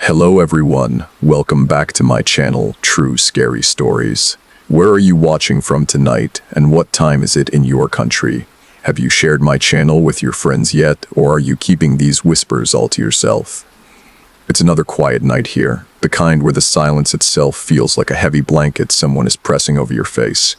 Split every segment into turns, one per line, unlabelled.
Hello everyone, welcome back to my channel, True Scary Stories. Where are you watching from tonight, and what time is it in your country? Have you shared my channel with your friends yet, or are you keeping these whispers all to yourself? It's another quiet night here, the kind where the silence itself feels like a heavy blanket someone is pressing over your face.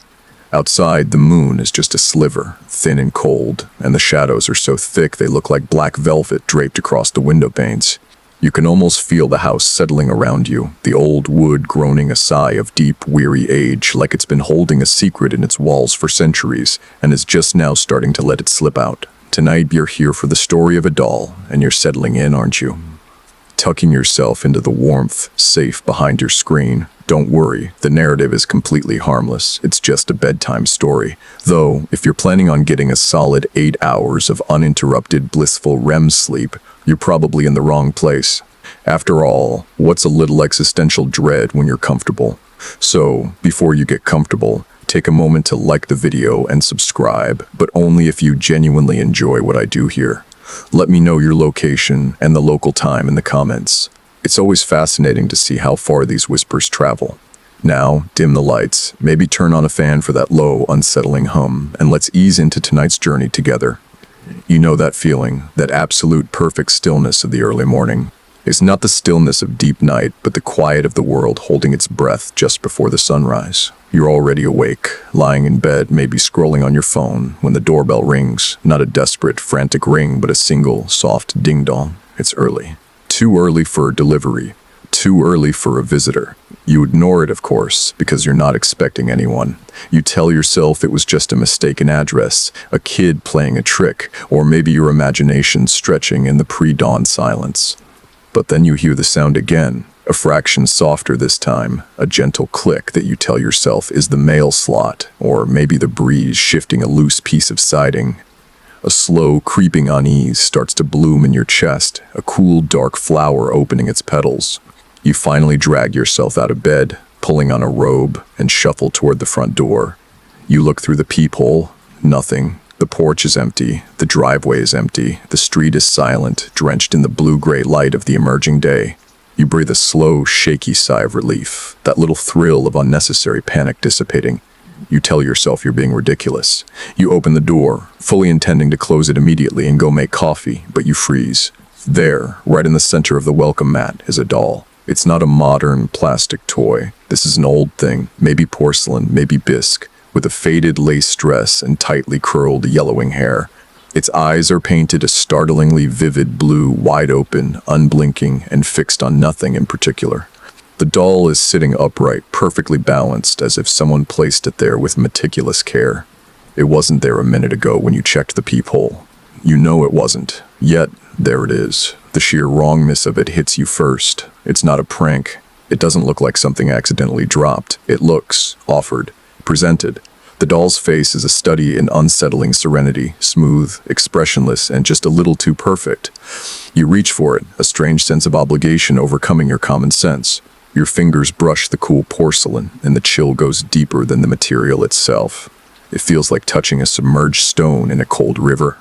Outside, the moon is just a sliver, thin and cold, and the shadows are so thick they look like black velvet draped across the window panes. You can almost feel the house settling around you, the old wood groaning a sigh of deep, weary age, like it's been holding a secret in its walls for centuries, and is just now starting to let it slip out. Tonight you're here for the story of a doll, and you're settling in, aren't you? Tucking yourself into the warmth, safe behind your screen. Don't worry, the narrative is completely harmless. It's just a bedtime story. Though, if you're planning on getting a solid 8 hours of uninterrupted, blissful REM sleep, you're probably in the wrong place. After all, what's a little existential dread when you're comfortable? So, before you get comfortable, take a moment to like the video and subscribe, but only if you genuinely enjoy what I do here. Let me know your location and the local time in the comments. It's always fascinating to see how far these whispers travel. Now, dim the lights, maybe turn on a fan for that low, unsettling hum, and let's ease into tonight's journey together. You know that feeling, that absolute perfect stillness of the early morning. It's not the stillness of deep night, but the quiet of the world holding its breath just before the sunrise. You're already awake, lying in bed, maybe scrolling on your phone, when the doorbell rings. Not a desperate, frantic ring, but a single, soft ding-dong. It's early. Too early for a delivery. Too early for a visitor. You ignore it, of course, because you're not expecting anyone. You tell yourself it was just a mistaken address, a kid playing a trick, or maybe your imagination stretching in the pre-dawn silence. But then you hear the sound again, a fraction softer this time, a gentle click that you tell yourself is the mail slot, or maybe the breeze shifting a loose piece of siding. A slow, creeping unease starts to bloom in your chest, a cool, dark flower opening its petals. You finally drag yourself out of bed, pulling on a robe, and shuffle toward the front door. You look through the peephole. Nothing. The porch is empty. The driveway is empty. The street is silent, drenched in the blue-gray light of the emerging day. You breathe a slow, shaky sigh of relief, that little thrill of unnecessary panic dissipating. You tell yourself you're being ridiculous. You open the door, fully intending to close it immediately and go make coffee, but you freeze. There, right in the center of the welcome mat, is a doll. It's not a modern, plastic toy. This is an old thing, maybe porcelain, maybe bisque, with a faded lace dress and tightly curled yellowing hair. Its eyes are painted a startlingly vivid blue, wide open, unblinking, and fixed on nothing in particular. The doll is sitting upright, perfectly balanced, as if someone placed it there with meticulous care. It wasn't there a minute ago when you checked the peephole. You know it wasn't. Yet, there it is. The sheer wrongness of it hits you first. It's not a prank. It doesn't look like something accidentally dropped. It looks offered, presented. The doll's face is a study in unsettling serenity, smooth, expressionless, and just a little too perfect. You reach for it, a strange sense of obligation overcoming your common sense. Your fingers brush the cool porcelain, and the chill goes deeper than the material itself. It feels like touching a submerged stone in a cold river.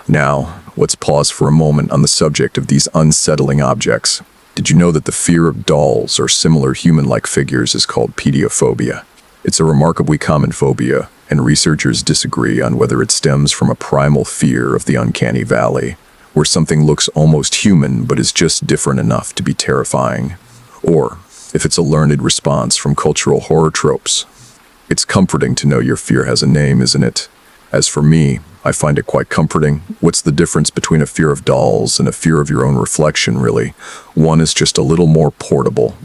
Now, let's pause for a moment on the subject of these unsettling objects. Did you know that the fear of dolls or similar human-like figures is called pediophobia? It's a remarkably common phobia, and researchers disagree on whether it stems from a primal fear of the uncanny valley, where something looks almost human but is just different enough to be terrifying, or if it's a learned response from cultural horror tropes. It's comforting to know your fear has a name, isn't it? As for me, I find it quite comforting. What's the difference between a fear of dolls and a fear of your own reflection, really? One is just a little more portable.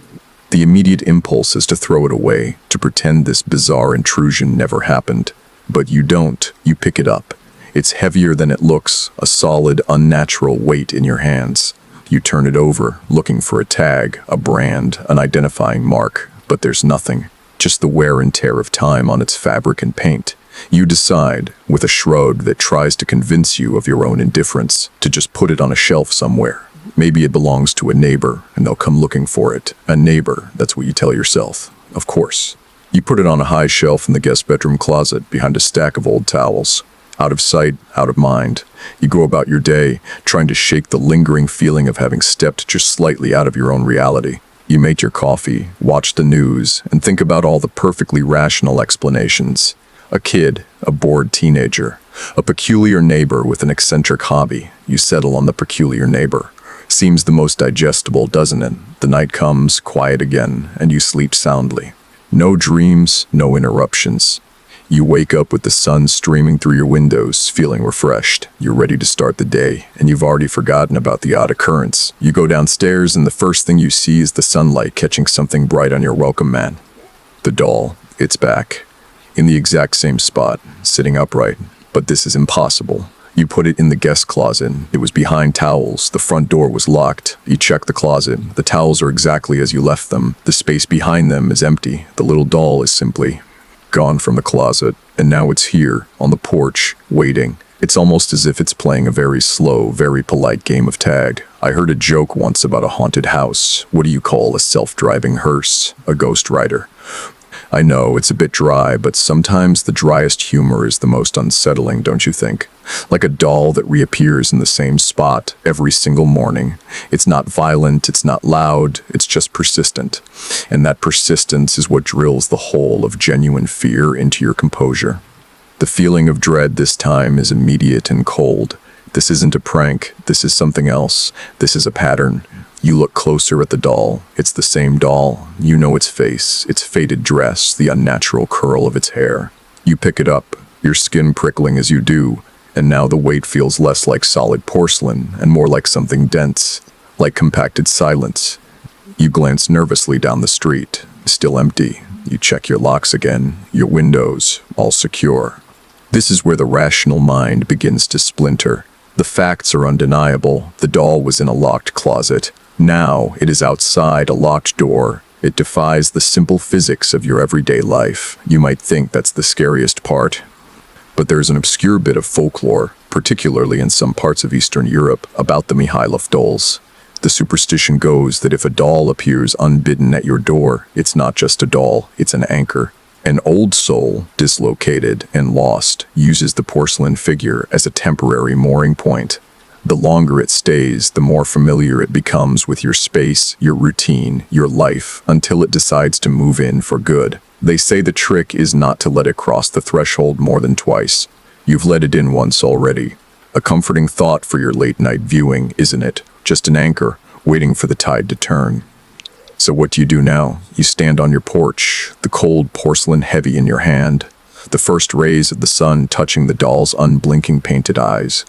The immediate impulse is to throw it away, to pretend this bizarre intrusion never happened. But you don't. You pick it up. It's heavier than it looks, a solid, unnatural weight in your hands. You turn it over, looking for a tag, a brand, an identifying mark, but there's nothing. Just the wear and tear of time on its fabric and paint. You decide, with a shrug that tries to convince you of your own indifference, to just put it on a shelf somewhere. Maybe it belongs to a neighbor, and they'll come looking for it. A neighbor, that's what you tell yourself. Of course. You put it on a high shelf in the guest bedroom closet behind a stack of old towels. Out of sight, out of mind. You go about your day, trying to shake the lingering feeling of having stepped just slightly out of your own reality. You make your coffee, watch the news, and think about all the perfectly rational explanations. A kid, a bored teenager, a peculiar neighbor with an eccentric hobby. You settle on the peculiar neighbor. Seems the most digestible, doesn't it? The night comes, quiet again, and you sleep soundly. No dreams, no interruptions. You wake up with the sun streaming through your windows, feeling refreshed. You're ready to start the day, and you've already forgotten about the odd occurrence. You go downstairs, and the first thing you see is the sunlight catching something bright on your welcome mat. The doll, it's back. In the exact same spot, sitting upright. But this is impossible. You put it in the guest closet. It was behind towels. The front door was locked. You check the closet. The towels are exactly as you left them. The space behind them is empty. The little doll is simply gone from the closet, and now it's here, on the porch, waiting. It's almost as if it's playing a very slow, very polite game of tag. I heard a joke once about a haunted house. What do you call a self-driving hearse? A ghost rider. I know, it's a bit dry, but sometimes the driest humor is the most unsettling, don't you think? Like a doll that reappears in the same spot every single morning. It's not violent, it's not loud, it's just persistent. And that persistence is what drills the hole of genuine fear into your composure. The feeling of dread this time is immediate and cold. This isn't a prank, this is something else. This is a pattern. You look closer at the doll. It's the same doll. You know its face, its faded dress, the unnatural curl of its hair. You pick it up, your skin prickling as you do, and now the weight feels less like solid porcelain and more like something dense, like compacted silence. You glance nervously down the street, still empty. You check your locks again, your windows, all secure. This is where the rational mind begins to splinter. The facts are undeniable. The doll was in a locked closet. Now it is outside a locked door. It defies the simple physics of your everyday life. You might think that's the scariest part. But there's an obscure bit of folklore, particularly in some parts of Eastern Europe, about the Mihailov dolls. The superstition goes that if a doll appears unbidden at your door, it's not just a doll, it's an anchor. An old soul, dislocated and lost, uses the porcelain figure as a temporary mooring point. The longer it stays, the more familiar it becomes with your space, your routine, your life, until it decides to move in for good. They say the trick is not to let it cross the threshold more than twice. You've let it in once already. A comforting thought for your late-night viewing, isn't it? Just an anchor, waiting for the tide to turn. So what do you do now? You stand on your porch, the cold porcelain heavy in your hand, the first rays of the sun touching the doll's unblinking painted eyes.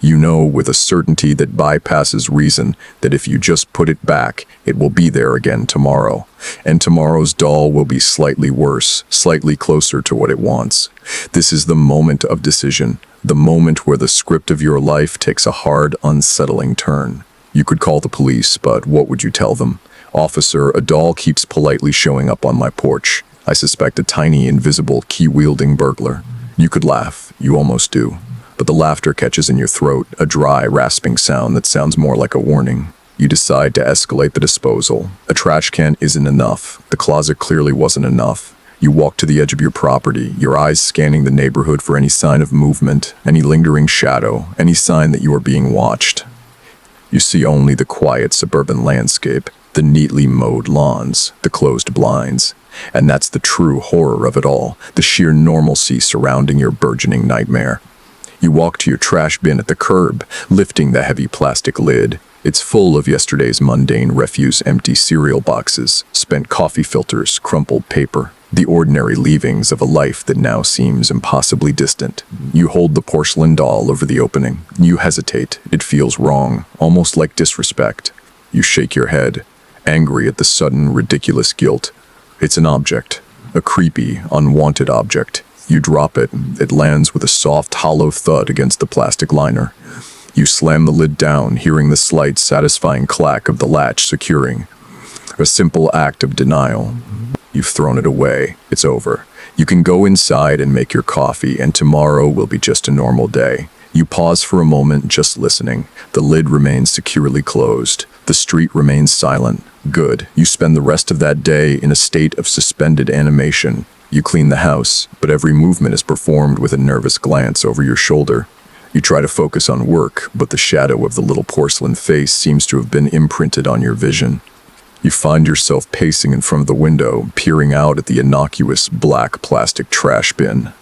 You know with a certainty that bypasses reason that if you just put it back, it will be there again tomorrow. And tomorrow's doll will be slightly worse, slightly closer to what it wants. This is the moment of decision, the moment where the script of your life takes a hard, unsettling turn. You could call the police, but what would you tell them? Officer, a doll keeps politely showing up on my porch. I suspect a tiny, invisible, key-wielding burglar. You could laugh, you almost do. But the laughter catches in your throat, a dry, rasping sound that sounds more like a warning. You decide to escalate the disposal. A trash can isn't enough. The closet clearly wasn't enough. You walk to the edge of your property, your eyes scanning the neighborhood for any sign of movement, any lingering shadow, any sign that you are being watched. You see only the quiet suburban landscape, the neatly mowed lawns, the closed blinds. And that's the true horror of it all, the sheer normalcy surrounding your burgeoning nightmare. You walk to your trash bin at the curb, lifting the heavy plastic lid. It's full of yesterday's mundane refuse, empty cereal boxes, spent coffee filters, crumpled paper, the ordinary leavings of a life that now seems impossibly distant. You hold the porcelain doll over the opening. You hesitate. It feels wrong, almost like disrespect. You shake your head, angry at the sudden, ridiculous guilt. It's an object, a creepy, unwanted object. You drop it. It lands with a soft, hollow thud against the plastic liner. You slam the lid down, hearing the slight, satisfying clack of the latch securing. A simple act of denial. You've thrown it away. It's over. You can go inside and make your coffee, and tomorrow will be just a normal day. You pause for a moment, just listening. The lid remains securely closed. The street remains silent. Good. You spend the rest of that day in a state of suspended animation. You clean the house, but every movement is performed with a nervous glance over your shoulder. You try to focus on work, but the shadow of the little porcelain face seems to have been imprinted on your vision. You find yourself pacing in front of the window, peering out at the innocuous black plastic trash bin.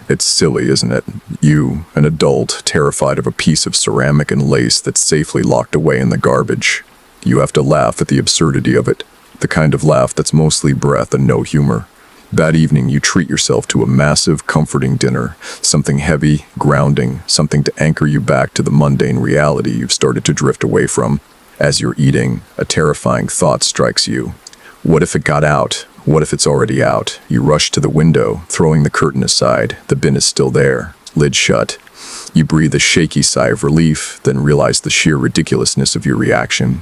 It's silly, isn't it? You, an adult, terrified of a piece of ceramic and lace that's safely locked away in the garbage. You have to laugh at the absurdity of it, the kind of laugh that's mostly breath and no humor. That evening, you treat yourself to a massive, comforting dinner, something heavy, grounding, something to anchor you back to the mundane reality you've started to drift away from. As you're eating, a terrifying thought strikes you. What if it got out? What if it's already out? You rush to the window, throwing the curtain aside. The bin is still there, lid shut. You breathe a shaky sigh of relief, then realize the sheer ridiculousness of your reaction.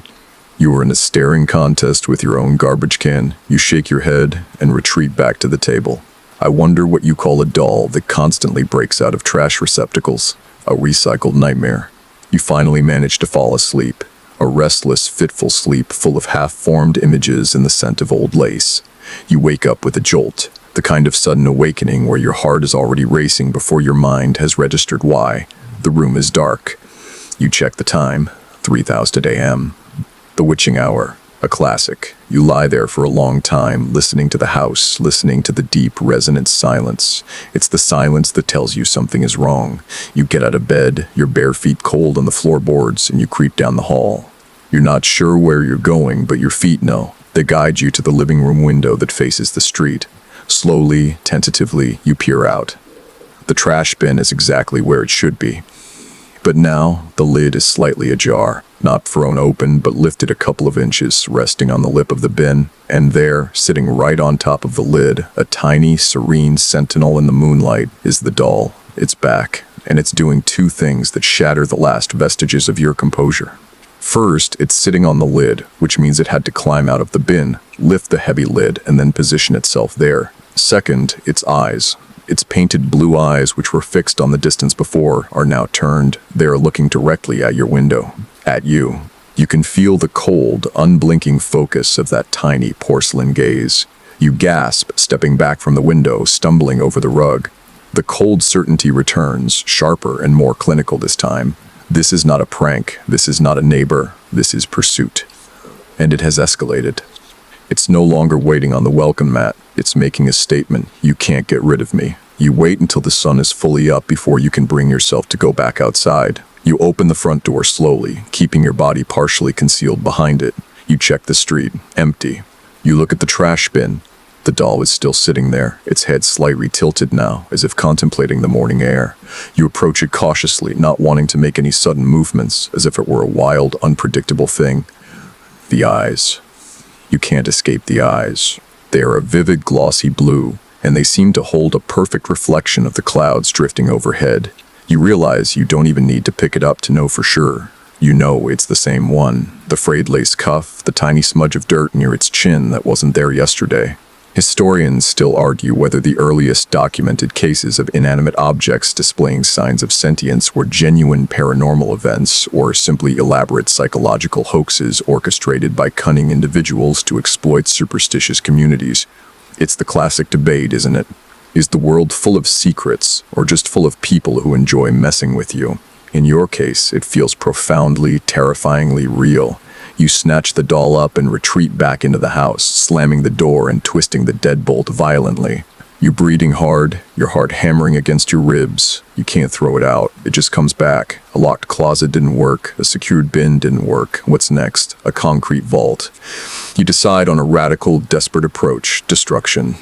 You are in a staring contest with your own garbage can. You shake your head and retreat back to the table. I wonder what you call a doll that constantly breaks out of trash receptacles. A recycled nightmare. You finally manage to fall asleep. A restless, fitful sleep full of half-formed images and the scent of old lace. You wake up with a jolt, the kind of sudden awakening where your heart is already racing before your mind has registered why. The room is dark. You check the time, 3:00 a.m. The witching hour, a classic. You lie there for a long time, listening to the house, listening to the deep, resonant silence. It's the silence that tells you something is wrong. You get out of bed, your bare feet cold on the floorboards, and you creep down the hall. You're not sure where you're going, but your feet know. They guide you to the living room window that faces the street. Slowly, tentatively, you peer out. The trash bin is exactly where it should be. But now, the lid is slightly ajar, not thrown open, but lifted a couple of inches, resting on the lip of the bin. And there, sitting right on top of the lid, a tiny, serene sentinel in the moonlight, is the doll. It's back, and it's doing two things that shatter the last vestiges of your composure. First, it's sitting on the lid, which means it had to climb out of the bin, lift the heavy lid, and then position itself there. Second, its eyes. Its painted blue eyes, which were fixed on the distance before, are now turned. They are looking directly at your window. At you. You can feel the cold, unblinking focus of that tiny porcelain gaze. You gasp, stepping back from the window, stumbling over the rug. The cold certainty returns, sharper and more clinical this time. This is not a prank. This is not a neighbor. This is pursuit. And it has escalated. It's no longer waiting on the welcome mat. It's making a statement. You can't get rid of me. You wait until the sun is fully up before you can bring yourself to go back outside. You open the front door slowly, keeping your body partially concealed behind it. You check the street. Empty. You look at the trash bin. The doll is still sitting there, its head slightly tilted now, as if contemplating the morning air. You approach it cautiously, not wanting to make any sudden movements, as if it were a wild, unpredictable thing. The eyes. You can't escape the eyes. They are a vivid, glossy blue, and they seem to hold a perfect reflection of the clouds drifting overhead. You realize you don't even need to pick it up to know for sure. You know it's the same one. The frayed lace cuff, the tiny smudge of dirt near its chin that wasn't there yesterday. Historians still argue whether the earliest documented cases of inanimate objects displaying signs of sentience were genuine paranormal events or simply elaborate psychological hoaxes orchestrated by cunning individuals to exploit superstitious communities. It's the classic debate, isn't it? Is the world full of secrets or just full of people who enjoy messing with you? In your case, it feels profoundly, terrifyingly real. You snatch the doll up and retreat back into the house, slamming the door and twisting the deadbolt violently. You're breathing hard, your heart hammering against your ribs. You can't throw it out. It just comes back. A locked closet didn't work. A secured bin didn't work. What's next? A concrete vault. You decide on a radical, desperate approach: destruction.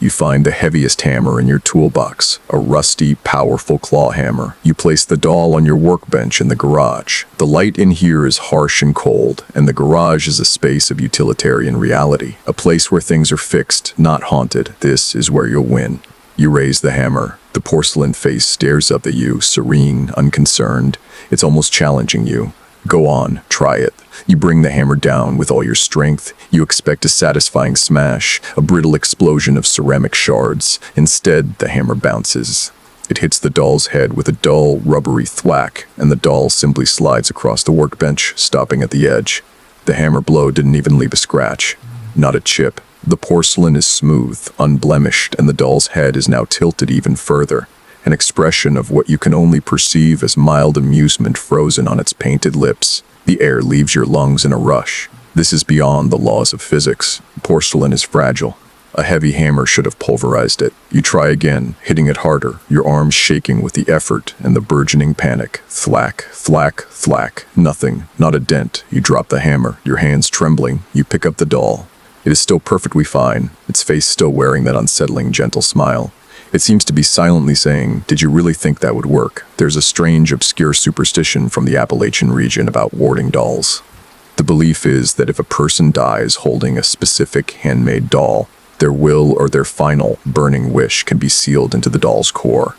You find the heaviest hammer in your toolbox, a rusty, powerful claw hammer. You place the doll on your workbench in the garage. The light in here is harsh and cold, and the garage is a space of utilitarian reality, a place where things are fixed, not haunted. This is where you'll win. You raise the hammer. The porcelain face stares up at you, serene, unconcerned. It's almost challenging you. Go on, try it. You bring the hammer down with all your strength. You expect a satisfying smash, a brittle explosion of ceramic shards. Instead, the hammer bounces. It hits the doll's head with a dull, rubbery thwack, and the doll simply slides across the workbench, stopping at the edge. The hammer blow didn't even leave a scratch. Not a chip, The porcelain is smooth, unblemished, and the doll's head is now tilted even further, an expression of what you can only perceive as mild amusement frozen on its painted lips. The air leaves your lungs in a rush. This is beyond the laws of physics. Porcelain is fragile. A heavy hammer should have pulverized it. You try again, hitting it harder, your arms shaking with the effort and the burgeoning panic. Thwack, thwack, thwack. Nothing, not a dent. You drop the hammer, your hands trembling. You pick up the doll. It is still perfectly fine, its face still wearing that unsettling, gentle smile. It seems to be silently saying, "Did you really think that would work?" There's a strange, obscure superstition from the Appalachian region about warding dolls. The belief is that if a person dies holding a specific handmade doll, their will or their final burning wish can be sealed into the doll's core.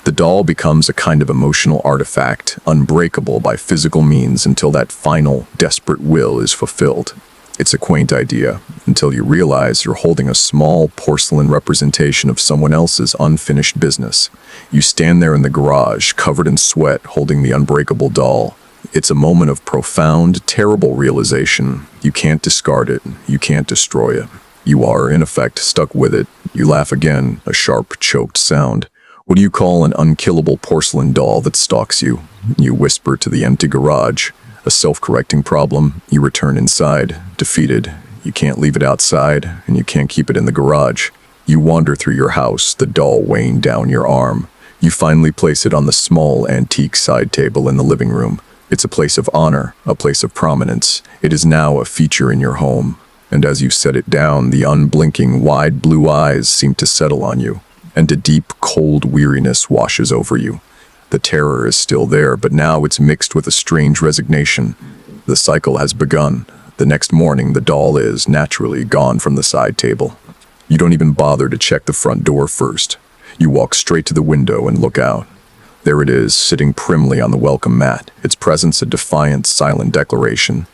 The doll becomes a kind of emotional artifact, unbreakable by physical means until that final, desperate will is fulfilled. It's a quaint idea, until you realize you're holding a small porcelain representation of someone else's unfinished business. You stand there in the garage, covered in sweat, holding the unbreakable doll. It's a moment of profound, terrible realization. You can't discard it. You can't destroy it. You are, in effect, stuck with it. You laugh again, a sharp, choked sound. What do you call an unkillable porcelain doll that stalks you? You whisper to the empty garage. A self-correcting problem. You return inside, defeated. You can't leave it outside, and you can't keep it in the garage. You wander through your house, the doll weighing down your arm. You finally place it on the small, antique side table in the living room. It's a place of honor, a place of prominence. It is now a feature in your home. And as you set it down, the unblinking, wide blue eyes seem to settle on you, and a deep, cold weariness washes over you. The terror is still there, but now it's mixed with a strange resignation. The cycle has begun. The next morning, the doll is, naturally, gone from the side table. You don't even bother to check the front door first. You walk straight to the window and look out. There it is, sitting primly on the welcome mat, its presence a defiant, silent declaration.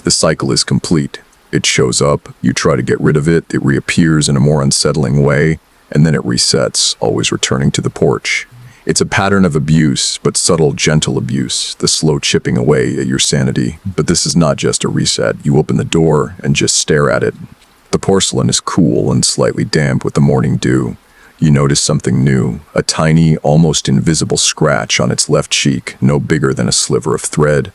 The cycle is complete. It shows up, you try to get rid of it, it reappears in a more unsettling way, and then it resets, always returning to the porch. It's a pattern of abuse, but subtle, gentle abuse, the slow chipping away at your sanity. But this is not just a reset. You open the door and just stare at it. The porcelain is cool and slightly damp with the morning dew. You notice something new, a tiny, almost invisible scratch on its left cheek, no bigger than a sliver of thread.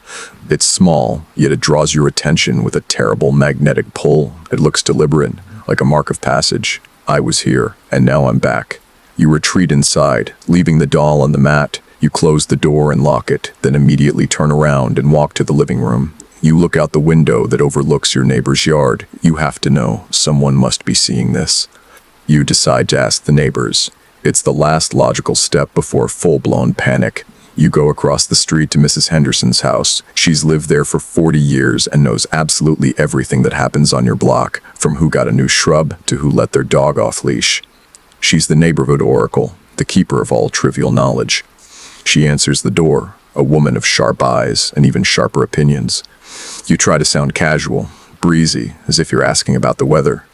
It's small, yet it draws your attention with a terrible magnetic pull. It looks deliberate, like a mark of passage. I was here, and now I'm back. You retreat inside, leaving the doll on the mat. You close the door and lock it, then immediately turn around and walk to the living room. You look out the window that overlooks your neighbor's yard. You have to know, someone must be seeing this. You decide to ask the neighbors. It's the last logical step before full-blown panic. You go across the street to Mrs. Henderson's house. She's lived there for 40 years and knows absolutely everything that happens on your block, from who got a new shrub to who let their dog off leash. She's the neighborhood oracle, the keeper of all trivial knowledge. She answers the door, a woman of sharp eyes and even sharper opinions. You try to sound casual, breezy, as if you're asking about the weather.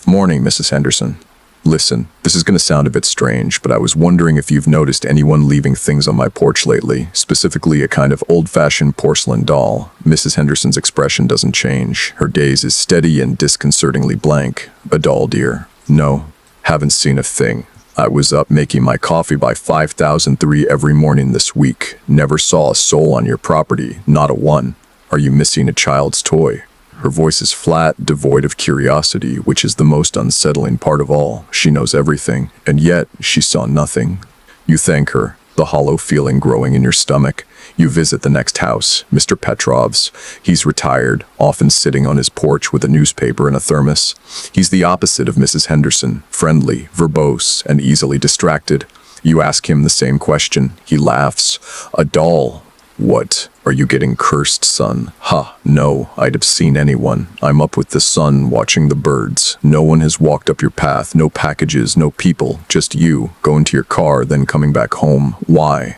"Morning, Mrs. Henderson. Listen, this is going to sound a bit strange, but I was wondering if you've noticed anyone leaving things on my porch lately, specifically a kind of old-fashioned porcelain doll." Mrs. Henderson's expression doesn't change. Her gaze is steady and disconcertingly blank. "A doll, dear. No, haven't seen a thing. I was up making my coffee by 5003 every morning this week. Never saw a soul on your property, not a one. Are you missing a child's toy?" Her voice is flat, devoid of curiosity, which is the most unsettling part of all. She knows everything, and yet she saw nothing. You thank her, the hollow feeling growing in your stomach. You visit the next house, Mr. Petrov's. He's retired, often sitting on his porch with a newspaper and a thermos. He's the opposite of Mrs. Henderson, friendly, verbose, and easily distracted. You ask him the same question. He laughs. "A doll. What? Are you getting cursed, son?" "Ha, no, I'd have seen anyone. I'm up with the sun, watching the birds. No one has walked up your path, no packages, no people, just you, going to your car, then coming back home. Why?"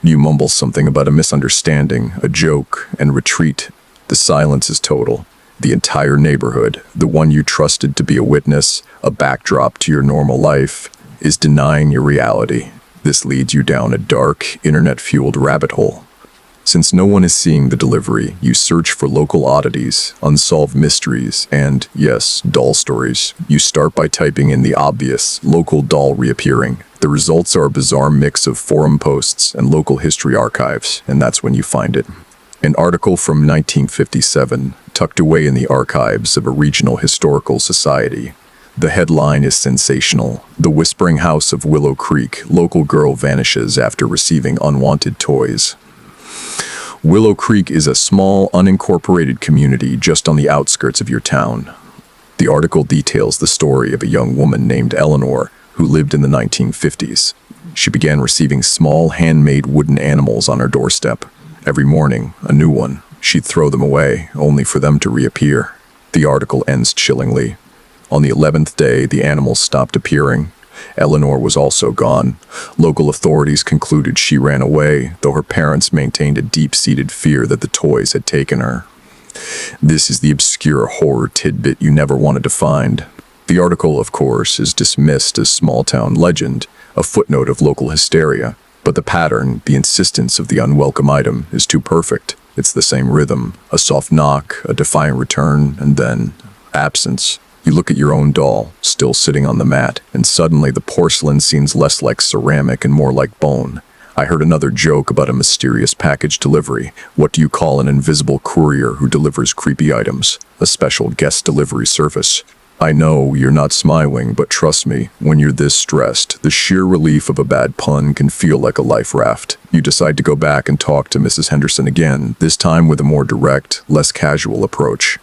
You mumble something about a misunderstanding, a joke, and retreat. The silence is total. The entire neighborhood, the one you trusted to be a witness, a backdrop to your normal life, is denying your reality. This leads you down a dark, internet-fueled rabbit hole. Since no one is seeing the delivery, you search for local oddities, unsolved mysteries, and, yes, doll stories. You start by typing in the obvious, local doll reappearing. The results are a bizarre mix of forum posts and local history archives, and that's when you find it. An article from 1957, tucked away in the archives of a regional historical society. The headline is sensational. The Whispering House of Willow Creek, local girl vanishes after receiving unwanted toys. Willow Creek is a small, unincorporated community just on the outskirts of your town. The article details the story of a young woman named Eleanor who lived in the 1950s. She began receiving small, handmade wooden animals on her doorstep. Every morning, a new one. She'd throw them away, only for them to reappear. The article ends chillingly. On the 11th day, the animals stopped appearing. Eleanor was also gone. Local authorities concluded she ran away, though her parents maintained a deep-seated fear that the toys had taken her. This is the obscure horror tidbit you never wanted to find. The article, of course, is dismissed as small-town legend, a footnote of local hysteria. But the pattern, the insistence of the unwelcome item, is too perfect. It's the same rhythm, a soft knock, a defiant return, and then absence. You look at your own doll, still sitting on the mat, and suddenly the porcelain seems less like ceramic and more like bone. I heard another joke about a mysterious package delivery. What do you call an invisible courier who delivers creepy items? A special guest delivery service. I know you're not smiling, but trust me, when you're this stressed, the sheer relief of a bad pun can feel like a life raft. You decide to go back and talk to Mrs. Henderson again, this time with a more direct, less casual approach.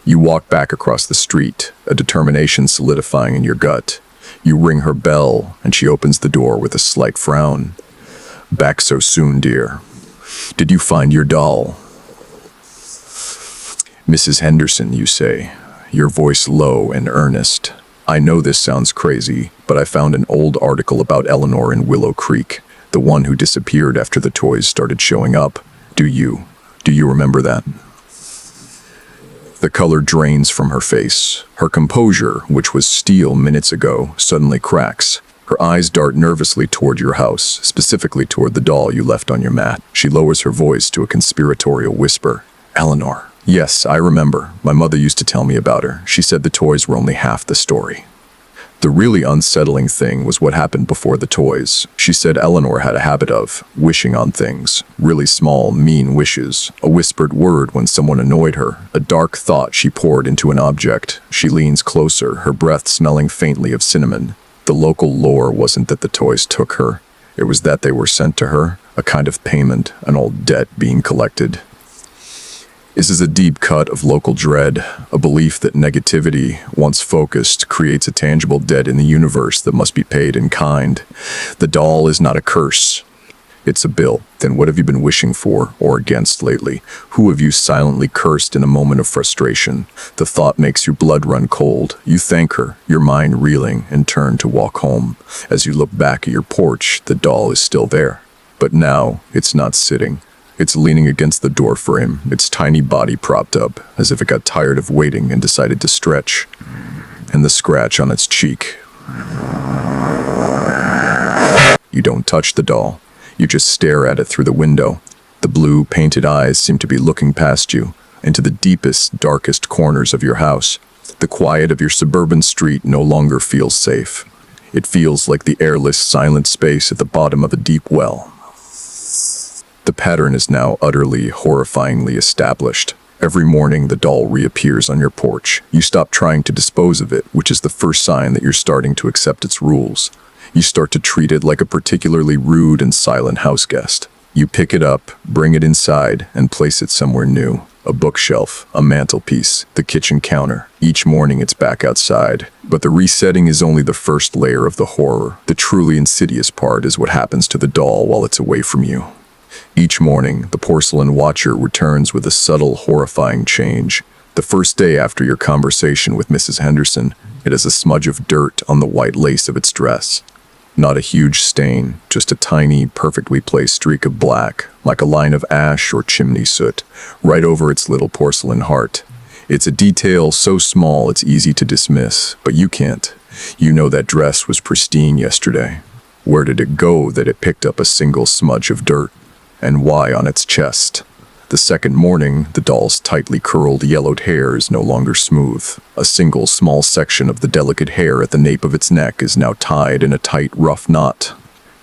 You walk back across the street, a determination solidifying in your gut. You ring her bell, and she opens the door with a slight frown. Back so soon, dear. Did you find your doll? Mrs. Henderson, you say, your voice low and earnest. I know this sounds crazy, but I found an old article about Eleanor in Willow Creek, the one who disappeared after the toys started showing up. Do you remember that? The color drains from her face. Her composure, which was steel minutes ago, suddenly cracks. Her eyes dart nervously toward your house, specifically toward the doll you left on your mat. She lowers her voice to a conspiratorial whisper. Eleanor. Yes, I remember. My mother used to tell me about her. She said the toys were only half the story. The really unsettling thing was what happened before the toys. She said Eleanor had a habit of wishing on things, really small, mean wishes, a whispered word when someone annoyed her, a dark thought she poured into an object. She leans closer, her breath smelling faintly of cinnamon. The local lore wasn't that the toys took her. It was that they were sent to her, a kind of payment, an old debt being collected. This is a deep cut of local dread, a belief that negativity, once focused, creates a tangible debt in the universe that must be paid in kind. The doll is not a curse. It's a bill. Then what have you been wishing for or against lately? Who have you silently cursed in a moment of frustration? The thought makes your blood run cold. You thank her, your mind reeling, and turn to walk home. As you look back at your porch, the doll is still there. But now, it's not sitting. It's leaning against the door frame, its tiny body propped up, as if it got tired of waiting and decided to stretch. And the scratch on its cheek. You don't touch the doll. You just stare at it through the window. The blue, painted eyes seem to be looking past you, into the deepest, darkest corners of your house. The quiet of your suburban street no longer feels safe. It feels like the airless, silent space at the bottom of a deep well. The pattern is now utterly, horrifyingly established. Every morning, the doll reappears on your porch. You stop trying to dispose of it, which is the first sign that you're starting to accept its rules. You start to treat it like a particularly rude and silent house guest. You pick it up, bring it inside, and place it somewhere new. A bookshelf, a mantelpiece, the kitchen counter. Each morning it's back outside. But the resetting is only the first layer of the horror. The truly insidious part is what happens to the doll while it's away from you. Each morning, the porcelain watcher returns with a subtle, horrifying change. The first day after your conversation with Mrs. Henderson, it has a smudge of dirt on the white lace of its dress. Not a huge stain, just a tiny, perfectly placed streak of black, like a line of ash or chimney soot, right over its little porcelain heart. It's a detail so small it's easy to dismiss, but you can't. You know that dress was pristine yesterday. Where did it go that it picked up a single smudge of dirt? and Y on its chest. The second morning, the doll's tightly curled yellowed hair is no longer smooth. A single small section of the delicate hair at the nape of its neck is now tied in a tight, rough knot.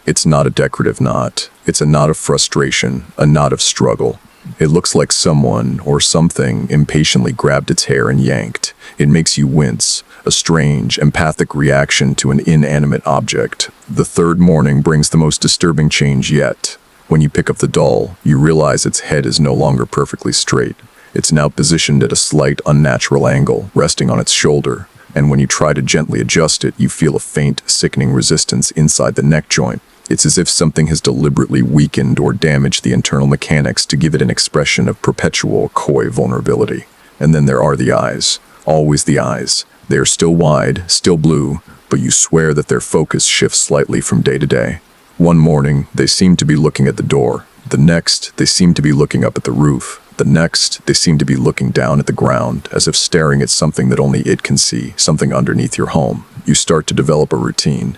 It's not a decorative knot. It's a knot of frustration, a knot of struggle. It looks like someone or something impatiently grabbed its hair and yanked. It makes you wince, a strange, empathic reaction to an inanimate object. The third morning brings the most disturbing change yet. When you pick up the doll, you realize its head is no longer perfectly straight. It's now positioned at a slight, unnatural angle, resting on its shoulder. And when you try to gently adjust it, you feel a faint, sickening resistance inside the neck joint. It's as if something has deliberately weakened or damaged the internal mechanics to give it an expression of perpetual, coy vulnerability. And then there are the eyes. Always the eyes. They are still wide, still blue, but you swear that their focus shifts slightly from day to day. One morning, they seem to be looking at the door. The next, they seem to be looking up at the roof. The next, they seem to be looking down at the ground, as if staring at something that only it can see, something underneath your home. You start to develop a routine.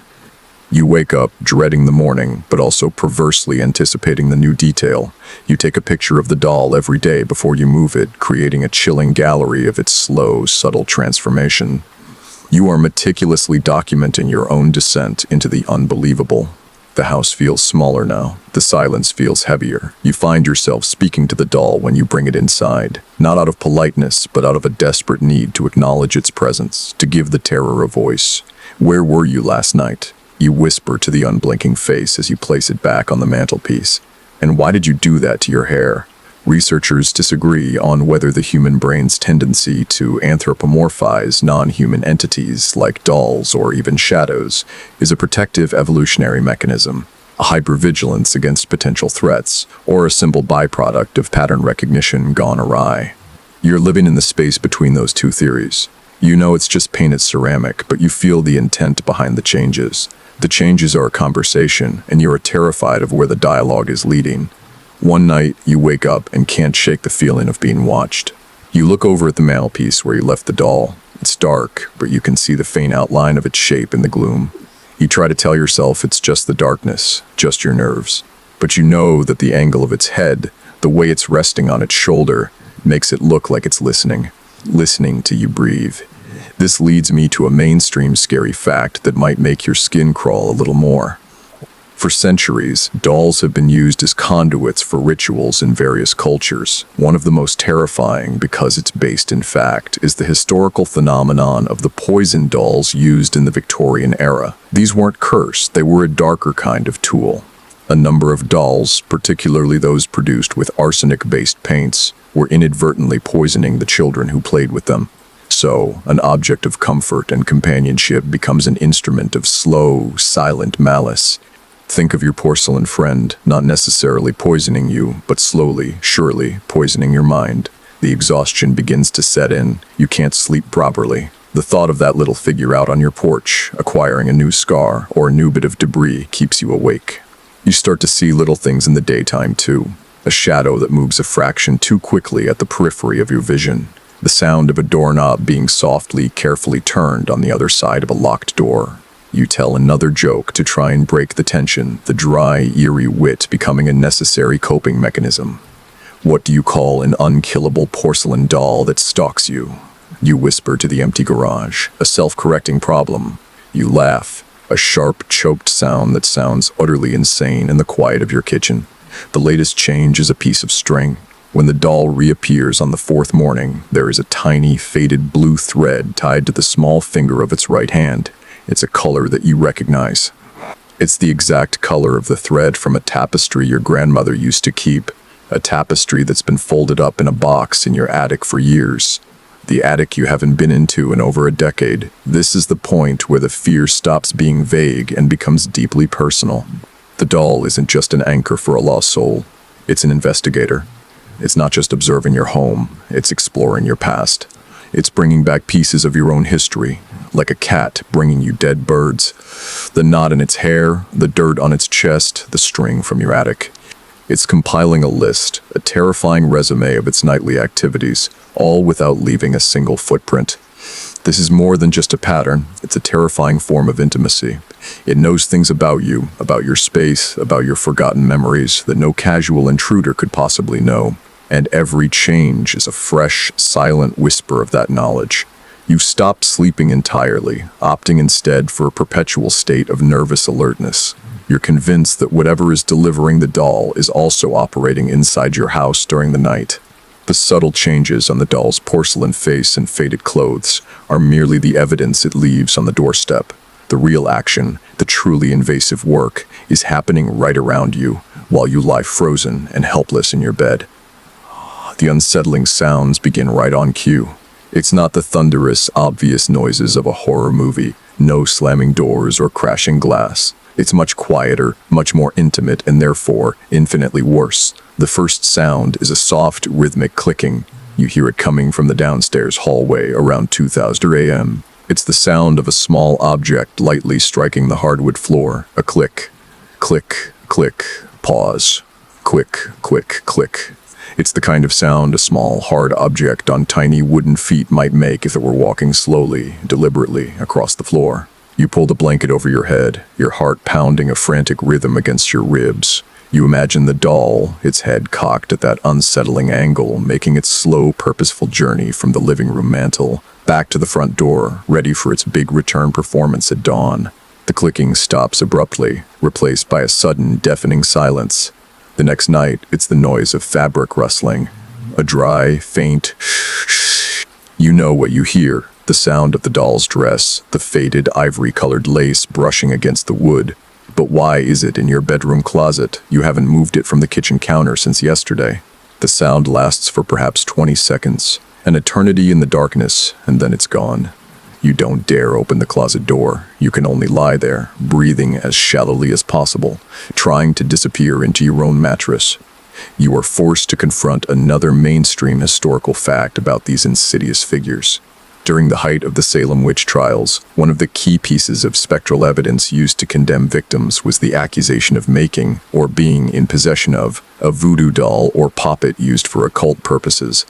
You wake up dreading the morning, but also perversely anticipating the new detail. You take a picture of the doll every day before you move it, creating a chilling gallery of its slow, subtle transformation. You are meticulously documenting your own descent into the unbelievable. The house feels smaller now. The silence feels heavier. You find yourself speaking to the doll when you bring it inside, not out of politeness, but out of a desperate need to acknowledge its presence, to give the terror a voice. Where were you last night? You whisper to the unblinking face as you place it back on the mantelpiece. And why did you do that to your hair? Researchers disagree on whether the human brain's tendency to anthropomorphize non-human entities like dolls or even shadows is a protective evolutionary mechanism, a hypervigilance against potential threats, or a simple byproduct of pattern recognition gone awry. You're living in the space between those two theories. You know it's just painted ceramic, but you feel the intent behind the changes. The changes are a conversation, and you are terrified of where the dialogue is leading. One night, you wake up and can't shake the feeling of being watched. You look over at the mantelpiece where you left the doll. It's dark, but you can see the faint outline of its shape in the gloom. You try to tell yourself it's just the darkness, just your nerves. But you know that the angle of its head, the way it's resting on its shoulder, makes it look like it's listening to you breathe. This leads me to a mainstream scary fact that might make your skin crawl a little more. For centuries, dolls have been used as conduits for rituals in various cultures. One of the most terrifying, because it's based in fact, is the historical phenomenon of the poison dolls used in the Victorian era. These weren't cursed, they were a darker kind of tool. A number of dolls, particularly those produced with arsenic-based paints, were inadvertently poisoning the children who played with them. So, an object of comfort and companionship becomes an instrument of slow, silent malice. Think of your porcelain friend, not necessarily poisoning you, but slowly, surely, poisoning your mind. The exhaustion begins to set in. You can't sleep properly. The thought of that little figure out on your porch, acquiring a new scar or a new bit of debris, keeps you awake. You start to see little things in the daytime, too. A shadow that moves a fraction too quickly at the periphery of your vision. The sound of a doorknob being softly, carefully turned on the other side of a locked door. You tell another joke to try and break the tension, the dry, eerie wit becoming a necessary coping mechanism. What do you call an unkillable porcelain doll that stalks you? You whisper to the empty garage, a self-correcting problem. You laugh, a sharp, choked sound that sounds utterly insane in the quiet of your kitchen. The latest change is a piece of string. When the doll reappears on the fourth morning, there is a tiny, faded blue thread tied to the small finger of its right hand. It's a color that you recognize. It's the exact color of the thread from a tapestry your grandmother used to keep, a tapestry that's been folded up in a box in your attic for years. The attic you haven't been into in over a decade. This is the point where the fear stops being vague and becomes deeply personal. The doll isn't just an anchor for a lost soul. It's an investigator. It's not just observing your home, it's exploring your past. It's bringing back pieces of your own history, like a cat bringing you dead birds. The knot in its hair, the dirt on its chest, the string from your attic. It's compiling a list, a terrifying resume of its nightly activities, all without leaving a single footprint. This is more than just a pattern, it's a terrifying form of intimacy. It knows things about you, about your space, about your forgotten memories that no casual intruder could possibly know. And every change is a fresh, silent whisper of that knowledge. You've stopped sleeping entirely, opting instead for a perpetual state of nervous alertness. You're convinced that whatever is delivering the doll is also operating inside your house during the night. The subtle changes on the doll's porcelain face and faded clothes are merely the evidence it leaves on the doorstep. The real action, the truly invasive work, is happening right around you, while you lie frozen and helpless in your bed. The unsettling sounds begin right on cue. It's not the thunderous, obvious noises of a horror movie, no slamming doors or crashing glass. It's much quieter, much more intimate, and therefore infinitely worse. The first sound is a soft, rhythmic clicking. You hear it coming from the downstairs hallway around 2000 a.m. It's the sound of a small object lightly striking the hardwood floor. A click, click, click, pause, click, click, click. It's the kind of sound a small, hard object on tiny wooden feet might make if it were walking slowly, deliberately across the floor. You pull the blanket over your head, your heart pounding a frantic rhythm against your ribs. You imagine the doll, its head cocked at that unsettling angle, making its slow, purposeful journey from the living room mantel back to the front door, ready for its big return performance at dawn. The clicking stops abruptly, replaced by a sudden, deafening silence. The next night, it's the noise of fabric rustling. A dry, faint shh. You know what you hear. The sound of the doll's dress, the faded ivory-colored lace brushing against the wood. But why is it in your bedroom closet? You haven't moved it from the kitchen counter since yesterday. The sound lasts for perhaps 20 seconds, an eternity in the darkness, and then it's gone. You don't dare open the closet door. You can only lie there, breathing as shallowly as possible, trying to disappear into your own mattress. You are forced to confront another mainstream historical fact about these insidious figures. During the height of the Salem witch trials, one of the key pieces of spectral evidence used to condemn victims was the accusation of making, or being in possession of, a voodoo doll or puppet used for occult purposes.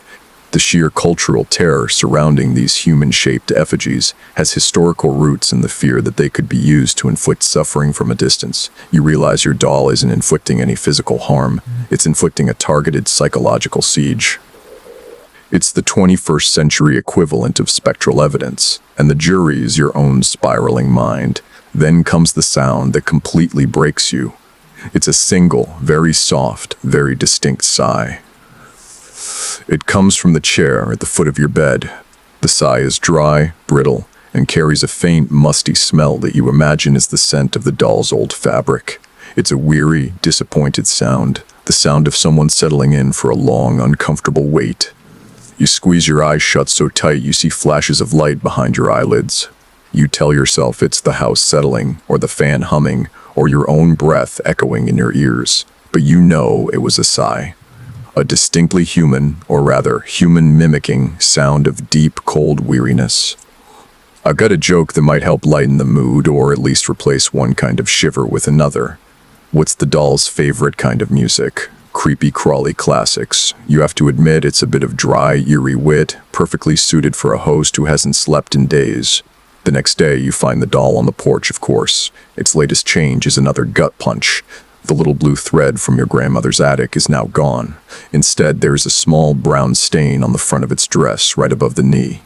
The sheer cultural terror surrounding these human-shaped effigies has historical roots in the fear that they could be used to inflict suffering from a distance. You realize your doll isn't inflicting any physical harm, it's inflicting a targeted psychological siege. It's the 21st century equivalent of spectral evidence, and the jury is your own spiraling mind. Then comes the sound that completely breaks you. It's a single, very soft, very distinct sigh. It comes from the chair at the foot of your bed. The sigh is dry, brittle, and carries a faint, musty smell that you imagine is the scent of the doll's old fabric. It's a weary, disappointed sound, the sound of someone settling in for a long, uncomfortable wait. You squeeze your eyes shut so tight you see flashes of light behind your eyelids. You tell yourself it's the house settling, or the fan humming, or your own breath echoing in your ears. But you know it was a sigh. A distinctly human, or rather human-mimicking, sound of deep, cold weariness. I've got a joke that might help lighten the mood, or at least replace one kind of shiver with another. What's the doll's favorite kind of music? Creepy, crawly classics. You have to admit it's a bit of dry, eerie wit, perfectly suited for a host who hasn't slept in days. The next day, you find the doll on the porch, of course. Its latest change is another gut punch. The little blue thread from your grandmother's attic is now gone. Instead, there is a small brown stain on the front of its dress, right above the knee.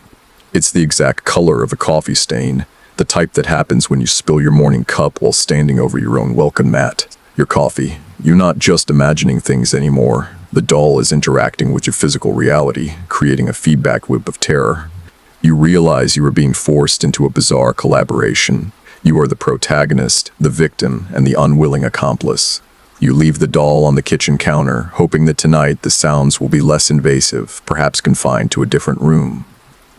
It's the exact color of a coffee stain, the type that happens when you spill your morning cup while standing over your own welcome mat. Your coffee. You're not just imagining things anymore. The doll is interacting with your physical reality, creating a feedback loop of terror. You realize you are being forced into a bizarre collaboration. You are the protagonist, the victim, and the unwilling accomplice. You leave the doll on the kitchen counter, hoping that tonight the sounds will be less invasive, perhaps confined to a different room.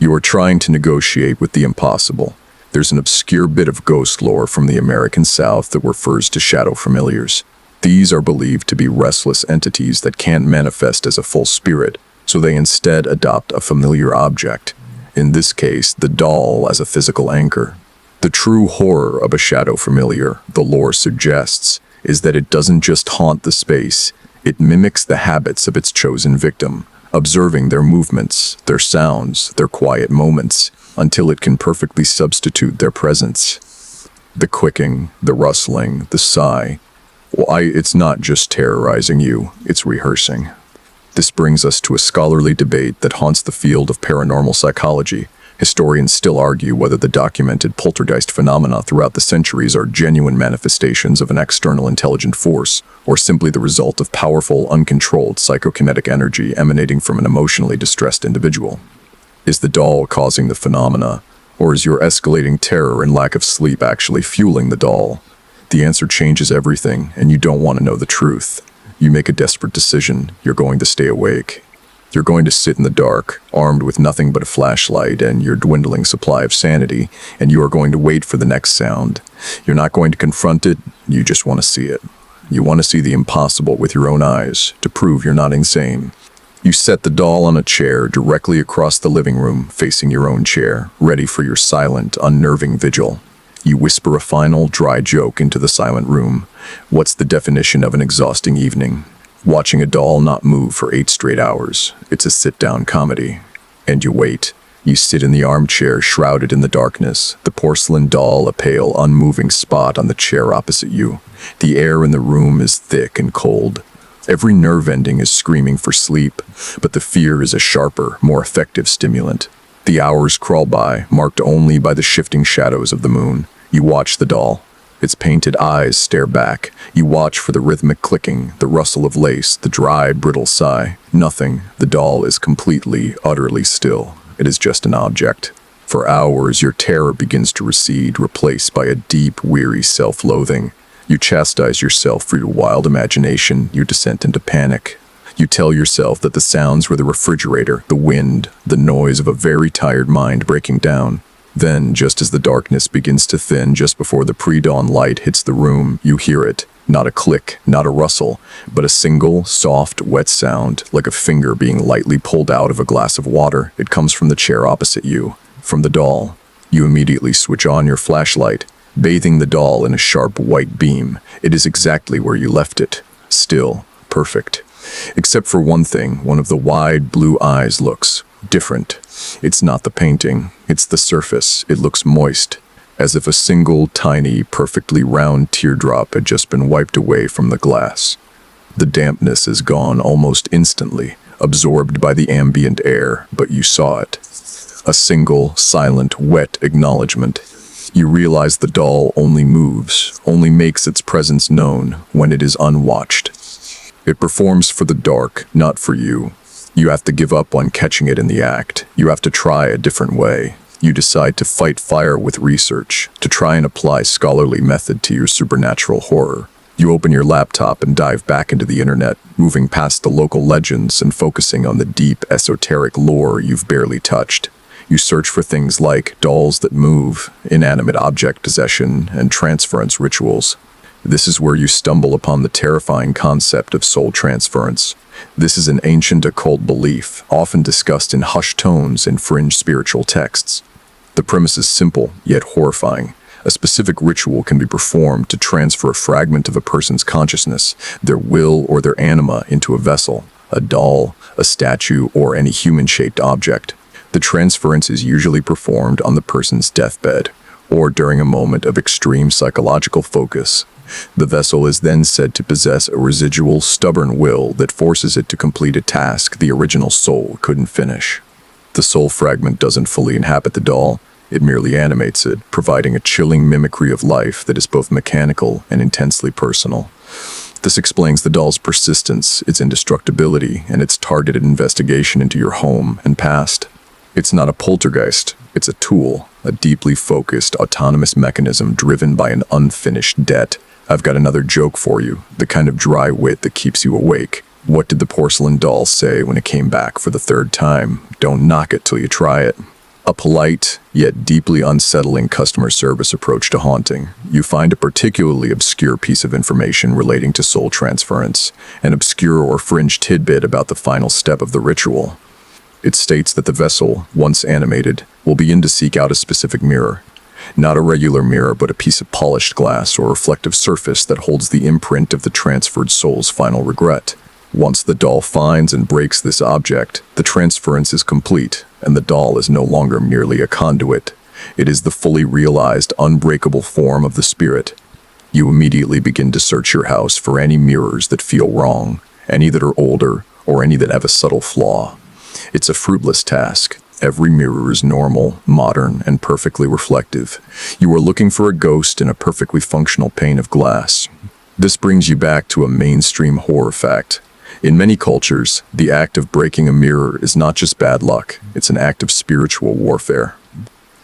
You are trying to negotiate with the impossible. There's an obscure bit of ghost lore from the American South that refers to shadow familiars. These are believed to be restless entities that can't manifest as a full spirit, so they instead adopt a familiar object. In this case, the doll as a physical anchor. The true horror of a shadow familiar, the lore suggests, is that it doesn't just haunt the space, it mimics the habits of its chosen victim, observing their movements, their sounds, their quiet moments. until it can perfectly substitute their presence. The clicking, the rustling, the sigh. It's not just terrorizing you, it's rehearsing. This brings us to a scholarly debate that haunts the field of paranormal psychology. Historians still argue whether the documented poltergeist phenomena throughout the centuries are genuine manifestations of an external intelligent force, or simply the result of powerful, uncontrolled psychokinetic energy emanating from an emotionally distressed individual. Is the doll causing the phenomena, or is your escalating terror and lack of sleep actually fueling the doll? The answer changes everything, and you don't want to know the truth. You make a desperate decision. You're going to stay awake. You're going to sit in the dark, armed with nothing but a flashlight and your dwindling supply of sanity, and you are going to wait for the next sound. You're not going to confront it, you just want to see it. You want to see the impossible with your own eyes, to prove you're not insane. You set the doll on a chair directly across the living room, facing your own chair, ready for your silent, unnerving vigil. You whisper a final, dry joke into the silent room. What's the definition of an exhausting evening? Watching a doll not move for 8 straight hours. It's a sit-down comedy. And you wait. You sit in the armchair, shrouded in the darkness, the porcelain doll a pale, unmoving spot on the chair opposite you. The air in the room is thick and cold. Every nerve ending is screaming for sleep, but the fear is a sharper, more effective stimulant. The hours crawl by, marked only by the shifting shadows of the moon. You watch the doll. Its painted eyes stare back. You watch for the rhythmic clicking, the rustle of lace, the dry, brittle sigh. Nothing. The doll is completely, utterly still. It is just an object. For hours, your terror begins to recede, replaced by a deep, weary self-loathing. You chastise yourself for your wild imagination, your descent into panic. You tell yourself that the sounds were the refrigerator, the wind, the noise of a very tired mind breaking down. Then, just as the darkness begins to thin, just before the pre-dawn light hits the room, you hear it. Not a click, not a rustle, but a single, soft, wet sound, like a finger being lightly pulled out of a glass of water. It comes from the chair opposite you, from the doll. You immediately switch on your flashlight, bathing the doll in a sharp white beam. It is exactly where you left it. Still, perfect. Except for one thing, one of the wide blue eyes looks different. It's not the painting, it's the surface. It looks moist, as if a single, tiny, perfectly round teardrop had just been wiped away from the glass. The dampness is gone almost instantly, absorbed by the ambient air, but you saw it. A single, silent, wet acknowledgement. You realize the doll only moves, only makes its presence known when it is unwatched. It performs for the dark, not for you. You have to give up on catching it in the act. You have to try a different way. You decide to fight fire with research, to try and apply scholarly method to your supernatural horror. You open your laptop and dive back into the internet, moving past the local legends and focusing on the deep, esoteric lore you've barely touched. You search for things like dolls that move, inanimate object possession, and transference rituals. This is where you stumble upon the terrifying concept of soul transference. This is an ancient occult belief, often discussed in hushed tones in fringe spiritual texts. The premise is simple, yet horrifying. A specific ritual can be performed to transfer a fragment of a person's consciousness, their will or their anima, into a vessel, a doll, a statue, or any human-shaped object. The transference is usually performed on the person's deathbed, or during a moment of extreme psychological focus. The vessel is then said to possess a residual, stubborn will that forces it to complete a task the original soul couldn't finish. The soul fragment doesn't fully inhabit the doll, it merely animates it, providing a chilling mimicry of life that is both mechanical and intensely personal. This explains the doll's persistence, its indestructibility, and its targeted investigation into your home and past. It's not a poltergeist, it's a tool, a deeply focused, autonomous mechanism driven by an unfinished debt. I've got another joke for you, the kind of dry wit that keeps you awake. What did the porcelain doll say when it came back for the 3rd time? Don't knock it till you try it. A polite, yet deeply unsettling customer service approach to haunting. You find a particularly obscure piece of information relating to soul transference, an obscure or fringe tidbit about the final step of the ritual. It states that the vessel, once animated, will begin to seek out a specific mirror. Not a regular mirror, but a piece of polished glass or reflective surface that holds the imprint of the transferred soul's final regret. Once the doll finds and breaks this object, the transference is complete, and the doll is no longer merely a conduit. It is the fully realized, unbreakable form of the spirit. You immediately begin to search your house for any mirrors that feel wrong, any that are older, or any that have a subtle flaw. It's a fruitless task. Every mirror is normal, modern, and perfectly reflective. You are looking for a ghost in a perfectly functional pane of glass. This brings you back to a mainstream horror fact. In many cultures, the act of breaking a mirror is not just bad luck, it's an act of spiritual warfare.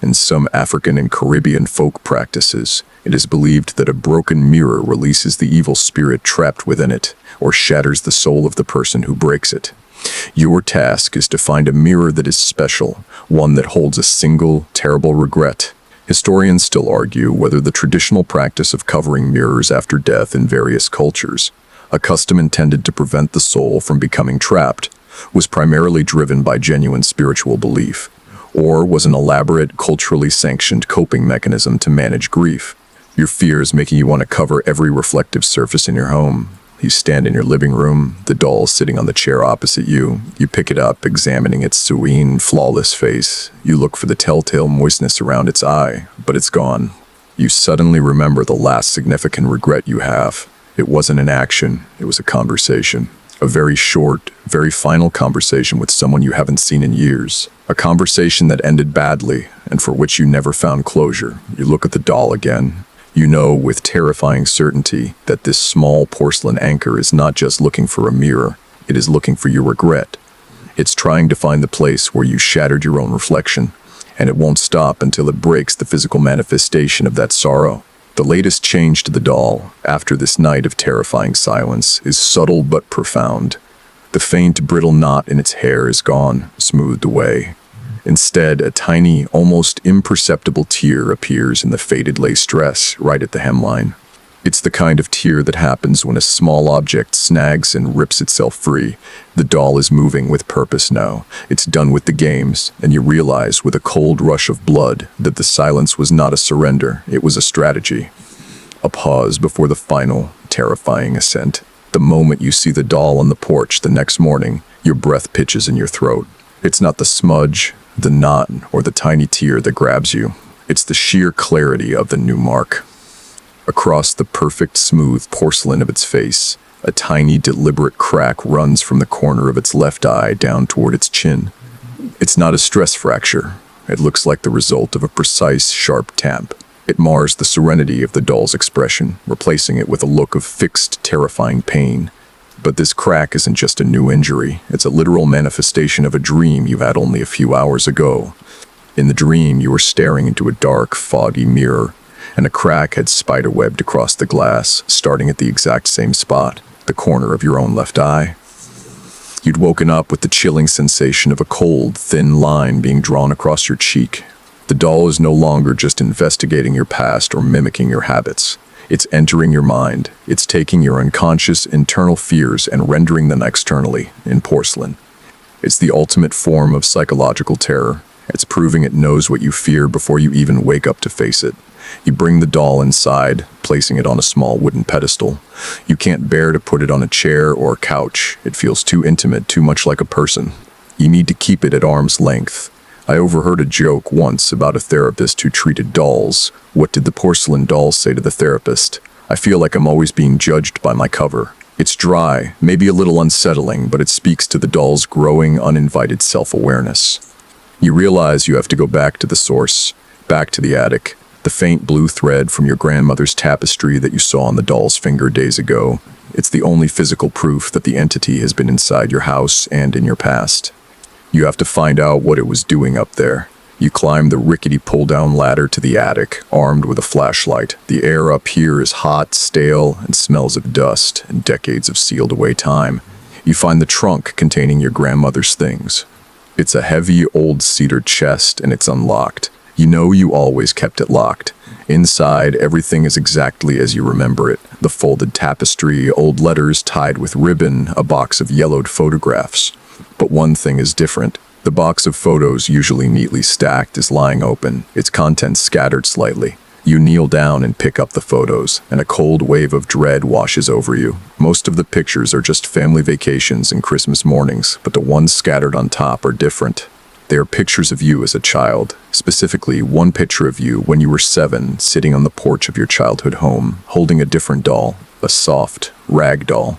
In some African and Caribbean folk practices, it is believed that a broken mirror releases the evil spirit trapped within it, or shatters the soul of the person who breaks it. Your task is to find a mirror that is special, one that holds a single, terrible regret. Historians still argue whether the traditional practice of covering mirrors after death in various cultures, a custom intended to prevent the soul from becoming trapped, was primarily driven by genuine spiritual belief, or was an elaborate, culturally sanctioned coping mechanism to manage grief. Your fears making you want to cover every reflective surface in your home. You stand in your living room, the doll sitting on the chair opposite you. You pick it up, examining its serene, flawless face. You look for the telltale moistness around its eye, but it's gone. You suddenly remember the last significant regret you have. It wasn't an action, it was a conversation. A very short, very final conversation with someone you haven't seen in years. A conversation that ended badly, and for which you never found closure. You look at the doll again. You know with terrifying certainty that this small porcelain anchor is not just looking for a mirror, it is looking for your regret. It's trying to find the place where you shattered your own reflection, and it won't stop until it breaks the physical manifestation of that sorrow. The latest change to the doll, after this night of terrifying silence, is subtle but profound. The faint, brittle knot in its hair is gone, smoothed away. Instead, a tiny, almost imperceptible tear appears in the faded lace dress right at the hemline. It's the kind of tear that happens when a small object snags and rips itself free. The doll is moving with purpose now. It's done with the games, and you realize with a cold rush of blood that the silence was not a surrender, it was a strategy. A pause before the final, terrifying ascent. The moment you see the doll on the porch the next morning, your breath pitches in your throat. It's not the smudge, the knot, or the tiny tear that grabs you. It's the sheer clarity of the new mark. Across the perfect, smooth porcelain of its face, a tiny, deliberate crack runs from the corner of its left eye down toward its chin. It's not a stress fracture. It looks like the result of a precise, sharp tap. It mars the serenity of the doll's expression, replacing it with a look of fixed, terrifying pain. But this crack isn't just a new injury. It's a literal manifestation of a dream you had only a few hours ago. In the dream, you were staring into a dark, foggy mirror, and a crack had spiderwebbed across the glass, starting at the exact same spot, the corner of your own left eye. You'd woken up with the chilling sensation of a cold, thin line being drawn across your cheek. The doll is no longer just investigating your past or mimicking your habits. It's entering your mind. It's taking your unconscious internal fears and rendering them externally in porcelain. It's the ultimate form of psychological terror. It's proving it knows what you fear before you even wake up to face it. You bring the doll inside, placing it on a small wooden pedestal. You can't bear to put it on a chair or a couch. It feels too intimate, too much like a person. You need to keep it at arm's length. I overheard a joke once about a therapist who treated dolls. What did the porcelain doll say to the therapist? I feel like I'm always being judged by my cover. It's dry, maybe a little unsettling, but it speaks to the doll's growing, uninvited self-awareness. You realize you have to go back to the source, back to the attic, the faint blue thread from your grandmother's tapestry that you saw on the doll's finger days ago. It's the only physical proof that the entity has been inside your house and in your past. You have to find out what it was doing up there. You climb the rickety pull-down ladder to the attic, armed with a flashlight. The air up here is hot, stale, and smells of dust and decades of sealed-away time. You find the trunk containing your grandmother's things. It's a heavy, old cedar chest, and it's unlocked. You know you always kept it locked. Inside, everything is exactly as you remember it. The folded tapestry, old letters tied with ribbon, a box of yellowed photographs. But one thing is different. The box of photos, usually neatly stacked, is lying open, its contents scattered slightly. You kneel down and pick up the photos, and a cold wave of dread washes over you. Most of the pictures are just family vacations and Christmas mornings, but the ones scattered on top are different. They are pictures of you as a child, specifically one picture of you when you were 7, sitting on the porch of your childhood home, holding a different doll, a soft rag doll.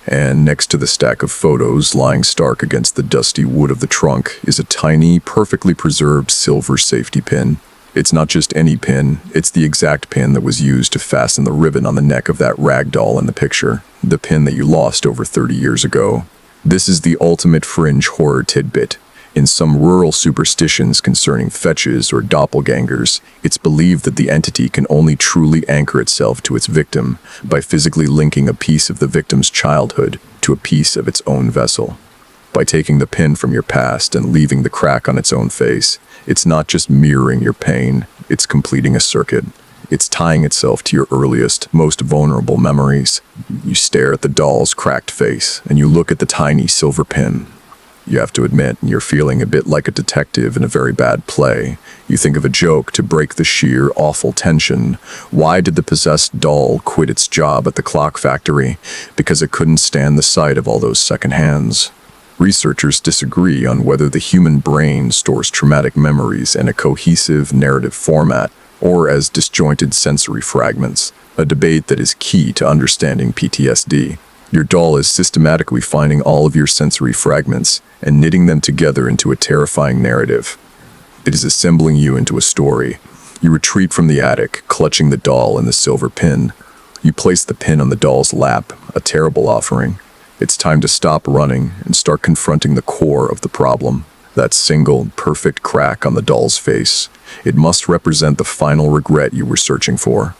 And next to the stack of photos lying stark against the dusty wood of the trunk is a tiny, perfectly preserved silver safety pin. It's not just any pin, it's the exact pin that was used to fasten the ribbon on the neck of that rag doll in the picture, the pin that you lost over 30 years ago. This is the ultimate fringe horror tidbit. In some rural superstitions concerning fetches or doppelgangers, it's believed that the entity can only truly anchor itself to its victim by physically linking a piece of the victim's childhood to a piece of its own vessel. By taking the pin from your past and leaving the crack on its own face, it's not just mirroring your pain, it's completing a circuit. It's tying itself to your earliest, most vulnerable memories. You stare at the doll's cracked face, and you look at the tiny silver pin. You have to admit, you're feeling a bit like a detective in a very bad play. You think of a joke to break the sheer, awful tension. Why did the possessed doll quit its job at the clock factory? Because it couldn't stand the sight of all those second hands. Researchers disagree on whether the human brain stores traumatic memories in a cohesive narrative format or as disjointed sensory fragments, a debate that is key to understanding PTSD. Your doll is systematically finding all of your sensory fragments and knitting them together into a terrifying narrative. It is assembling you into a story. You retreat from the attic, clutching the doll and the silver pin. You place the pin on the doll's lap, a terrible offering. It's time to stop running and start confronting the core of the problem. That single, perfect crack on the doll's face. It must represent the final regret you were searching for.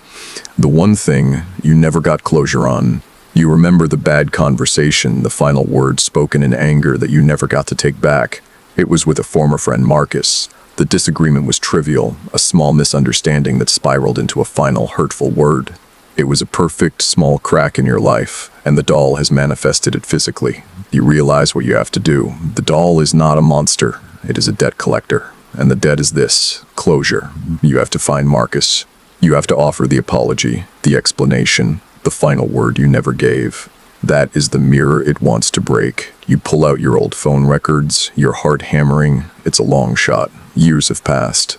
The one thing you never got closure on. You remember the bad conversation, the final words spoken in anger that you never got to take back. It was with a former friend, Marcus. The disagreement was trivial, a small misunderstanding that spiraled into a final hurtful word. It was a perfect, small crack in your life, and the doll has manifested it physically. You realize what you have to do. The doll is not a monster. It is a debt collector. And the debt is this: closure. You have to find Marcus. You have to offer the apology, the explanation, the final word you never gave. That is the mirror it wants to break. You pull out your old phone records, your heart hammering. It's a long shot. Years have passed.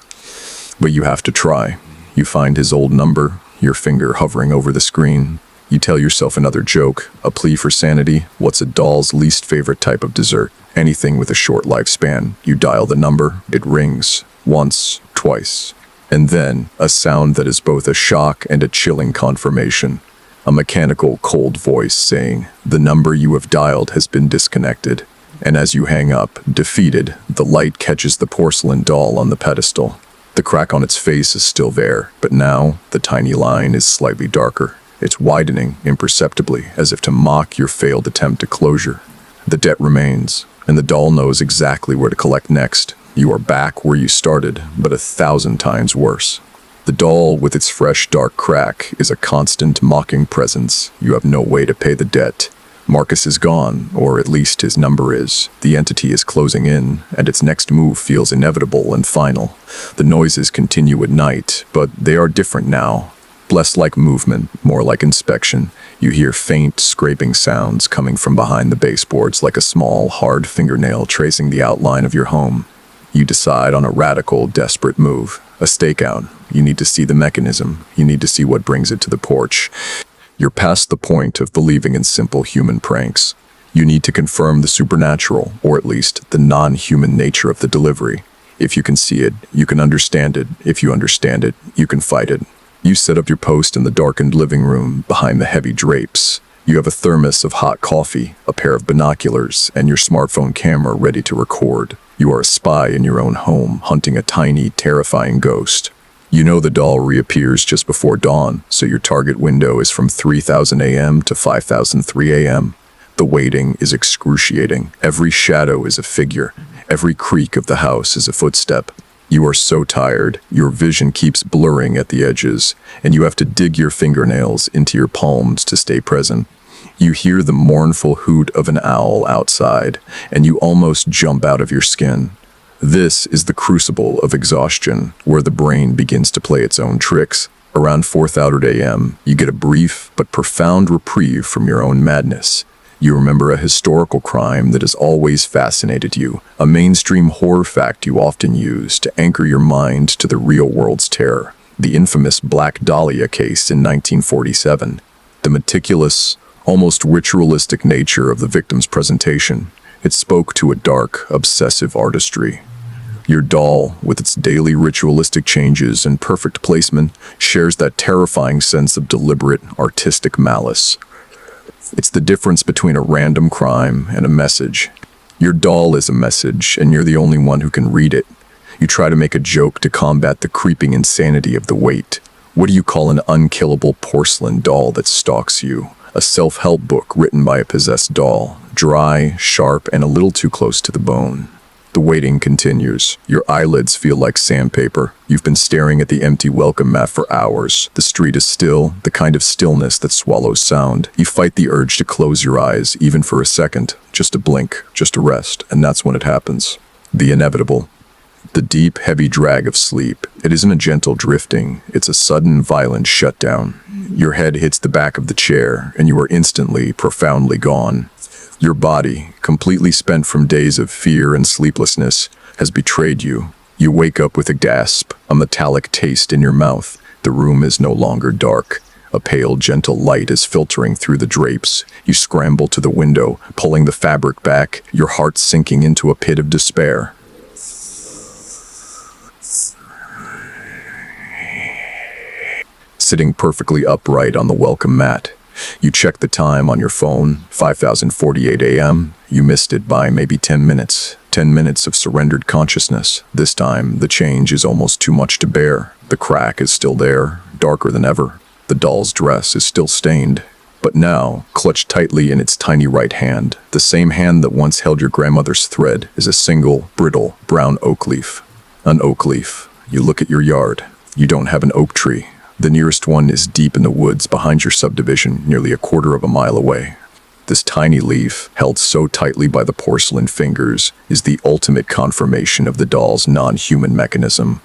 But you have to try. You find his old number, your finger hovering over the screen. You tell yourself another joke, a plea for sanity. What's a doll's least favorite type of dessert? Anything with a short lifespan. You dial the number, it rings. Once, twice. And then, a sound that is both a shock and a chilling confirmation. A mechanical, cold voice saying, "The number you have dialed has been disconnected." And as you hang up, defeated, the light catches the porcelain doll on the pedestal. The crack on its face is still there, but now the tiny line is slightly darker. It's widening imperceptibly, as if to mock your failed attempt at closure. The debt remains, and the doll knows exactly where to collect next. You are back where you started, but 1,000 times worse. The doll, with its fresh, dark crack, is a constant, mocking presence. You have no way to pay the debt. Marcus is gone, or at least his number is. The entity is closing in, and its next move feels inevitable and final. The noises continue at night, but they are different now. Less like movement, more like inspection. You hear faint, scraping sounds coming from behind the baseboards, like a small, hard fingernail tracing the outline of your home. You decide on a radical, desperate move, a stakeout. You need to see the mechanism. You need to see what brings it to the porch. You're past the point of believing in simple human pranks. You need to confirm the supernatural, or at least the non-human nature of the delivery. If you can see it, you can understand it. If you understand it, you can fight it. You set up your post in the darkened living room behind the heavy drapes. You have a thermos of hot coffee, a pair of binoculars, and your smartphone camera ready to record. You are a spy in your own home, hunting a tiny, terrifying ghost. You know the doll reappears just before dawn, so your target window is from 3,000 a.m. to 5,003 a.m. The waiting is excruciating. Every shadow is a figure. Every creak of the house is a footstep. You are so tired, your vision keeps blurring at the edges, and you have to dig your fingernails into your palms to stay present. You hear the mournful hoot of an owl outside, and you almost jump out of your skin. This is the crucible of exhaustion, where the brain begins to play its own tricks. Around 4:30 a.m., you get a brief but profound reprieve from your own madness. You remember a historical crime that has always fascinated you, a mainstream horror fact you often use to anchor your mind to the real world's terror. The infamous Black Dahlia case in 1947. The meticulous, almost ritualistic nature of the victim's presentation. It spoke to a dark, obsessive artistry. Your doll, with its daily ritualistic changes and perfect placement, shares that terrifying sense of deliberate, artistic malice. It's the difference between a random crime and a message. Your doll is a message, and you're the only one who can read it. You try to make a joke to combat the creeping insanity of the weight. What do you call an unkillable porcelain doll that stalks you? A self-help book written by a possessed doll, dry, sharp, and a little too close to the bone. The waiting continues. Your eyelids feel like sandpaper. You've been staring at the empty welcome mat for hours. The street is still, the kind of stillness that swallows sound. You fight the urge to close your eyes, even for a second. Just a blink, just a rest, and that's when it happens. The inevitable. The deep, heavy drag of sleep. It isn't a gentle drifting. It's a sudden, violent shutdown. Your head hits the back of the chair, and you are instantly, profoundly gone. Your body, completely spent from days of fear and sleeplessness, has betrayed you. You wake up with a gasp, a metallic taste in your mouth. The room is no longer dark. A pale, gentle light is filtering through the drapes. You scramble to the window, pulling the fabric back, your heart sinking into a pit of despair. Sitting perfectly upright on the welcome mat, you check the time on your phone, 5:48 a.m. You missed it by maybe 10 minutes. 10 minutes of surrendered consciousness. This time, the change is almost too much to bear. The crack is still there, darker than ever. The doll's dress is still stained. But now, clutched tightly in its tiny right hand, the same hand that once held your grandmother's thread, is a single, brittle, brown oak leaf. An oak leaf. You look at your yard. You don't have an oak tree. The nearest one is deep in the woods behind your subdivision, nearly a quarter of a mile away. This tiny leaf, held so tightly by the porcelain fingers, is the ultimate confirmation of the doll's non-human mechanism.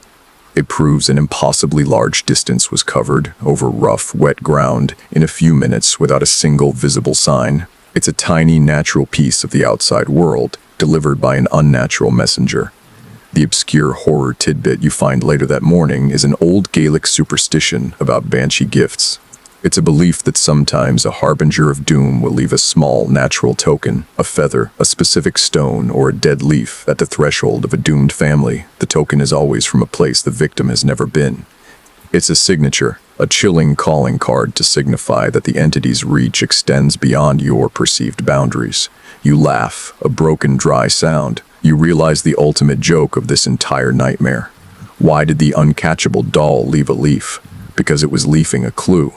It proves an impossibly large distance was covered, over rough, wet ground, in a few minutes without a single visible sign. It's a tiny, natural piece of the outside world, delivered by an unnatural messenger. The obscure horror tidbit you find later that morning is an old Gaelic superstition about banshee gifts. It's a belief that sometimes a harbinger of doom will leave a small, natural token, a feather, a specific stone, or a dead leaf at the threshold of a doomed family. The token is always from a place the victim has never been. It's a signature, a chilling calling card to signify that the entity's reach extends beyond your perceived boundaries. You laugh, a broken, dry sound. You realize the ultimate joke of this entire nightmare. Why did the uncatchable doll leave a leaf? Because it was leafing a clue.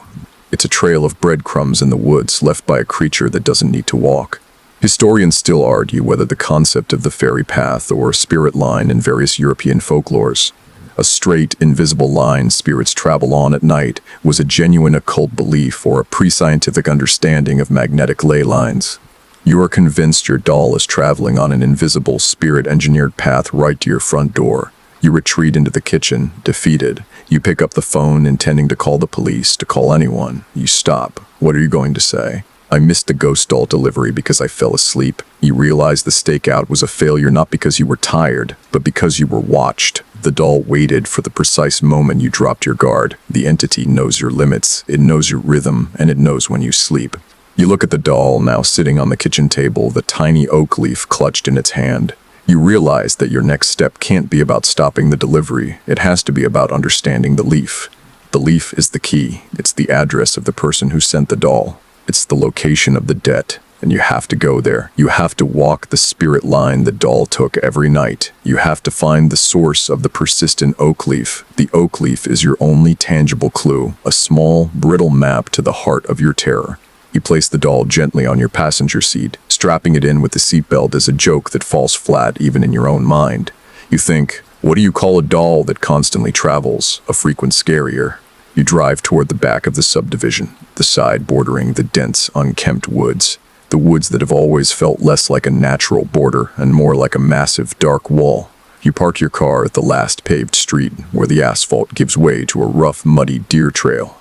It's a trail of breadcrumbs in the woods left by a creature that doesn't need to walk. Historians still argue whether the concept of the fairy path or spirit line in various European folklores, a straight, invisible line spirits travel on at night, was a genuine occult belief or a pre-scientific understanding of magnetic ley lines. You are convinced your doll is traveling on an invisible, spirit-engineered path right to your front door. You retreat into the kitchen, defeated. You pick up the phone, intending to call the police, to call anyone. You stop. What are you going to say? I missed the ghost doll delivery because I fell asleep. You realize the stakeout was a failure not because you were tired, but because you were watched. The doll waited for the precise moment you dropped your guard. The entity knows your limits, it knows your rhythm, and it knows when you sleep. You look at the doll, now sitting on the kitchen table, the tiny oak leaf clutched in its hand. You realize that your next step can't be about stopping the delivery. It has to be about understanding the leaf. The leaf is the key. It's the address of the person who sent the doll. It's the location of the debt, and you have to go there. You have to walk the spirit line the doll took every night. You have to find the source of the persistent oak leaf. The oak leaf is your only tangible clue, a small, brittle map to the heart of your terror. You place the doll gently on your passenger seat. Strapping it in with the seatbelt is a joke that falls flat even in your own mind. You think, what do you call a doll that constantly travels? A frequent scarier. You drive toward the back of the subdivision, the side bordering the dense, unkempt woods. The woods that have always felt less like a natural border and more like a massive, dark wall. You park your car at the last paved street where the asphalt gives way to a rough, muddy deer trail.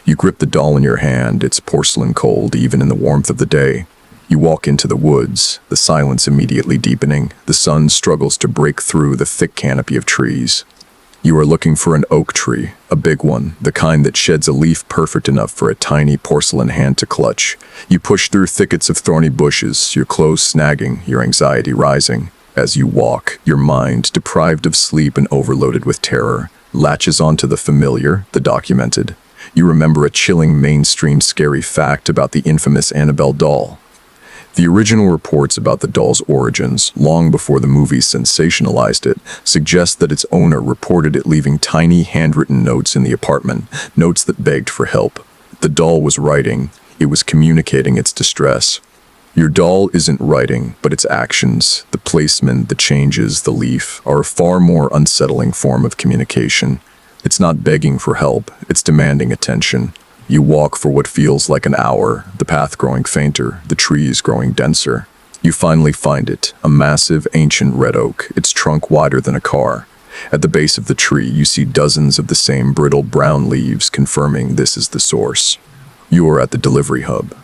You grip the doll in your hand, it's porcelain cold even in the warmth of the day. You walk into the woods, the silence immediately deepening. The sun struggles to break through the thick canopy of trees. You are looking for an oak tree, a big one, the kind that sheds a leaf perfect enough for a tiny porcelain hand to clutch. You push through thickets of thorny bushes, your clothes snagging, your anxiety rising. As you walk, your mind, deprived of sleep and overloaded with terror, latches onto the familiar, the documented. You remember a chilling mainstream scary fact about the infamous Annabelle doll. The original reports about the doll's origins, long before the movies sensationalized it, suggest that its owner reported it leaving tiny handwritten notes in the apartment, notes that begged for help. The doll was writing, it was communicating its distress. Your doll isn't writing, but its actions, the placement, the changes, the leaf, are a far more unsettling form of communication. It's not begging for help, it's demanding attention. You walk for what feels like an hour, the path growing fainter, the trees growing denser. You finally find it, a massive, ancient red oak, its trunk wider than a car. At the base of the tree, you see dozens of the same brittle brown leaves, confirming this is the source. You are at the delivery hub.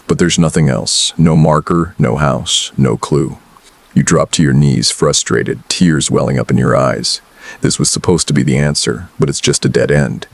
But there's nothing else, no marker, no house, no clue. You drop to your knees, frustrated, tears welling up in your eyes. This was supposed to be the answer, but it's just a dead end.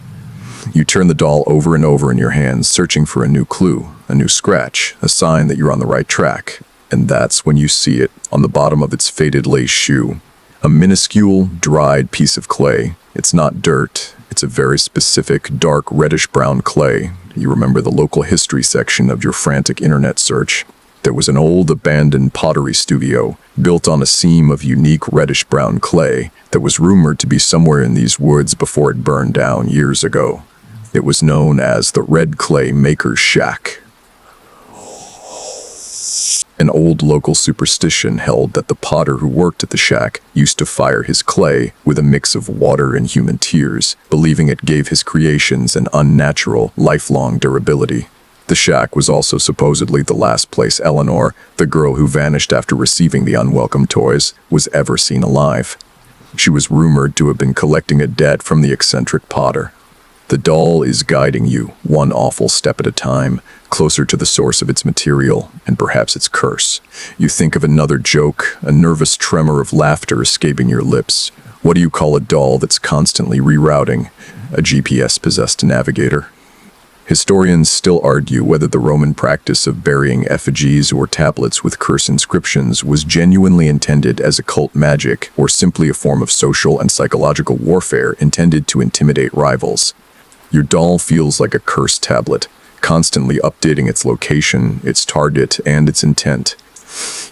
You turn the doll over and over in your hands, searching for a new clue, a new scratch, a sign that you're on the right track. And that's when you see it, on the bottom of its faded lace shoe. A minuscule, dried piece of clay. It's not dirt. It's a very specific, dark, reddish-brown clay. You remember the local history section of your frantic internet search. There was an old, abandoned pottery studio, built on a seam of unique reddish-brown clay that was rumored to be somewhere in these woods before it burned down years ago. It was known as the Red Clay Maker's Shack. An old local superstition held that the potter who worked at the shack used to fire his clay with a mix of water and human tears, believing it gave his creations an unnatural, lifelong durability. The shack was also supposedly the last place Eleanor, the girl who vanished after receiving the unwelcome toys, was ever seen alive. She was rumored to have been collecting a debt from the eccentric potter. The doll is guiding you, one awful step at a time, closer to the source of its material, and perhaps its curse. You think of another joke, a nervous tremor of laughter escaping your lips. What do you call a doll that's constantly rerouting? A GPS-possessed navigator? Historians still argue whether the Roman practice of burying effigies or tablets with curse inscriptions was genuinely intended as occult magic or simply a form of social and psychological warfare intended to intimidate rivals. Your doll feels like a cursed tablet, constantly updating its location, its target, and its intent.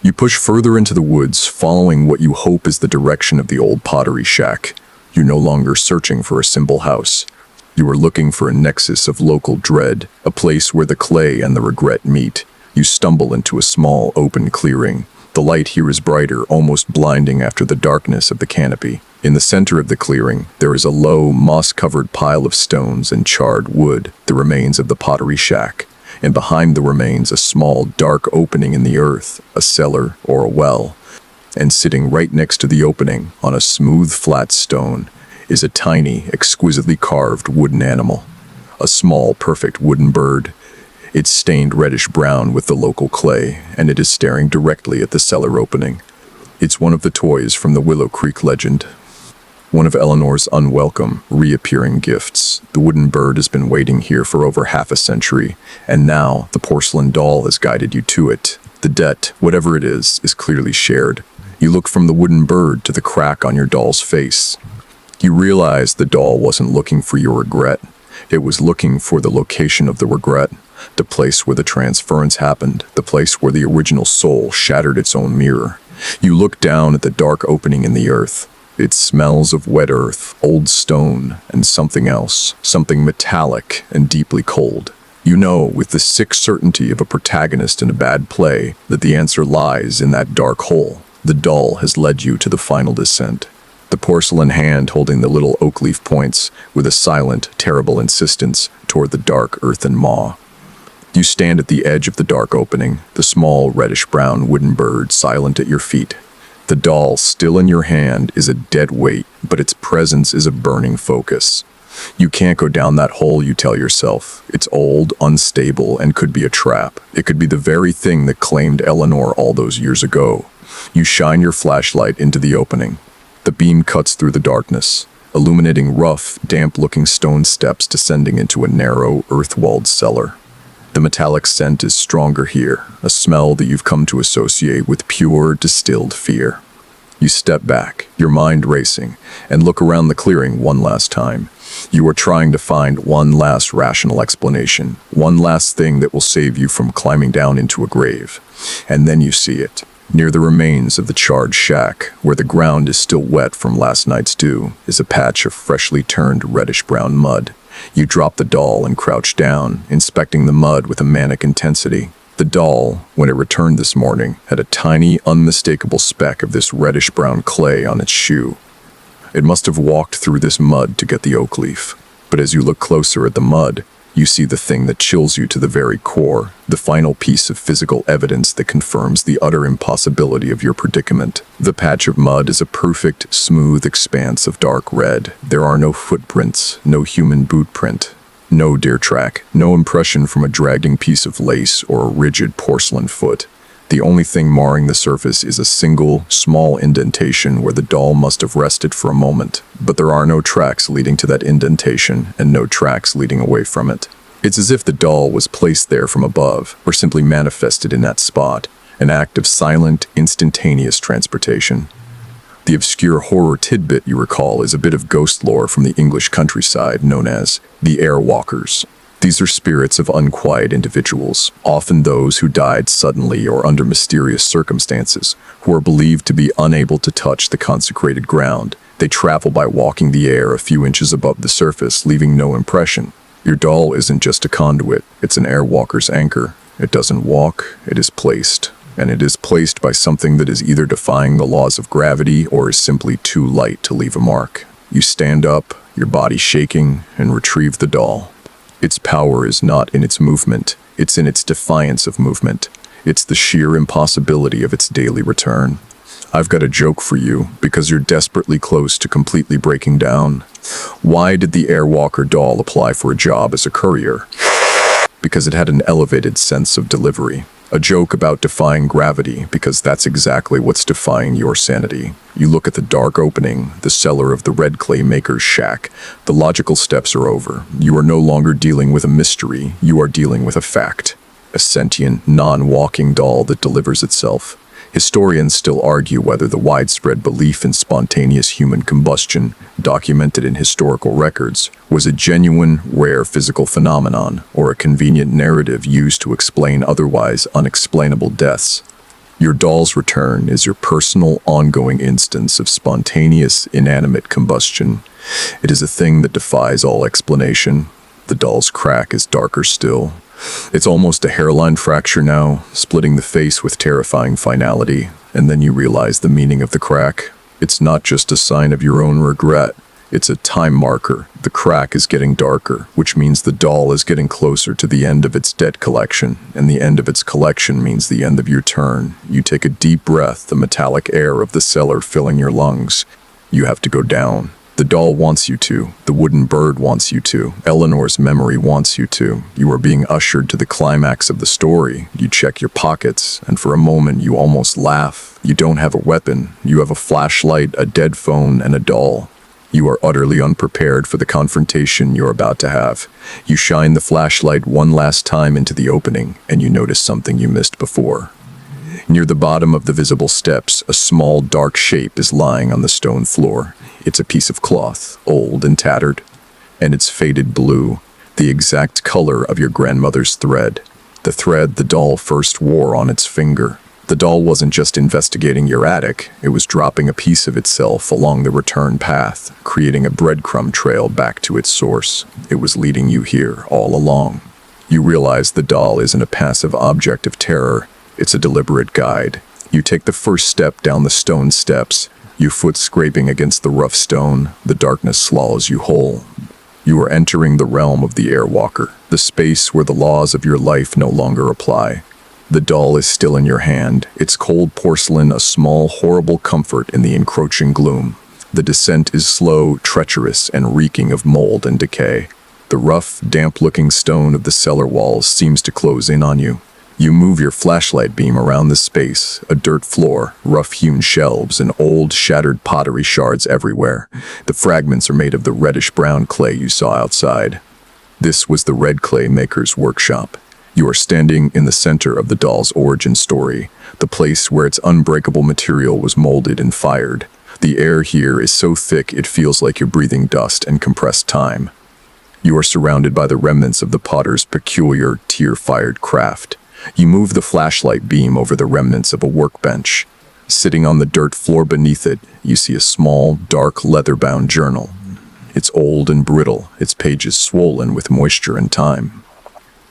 You push further into the woods, following what you hope is the direction of the old pottery shack. You're no longer searching for a simple house. You are looking for a nexus of local dread, a place where the clay and the regret meet. You stumble into a small, open clearing. The light here is brighter, almost blinding after the darkness of the canopy. In the center of the clearing, there is a low, moss-covered pile of stones and charred wood, the remains of the pottery shack. And behind the remains, a small, dark opening in the earth, a cellar or a well. And sitting right next to the opening, on a smooth, flat stone, is a tiny, exquisitely carved wooden animal. A small, perfect wooden bird. It's stained reddish-brown with the local clay, and it is staring directly at the cellar opening. It's one of the toys from the Willow Creek legend. One of Eleanor's unwelcome, reappearing gifts. The wooden bird has been waiting here for over half a century, and now the porcelain doll has guided you to it. The debt, whatever it is clearly shared. You look from the wooden bird to the crack on your doll's face. You realize the doll wasn't looking for your regret. It was looking for the location of the regret, the place where the transference happened, the place where the original soul shattered its own mirror. You look down at the dark opening in the earth. It smells of wet earth, old stone, and something else, something metallic and deeply cold. You know, with the sick certainty of a protagonist in a bad play, that the answer lies in that dark hole. The doll has led you to the final descent. The porcelain hand holding the little oak leaf points with a silent, terrible insistence toward the dark earthen maw. You stand at the edge of the dark opening, the small reddish-brown wooden bird silent at your feet. The doll, still in your hand, is a dead weight, but its presence is a burning focus. You can't go down that hole, you tell yourself. It's old, unstable, and could be a trap. It could be the very thing that claimed Eleanor all those years ago. You shine your flashlight into the opening. The beam cuts through the darkness, illuminating rough, damp-looking stone steps descending into a narrow, earth-walled cellar. The metallic scent is stronger here, a smell that you've come to associate with pure, distilled fear. You step back, your mind racing, and look around the clearing one last time. You are trying to find one last rational explanation, one last thing that will save you from climbing down into a grave. And then you see it. Near the remains of the charred shack, where the ground is still wet from last night's dew, is a patch of freshly turned reddish-brown mud. You drop the doll and crouch down, inspecting the mud with a manic intensity. The doll, when it returned this morning, had a tiny, unmistakable speck of this reddish-brown clay on its shoe. It must have walked through this mud to get the oak leaf. But as you look closer at the mud, you see the thing that chills you to the very core, the final piece of physical evidence that confirms the utter impossibility of your predicament. The patch of mud is a perfect, smooth expanse of dark red. There are no footprints, no human boot print, no deer track, no impression from a dragging piece of lace or a rigid porcelain foot. The only thing marring the surface is a single, small indentation where the doll must have rested for a moment, but there are no tracks leading to that indentation and no tracks leading away from it. It's as if the doll was placed there from above, or simply manifested in that spot, an act of silent, instantaneous transportation. The obscure horror tidbit you recall is a bit of ghost lore from the English countryside known as the Airwalkers. These are spirits of unquiet individuals, often those who died suddenly or under mysterious circumstances, who are believed to be unable to touch the consecrated ground. They travel by walking the air a few inches above the surface, leaving no impression. Your doll isn't just a conduit, it's an airwalker's anchor. It doesn't walk, it is placed. And it is placed by something that is either defying the laws of gravity or is simply too light to leave a mark. You stand up, your body shaking, and retrieve the doll. Its power is not in its movement, it's in its defiance of movement. It's the sheer impossibility of its daily return. I've got a joke for you, because you're desperately close to completely breaking down. Why did the Airwalker doll apply for a job as a courier? Because it had an elevated sense of delivery. A joke about defying gravity, because that's exactly what's defying your sanity. You look at the dark opening, the cellar of the red clay maker's shack. The logical steps are over. You are no longer dealing with a mystery, you are dealing with a fact. A sentient, non-walking doll that delivers itself. Historians still argue whether the widespread belief in spontaneous human combustion, documented in historical records, was a genuine, rare physical phenomenon or a convenient narrative used to explain otherwise unexplainable deaths. Your doll's return is your personal, ongoing instance of spontaneous, inanimate combustion. It is a thing that defies all explanation. The doll's crack is darker still. It's almost a hairline fracture now, splitting the face with terrifying finality, and then you realize the meaning of the crack. It's not just a sign of your own regret, it's a time marker. The crack is getting darker, which means the doll is getting closer to the end of its debt collection, and the end of its collection means the end of your turn. You take a deep breath, the metallic air of the cellar filling your lungs. You have to go down. The doll wants you to. The wooden bird wants you to. Eleanor's memory wants you to. You are being ushered to the climax of the story. You check your pockets, and for a moment you almost laugh. You don't have a weapon. You have a flashlight, a dead phone, and a doll. You are utterly unprepared for the confrontation you're about to have. You shine the flashlight one last time into the opening, and you notice something you missed before. Near the bottom of the visible steps, a small, dark shape is lying on the stone floor. It's a piece of cloth, old and tattered, and it's faded blue, the exact color of your grandmother's thread, the thread the doll first wore on its finger. The doll wasn't just investigating your attic, it was dropping a piece of itself along the return path, creating a breadcrumb trail back to its source. It was leading you here all along. You realize the doll isn't a passive object of terror, it's a deliberate guide. You take the first step down the stone steps, your foot scraping against the rough stone, the darkness swallows you whole. You are entering the realm of the Airwalker, the space where the laws of your life no longer apply. The doll is still in your hand, its cold porcelain a small, horrible comfort in the encroaching gloom. The descent is slow, treacherous, and reeking of mold and decay. The rough, damp-looking stone of the cellar walls seems to close in on you. You move your flashlight beam around the space, a dirt floor, rough-hewn shelves, and old, shattered pottery shards everywhere. The fragments are made of the reddish-brown clay you saw outside. This was the red clay maker's workshop. You are standing in the center of the doll's origin story, the place where its unbreakable material was molded and fired. The air here is so thick it feels like you're breathing dust and compressed time. You are surrounded by the remnants of the potter's peculiar, tear-fired craft. You move the flashlight beam over the remnants of a workbench. Sitting on the dirt floor beneath it, you see a small, dark, leather-bound journal. It's old and brittle, its pages swollen with moisture and time.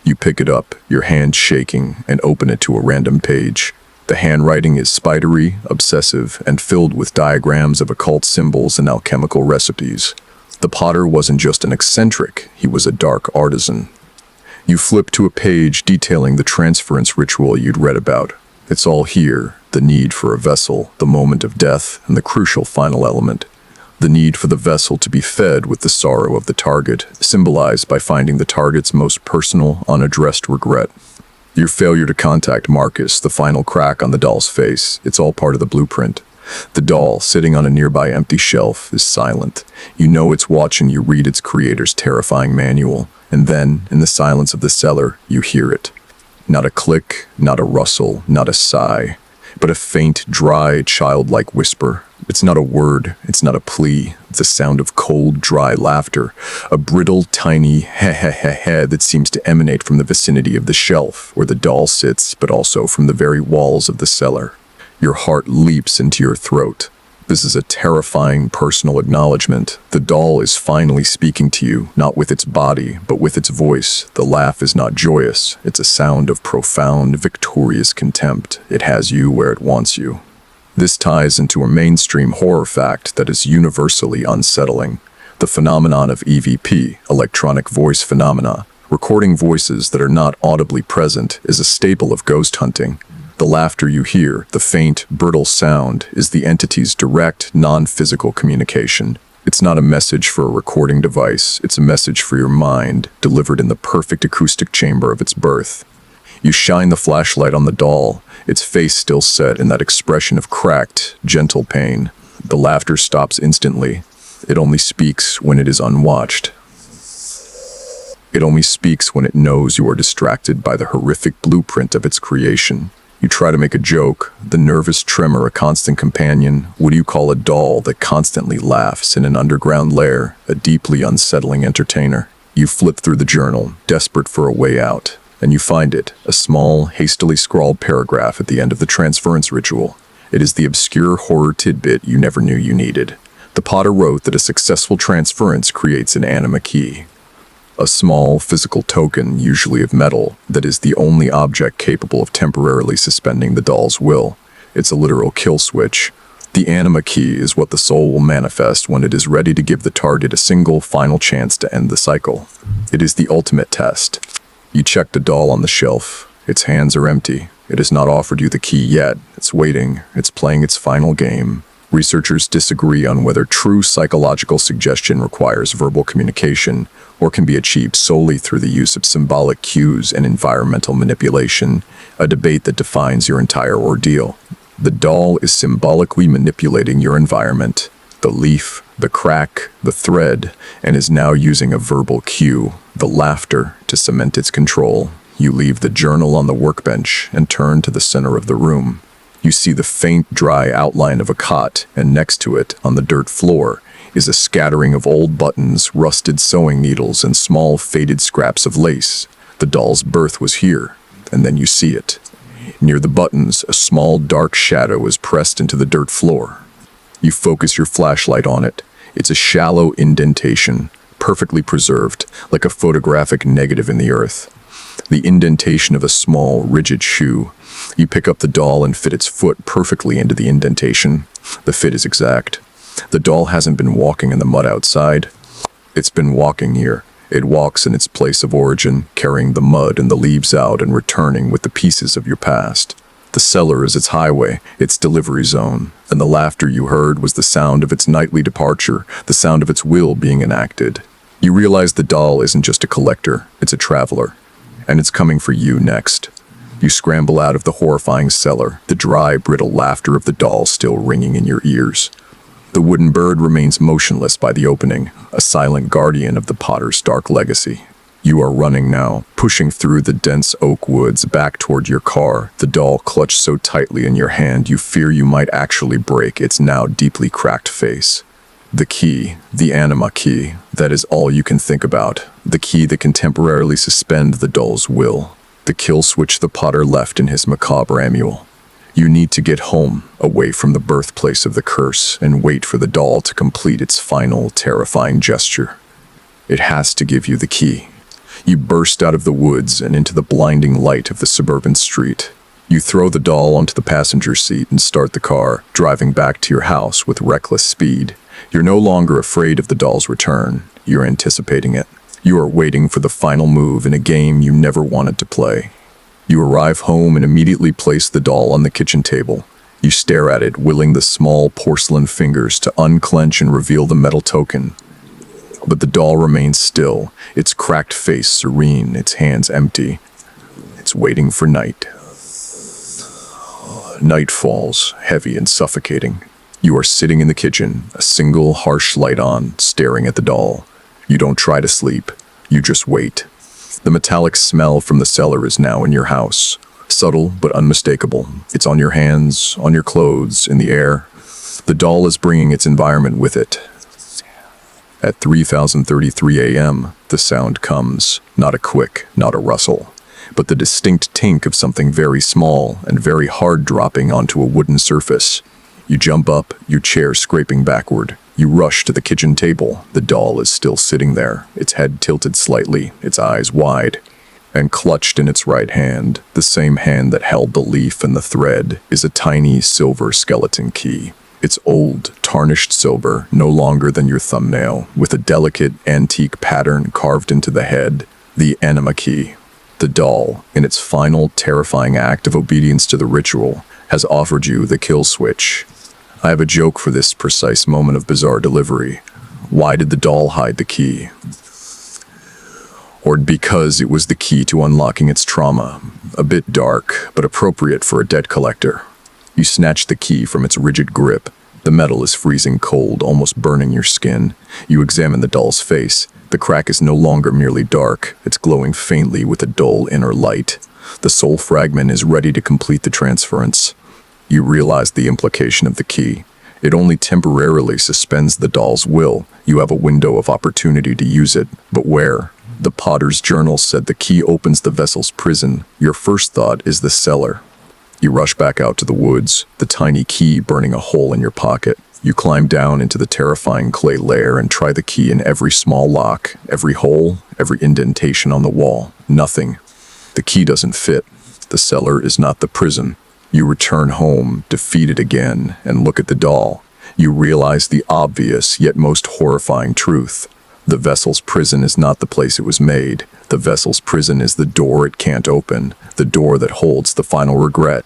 You pick it up, your hand shaking, and open it to a random page. The handwriting is spidery, obsessive, and filled with diagrams of occult symbols and alchemical recipes. The potter wasn't just an eccentric, he was a dark artisan. You flip to a page detailing the transference ritual you'd read about. It's all here, the need for a vessel, the moment of death, and the crucial final element. The need for the vessel to be fed with the sorrow of the target, symbolized by finding the target's most personal, unaddressed regret. Your failure to contact Marcus, the final crack on the doll's face, it's all part of the blueprint. The doll, sitting on a nearby empty shelf, is silent. You know it's watching you read its creator's terrifying manual, and then, in the silence of the cellar, you hear it. Not a click, not a rustle, not a sigh, but a faint, dry, childlike whisper. It's not a word, it's not a plea, it's a sound of cold, dry laughter, a brittle, tiny heh that seems to emanate from the vicinity of the shelf where the doll sits, but also from the very walls of the cellar. Your heart leaps into your throat. This is a terrifying personal acknowledgement. The doll is finally speaking to you, not with its body, but with its voice. The laugh is not joyous. It's a sound of profound, victorious contempt. It has you where it wants you. This ties into a mainstream horror fact that is universally unsettling. The phenomenon of EVP, electronic voice phenomena. Recording voices that are not audibly present is a staple of ghost hunting. The laughter you hear, the faint, brittle sound, is the entity's direct, non-physical communication. It's not a message for a recording device, it's a message for your mind, delivered in the perfect acoustic chamber of its birth. You shine the flashlight on the doll, its face still set in that expression of cracked, gentle pain. The laughter stops instantly. It only speaks when it is unwatched. It only speaks when it knows you are distracted by the horrific blueprint of its creation. You try to make a joke, the nervous tremor a constant companion. What do you call a doll that constantly laughs in an underground lair, a deeply unsettling entertainer? You flip through the journal, desperate for a way out, and you find it, a small, hastily scrawled paragraph at the end of the transference ritual. It is the obscure horror tidbit you never knew you needed. The potter wrote that a successful transference creates an anima key. A small, physical token, usually of metal, that is the only object capable of temporarily suspending the doll's will. It's a literal kill switch. The anima key is what the soul will manifest when it is ready to give the target a single, final chance to end the cycle. It is the ultimate test. You check the doll on the shelf. Its hands are empty. It has not offered you the key yet. It's waiting. It's playing its final game. Researchers disagree on whether true psychological suggestion requires verbal communication or can be achieved solely through the use of symbolic cues and environmental manipulation, a debate that defines your entire ordeal. The doll is symbolically manipulating your environment, the leaf, the crack, the thread, and is now using a verbal cue, the laughter, to cement its control. You leave the journal on the workbench and turn to the center of the room. You see the faint, dry outline of a cot, and next to it, on the dirt floor, is a scattering of old buttons, rusted sewing needles, and small, faded scraps of lace. The doll's birth was here, and then you see it. Near the buttons, a small, dark shadow is pressed into the dirt floor. You focus your flashlight on it. It's a shallow indentation, perfectly preserved, like a photographic negative in the earth. The indentation of a small, rigid shoe. You pick up the doll and fit its foot perfectly into the indentation. The fit is exact. The doll hasn't been walking in the mud outside. It's been walking here, It walks in its place of origin, carrying the mud and the leaves out and returning with the pieces of your past. The cellar is its highway, its delivery zone, and the laughter you heard was the sound of its nightly departure, the sound of its will being enacted. You realize the doll isn't just a collector, it's a traveler, and it's coming for you next. You scramble out of the horrifying cellar, the dry, brittle laughter of the doll still ringing in your ears. The wooden bird remains motionless by the opening, a silent guardian of the potter's dark legacy. You are running now, pushing through the dense oak woods back toward your car, the doll clutched so tightly in your hand you fear you might actually break its now deeply cracked face. The key, the anima key, that is all you can think about. The key that can temporarily suspend the doll's will. The kill switch the potter left in his macabre amulet. You need to get home, away from the birthplace of the curse, and wait for the doll to complete its final, terrifying gesture. It has to give you the key. You burst out of the woods and into the blinding light of the suburban street. You throw the doll onto the passenger seat and start the car, driving back to your house with reckless speed. You're no longer afraid of the doll's return. You're anticipating it. You are waiting for the final move in a game you never wanted to play. You arrive home and immediately place the doll on the kitchen table. You stare at it, willing the small porcelain fingers to unclench and reveal the metal token. But the doll remains still, its cracked face serene, its hands empty. It's waiting for night. Night falls, heavy and suffocating. You are sitting in the kitchen, a single harsh light on, staring at the doll. You don't try to sleep, you just wait. The metallic smell from the cellar is now in your house. Subtle but unmistakable. It's on your hands, on your clothes, in the air. The doll is bringing its environment with it. At 3033 a.m., the sound comes, not a quick, not a rustle, but the distinct tink of something very small and very hard dropping onto a wooden surface. You jump up, your chair scraping backward. You rush to the kitchen table. The doll is still sitting there, its head tilted slightly, its eyes wide. And clutched in its right hand, the same hand that held the leaf and the thread, is a tiny silver skeleton key. It's old, tarnished silver, no longer than your thumbnail, with a delicate, antique pattern carved into the head, the anima key. The doll, in its final, terrifying act of obedience to the ritual, has offered you the kill switch. I have a joke for this precise moment of bizarre delivery. Why did the doll hide the key? Or because it was the key to unlocking its trauma. A bit dark, but appropriate for a debt collector. You snatch the key from its rigid grip. The metal is freezing cold, almost burning your skin. You examine the doll's face. The crack is no longer merely dark. It's glowing faintly with a dull inner light. The soul fragment is ready to complete the transference. You realize the implication of the key. It only temporarily suspends the doll's will. You have a window of opportunity to use it, but where? The potter's journal said the key opens the vessel's prison. Your first thought is the cellar. You rush back out to the woods, the tiny key burning a hole in your pocket. You climb down into the terrifying clay lair and try the key in every small lock, every hole, every indentation on the wall. Nothing. The key doesn't fit. The cellar is not the prison. You return home, defeated again, and look at the doll. You realize the obvious yet most horrifying truth. The vessel's prison is not the place it was made. The vessel's prison is the door it can't open, the door that holds the final regret.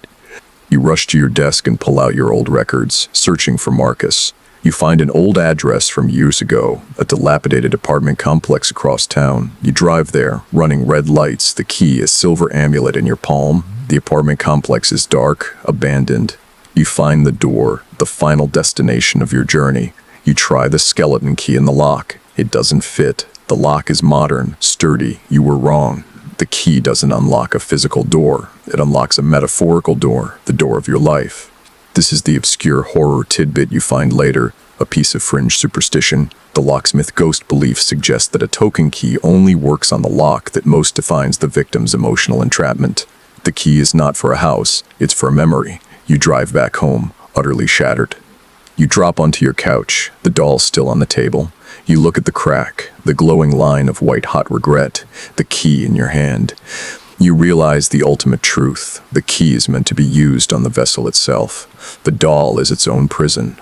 You rush to your desk and pull out your old records, searching for Marcus. You find an old address from years ago, a dilapidated apartment complex across town. You drive there, running red lights, the key a silver amulet in your palm. The apartment complex is dark, abandoned. You find the door, the final destination of your journey. You try the skeleton key in the lock. It doesn't fit. The lock is modern, sturdy. You were wrong. The key doesn't unlock a physical door. It unlocks a metaphorical door, the door of your life. This is the obscure horror tidbit you find later, a piece of fringe superstition. The locksmith ghost belief suggests that a token key only works on the lock that most defines the victim's emotional entrapment. The key is not for a house, it's for a memory. You drive back home, utterly shattered. You drop onto your couch, the doll still on the table. You look at the crack, the glowing line of white-hot regret, the key in your hand. You realize the ultimate truth. The key is meant to be used on the vessel itself. The doll is its own prison.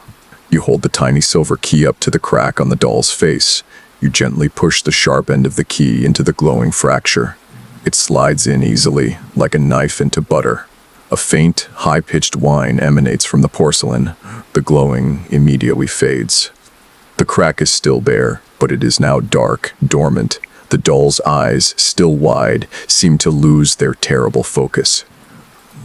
You hold the tiny silver key up to the crack on the doll's face. You gently push the sharp end of the key into the glowing fracture. It slides in easily, like a knife into butter. A faint, high-pitched whine emanates from the porcelain. The glowing immediately fades. The crack is still bare, but it is now dark, dormant. The doll's eyes, still wide, seem to lose their terrible focus.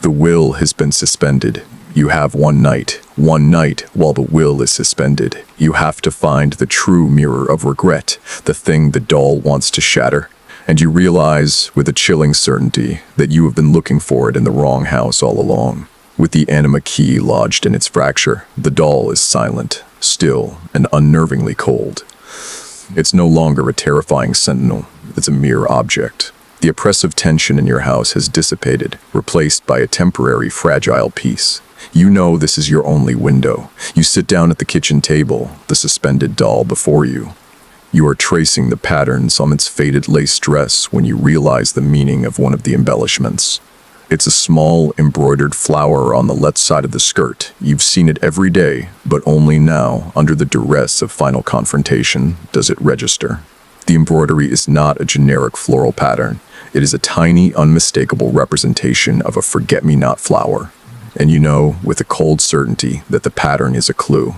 The will has been suspended. You have one night while the will is suspended. You have to find the true mirror of regret, the thing the doll wants to shatter. And you realize, with a chilling certainty, that you have been looking for it in the wrong house all along. With the anima key lodged in its fracture, the doll is silent, still, and unnervingly cold. It's no longer a terrifying sentinel, it's a mere object. The oppressive tension in your house has dissipated, replaced by a temporary, fragile peace. You know this is your only window. You sit down at the kitchen table, the suspended doll before you. You are tracing the patterns on its faded lace dress when you realize the meaning of one of the embellishments. It's a small, embroidered flower on the left side of the skirt. You've seen it every day, but only now, under the duress of final confrontation, does it register. The embroidery is not a generic floral pattern. It is a tiny, unmistakable representation of a forget-me-not flower. And you know, with a cold certainty, that the pattern is a clue.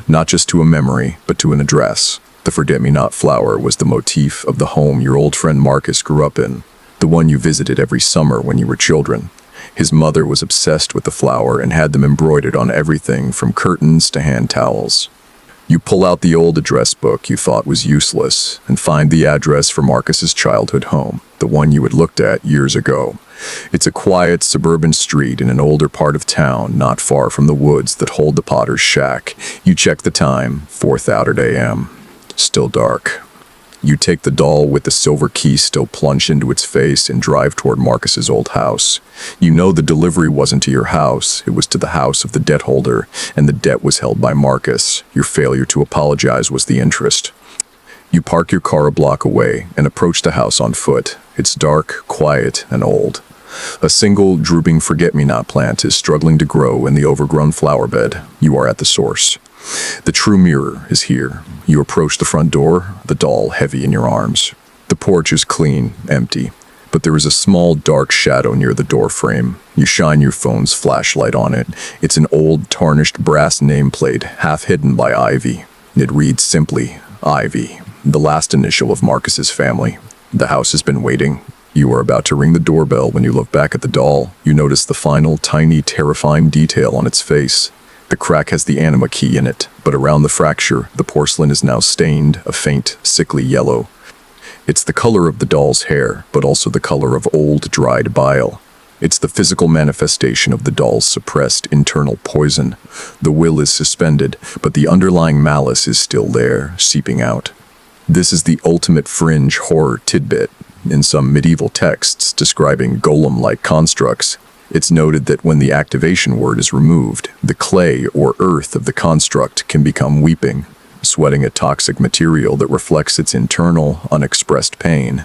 Not just to a memory, but to an address. The forget-me-not flower was the motif of the home your old friend Marcus grew up in, the one you visited every summer when you were children. His mother was obsessed with the flower and had them embroidered on everything from curtains to hand towels. You pull out the old address book you thought was useless and find the address for Marcus's childhood home, the one you had looked at years ago. It's a quiet suburban street in an older part of town, not far from the woods that hold the potter's shack. You check the time, 4:30 a.m. Still dark. You take the doll with the silver key still plunged into its face and drive toward Marcus's old house. You know the delivery wasn't to your house, it was to the house of the debt holder, and the debt was held by Marcus. Your failure to apologize was the interest. You park your car a block away and approach the house on foot. It's dark, quiet, and old. A single drooping forget-me-not plant is struggling to grow in the overgrown flower bed. You are at the source. The true mirror is here. You approach the front door, the doll heavy in your arms. The porch is clean, empty, but there is a small dark shadow near the door frame. You shine your phone's flashlight on it. It's an old tarnished brass nameplate, half hidden by ivy. It reads simply, Ivy, the last initial of Marcus's family. The house has been waiting. You are about to ring the doorbell when you look back at the doll. You notice the final, tiny, terrifying detail on its face. The crack has the anima key in it, but around the fracture, the porcelain is now stained, a faint, sickly yellow. It's the color of the doll's hair, but also the color of old, dried bile. It's the physical manifestation of the doll's suppressed internal poison. The will is suspended, but the underlying malice is still there, seeping out. This is the ultimate fringe horror tidbit. In some medieval texts describing golem-like constructs, it's noted that when the activation word is removed, the clay or earth of the construct can become weeping, sweating a toxic material that reflects its internal, unexpressed pain.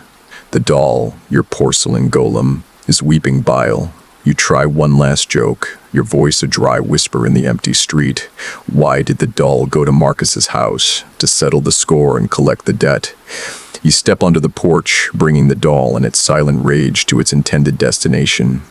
The doll, your porcelain golem, is weeping bile. You try one last joke, your voice a dry whisper in the empty street. Why did the doll go to Marcus's house? To settle the score and collect the debt. You step onto the porch, bringing the doll in its silent rage to its intended destination.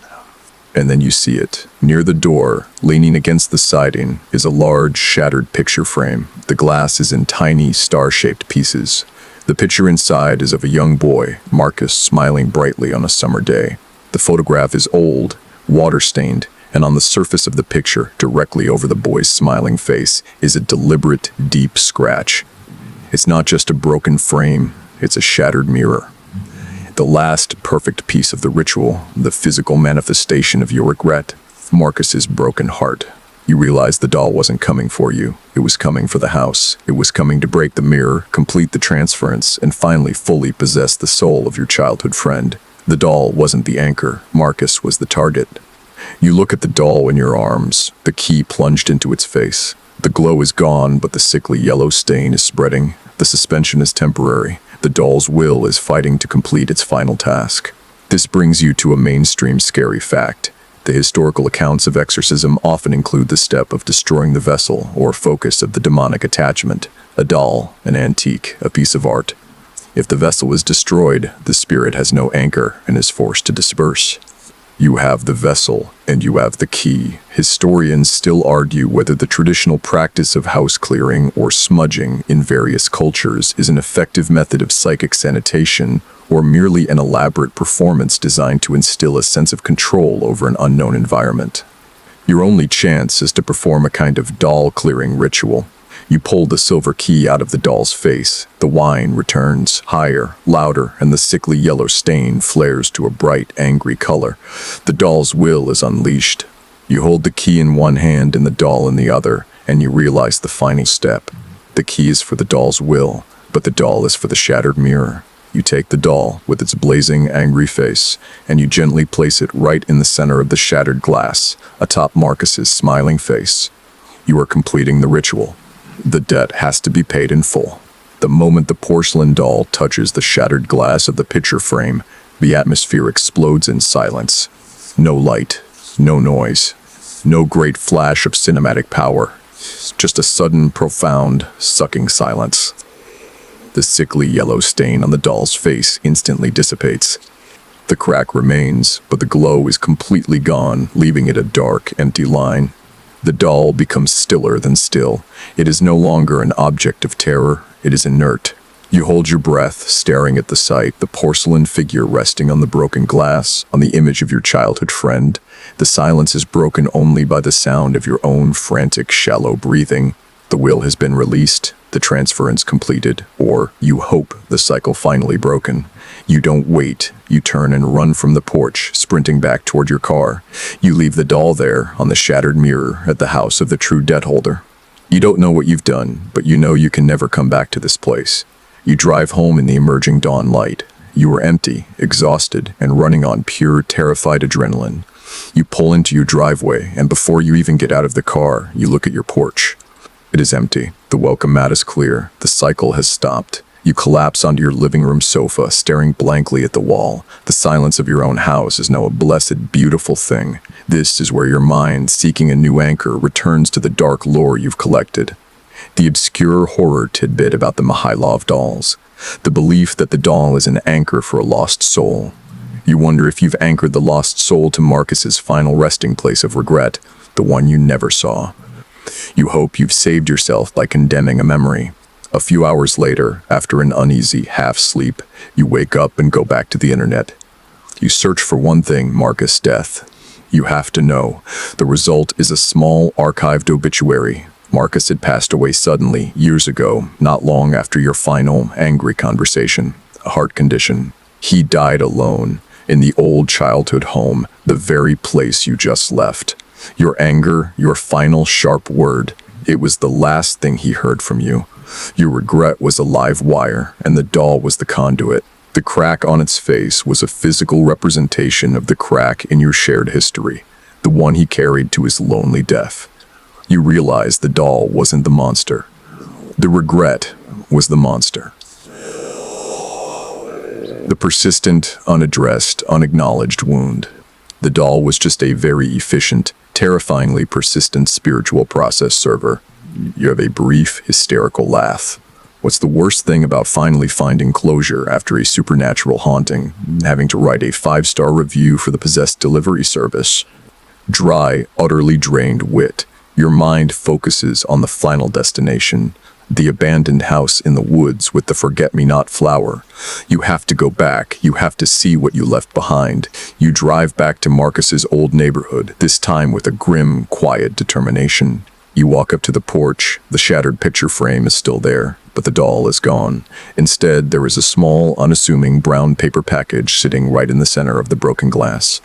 And then you see it. Near the door, leaning against the siding, is a large, shattered picture frame. The glass is in tiny, star-shaped pieces. The picture inside is of a young boy, Marcus, smiling brightly on a summer day. The photograph is old, water-stained, and on the surface of the picture, directly over the boy's smiling face, is a deliberate, deep scratch. It's not just a broken frame, it's a shattered mirror. The last perfect piece of the ritual, the physical manifestation of your regret, Marcus's broken heart. You realize the doll wasn't coming for you. It was coming for the house. It was coming to break the mirror, complete the transference, and finally fully possess the soul of your childhood friend. The doll wasn't the anchor. Marcus was the target. You look at the doll in your arms, the key plunged into its face. The glow is gone, but the sickly yellow stain is spreading. The suspension is temporary. The doll's will is fighting to complete its final task. This brings you to a mainstream scary fact. The historical accounts of exorcism often include the step of destroying the vessel or focus of the demonic attachment, a doll, an antique, a piece of art. If the vessel is destroyed, the spirit has no anchor and is forced to disperse. You have the vessel, and you have the key. Historians still argue whether the traditional practice of house clearing or smudging in various cultures is an effective method of psychic sanitation or merely an elaborate performance designed to instill a sense of control over an unknown environment. Your only chance is to perform a kind of doll clearing ritual. You pull the silver key out of the doll's face. The whine returns, higher, louder, and the sickly yellow stain flares to a bright, angry color. The doll's will is unleashed. You hold the key in one hand and the doll in the other, and you realize the final step. The key is for the doll's will, but the doll is for the shattered mirror. You take the doll, with its blazing, angry face, and you gently place it right in the center of the shattered glass, atop Marcus's smiling face. You are completing the ritual. The debt has to be paid in full. The moment the porcelain doll touches the shattered glass of the picture frame, the atmosphere explodes in silence. No light, no noise, no great flash of cinematic power. Just a sudden, profound, sucking silence. The sickly yellow stain on the doll's face instantly dissipates. The crack remains, but the glow is completely gone, leaving it a dark, empty line. The doll becomes stiller than still. It is no longer an object of terror. It is inert. You hold your breath, staring at the sight, the porcelain figure resting on the broken glass, on the image of your childhood friend. The silence is broken only by the sound of your own frantic, shallow breathing. The will has been released, the transference completed, or you hope the cycle finally broken. You don't wait. You turn and run from the porch, sprinting back toward your car. You leave the doll there, on the shattered mirror, at the house of the true debt holder. You don't know what you've done, but you know you can never come back to this place. You drive home in the emerging dawn light. You are empty, exhausted, and running on pure, terrified adrenaline. You pull into your driveway, and before you even get out of the car, you look at your porch. It is empty. The welcome mat is clear. The cycle has stopped. You collapse onto your living room sofa, staring blankly at the wall. The silence of your own house is now a blessed, beautiful thing. This is where your mind, seeking a new anchor, returns to the dark lore you've collected. The obscure horror tidbit about the Mihailov dolls. The belief that the doll is an anchor for a lost soul. You wonder if you've anchored the lost soul to Marcus's final resting place of regret, the one you never saw. You hope you've saved yourself by condemning a memory. A few hours later, after an uneasy half-sleep, you wake up and go back to the internet. You search for one thing, Marcus' death. You have to know. The result is a small, archived obituary. Marcus had passed away suddenly, years ago, not long after your final, angry conversation. A heart condition. He died alone, in the old childhood home, the very place you just left. Your anger, your final sharp word, it was the last thing he heard from you. Your regret was a live wire, and the doll was the conduit. The crack on its face was a physical representation of the crack in your shared history, the one he carried to his lonely death. You realized the doll wasn't the monster. The regret was the monster. The persistent, unaddressed, unacknowledged wound. The doll was just a very efficient, terrifyingly persistent spiritual process server. You have a brief, hysterical laugh. What's the worst thing about finally finding closure after a supernatural haunting, having to write a 5-star review for the possessed delivery service? Dry, utterly drained wit. Your mind focuses on the final destination, the abandoned house in the woods with the forget-me-not flower. You have to go back. You have to see what you left behind. You drive back to Marcus's old neighborhood, this time with a grim, quiet determination. You walk up to the porch. The shattered picture frame is still there, but the doll is gone. Instead, there is a small, unassuming brown paper package sitting right in the center of the broken glass.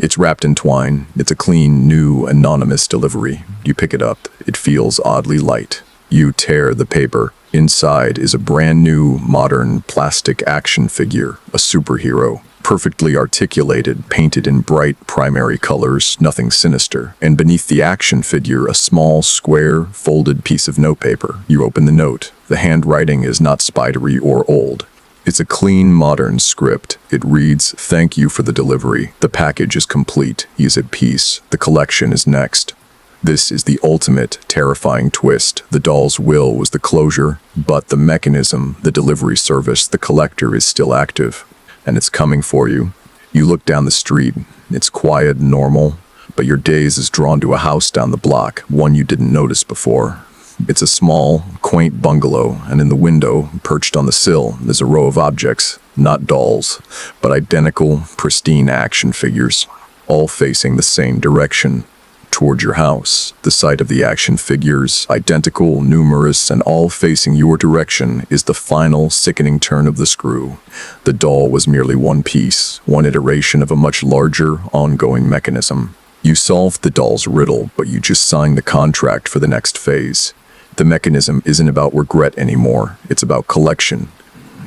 It's wrapped in twine. It's a clean, new, anonymous delivery. You pick it up. It feels oddly light. You tear the paper. Inside is a brand new, modern, plastic action figure, a superhero. Perfectly articulated, painted in bright primary colors, nothing sinister. And beneath the action figure, a small, square, folded piece of notepaper. You open the note. The handwriting is not spidery or old. It's a clean, modern script. It reads, "Thank you for the delivery. The package is complete. He is at peace. The collection is next." This is the ultimate terrifying twist. The doll's will was the closure, but the mechanism, the delivery service, the collector is still active. And it's coming for you. You look down the street. It's quiet and normal, but your gaze is drawn to a house down the block, one you didn't notice before. It's a small, quaint bungalow, and in the window, perched on the sill, is a row of objects, not dolls, but identical, pristine action figures, all facing the same direction, toward your house. The sight of the action figures, identical, numerous, and all facing your direction, is the final, sickening turn of the screw. The doll was merely one piece, one iteration of a much larger, ongoing mechanism. You solved the doll's riddle, but you just signed the contract for the next phase. The mechanism isn't about regret anymore, it's about collection.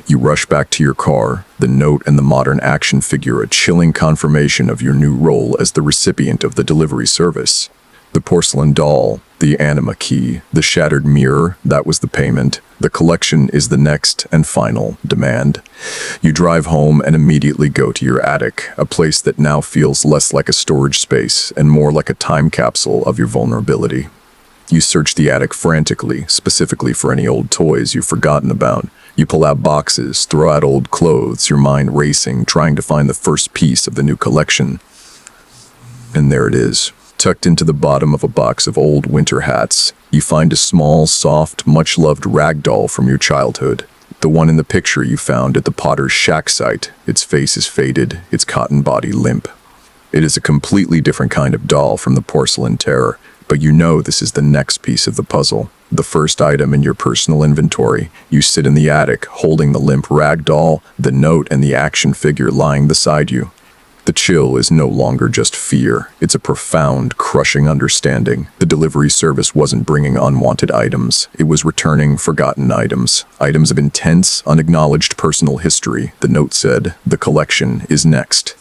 You rush back to your car, the note and the modern action figure a chilling confirmation of your new role as the recipient of the delivery service. The porcelain doll, the anima key, the shattered mirror, that was the payment. The collection is the next and final demand. You drive home and immediately go to your attic, a place that now feels less like a storage space and more like a time capsule of your vulnerability. You search the attic frantically, specifically for any old toys you've forgotten about. You pull out boxes, throw out old clothes, your mind racing, trying to find the first piece of the new collection. And there it is. Tucked into the bottom of a box of old winter hats, you find a small, soft, much-loved rag doll from your childhood. The one in the picture you found at the Potter's Shack site. Its face is faded, its cotton body limp. It is a completely different kind of doll from the porcelain terror, but you know this is the next piece of the puzzle. The first item in your personal inventory. You sit in the attic, holding the limp rag doll, the note, and the action figure lying beside you. The chill is no longer just fear. It's a profound, crushing understanding. The delivery service wasn't bringing unwanted items. It was returning forgotten items. Items of intense, unacknowledged personal history. The note said, "The collection is next."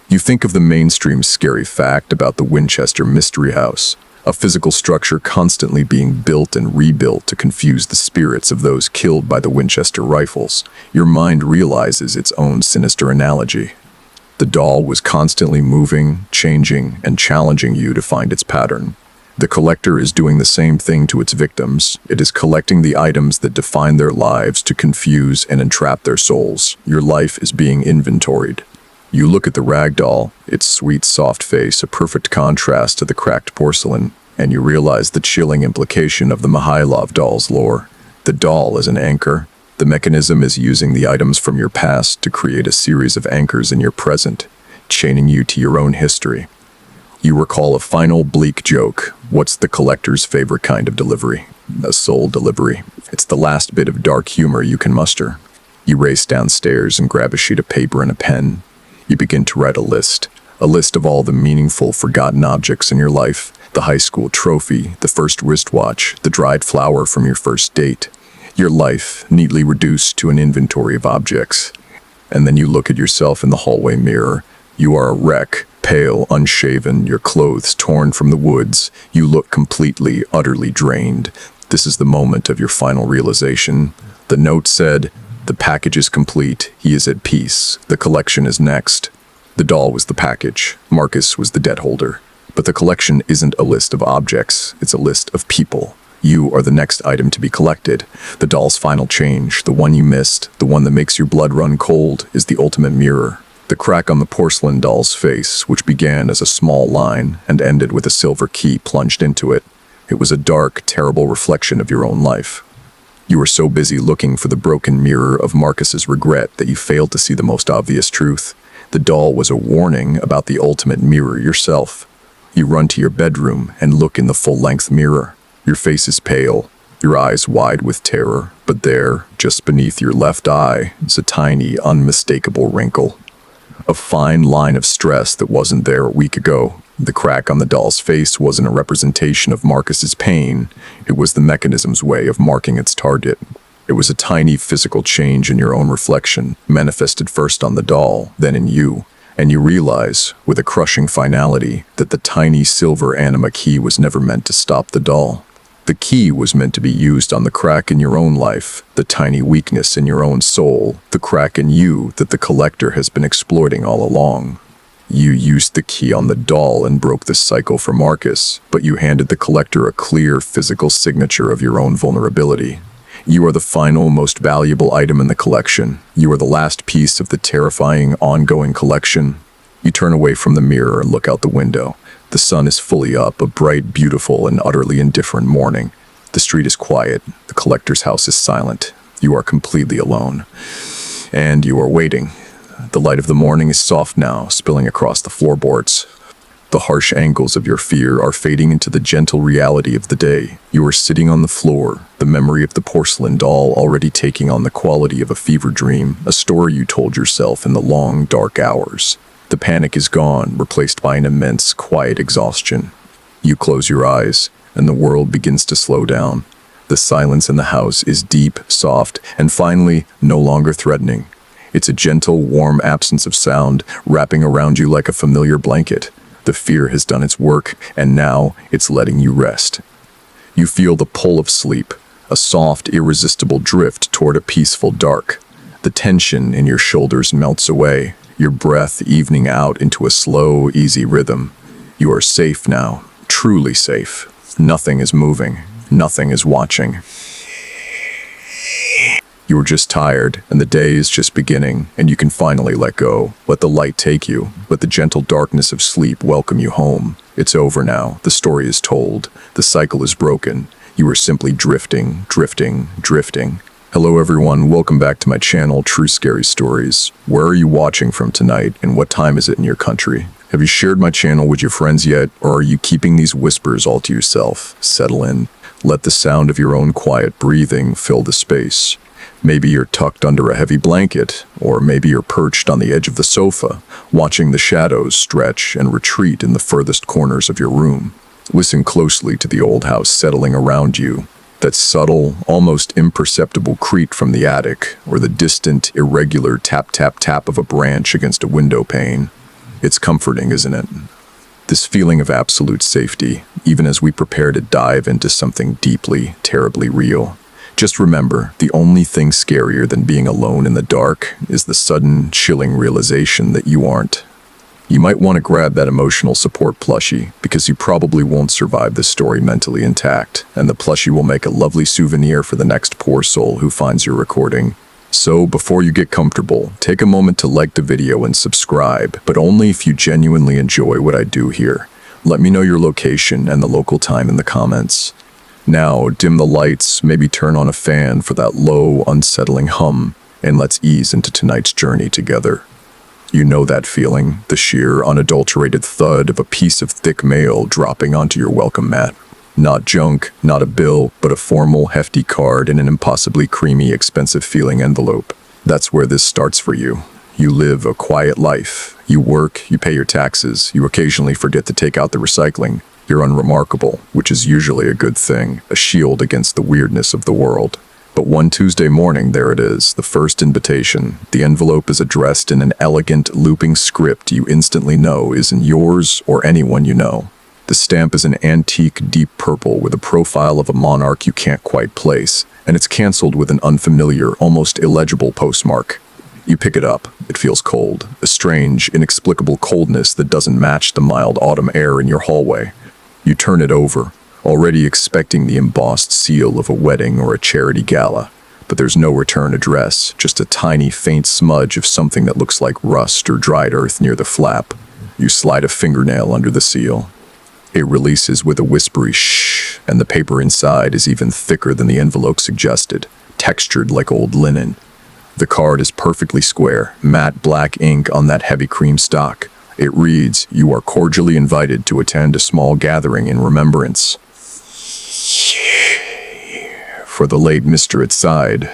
You think of the mainstream scary fact about the Winchester Mystery House, a physical structure constantly being built and rebuilt to confuse the spirits of those killed by the Winchester rifles. Your mind realizes its own sinister analogy. The doll was constantly moving, changing, and challenging you to find its pattern. The collector is doing the same thing to its victims. It is collecting the items that define their lives to confuse and entrap their souls. Your life is being inventoried. You look at the rag doll, its sweet, soft face, a perfect contrast to the cracked porcelain, and you realize the chilling implication of the Mihailov doll's lore. The doll is an anchor. The mechanism is using the items from your past to create a series of anchors in your present, chaining you to your own history. You recall a final bleak joke. What's the collector's favorite kind of delivery? A soul delivery. It's the last bit of dark humor you can muster. You race downstairs and grab a sheet of paper and a pen. You begin to write a list of all the meaningful, forgotten objects in your life, the high school trophy, the first wristwatch, the dried flower from your first date. Your life neatly reduced to an inventory of objects. And then you look at yourself in the hallway mirror. You are a wreck, pale, unshaven, your clothes torn from the woods. You look completely, utterly drained. This is the moment of your final realization. The note said, "The package is complete. He is at peace. The collection is next." The doll was the package. Marcus was the debt holder. But the collection isn't a list of objects. It's a list of people. You are the next item to be collected. The doll's final change, the one you missed, the one that makes your blood run cold, is the ultimate mirror. The crack on the porcelain doll's face, which began as a small line and ended with a silver key plunged into it. It was a dark, terrible reflection of your own life. You were so busy looking for the broken mirror of Marcus's regret that you failed to see the most obvious truth. The doll was a warning about the ultimate mirror yourself. You run to your bedroom and look in the full-length mirror. Your face is pale, your eyes wide with terror, but there, just beneath your left eye, is a tiny, unmistakable wrinkle. A fine line of stress that wasn't there a week ago. The crack on the doll's face wasn't a representation of Marcus's pain. It was the mechanism's way of marking its target. It was a tiny physical change in your own reflection, manifested first on the doll, then in you. And you realize, with a crushing finality, that the tiny silver anima key was never meant to stop the doll. The key was meant to be used on the crack in your own life, the tiny weakness in your own soul, the crack in you that the collector has been exploiting all along. You used the key on the doll and broke the cycle for Marcus, but you handed the collector a clear physical signature of your own vulnerability. You are the final, most valuable item in the collection. You are the last piece of the terrifying, ongoing collection. You turn away from the mirror and look out the window. The sun is fully up, a bright, beautiful, and utterly indifferent morning. The street is quiet. The collector's house is silent. You are completely alone. And you are waiting. The light of the morning is soft now, spilling across the floorboards. The harsh angles of your fear are fading into the gentle reality of the day. You are sitting on the floor, the memory of the porcelain doll already taking on the quality of a fever dream, a story you told yourself in the long, dark hours. The panic is gone, replaced by an immense, quiet exhaustion. You close your eyes, and the world begins to slow down. The silence in the house is deep, soft, and finally, no longer threatening. It's a gentle, warm absence of sound, wrapping around you like a familiar blanket. The fear has done its work, and now it's letting you rest. You feel the pull of sleep, a soft, irresistible drift toward a peaceful dark. The tension in your shoulders melts away, your breath evening out into a slow, easy rhythm. You are safe now, truly safe. Nothing is moving, nothing is watching. You are just tired, and the day is just beginning, and you can finally let go. Let the light take you. Let the gentle darkness of sleep welcome you home. It's over now. The story is told. The cycle is broken. You are simply drifting, drifting, drifting. Hello everyone, welcome back to my channel, True Scary Stories. Where are you watching from tonight, and what time is it in your country? Have you shared my channel with your friends yet, or are you keeping these whispers all to yourself? Settle in. Let the sound of your own quiet breathing fill the space. Maybe you're tucked under a heavy blanket, or maybe you're perched on the edge of the sofa, watching the shadows stretch and retreat in the furthest corners of your room. Listen closely to the old house settling around you, that subtle, almost imperceptible creak from the attic, or the distant, irregular tap-tap-tap of a branch against a window pane. It's comforting, isn't it? This feeling of absolute safety, even as we prepare to dive into something deeply, terribly real. Just remember, the only thing scarier than being alone in the dark is the sudden, chilling realization that you aren't. You might want to grab that emotional support plushie, because you probably won't survive this story mentally intact, and the plushie will make a lovely souvenir for the next poor soul who finds your recording. So, before you get comfortable, take a moment to like the video and subscribe, but only if you genuinely enjoy what I do here. Let me know your location and the local time in the comments. Now, dim the lights, maybe turn on a fan for that low, unsettling hum, and let's ease into tonight's journey together. You know that feeling, the sheer, unadulterated thud of a piece of thick mail dropping onto your welcome mat. Not junk, not a bill, but a formal, hefty card in an impossibly creamy, expensive-feeling envelope. That's where this starts for you. You live a quiet life. You work, you pay your taxes, you occasionally forget to take out the recycling. You're unremarkable, which is usually a good thing, a shield against the weirdness of the world. But one Tuesday morning, there it is, the first invitation. The envelope is addressed in an elegant, looping script you instantly know isn't yours or anyone you know. The stamp is an antique, deep purple with a profile of a monarch you can't quite place, and it's canceled with an unfamiliar, almost illegible postmark. You pick it up. It feels cold, a strange, inexplicable coldness that doesn't match the mild autumn air in your hallway. You turn it over, already expecting the embossed seal of a wedding or a charity gala. But there's no return address, just a tiny, faint smudge of something that looks like rust or dried earth near the flap. You slide a fingernail under the seal. It releases with a whispery shh, and the paper inside is even thicker than the envelope suggested, textured like old linen. The card is perfectly square, matte black ink on that heavy cream stock. It reads, "You are cordially invited to attend a small gathering in remembrance for the late Mr. Inside,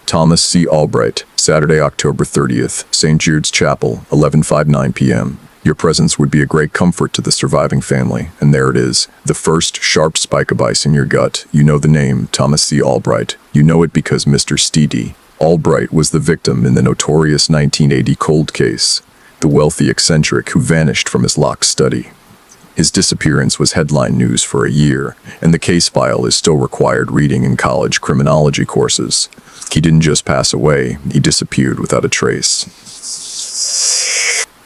Thomas C. Albright, Saturday, October 30th, St. Jude's Chapel, 11:59 p.m. Your presence would be a great comfort to the surviving family." And there it is, the first sharp spike of ice in your gut. You know the name, Thomas C. Albright. You know it because Mr. Steedy Albright was the victim in the notorious 1980 cold case. The wealthy eccentric who vanished from his locked study. His disappearance was headline news for a year, and the case file is still required reading in college criminology courses. He didn't just pass away, he disappeared without a trace.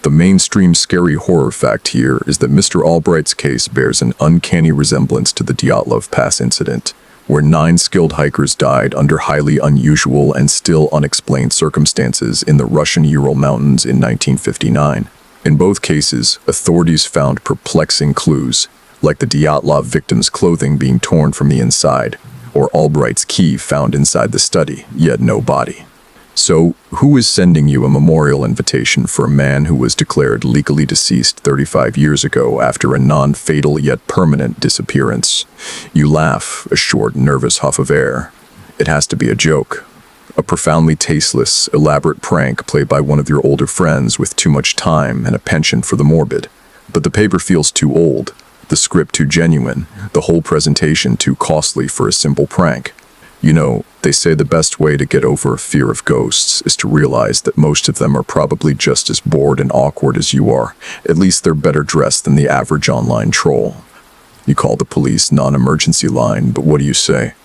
The mainstream scary horror fact here is that Mr. Albright's case bears an uncanny resemblance to the Dyatlov Pass incident, where 9 skilled hikers died under highly unusual and still unexplained circumstances in the Russian Ural Mountains in 1959. In both cases, authorities found perplexing clues, like the Dyatlov victim's clothing being torn from the inside, or Albright's key found inside the study, yet no body. So, who is sending you a memorial invitation for a man who was declared legally deceased 35 years ago after a non-fatal yet permanent disappearance? You laugh, a short, nervous huff of air. It has to be a joke. A profoundly tasteless, elaborate prank played by one of your older friends with too much time and a penchant for the morbid. But the paper feels too old, the script too genuine, the whole presentation too costly for a simple prank. You know, they say the best way to get over a fear of ghosts is to realize that most of them are probably just as bored and awkward as you are. At least they're better dressed than the average online troll. You call the police non-emergency line, but what do you say?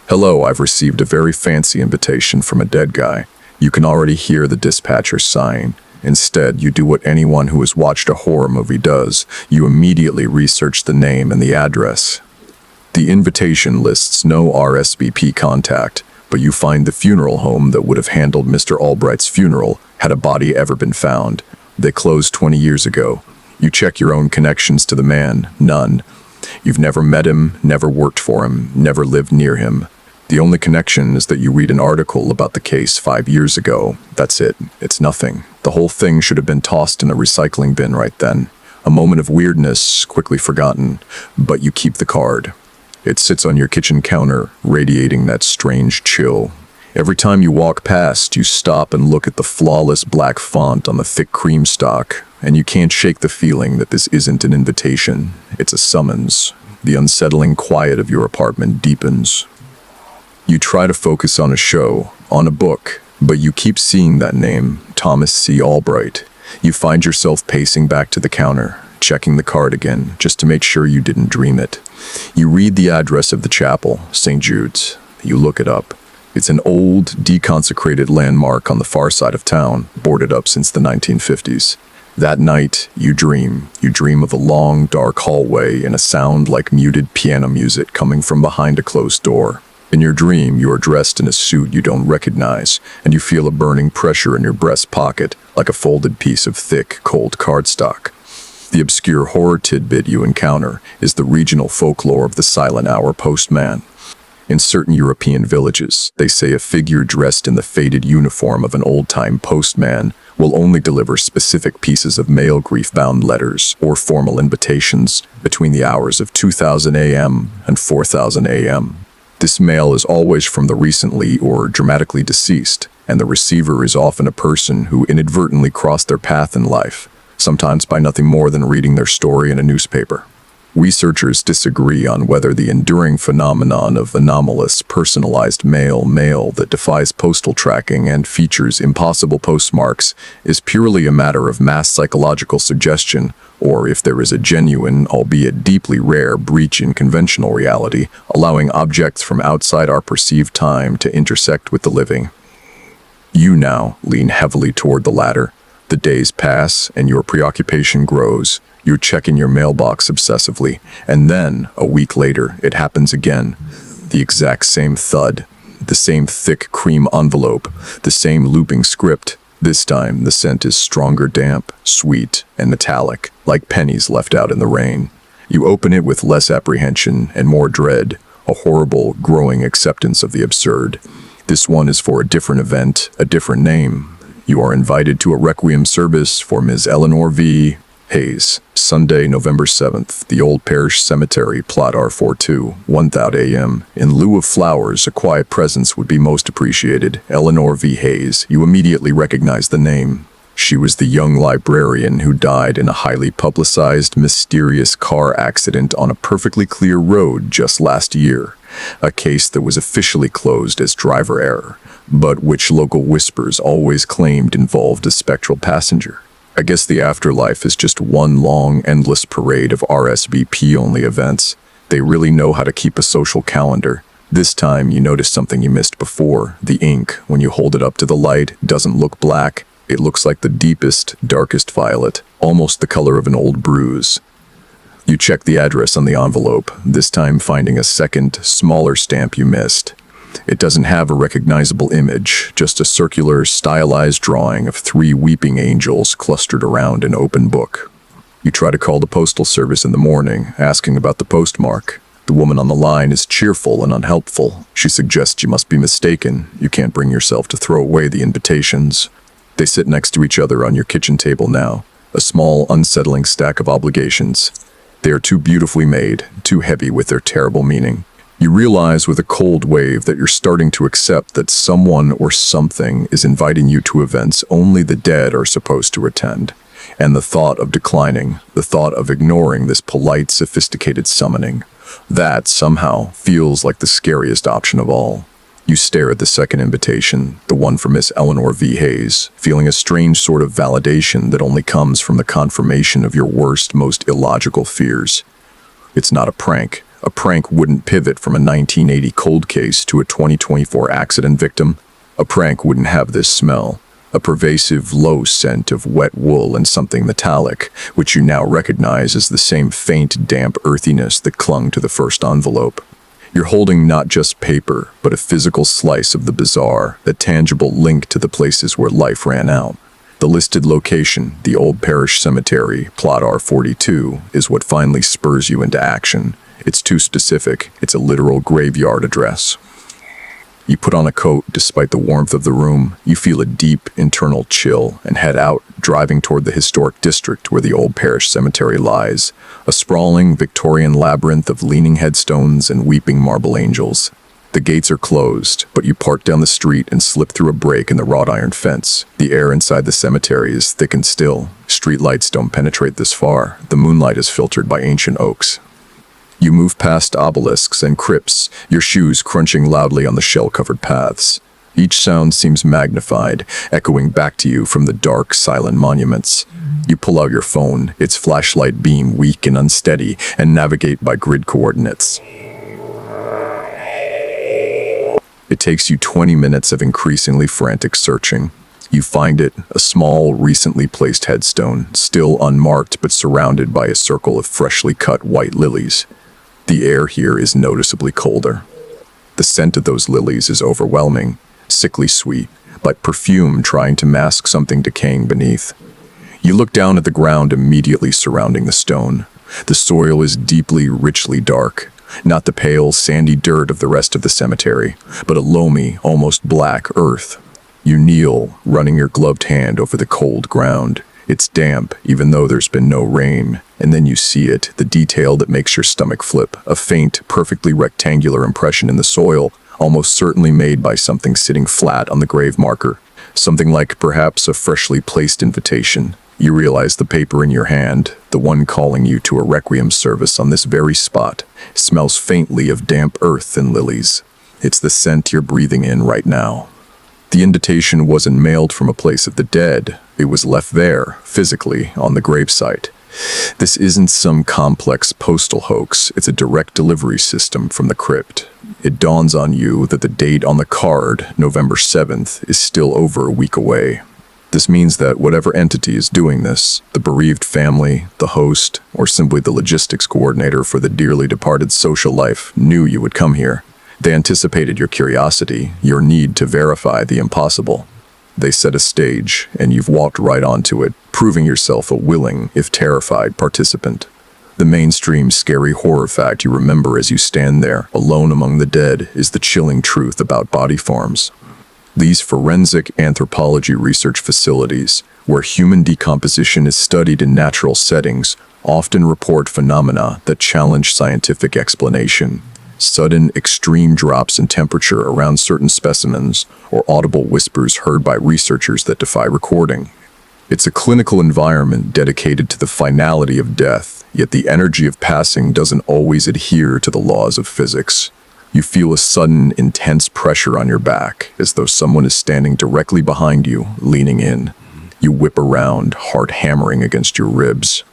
Hello, I've received a very fancy invitation from a dead guy. You can already hear the dispatcher sighing. Instead, you do what anyone who has watched a horror movie does. You immediately research the name and the address. The invitation lists no RSVP contact, but you find the funeral home that would have handled Mr. Albright's funeral had a body ever been found. They closed 20 years ago. You check your own connections to the man. None. You've never met him, never worked for him, never lived near him. The only connection is that you read an article about the case 5 years ago. That's it. It's nothing. The whole thing should have been tossed in a recycling bin right then. A moment of weirdness, quickly forgotten, but you keep the card. It sits on your kitchen counter, radiating that strange chill. Every time you walk past, you stop and look at the flawless black font on the thick cream stock, and you can't shake the feeling that this isn't an invitation. It's a summons. The unsettling quiet of your apartment deepens. You try to focus on a show, on a book, but you keep seeing that name, Thomas C. Albright. You find yourself pacing back to the counter, checking the card again, just to make sure you didn't dream it. You read the address of the chapel, St. Jude's. You look it up. It's an old, deconsecrated landmark on the far side of town, boarded up since the 1950s. That night, you dream. You dream of a long, dark hallway and a sound like muted piano music coming from behind a closed door. In your dream, you are dressed in a suit you don't recognize, and you feel a burning pressure in your breast pocket, like a folded piece of thick, cold cardstock. The obscure horror tidbit you encounter is the regional folklore of the silent hour postman. In certain European villages, they say a figure dressed in the faded uniform of an old-time postman will only deliver specific pieces of mail grief-bound letters or formal invitations between the hours of 2000 a.m. and 4000 a.m. This mail is always from the recently or dramatically deceased, and the receiver is often a person who inadvertently crossed their path in life, sometimes by nothing more than reading their story in a newspaper. Researchers disagree on whether the enduring phenomenon of anomalous, personalized mail that defies postal tracking and features impossible postmarks is purely a matter of mass psychological suggestion, or if there is a genuine, albeit deeply rare, breach in conventional reality, allowing objects from outside our perceived time to intersect with the living. You now lean heavily toward the latter. The days pass, and your preoccupation grows. You're checking your mailbox obsessively, and then, a week later, it happens again. The exact same thud, the same thick cream envelope, the same looping script. This time, the scent is stronger, damp, sweet, and metallic, like pennies left out in the rain. You open it with less apprehension and more dread, a horrible, growing acceptance of the absurd. This one is for a different event, a different name. You are invited to a requiem service for Ms. Eleanor V. Hayes, Sunday, November 7th, the Old Parish Cemetery, Plot R42, 1:00 a.m. In lieu of flowers, a quiet presence would be most appreciated. Eleanor V. Hayes. You immediately recognize the name. She was the young librarian who died in a highly publicized, mysterious car accident on a perfectly clear road just last year. A case that was officially closed as driver error, but which local whispers always claimed involved a spectral passenger. I guess the afterlife is just one long, endless parade of RSVP-only events. They really know how to keep a social calendar. This time, you notice something you missed before. The ink, when you hold it up to the light, doesn't look black. It looks like the deepest, darkest violet, almost the color of an old bruise. You check the address on the envelope, this time finding a second, smaller stamp you missed. It doesn't have a recognizable image, just a circular, stylized drawing of 3 weeping angels clustered around an open book. You try to call the postal service in the morning, asking about the postmark. The woman on the line is cheerful and unhelpful. She suggests you must be mistaken. You can't bring yourself to throw away the invitations. They sit next to each other on your kitchen table now, a small, unsettling stack of obligations. They are too beautifully made, too heavy with their terrible meaning. You realize with a cold wave that you're starting to accept that someone or something is inviting you to events only the dead are supposed to attend. And the thought of declining, the thought of ignoring this polite, sophisticated summoning, that somehow feels like the scariest option of all. You stare at the second invitation, the one for Miss Eleanor V. Hayes, feeling a strange sort of validation that only comes from the confirmation of your worst, most illogical fears. It's not a prank. A prank wouldn't pivot from a 1980 cold case to a 2024 accident victim. A prank wouldn't have this smell, a pervasive, low scent of wet wool and something metallic, which you now recognize as the same faint, damp earthiness that clung to the first envelope. You're holding not just paper, but a physical slice of the bizarre, the tangible link to the places where life ran out. The listed location, the Old Parish Cemetery, Plot R42, is what finally spurs you into action. It's too specific. It's a literal graveyard address. You put on a coat despite the warmth of the room. You feel a deep internal chill and head out, driving toward the historic district where the Old Parish Cemetery lies, a sprawling Victorian labyrinth of leaning headstones and weeping marble angels. The gates are closed, but you park down the street and slip through a break in the wrought iron fence. The air inside the cemetery is thick and still. Street lights don't penetrate this far. The moonlight is filtered by ancient oaks. You move past obelisks and crypts, your shoes crunching loudly on the shell-covered paths. Each sound seems magnified, echoing back to you from the dark, silent monuments. You pull out your phone, its flashlight beam weak and unsteady, and navigate by grid coordinates. It takes you 20 minutes of increasingly frantic searching. You find it, a small, recently placed headstone, still unmarked but surrounded by a circle of freshly cut white lilies. The air here is noticeably colder. The scent of those lilies is overwhelming, sickly sweet, like perfume trying to mask something decaying beneath. You look down at the ground immediately surrounding the stone. The soil is deeply, richly dark, not the pale, sandy dirt of the rest of the cemetery, but a loamy, almost black earth. You kneel, running your gloved hand over the cold ground. It's damp, even though there's been no rain. And then you see it, the detail that makes your stomach flip, a faint, perfectly rectangular impression in the soil, almost certainly made by something sitting flat on the grave marker. Something like perhaps a freshly placed invitation. You realize the paper in your hand, the one calling you to a requiem service on this very spot, smells faintly of damp earth and lilies. It's the scent you're breathing in right now. The invitation wasn't mailed from a place of the dead. It was left there, physically, on the gravesite. This isn't some complex postal hoax. It's a direct delivery system from the crypt. It dawns on you that the date on the card, November 7th, is still over a week away. This means that whatever entity is doing this, the bereaved family, the host, or simply the logistics coordinator for the dearly departed social life, knew you would come here. They anticipated your curiosity, your need to verify the impossible. They set a stage, and you've walked right onto it, proving yourself a willing, if terrified, participant. The mainstream scary horror fact you remember as you stand there, alone among the dead, is the chilling truth about body farms. These forensic anthropology research facilities, where human decomposition is studied in natural settings, often report phenomena that challenge scientific explanation. Sudden, extreme drops in temperature around certain specimens, or audible whispers heard by researchers that defy recording. It's a clinical environment dedicated to the finality of death, yet the energy of passing doesn't always adhere to the laws of physics. You feel a sudden, intense pressure on your back, as though someone is standing directly behind you, leaning in. You whip around, heart hammering against your ribs.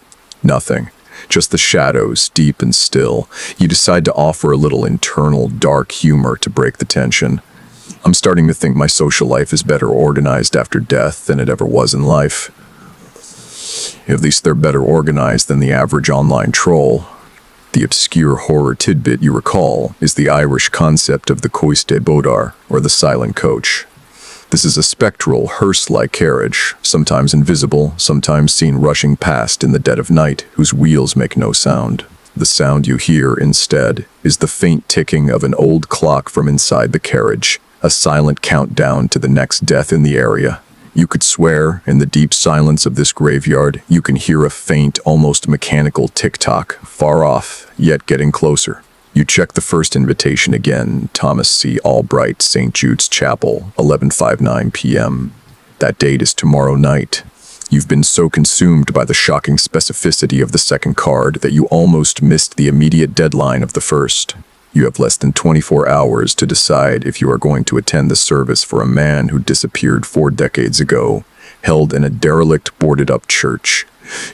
Nothing. Just the shadows, deep and still. You decide to offer a little internal, dark humor to break the tension. I'm starting to think my social life is better organized after death than it ever was in life. At least they're better organized than the average online troll. The obscure horror tidbit you recall is the Irish concept of the coiste bodar, or the silent coach. This is a spectral, hearse-like carriage, sometimes invisible, sometimes seen rushing past in the dead of night, whose wheels make no sound. The sound you hear, instead, is the faint ticking of an old clock from inside the carriage, a silent countdown to the next death in the area. You could swear, in the deep silence of this graveyard, you can hear a faint, almost mechanical tick-tock, far off, yet getting closer. You check the first invitation again, Thomas C. Albright, St. Jude's Chapel, 11:59 p.m. That date is tomorrow night. You've been so consumed by the shocking specificity of the second card that you almost missed the immediate deadline of the first. You have less than 24 hours to decide if you are going to attend the service for a man who disappeared 4 decades ago, held in a derelict, boarded-up church.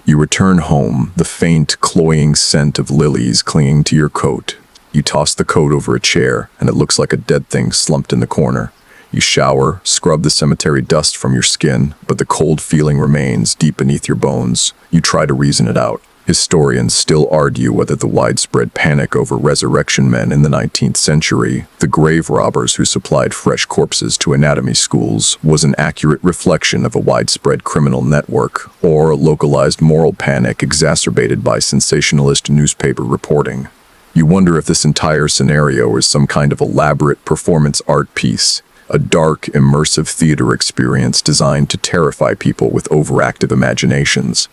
You return home, the faint, cloying scent of lilies clinging to your coat. You toss the coat over a chair, and it looks like a dead thing slumped in the corner. You shower, scrub the cemetery dust from your skin, but the cold feeling remains deep beneath your bones. You try to reason it out. Historians still argue whether the widespread panic over resurrection men in the 19th century, the grave robbers who supplied fresh corpses to anatomy schools, was an accurate reflection of a widespread criminal network, or a localized moral panic exacerbated by sensationalist newspaper reporting. You wonder if this entire scenario is some kind of elaborate performance art piece, a dark, immersive theater experience designed to terrify people with overactive imaginations.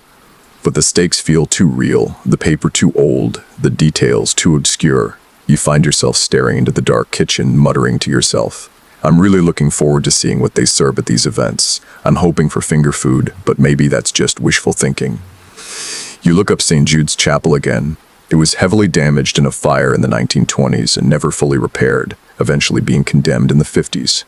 But the stakes feel too real, the paper too old, the details too obscure. You find yourself staring into the dark kitchen, muttering to yourself, "I'm really looking forward to seeing what they serve at these events. I'm hoping for finger food, but maybe that's just wishful thinking." You look up St. Jude's Chapel again. It was heavily damaged in a fire in the 1920s and never fully repaired, eventually being condemned in the 50s.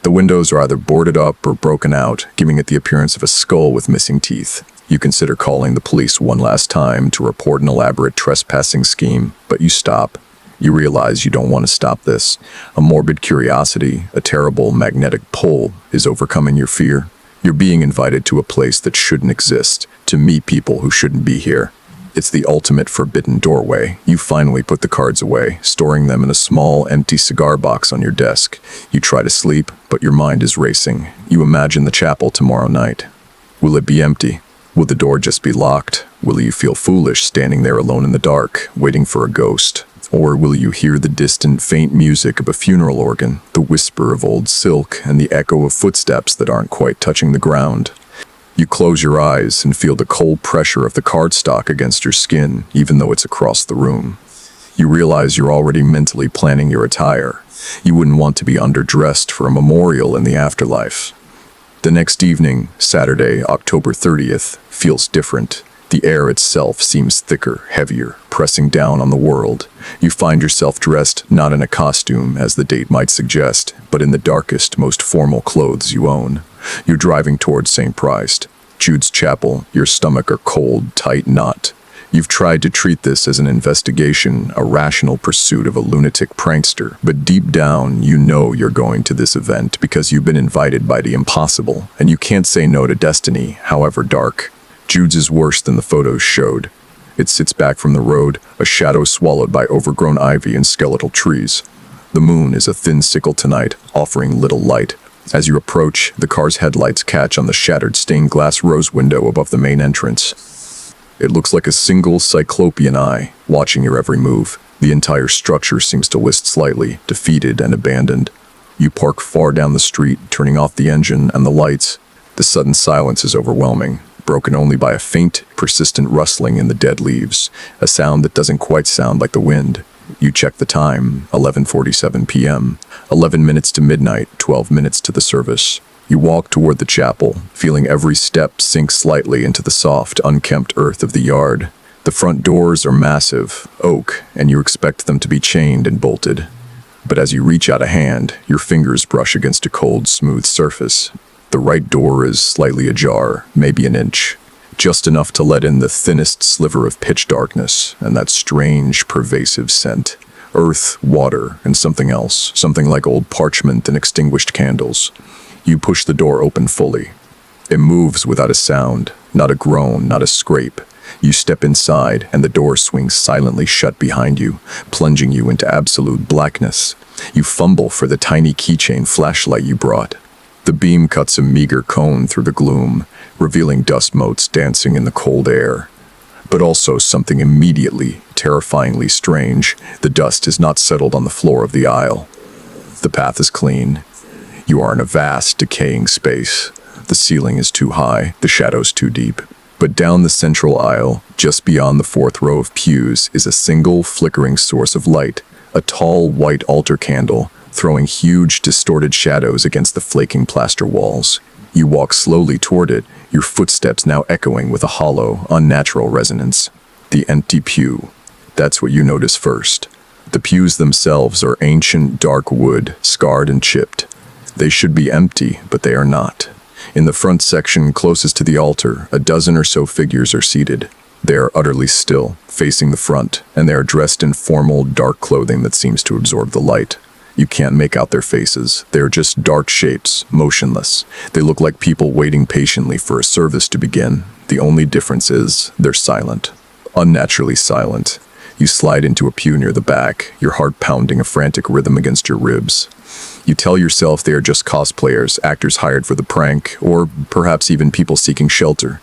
The windows are either boarded up or broken out, giving it the appearance of a skull with missing teeth. You consider calling the police one last time to report an elaborate trespassing scheme, but you stop. You realize you don't want to stop this. A morbid curiosity, a terrible magnetic pull, is overcoming your fear. You're being invited to a place that shouldn't exist, to meet people who shouldn't be here. It's the ultimate forbidden doorway. You finally put the cards away, storing them in a small, empty cigar box on your desk. You try to sleep, but your mind is racing. You imagine the chapel tomorrow night. Will it be empty? Will the door just be locked? Will you feel foolish standing there alone in the dark, waiting for a ghost? Or will you hear the distant, faint music of a funeral organ, the whisper of old silk, and the echo of footsteps that aren't quite touching the ground? You close your eyes and feel the cold pressure of the cardstock against your skin, even though it's across the room. You realize you're already mentally planning your attire. You wouldn't want to be underdressed for a memorial in the afterlife. The next evening, Saturday, October 30th, feels different. The air itself seems thicker, heavier, pressing down on the world. You find yourself dressed not in a costume, as the date might suggest, but in the darkest, most formal clothes you own. You're driving towards St. Christ, Jude's Chapel, your stomach a cold, tight knot. You've tried to treat this as an investigation, a rational pursuit of a lunatic prankster, but deep down you know you're going to this event because you've been invited by the impossible, and you can't say no to destiny, however dark. Jude's is worse than the photos showed. It sits back from the road, a shadow swallowed by overgrown ivy and skeletal trees. The moon is a thin sickle tonight, offering little light. As you approach, the car's headlights catch on the shattered stained glass rose window above the main entrance. It looks like a single cyclopean eye, watching your every move. The entire structure seems to list slightly, defeated and abandoned. You park far down the street, turning off the engine and the lights. The sudden silence is overwhelming, broken only by a faint, persistent rustling in the dead leaves, a sound that doesn't quite sound like the wind. You check the time, 11:47 p.m., 11 minutes to midnight, 12 minutes to the service. You walk toward the chapel, feeling every step sink slightly into the soft, unkempt earth of the yard. The front doors are massive, oak, and you expect them to be chained and bolted. But as you reach out a hand, your fingers brush against a cold, smooth surface. The right door is slightly ajar, maybe an inch, just enough to let in the thinnest sliver of pitch darkness and that strange, pervasive scent. Earth, water, and something else, something like old parchment and extinguished candles. You push the door open fully. It moves without a sound, not a groan, not a scrape. You step inside, and the door swings silently shut behind you, plunging you into absolute blackness. You fumble for the tiny keychain flashlight you brought. The beam cuts a meager cone through the gloom, revealing dust motes dancing in the cold air. But also something immediately, terrifyingly strange. The dust is not settled on the floor of the aisle. The path is clean. You are in a vast, decaying space. The ceiling is too high, the shadows too deep. But down the central aisle, just beyond the fourth row of pews, is a single flickering source of light, a tall white altar candle, throwing huge distorted shadows against the flaking plaster walls. You walk slowly toward it, your footsteps now echoing with a hollow, unnatural resonance. The empty pew. That's what you notice first. The pews themselves are ancient, dark wood, scarred and chipped. They should be empty, but they are not. In the front section closest to the altar, a dozen or so figures are seated. They are utterly still, facing the front, and they are dressed in formal, dark clothing that seems to absorb the light. You can't make out their faces. They are just dark shapes, motionless. They look like people waiting patiently for a service to begin. The only difference is they're silent. Unnaturally silent. You slide into a pew near the back, your heart pounding a frantic rhythm against your ribs. You tell yourself they are just cosplayers, actors hired for the prank, or perhaps even people seeking shelter.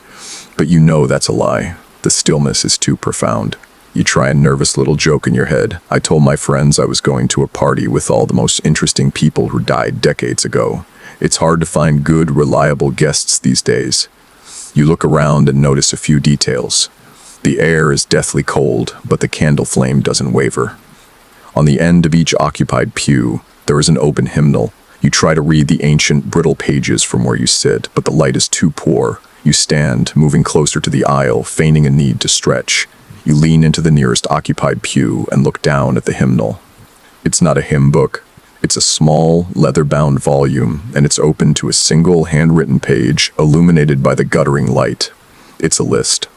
But you know that's a lie. The stillness is too profound. You try a nervous little joke in your head. I told my friends I was going to a party with all the most interesting people who died decades ago. It's hard to find good, reliable guests these days. You look around and notice a few details. The air is deathly cold, but the candle flame doesn't waver. On the end of each occupied pew, there is an open hymnal. You try to read the ancient, brittle pages from where you sit, but the light is too poor. You stand, moving closer to the aisle, feigning a need to stretch. You lean into the nearest occupied pew and look down at the hymnal. It's not a hymn book. It's a small, leather-bound volume, and it's open to a single handwritten page illuminated by the guttering light. It's a list.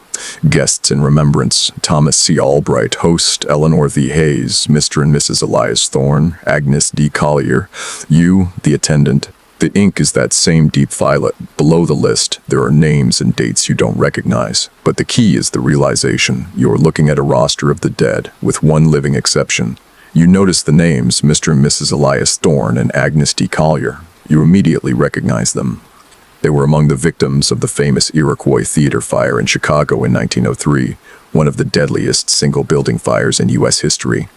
Guests in remembrance: Thomas C. Albright, host Eleanor V. Hayes, Mr. and Mrs. Elias Thorne, Agnes D. Collier, you, the attendant. The ink is that same deep violet. Below the list, there are names and dates you don't recognize. But the key is the realization. You're looking at a roster of the dead, with one living exception. You notice the names, Mr. and Mrs. Elias Thorne and Agnes D. Collier. You immediately recognize them. They were among the victims of the famous Iroquois Theater fire in Chicago in 1903, one of the deadliest single-building fires in U.S. history.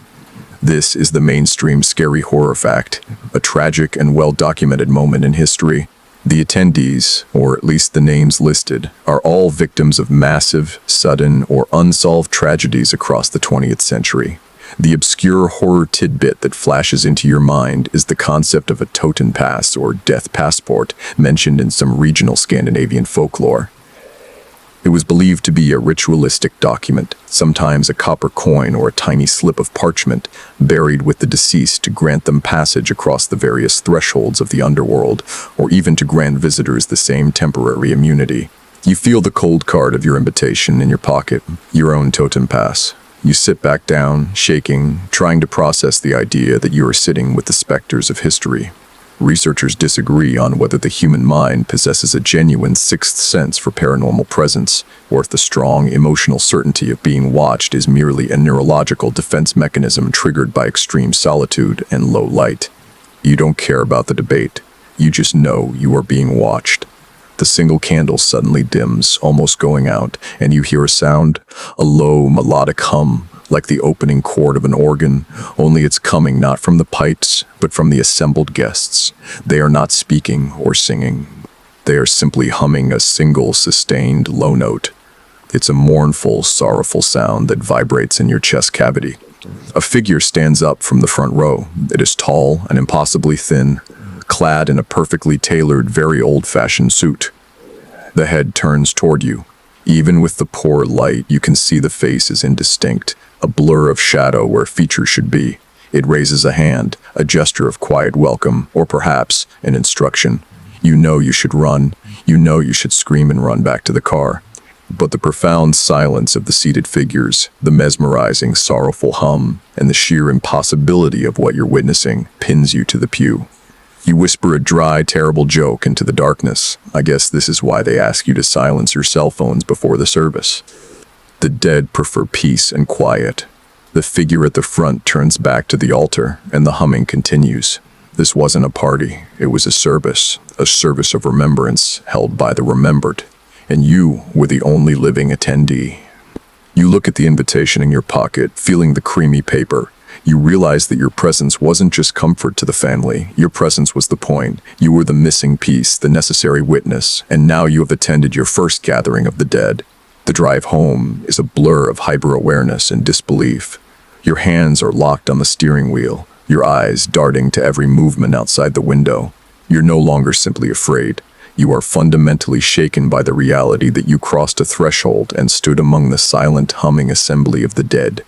This is the mainstream scary horror fact, a tragic and well-documented moment in history. The attendees, or at least the names listed, are all victims of massive, sudden, or unsolved tragedies across the 20th century. The obscure horror tidbit that flashes into your mind is the concept of a Totenpass or death passport mentioned in some regional Scandinavian folklore. It was believed to be a ritualistic document, sometimes a copper coin or a tiny slip of parchment, buried with the deceased to grant them passage across the various thresholds of the underworld, or even to grant visitors the same temporary immunity. You feel the cold card of your invitation in your pocket, your own Totenpass. You sit back down, shaking, trying to process the idea that you are sitting with the specters of history. Researchers disagree on whether the human mind possesses a genuine sixth sense for paranormal presence, or if the strong emotional certainty of being watched is merely a neurological defense mechanism triggered by extreme solitude and low light. You don't care about the debate. You just know you are being watched. The single candle suddenly dims, almost going out, and you hear a sound, a low, melodic hum, like the opening chord of an organ, only it's coming not from the pipes, but from the assembled guests. They are not speaking or singing. They are simply humming a single, sustained, low note. It's a mournful, sorrowful sound that vibrates in your chest cavity. A figure stands up from the front row. It is tall and impossibly thin, clad in a perfectly tailored, very old-fashioned suit. The head turns toward you. Even with the poor light, you can see the face is indistinct, a blur of shadow where features should be. It raises a hand, a gesture of quiet welcome, or perhaps an instruction. You know you should run. You know you should scream and run back to the car. But the profound silence of the seated figures, the mesmerizing, sorrowful hum, and the sheer impossibility of what you're witnessing pins you to the pew. You whisper a dry, terrible joke into the darkness. I guess this is why they ask you to silence your cell phones before the service. The dead prefer peace and quiet. The figure at the front turns back to the altar, and the humming continues. This wasn't a party. It was a service of remembrance held by the remembered. And you were the only living attendee. You look at the invitation in your pocket, feeling the creamy paper. You realize that your presence wasn't just comfort to the family. Your presence was the point. You were the missing piece, the necessary witness, and now you have attended your first gathering of the dead. The drive home is a blur of hyper-awareness and disbelief. Your hands are locked on the steering wheel, your eyes darting to every movement outside the window. You're no longer simply afraid. You are fundamentally shaken by the reality that you crossed a threshold and stood among the silent, humming assembly of the dead.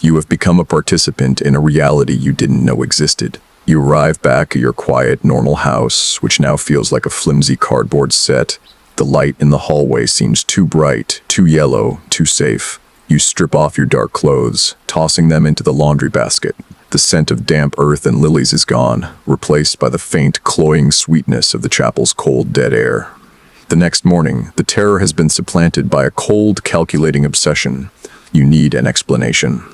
You have become a participant in a reality you didn't know existed. You arrive back at your quiet, normal house, which now feels like a flimsy cardboard set. The light in the hallway seems too bright, too yellow, too safe. You strip off your dark clothes, tossing them into the laundry basket. The scent of damp earth and lilies is gone, replaced by the faint, cloying sweetness of the chapel's cold, dead air. The next morning, the terror has been supplanted by a cold, calculating obsession. You need an explanation.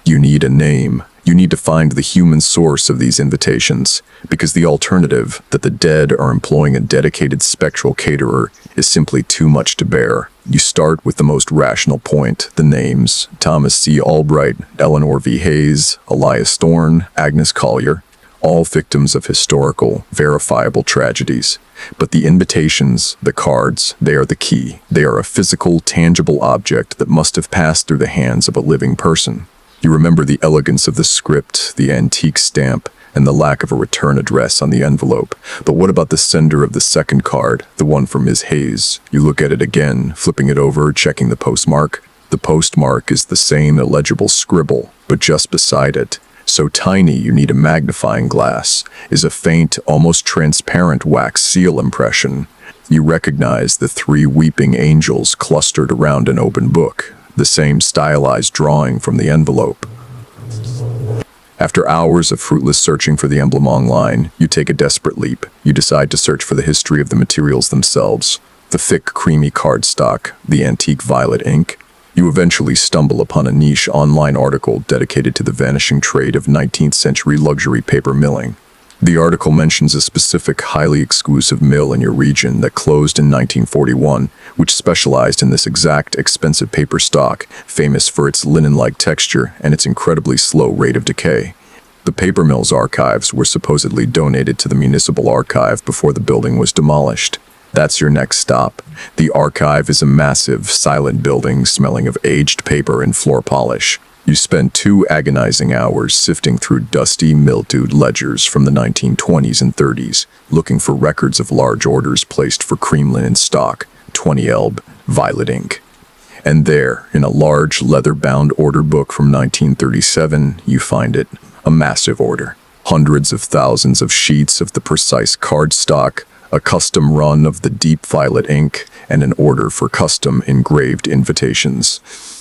You need a name. You need to find the human source of these invitations, because the alternative, that the dead are employing a dedicated spectral caterer, is simply too much to bear. You start with the most rational point, the names: Thomas C. Albright, Eleanor V. Hayes, Elias Thorne, Agnes Collier, all victims of historical, verifiable tragedies. But the invitations, the cards, they are the key. They are a physical, tangible object that must have passed through the hands of a living person. You remember the elegance of the script, the antique stamp, and the lack of a return address on the envelope. But what about the sender of the second card, the one from Ms. Hayes? You look at it again, flipping it over, checking the postmark. The postmark is the same illegible scribble, but just beside it, so tiny you need a magnifying glass, is a faint, almost transparent wax seal impression. You recognize the three weeping angels clustered around an open book, the same stylized drawing from the envelope. After hours of fruitless searching for the emblem online, you take a desperate leap. You decide to search for the history of the materials themselves. The thick, creamy cardstock, the antique violet ink. You eventually stumble upon a niche online article dedicated to the vanishing trade of 19th century luxury paper milling. The article mentions a specific, highly exclusive mill in your region that closed in 1941, which specialized in this exact expensive paper stock, famous for its linen-like texture and its incredibly slow rate of decay. The paper mill's archives were supposedly donated to the municipal archive before the building was demolished. That's your next stop. The archive is a massive, silent building smelling of aged paper and floor polish. You spend 2 agonizing hours sifting through dusty, mildewed ledgers from the 1920s and 30s, looking for records of large orders placed for cream linen stock, 20 elb, violet ink. And there, in a large, leather-bound order book from 1937, you find it, a massive order. Hundreds of thousands of sheets of the precise cardstock, a custom run of the deep violet ink, and an order for custom engraved invitations.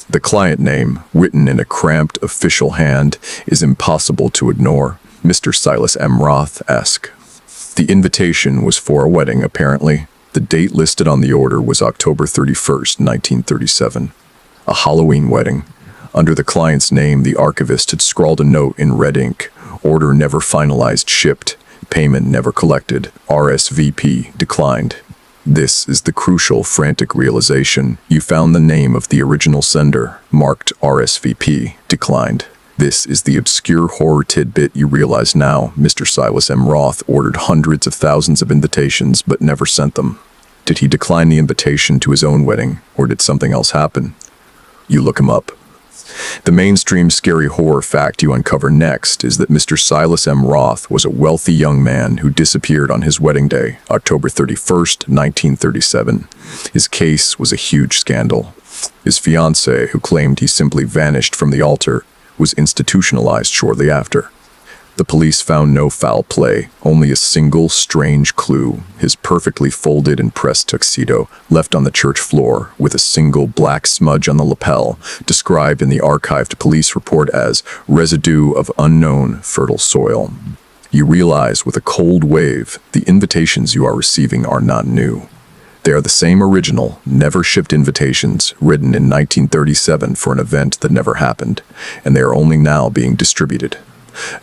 The client name, written in a cramped official hand, is impossible to ignore. Mr. Silas M. Roth-esque. The invitation was for a wedding, apparently. The date listed on the order was October 31st, 1937. A Halloween wedding. Under the client's name, the archivist had scrawled a note in red ink. Order never finalized, shipped. Payment never collected. RSVP declined. This is the crucial, frantic realization. You found the name of the original sender, marked RSVP, declined. This is the obscure horror tidbit you realize now. Mr. Silas M. Roth ordered hundreds of thousands of invitations but never sent them. Did he decline the invitation to his own wedding, or did something else happen? You look him up. The mainstream scary horror fact you uncover next is that Mr. Silas M. Roth was a wealthy young man who disappeared on his wedding day, October 31st, 1937. His case was a huge scandal. His fiancée, who claimed he simply vanished from the altar, was institutionalized shortly after. The police found no foul play, only a single strange clue: his perfectly folded and pressed tuxedo, left on the church floor with a single black smudge on the lapel, described in the archived police report as residue of unknown fertile soil. You realize with a cold wave, the invitations you are receiving are not new. They are the same original, never-shipped invitations written in 1937 for an event that never happened, and they are only now being distributed.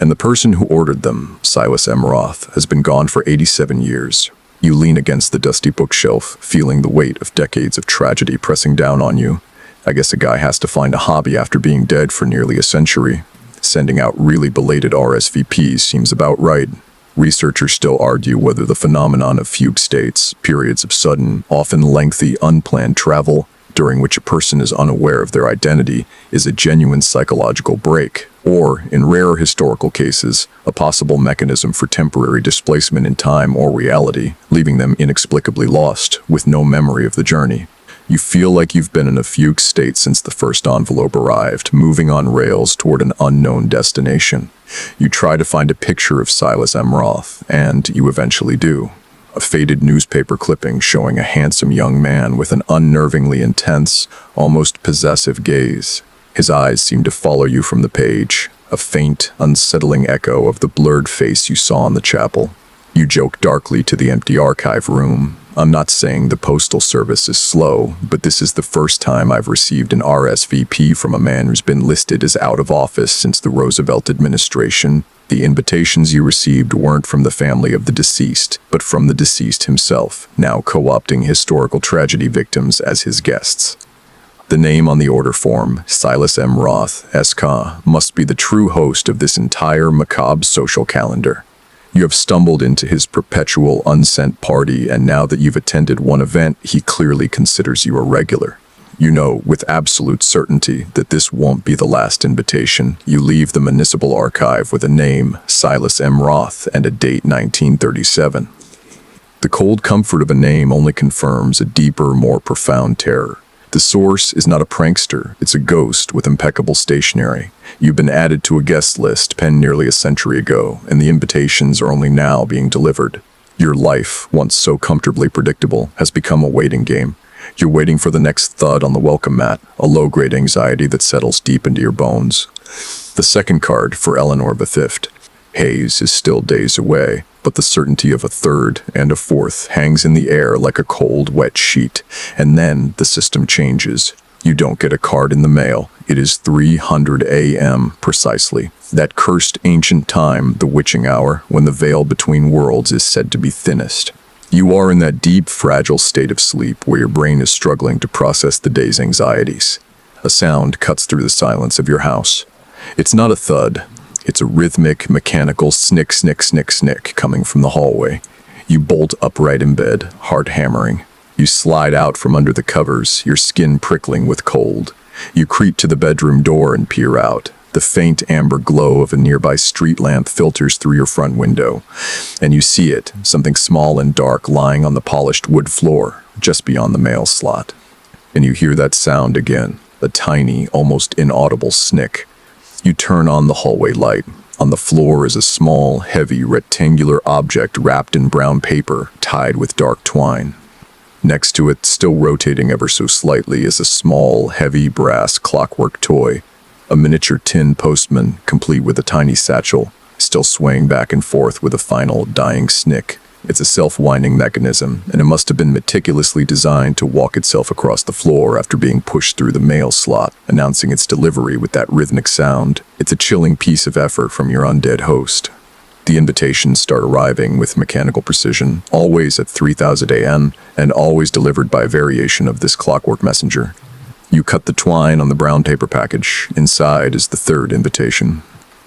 And the person who ordered them, Silas M. Roth, has been gone for 87 years. You lean against the dusty bookshelf, feeling the weight of decades of tragedy pressing down on you. I guess a guy has to find a hobby after being dead for nearly a century. Sending out really belated RSVPs seems about right. Researchers still argue whether the phenomenon of fugue states, periods of sudden, often lengthy, unplanned travel, during which a person is unaware of their identity, is a genuine psychological break, or, in rarer historical cases, a possible mechanism for temporary displacement in time or reality, leaving them inexplicably lost, with no memory of the journey. You feel like you've been in a fugue state since the first envelope arrived, moving on rails toward an unknown destination. You try to find a picture of Silas M. Roth, and you eventually do. A faded newspaper clipping showing a handsome young man with an unnervingly intense, almost possessive gaze. His eyes seem to follow you from the page, a faint, unsettling echo of the blurred face you saw in the chapel. You joke darkly to the empty archive room. I'm not saying the postal service is slow, but this is the first time I've received an RSVP from a man who's been listed as out of office since the Roosevelt administration. The invitations you received weren't from the family of the deceased, but from the deceased himself, now co-opting historical tragedy victims as his guests. The name on the order form, Silas M. Roth, SK, must be the true host of this entire macabre social calendar. You have stumbled into his perpetual unsent party, and now that you've attended one event, he clearly considers you a regular. You know with absolute certainty that this won't be the last invitation. You leave the municipal archive with a name, Silas M. Roth, and a date 1937. The cold comfort of a name only confirms a deeper, more profound terror. The source is not a prankster, it's a ghost with impeccable stationery. You've been added to a guest list penned nearly a century ago, and the invitations are only now being delivered. Your life, once so comfortably predictable, has become a waiting game. You're waiting for the next thud on the welcome mat, a low-grade anxiety that settles deep into your bones. The second card for Eleanor Bethift. Haze is still days away, but the certainty of a third and a fourth hangs in the air like a cold, wet sheet. And then the system changes. You don't get a card in the mail. It is 300 a.m. precisely. That cursed ancient time, the witching hour, when the veil between worlds is said to be thinnest. You are in that deep, fragile state of sleep where your brain is struggling to process the day's anxieties. A sound cuts through the silence of your house. It's not a thud. It's a rhythmic, mechanical snick, snick, snick, snick coming from the hallway. You bolt upright in bed, heart hammering. You slide out from under the covers, your skin prickling with cold. You creep to the bedroom door and peer out. The faint amber glow of a nearby street lamp filters through your front window, and you see it, something small and dark lying on the polished wood floor, just beyond the mail slot. And you hear that sound again, a tiny, almost inaudible snick. You turn on the hallway light. On the floor is a small, heavy, rectangular object wrapped in brown paper, tied with dark twine. Next to it, still rotating ever so slightly, is a small, heavy brass clockwork toy, a miniature tin postman, complete with a tiny satchel, still swaying back and forth with a final, dying snick. It's a self-winding mechanism, and it must have been meticulously designed to walk itself across the floor after being pushed through the mail slot, announcing its delivery with that rhythmic sound. It's a chilling piece of effort from your undead host. The invitations start arriving with mechanical precision, always at 3,000 a.m., and always delivered by a variation of this clockwork messenger. You cut the twine on the brown paper package. Inside is the third invitation.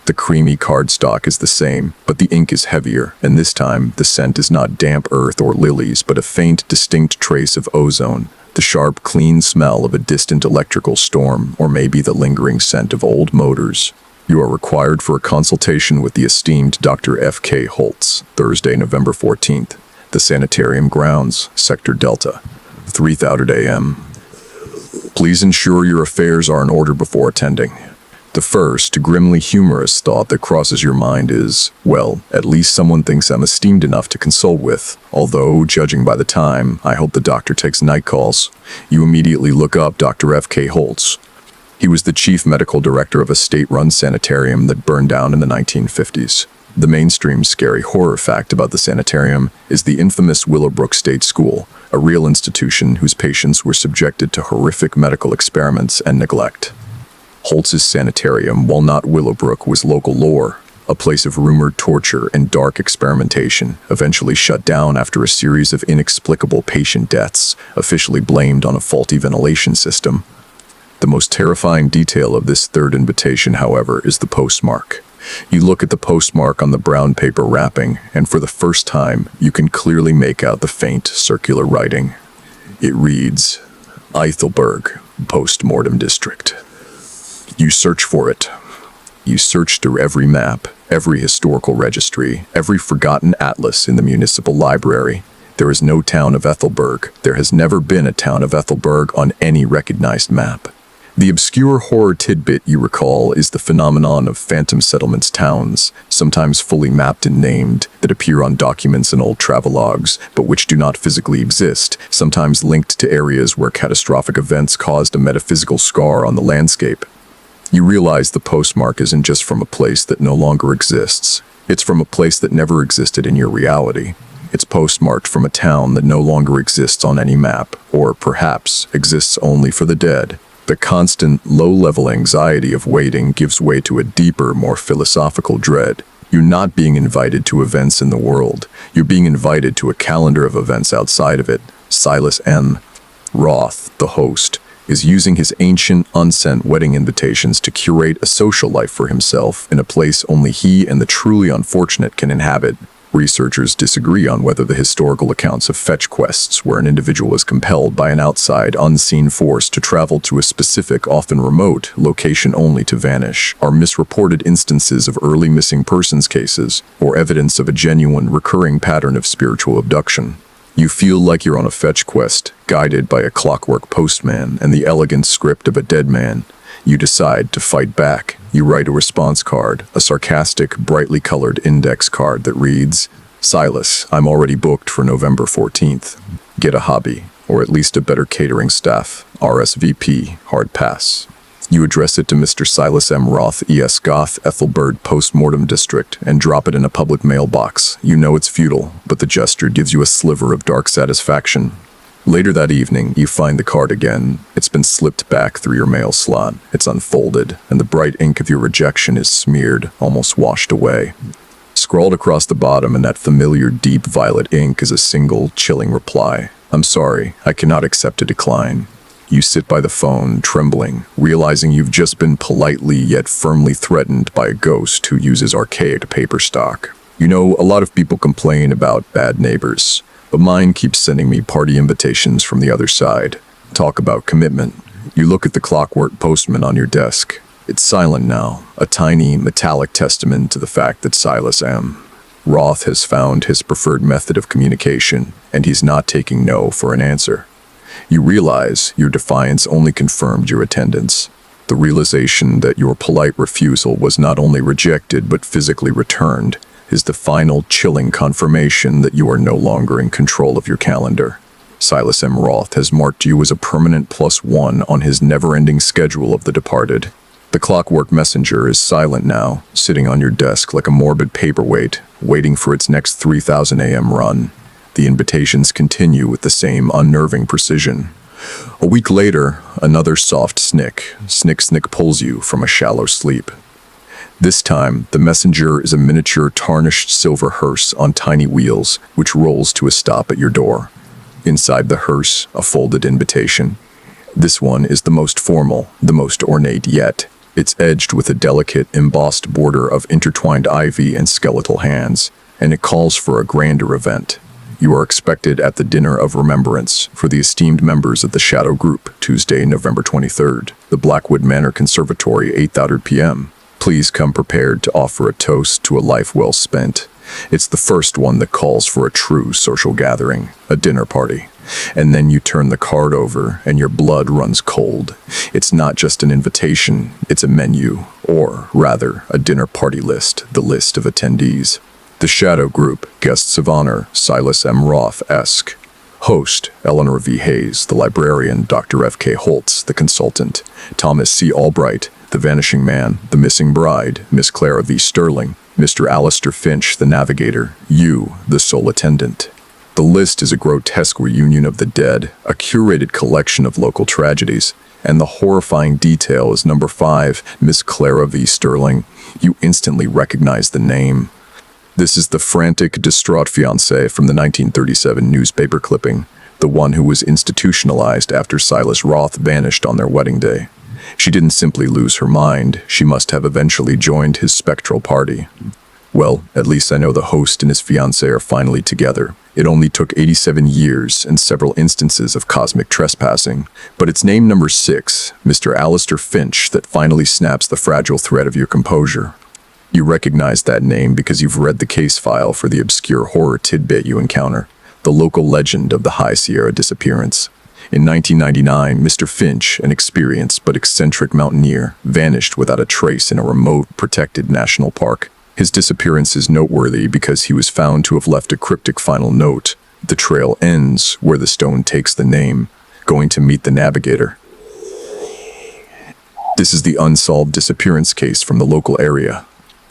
The creamy cardstock is the same, but the ink is heavier, and this time the scent is not damp earth or lilies, but a faint, distinct trace of ozone, the sharp, clean smell of a distant electrical storm, or maybe the lingering scent of old motors. You are required for a consultation with the esteemed Dr. F.K. Holtz, Thursday, November 14th, the Sanitarium Grounds, Sector Delta, 3:30 a.m. Please ensure your affairs are in order before attending. The first, grimly humorous thought that crosses your mind is, well, at least someone thinks I'm esteemed enough to consult with. Although, judging by the time, I hope the doctor takes night calls. You immediately look up Dr. F.K. Holtz. He was the chief medical director of a state-run sanitarium that burned down in the 1950s. The mainstream scary horror fact about the sanitarium is the infamous Willowbrook State School, a real institution whose patients were subjected to horrific medical experiments and neglect. Holtz's sanitarium, while not Willowbrook, was local lore, a place of rumored torture and dark experimentation, eventually shut down after a series of inexplicable patient deaths, officially blamed on a faulty ventilation system. The most terrifying detail of this third invitation, however, is the postmark. You look at the postmark on the brown paper wrapping, and for the first time, you can clearly make out the faint, circular writing. It reads, Eithelberg, Postmortem District. You search for it. You search through every map, every historical registry, every forgotten atlas in the municipal library. There is no town of Ethelberg. There has never been a town of Ethelberg on any recognized map. The obscure horror tidbit you recall is the phenomenon of phantom settlements towns, sometimes fully mapped and named, that appear on documents and old travelogues, but which do not physically exist, sometimes linked to areas where catastrophic events caused a metaphysical scar on the landscape. You realize the postmark isn't just from a place that no longer exists. It's from a place that never existed in your reality. It's postmarked from a town that no longer exists on any map, or perhaps exists only for the dead. The constant, low-level anxiety of waiting gives way to a deeper, more philosophical dread. You're not being invited to events in the world. You're being invited to a calendar of events outside of it. Silas M. Roth, the host, is using his ancient, unsent wedding invitations to curate a social life for himself in a place only he and the truly unfortunate can inhabit. Researchers disagree on whether the historical accounts of fetch quests, where an individual is compelled by an outside, unseen force to travel to a specific, often remote, location only to vanish, are misreported instances of early missing persons cases, or evidence of a genuine, recurring pattern of spiritual abduction. You feel like you're on a fetch quest, guided by a clockwork postman and the elegant script of a dead man. You decide to fight back. You write a response card, a sarcastic, brightly colored index card that reads, Silas, I'm already booked for November 14th. Get a hobby, or at least a better catering staff. RSVP, hard pass. You address it to Mr. Silas M. Roth, E.S. Goth, Ethelberg Postmortem District, and drop it in a public mailbox. You know it's futile, but the gesture gives you a sliver of dark satisfaction. Later that evening, you find the card again. It's been slipped back through your mail slot. It's unfolded, and the bright ink of your rejection is smeared, almost washed away. Scrawled across the bottom in that familiar deep violet ink is a single, chilling reply. I'm sorry, I cannot accept a decline. You sit by the phone, trembling, realizing you've just been politely yet firmly threatened by a ghost who uses archaic paper stock. You know, a lot of people complain about bad neighbors, but mine keeps sending me party invitations from the other side. Talk about commitment. You look at the clockwork postman on your desk. It's silent now, a tiny, metallic testament to the fact that Silas M. Roth has found his preferred method of communication, and he's not taking no for an answer. You realize your defiance only confirmed your attendance. The realization that your polite refusal was not only rejected but physically returned is the final chilling confirmation that you are no longer in control of your calendar. Silas M. Roth has marked you as a permanent +1 on his never-ending schedule of the departed. The clockwork messenger is silent now, sitting on your desk like a morbid paperweight, waiting for its next 3000 a.m. run. The invitations continue with the same unnerving precision. A week later, another soft snick. Snick pulls you from a shallow sleep. This time, the messenger is a miniature tarnished silver hearse on tiny wheels, which rolls to a stop at your door. Inside the hearse, a folded invitation. This one is the most formal, the most ornate yet. It's edged with a delicate, embossed border of intertwined ivy and skeletal hands, and it calls for a grander event. You are expected at the Dinner of Remembrance for the esteemed members of the Shadow Group, Tuesday, November 23rd, the Blackwood Manor Conservatory, 8:30 p.m. Please come prepared to offer a toast to a life well spent. It's the first one that calls for a true social gathering, a dinner party. And then you turn the card over and your blood runs cold. It's not just an invitation, it's a menu. or rather, a dinner party list, the list of attendees. The Shadow Group, guests of honor, Silas M. Roth-esque. Host, Eleanor V. Hayes, the librarian, Dr. F. K. Holtz, the consultant, Thomas C. Albright, the vanishing man, the missing bride, Miss Clara V. Sterling, Mr. Alistair Finch, the navigator, you, the sole attendant. The list is a grotesque reunion of the dead, a curated collection of local tragedies, and the horrifying detail is number 5, Miss Clara V. Sterling. You instantly recognize the name. This is the frantic, distraught fiancée from the 1937 newspaper clipping, the one who was institutionalized after Silas Roth vanished on their wedding day. She didn't simply lose her mind, she must have eventually joined his spectral party. Well, at least I know the host and his fiancée are finally together. It only took 87 years and several instances of cosmic trespassing, but it's name number 6, Mr. Alistair Finch, that finally snaps the fragile thread of your composure. You recognize that name because you've read the case file for the obscure horror tidbit you encounter, the local legend of the High Sierra disappearance. In 1999, Mr. Finch, an experienced but eccentric mountaineer, vanished without a trace in a remote, protected national park. His disappearance is noteworthy because he was found to have left a cryptic final note. The trail ends where the stone takes the name, going to meet the navigator. This is the unsolved disappearance case from the local area.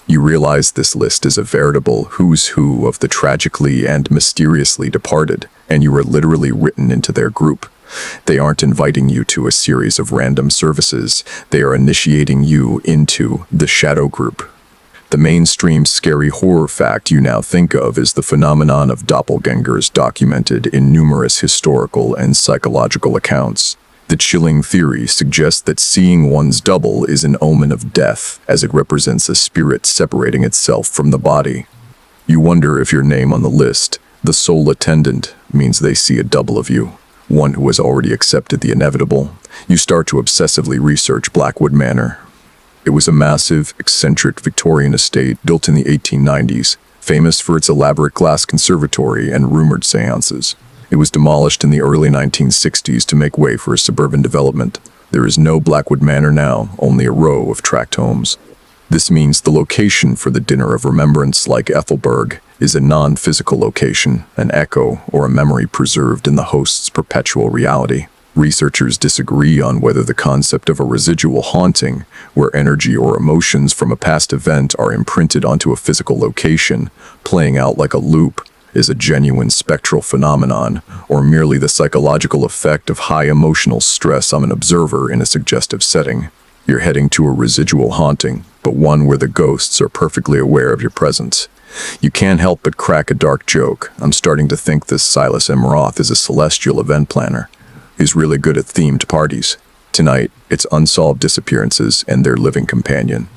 You realize this list is a veritable who's who of the tragically and mysteriously departed, and you are literally written into their group. They aren't inviting you to a series of random services, they are initiating you into the Shadow Group. The mainstream scary horror fact you now think of is the phenomenon of doppelgangers documented in numerous historical and psychological accounts. The chilling theory suggests that seeing one's double is an omen of death, as it represents a spirit separating itself from the body. You wonder if your name on the list, the sole attendant, means they see a double of you, one who has already accepted the inevitable. You start to obsessively research Blackwood Manor. It was a massive, eccentric Victorian estate built in the 1890s, famous for its elaborate glass conservatory and rumored seances. It was demolished in the early 1960s to make way for a suburban development. There is no Blackwood Manor now, only a row of tract homes. This means the location for the Dinner of Remembrance, like Ethelberg, is a non-physical location, an echo or a memory preserved in the host's perpetual reality. Researchers disagree on whether the concept of a residual haunting, where energy or emotions from a past event are imprinted onto a physical location, playing out like a loop, is a genuine spectral phenomenon, or merely the psychological effect of high emotional stress on an observer in a suggestive setting. You're heading to a residual haunting, but one where the ghosts are perfectly aware of your presence. You can't help but crack a dark joke. I'm starting to think this Silas M. Roth is a celestial event planner. He's really good at themed parties. Tonight, it's unsolved disappearances and their living companion.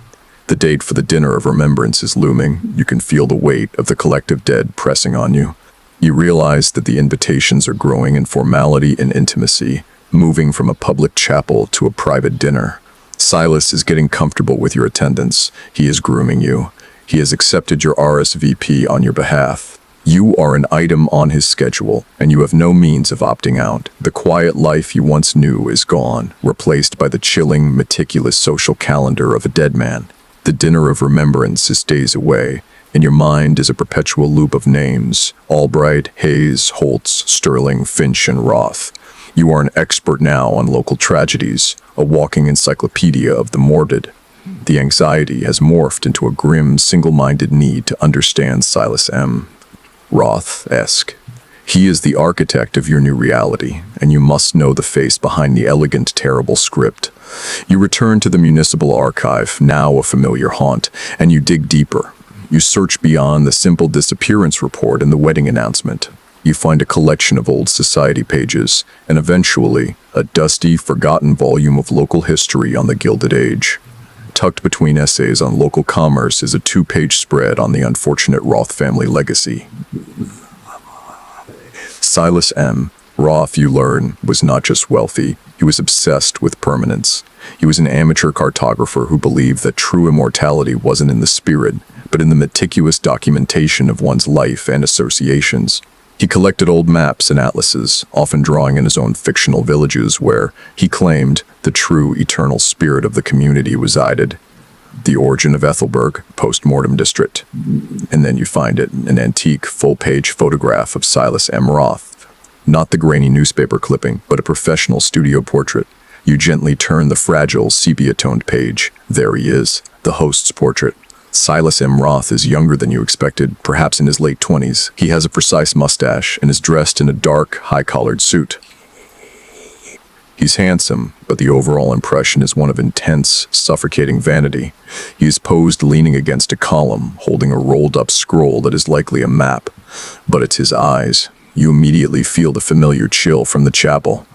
The date for the Dinner of Remembrance is looming. You can feel the weight of the collective dead pressing on you. You realize that the invitations are growing in formality and intimacy, moving from a public chapel to a private dinner. Silas is getting comfortable with your attendance. He is grooming you. He has accepted your RSVP on your behalf. You are an item on his schedule, and you have no means of opting out. The quiet life you once knew is gone, replaced by the chilling, meticulous social calendar of a dead man. The Dinner of Remembrance is days away, and your mind is a perpetual loop of names: Albright, Hayes, Holtz, Sterling, Finch, and Roth. You are an expert now on local tragedies, a walking encyclopedia of the morbid. The anxiety has morphed into a grim, single-minded need to understand Silas M. Roth-esque. He is the architect of your new reality, and you must know the face behind the elegant, terrible script. You return to the municipal archive, now a familiar haunt, and you dig deeper. You search beyond the simple disappearance report and the wedding announcement. You find a collection of old society pages, and eventually, a dusty, forgotten volume of local history on the Gilded Age. Tucked between essays on local commerce is a 2-page spread on the unfortunate Roth family legacy. Silas M. Roth, you learn, was not just wealthy, he was obsessed with permanence. He was an amateur cartographer who believed that true immortality wasn't in the spirit, but in the meticulous documentation of one's life and associations. He collected old maps and atlases, often drawing in his own fictional villages where, he claimed, the true eternal spirit of the community resided. The Origin of Ethelberg, Postmortem District. And then you find it, an antique, full-page photograph of Silas M. Roth. Not the grainy newspaper clipping, but a professional studio portrait. You gently turn the fragile, sepia-toned page. There he is, the host's portrait. Silas M. Roth is younger than you expected, perhaps in his late 20s. He has a precise mustache and is dressed in a dark, high-collared suit. He's handsome, but the overall impression is one of intense, suffocating vanity. He is posed leaning against a column, holding a rolled-up scroll that is likely a map. But it's his eyes. You immediately feel the familiar chill from the chapel.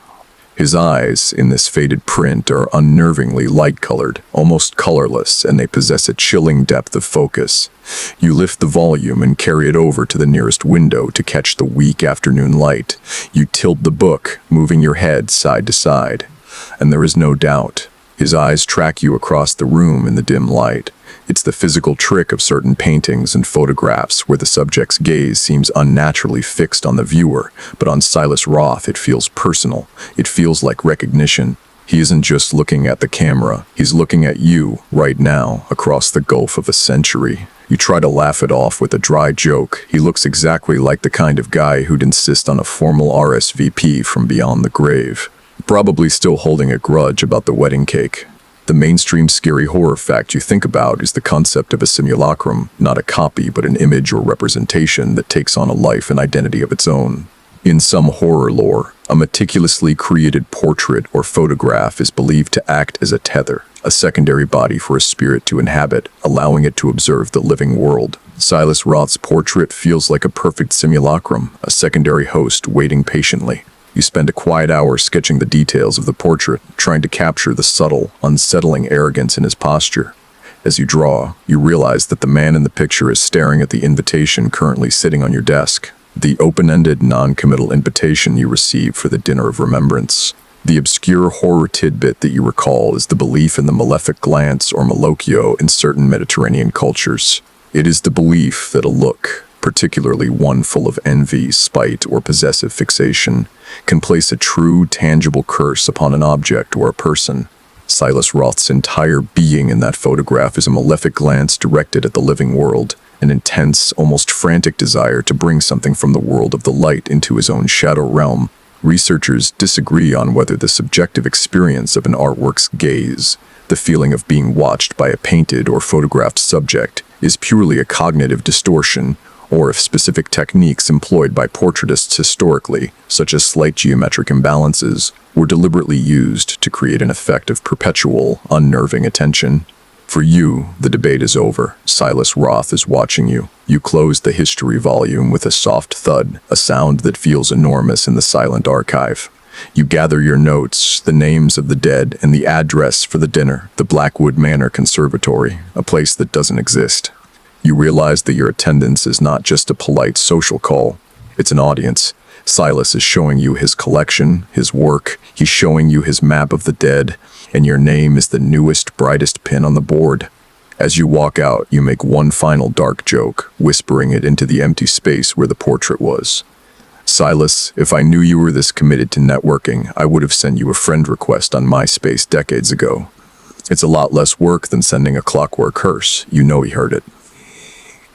His eyes, in this faded print, are unnervingly light-colored, almost colorless, and they possess a chilling depth of focus. You lift the volume and carry it over to the nearest window to catch the weak afternoon light. You tilt the book, moving your head side to side. And there is no doubt. His eyes track you across the room in the dim light. It's the physical trick of certain paintings and photographs where the subject's gaze seems unnaturally fixed on the viewer, but on Silas Roth it feels personal. It feels like recognition. He isn't just looking at the camera, he's looking at you, right now, across the gulf of a century. You try to laugh it off with a dry joke. He looks exactly like the kind of guy who'd insist on a formal RSVP from beyond the grave. Probably still holding a grudge about the wedding cake. The mainstream scary horror fact you think about is the concept of a simulacrum, not a copy but an image or representation that takes on a life and identity of its own. In some horror lore, a meticulously created portrait or photograph is believed to act as a tether, a secondary body for a spirit to inhabit, allowing it to observe the living world. Silas Roth's portrait feels like a perfect simulacrum, a secondary host waiting patiently. You spend a quiet hour sketching the details of the portrait, trying to capture the subtle, unsettling arrogance in his posture. As you draw, you realize that the man in the picture is staring at the invitation currently sitting on your desk. The open-ended, non-committal invitation you receive for the Dinner of Remembrance. The obscure horror tidbit that you recall is the belief in the malefic glance or malocchio in certain Mediterranean cultures. It is the belief that a look, particularly one full of envy, spite, or possessive fixation, can place a true, tangible curse upon an object or a person. Silas Roth's entire being in that photograph is a malefic glance directed at the living world, an intense, almost frantic desire to bring something from the world of the light into his own shadow realm. Researchers disagree on whether the subjective experience of an artwork's gaze, the feeling of being watched by a painted or photographed subject, is purely a cognitive distortion, or if specific techniques employed by portraitists historically, such as slight geometric imbalances, were deliberately used to create an effect of perpetual, unnerving attention. For you, the debate is over. Silas Roth is watching you. You close the history volume with a soft thud, a sound that feels enormous in the silent archive. You gather your notes, the names of the dead, and the address for the dinner, the Blackwood Manor Conservatory, a place that doesn't exist. You realize that your attendance is not just a polite social call, it's an audience. Silas is showing you his collection, his work, he's showing you his map of the dead, and your name is the newest, brightest pin on the board. As you walk out, you make one final dark joke, whispering it into the empty space where the portrait was. Silas, if I knew you were this committed to networking, I would have sent you a friend request on MySpace decades ago. It's a lot less work than sending a clockwork hearse. You know he heard it.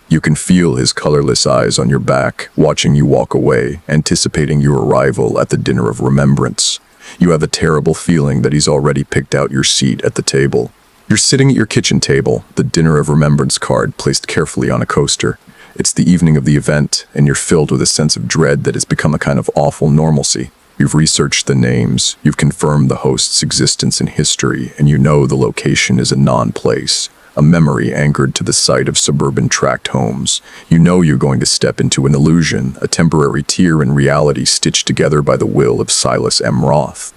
You can feel his colorless eyes on your back, watching you walk away, anticipating your arrival at the Dinner of Remembrance. You have a terrible feeling that he's already picked out your seat at the table. You're sitting at your kitchen table, the Dinner of Remembrance card placed carefully on a coaster. It's the evening of the event, and you're filled with a sense of dread that has become a kind of awful normalcy. You've researched the names, you've confirmed the host's existence in history, and you know the location is a non-place. A memory anchored to the site of suburban tract homes. You know you're going to step into an illusion, a temporary tear in reality stitched together by the will of Silas M. Roth.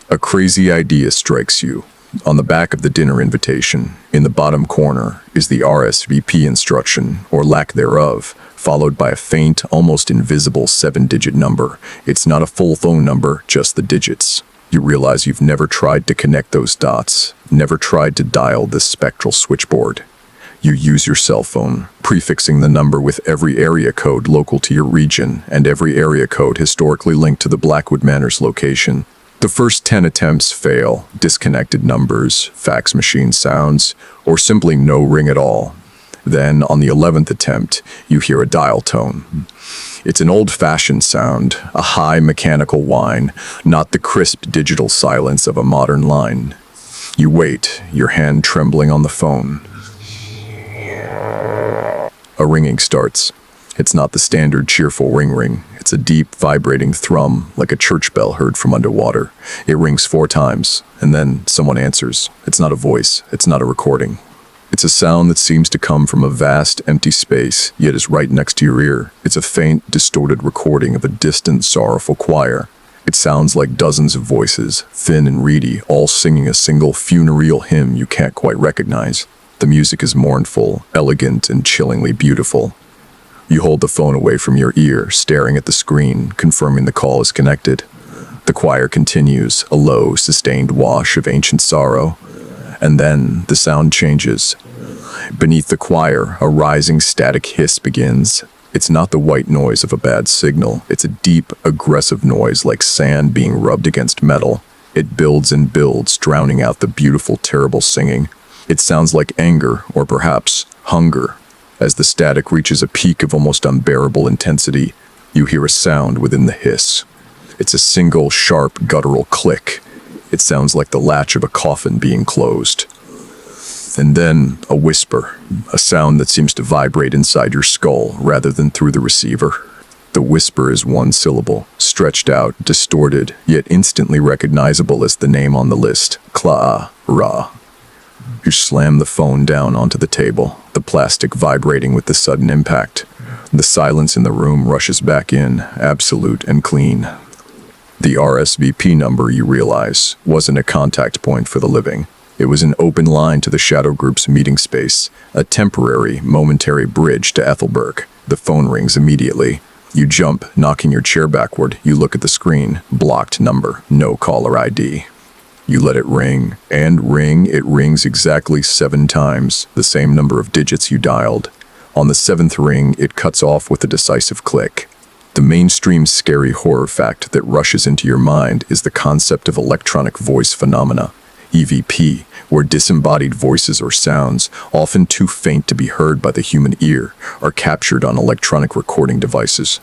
A crazy idea strikes you. On the back of the dinner invitation, in the bottom corner, is the RSVP instruction, or lack thereof, followed by a faint, almost invisible 7-digit number. It's not a full phone number, just the digits. You realize you've never tried to connect those dots, never tried to dial this spectral switchboard. You use your cell phone, prefixing the number with every area code local to your region and every area code historically linked to the Blackwood Manor's location. The first 10 attempts fail, disconnected numbers, fax machine sounds, or simply no ring at all. Then, on the 11th attempt, you hear a dial tone. It's an old-fashioned sound, a high mechanical whine, not the crisp digital silence of a modern line. You wait, your hand trembling on the phone. A ringing starts. It's not the standard cheerful ring. It's a deep, vibrating thrum, like a church bell heard from underwater. It rings 4 times, and then someone answers. It's not a voice. It's not a recording. It's a sound that seems to come from a vast, empty space, yet is right next to your ear. It's a faint, distorted recording of a distant, sorrowful choir. It sounds like dozens of voices, thin and reedy, all singing a single funereal hymn you can't quite recognize. The music is mournful, elegant, and chillingly beautiful. You hold the phone away from your ear, staring at the screen, confirming the call is connected. The choir continues, a low, sustained wash of ancient sorrow. And then the sound changes. Beneath the choir, a rising static hiss begins. It's not the white noise of a bad signal. It's a deep, aggressive noise like sand being rubbed against metal. It builds and builds, drowning out the beautiful, terrible singing. It sounds like anger, or perhaps hunger. As the static reaches a peak of almost unbearable intensity, you hear a sound within the hiss. It's a single, sharp, guttural click. It sounds like the latch of a coffin being closed. And then a whisper, a sound that seems to vibrate inside your skull rather than through the receiver. The whisper is one syllable, stretched out, distorted, yet instantly recognizable as the name on the list, Clara. You slam the phone down onto the table, the plastic vibrating with the sudden impact. The silence in the room rushes back in, absolute and clean. The RSVP number, you realize, wasn't a contact point for the living. It was an open line to the Shadow Group's meeting space, a temporary, momentary bridge to Ethelberg. The phone rings immediately. You jump, knocking your chair backward. You look at the screen. Blocked number, no caller ID. You let it ring, and ring. It rings exactly 7 times, the same number of digits you dialed. On the 7th ring, it cuts off with a decisive click. The mainstream scary horror fact that rushes into your mind is the concept of electronic voice phenomena, EVP, where disembodied voices or sounds, often too faint to be heard by the human ear, are captured on electronic recording devices.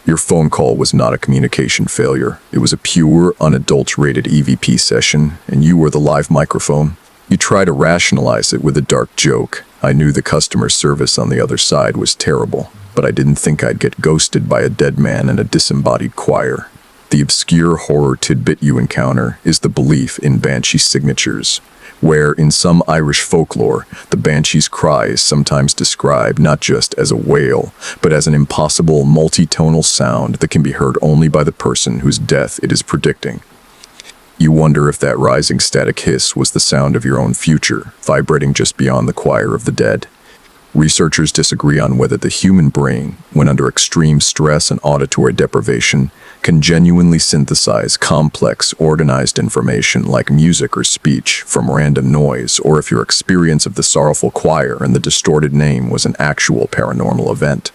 Your phone call was not a communication failure. It was a pure, unadulterated EVP session, and you were the live microphone. You try to rationalize it with a dark joke. I knew the customer service on the other side was terrible, but I didn't think I'd get ghosted by a dead man and a disembodied choir. The obscure horror tidbit you encounter is the belief in banshee signatures, where, in some Irish folklore, the banshee's cry is sometimes described not just as a wail, but as an impossible multi-tonal sound that can be heard only by the person whose death it is predicting. You wonder if that rising static hiss was the sound of your own future, vibrating just beyond the choir of the dead. Researchers disagree on whether the human brain, when under extreme stress and auditory deprivation, can genuinely synthesize complex, organized information like music or speech from random noise, or if your experience of the sorrowful choir and the distorted name was an actual paranormal event.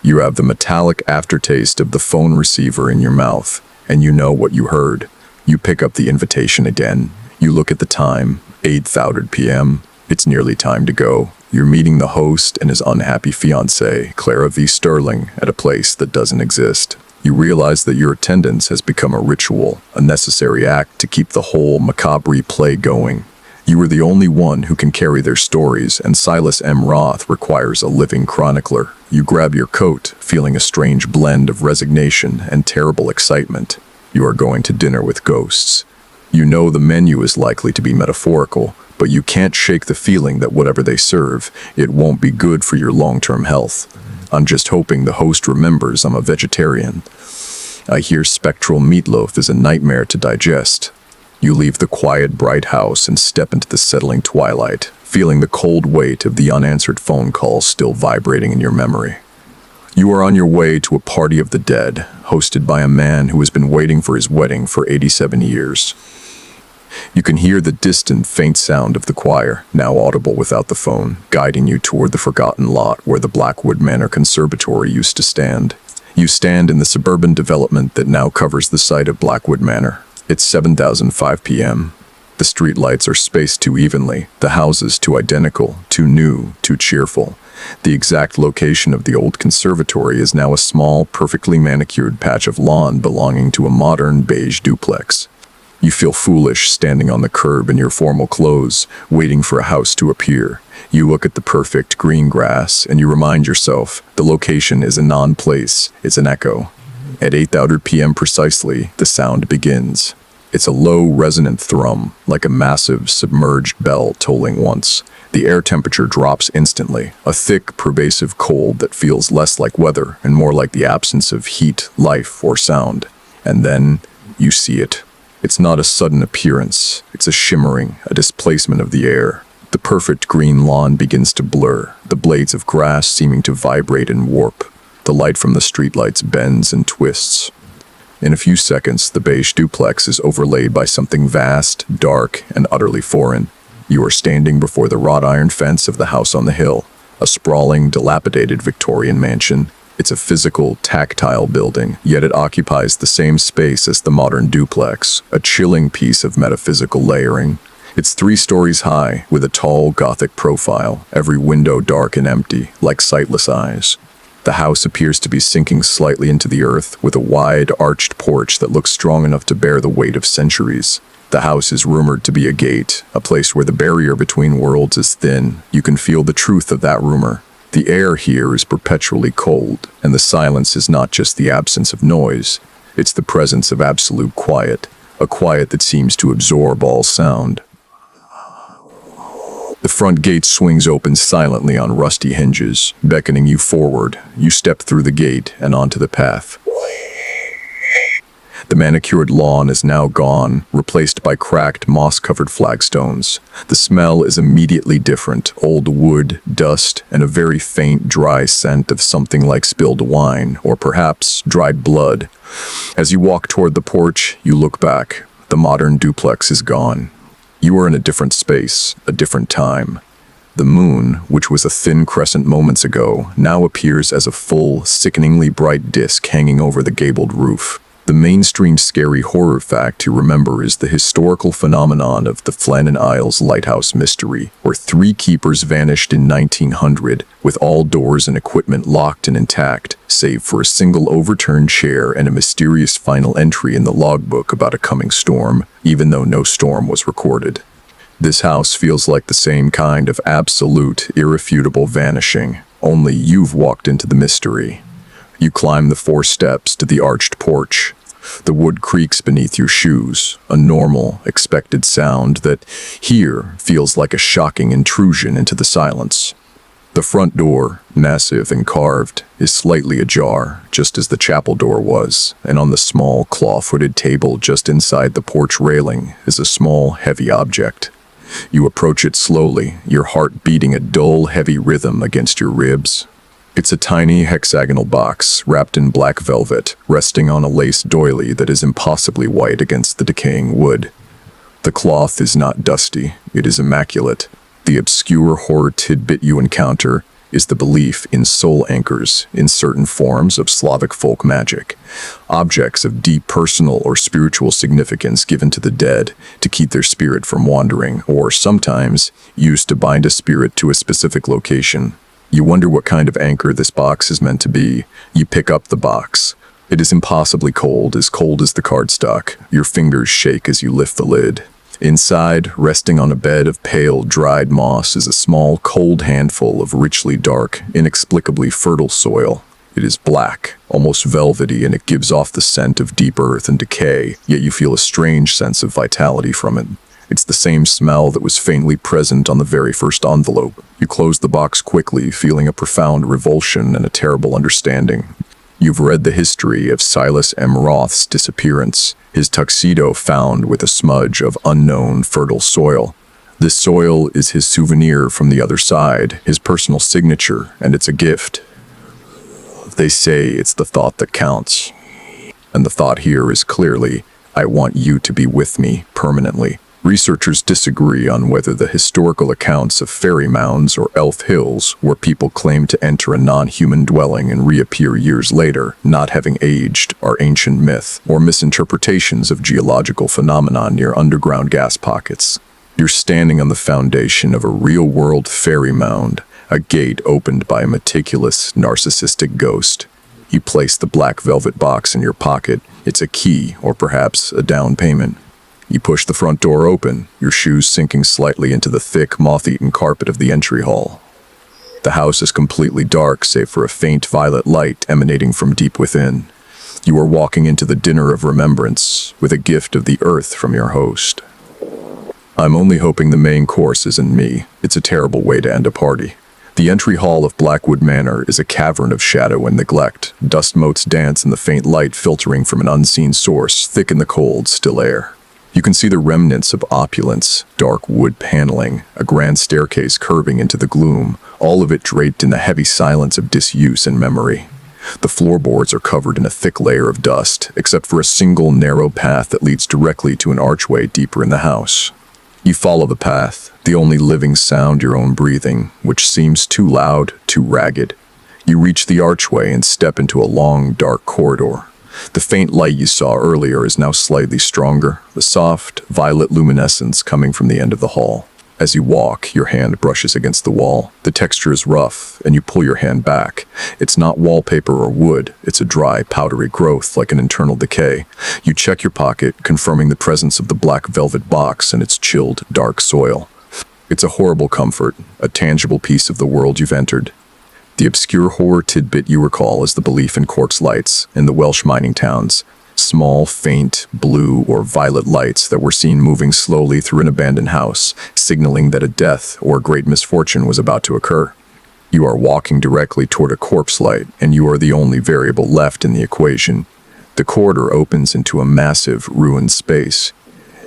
You have the metallic aftertaste of the phone receiver in your mouth, and you know what you heard. You pick up the invitation again. You look at the time, 8:30 p.m. It's nearly time to go. You're meeting the host and his unhappy fiancée, Clara V. Sterling, at a place that doesn't exist. You realize that your attendance has become a ritual, a necessary act to keep the whole macabre play going. You are the only one who can carry their stories, and Silas M. Roth requires a living chronicler. You grab your coat, feeling a strange blend of resignation and terrible excitement. You are going to dinner with ghosts. You know the menu is likely to be metaphorical, but you can't shake the feeling that whatever they serve, it won't be good for your long-term health. I'm just hoping the host remembers I'm a vegetarian. I hear spectral meatloaf is a nightmare to digest. You leave the quiet, bright house and step into the settling twilight, feeling the cold weight of the unanswered phone calls still vibrating in your memory. You are on your way to a party of the dead, hosted by a man who has been waiting for his wedding for 87 years. You can hear the distant, faint sound of the choir, now audible without the phone, guiding you toward the forgotten lot where the Blackwood Manor Conservatory used to stand. You stand in the suburban development that now covers the site of Blackwood Manor. It's 7:05 p.m. The streetlights are spaced too evenly, the houses too identical, too new, too cheerful. The exact location of the old conservatory is now a small, perfectly manicured patch of lawn belonging to a modern beige duplex. You feel foolish standing on the curb in your formal clothes, waiting for a house to appear. You look at the perfect green grass and you remind yourself the location is a non-place, it's an echo. At 8:30 p.m. precisely, the sound begins. It's a low, resonant thrum, like a massive, submerged bell tolling once. The air temperature drops instantly, a thick, pervasive cold that feels less like weather and more like the absence of heat, life, or sound. And then you see it. It's not a sudden appearance, it's a shimmering, a displacement of the air. The perfect green lawn begins to blur, the blades of grass seeming to vibrate and warp. The light from the streetlights bends and twists. In a few seconds, the beige duplex is overlaid by something vast, dark, and utterly foreign. You are standing before the wrought iron fence of the house on the hill, a sprawling, dilapidated Victorian mansion. It's a physical, tactile building, yet it occupies the same space as the modern duplex, a chilling piece of metaphysical layering. It's 3 stories high, with a tall, Gothic profile, every window dark and empty, like sightless eyes. The house appears to be sinking slightly into the earth, with a wide, arched porch that looks strong enough to bear the weight of centuries. The house is rumored to be a gate, a place where the barrier between worlds is thin. You can feel the truth of that rumor. The air here is perpetually cold, and the silence is not just the absence of noise, it's the presence of absolute quiet, a quiet that seems to absorb all sound. The front gate swings open silently on rusty hinges, beckoning you forward. You step through the gate and onto the path. The manicured lawn is now gone, replaced by cracked, moss-covered flagstones. The smell is immediately different: old wood, dust, and a very faint, dry scent of something like spilled wine, or perhaps dried blood. As you walk toward the porch, you look back. The modern duplex is gone. You are in a different space, a different time. The moon, which was a thin crescent moments ago, now appears as a full, sickeningly bright disk hanging over the gabled roof. The mainstream scary horror fact to remember is the historical phenomenon of the Flannan Isles Lighthouse Mystery, where 3 keepers vanished in 1900, with all doors and equipment locked and intact, save for a single overturned chair and a mysterious final entry in the logbook about a coming storm, even though no storm was recorded. This house feels like the same kind of absolute, irrefutable vanishing, only you've walked into the mystery. You climb the 4 steps to the arched porch. The wood creaks beneath your shoes, a normal, expected sound that here feels like a shocking intrusion into the silence. The front door, massive and carved, is slightly ajar, just as the chapel door was, and on the small, claw-footed table just inside the porch railing is a small, heavy object. You approach it slowly, your heart beating a dull, heavy rhythm against your ribs. It's a tiny hexagonal box, wrapped in black velvet, resting on a lace doily that is impossibly white against the decaying wood. The cloth is not dusty, it is immaculate. The obscure horror tidbit you encounter is the belief in soul anchors in certain forms of Slavic folk magic, objects of deep personal or spiritual significance given to the dead to keep their spirit from wandering, or sometimes used to bind a spirit to a specific location. You wonder what kind of anchor this box is meant to be. You pick up the box. It is impossibly cold as the cardstock. Your fingers shake as you lift the lid. Inside, resting on a bed of pale, dried moss, is a small, cold handful of richly dark, inexplicably fertile soil. It is black, almost velvety, and it gives off the scent of deep earth and decay, yet you feel a strange sense of vitality from it. It's the same smell that was faintly present on the very first envelope. You close the box quickly, feeling a profound revulsion and a terrible understanding. You've read the history of Silas M. Roth's disappearance, his tuxedo found with a smudge of unknown fertile soil. This soil is his souvenir from the other side, his personal signature, and it's a gift. They say it's the thought that counts. And the thought here is clearly, I want you to be with me permanently. Researchers disagree on whether the historical accounts of fairy mounds or elf hills, where people claim to enter a non-human dwelling and reappear years later, not having aged, are ancient myth or misinterpretations of geological phenomena near underground gas pockets. You're standing on the foundation of a real-world fairy mound, a gate opened by a meticulous, narcissistic ghost. You place the black velvet box in your pocket. It's a key, or perhaps a down payment. You push the front door open, your shoes sinking slightly into the thick, moth-eaten carpet of the entry hall. The house is completely dark, save for a faint violet light emanating from deep within. You are walking into the dinner of remembrance, with a gift of the earth from your host. I'm only hoping the main course isn't me. It's a terrible way to end a party. The entry hall of Blackwood Manor is a cavern of shadow and neglect. Dust motes dance in the faint light filtering from an unseen source, thick in the cold, still air. You can see the remnants of opulence, dark wood paneling, a grand staircase curving into the gloom, all of it draped in the heavy silence of disuse and memory. The floorboards are covered in a thick layer of dust, except for a single narrow path that leads directly to an archway deeper in the house. You follow the path, the only living sound your own breathing, which seems too loud, too ragged. You reach the archway and step into a long, dark corridor. The faint light you saw earlier is now slightly stronger, the soft, violet luminescence coming from the end of the hall. As you walk, your hand brushes against the wall. The texture is rough, and you pull your hand back. It's not wallpaper or wood. It's a dry, powdery growth like an internal decay. You check your pocket, confirming the presence of the black velvet box and its chilled, dark soil. It's a horrible comfort, a tangible piece of the world you've entered. The obscure horror tidbit you recall is the belief in quartz lights in the Welsh mining towns. Small, faint, blue or violet lights that were seen moving slowly through an abandoned house, signaling that a death or great misfortune was about to occur. You are walking directly toward a corpse light, and you are the only variable left in the equation. The corridor opens into a massive, ruined space.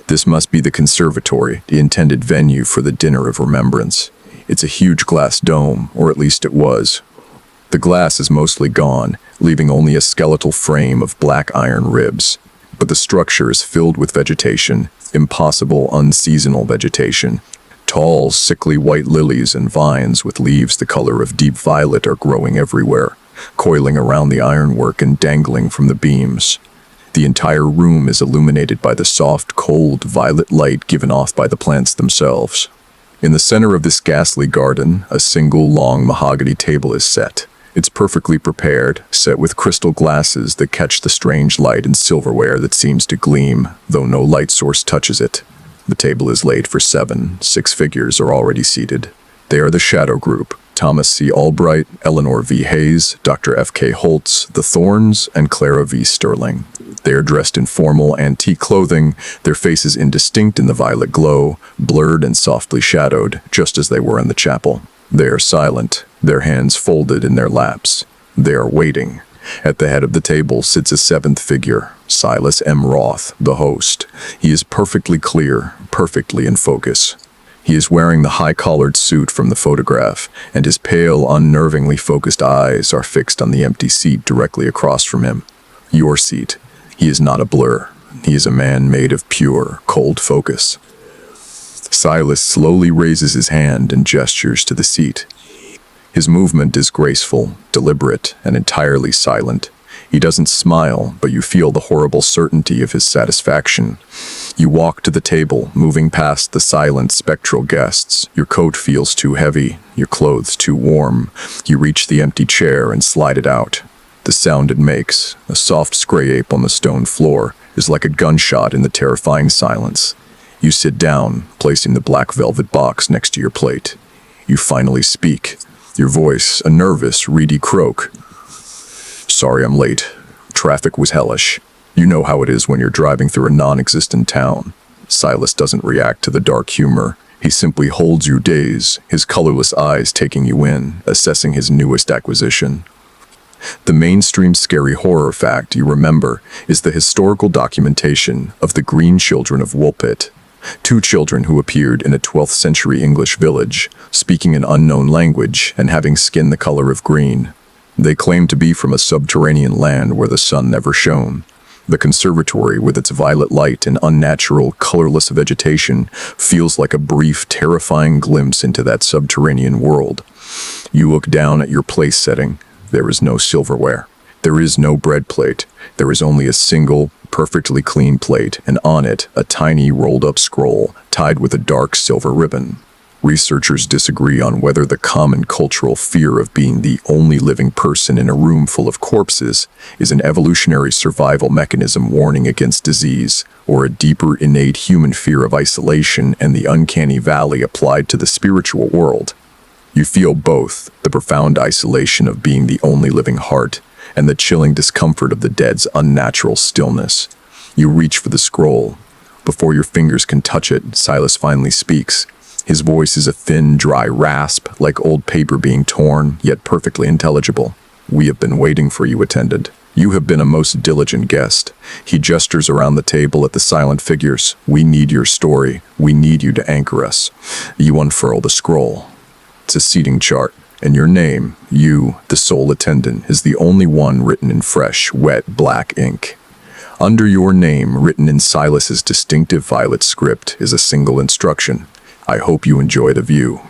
This must be the conservatory, the intended venue for the dinner of remembrance. It's a huge glass dome, or at least it was. The glass is mostly gone, leaving only a skeletal frame of black iron ribs. But the structure is filled with vegetation, impossible, unseasonal vegetation. Tall, sickly white lilies and vines with leaves the color of deep violet are growing everywhere, coiling around the ironwork and dangling from the beams. The entire room is illuminated by the soft, cold, violet light given off by the plants themselves. In the center of this ghastly garden, a single long mahogany table is set. It's perfectly prepared, set with crystal glasses that catch the strange light and silverware that seems to gleam, though no light source touches it. The table is laid for 7. 6 figures are already seated. They are the Shadow Group: Thomas C. Albright, Eleanor V. Hayes, Dr. F.K. Holtz, the Thorns, and Clara V. Sterling. They are dressed in formal, antique clothing, their faces indistinct in the violet glow, blurred and softly shadowed, just as they were in the chapel. They are silent, their hands folded in their laps. They are waiting. At the head of the table sits a 7th figure, Silas M. Roth, the host. He is perfectly clear, perfectly in focus. He is wearing the high-collared suit from the photograph, and his pale, unnervingly focused eyes are fixed on the empty seat directly across from him. Your seat. He is not a blur. He is a man made of pure, cold focus. Silas slowly raises his hand and gestures to the seat. His movement is graceful, deliberate, and entirely silent. He doesn't smile, but you feel the horrible certainty of his satisfaction. You walk to the table, moving past the silent, spectral guests. Your coat feels too heavy, your clothes too warm. You reach the empty chair and slide it out. The sound it makes, a soft scrape on the stone floor, is like a gunshot in the terrifying silence. You sit down, placing the black velvet box next to your plate. You finally speak, your voice a nervous, reedy croak. "Sorry I'm late. Traffic was hellish. You know how it is when you're driving through a non-existent town." Silas doesn't react to the dark humor. He simply holds your gaze, his colorless eyes taking you in, assessing his newest acquisition. The mainstream scary horror fact you remember is the historical documentation of the Green Children of Woolpit, 2 children who appeared in a 12th century English village, speaking an unknown language and having skin the color of green. They claimed to be from a subterranean land where the sun never shone. The conservatory, with its violet light and unnatural, colorless vegetation, feels like a brief, terrifying glimpse into that subterranean world. You look down at your place setting. There is no silverware. There is no bread plate. There is only a single, perfectly clean plate, and on it, a tiny rolled-up scroll tied with a dark silver ribbon. Researchers disagree on whether the common cultural fear of being the only living person in a room full of corpses is an evolutionary survival mechanism warning against disease, or a deeper innate human fear of isolation and the uncanny valley applied to the spiritual world. You feel both, the profound isolation of being the only living heart, and the chilling discomfort of the dead's unnatural stillness. You reach for the scroll. Before your fingers can touch it, Silas finally speaks. His voice is a thin, dry rasp, like old paper being torn, yet perfectly intelligible. "We have been waiting for you, attendant. You have been a most diligent guest." He gestures around the table at the silent figures. "We need your story. We need you to anchor us." You unfurl the scroll. It's a seating chart, and your name, you, the sole attendant, is the only one written in fresh, wet, black ink. Under your name, written in Silas's distinctive violet script, is a single instruction. "I hope you enjoy the view."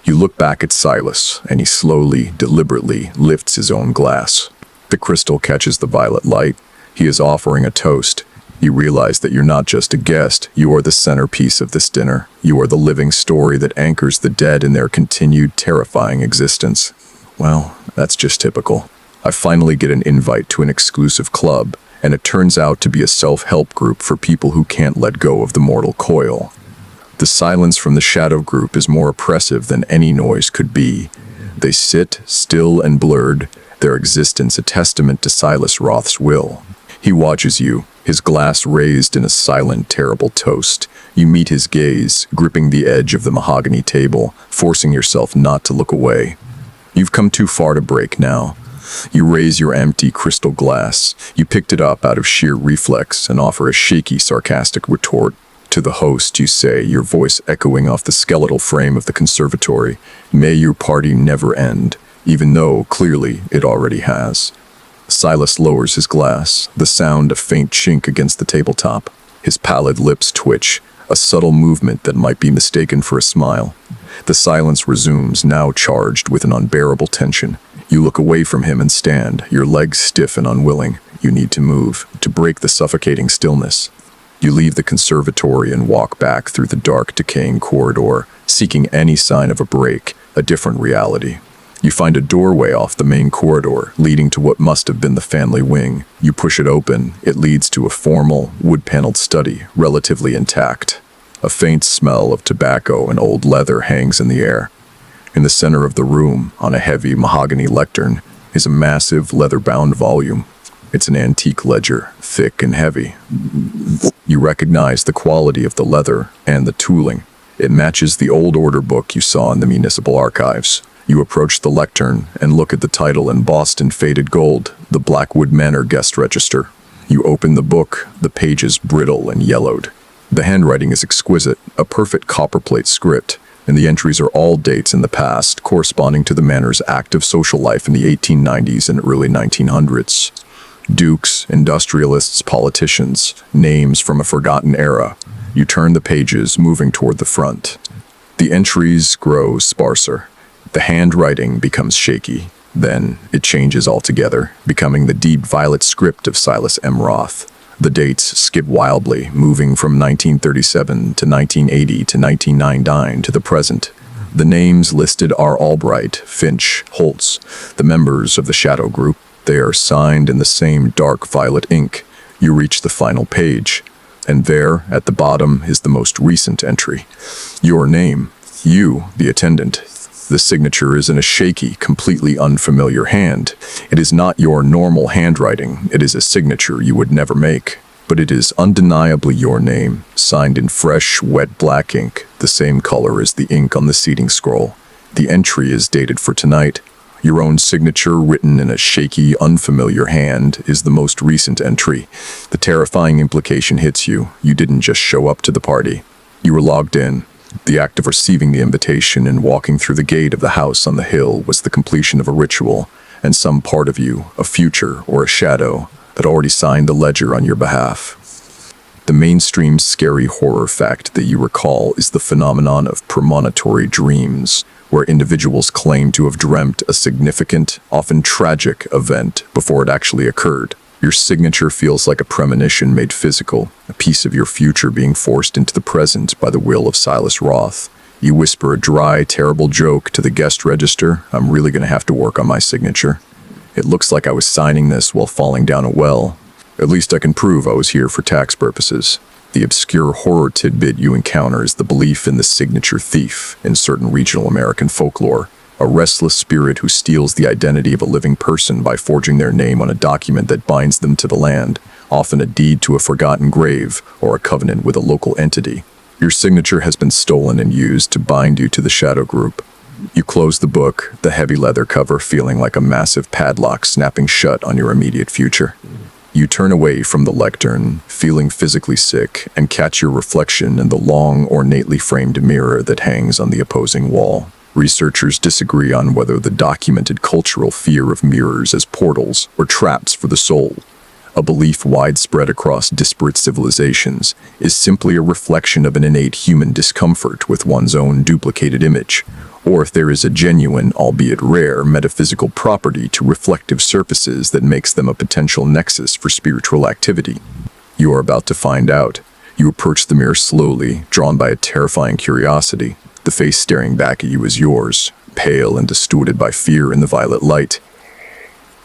You look back at Silas, and he slowly, deliberately lifts his own glass. The crystal catches the violet light. He is offering a toast. You realize that you're not just a guest, you are the centerpiece of this dinner. You are the living story that anchors the dead in their continued terrifying existence. Well, that's just typical. I finally get an invite to an exclusive club, and it turns out to be a self-help group for people who can't let go of the mortal coil. The silence from the shadow group is more oppressive than any noise could be. They sit, still and blurred, their existence a testament to Silas Roth's will. He watches you, his glass raised in a silent, terrible toast. You meet his gaze, gripping the edge of the mahogany table, forcing yourself not to look away. You've come too far to break now. You raise your empty crystal glass. You picked it up out of sheer reflex and offer a shaky, sarcastic retort. To the host, you say, your voice echoing off the skeletal frame of the conservatory, "May your party never end," even though, clearly, it already has. Silas lowers his glass, the sound a faint chink against the tabletop. His pallid lips twitch, a subtle movement that might be mistaken for a smile. The silence resumes, now charged with an unbearable tension. You look away from him and stand, your legs stiff and unwilling. You need to move, to break the suffocating stillness. You leave the conservatory and walk back through the dark, decaying corridor, seeking any sign of a break, a different reality. You find a doorway off the main corridor, leading to what must have been the family wing. You push it open. It leads to a formal, wood-paneled study, relatively intact. A faint smell of tobacco and old leather hangs in the air. In the center of the room, on a heavy mahogany lectern, is a massive leather-bound volume. It's an antique ledger, thick and heavy. You recognize the quality of the leather and the tooling. It matches the old order book you saw in the municipal archives. You approach the lectern and look at the title embossed in faded gold, the Blackwood Manor Guest Register. You open the book, the pages brittle and yellowed. The handwriting is exquisite, a perfect copperplate script, and the entries are all dates in the past, corresponding to the manor's active social life in the 1890s and early 1900s. Dukes, industrialists, politicians, names from a forgotten era. You turn the pages, moving toward the front. The entries grow sparser. The handwriting becomes shaky. Then it changes altogether, becoming the deep violet script of Silas M. Roth. The dates skip wildly, moving from 1937 to 1980 to 1999 to the present. The names listed are Albright, Finch, Holtz, the members of the Shadow Group. They are signed in the same dark violet ink. You reach the final page, and there, at the bottom, is the most recent entry. Your name, you, the attendant. The signature is in a shaky, completely unfamiliar hand. It is not your normal handwriting. It is a signature you would never make. But it is undeniably your name, signed in fresh, wet black ink, the same color as the ink on the seating scroll. The entry is dated for tonight. Your own signature, written in a shaky, unfamiliar hand, is the most recent entry. The terrifying implication hits you. You didn't just show up to the party. You were logged in. The act of receiving the invitation and walking through the gate of the house on the hill was the completion of a ritual, and some part of you, a future or a shadow, that already signed the ledger on your behalf. The mainstream scary horror fact that you recall is the phenomenon of premonitory dreams, where individuals claim to have dreamt a significant, often tragic event before it actually occurred. Your signature feels like a premonition made physical, a piece of your future being forced into the present by the will of Silas Roth. You whisper a dry, terrible joke to the guest register. I'm really going to have to work on my signature. It looks like I was signing this while falling down a well. At least I can prove I was here for tax purposes. The obscure horror tidbit you encounter is the belief in the signature thief in certain regional American folklore, a restless spirit who steals the identity of a living person by forging their name on a document that binds them to the land, often a deed to a forgotten grave or a covenant with a local entity. Your signature has been stolen and used to bind you to the shadow group. You close the book, the heavy leather cover feeling like a massive padlock snapping shut on your immediate future. You turn away from the lectern, feeling physically sick, and catch your reflection in the long, ornately framed mirror that hangs on the opposing wall. Researchers disagree on whether the documented cultural fear of mirrors as portals or traps for the soul, a belief widespread across disparate civilizations, is simply a reflection of an innate human discomfort with one's own duplicated image, or if there is a genuine, albeit rare, metaphysical property to reflective surfaces that makes them a potential nexus for spiritual activity. You are about to find out. You approach the mirror slowly, drawn by a terrifying curiosity. The face staring back at you is yours, pale and distorted by fear in the violet light.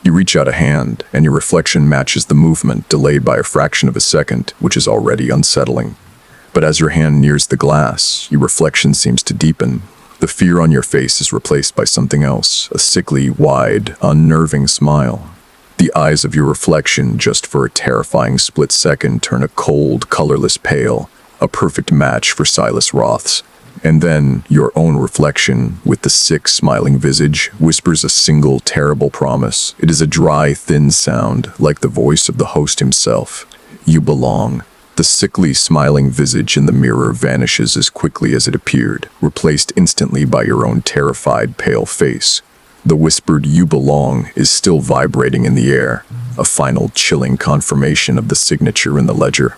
You reach out a hand, and your reflection matches the movement, delayed by a fraction of a second, which is already unsettling. But as your hand nears the glass, your reflection seems to deepen. The fear on your face is replaced by something else, a sickly, wide, unnerving smile. The eyes of your reflection, just for a terrifying split second, turn a cold, colorless pale, a perfect match for Silas Roth's. And then, your own reflection, with the sick, smiling visage, whispers a single, terrible promise. It is a dry, thin sound, like the voice of the host himself. You belong. The sickly, smiling visage in the mirror vanishes as quickly as it appeared, replaced instantly by your own terrified, pale face. The whispered "you belong" is still vibrating in the air, a final chilling confirmation of the signature in the ledger.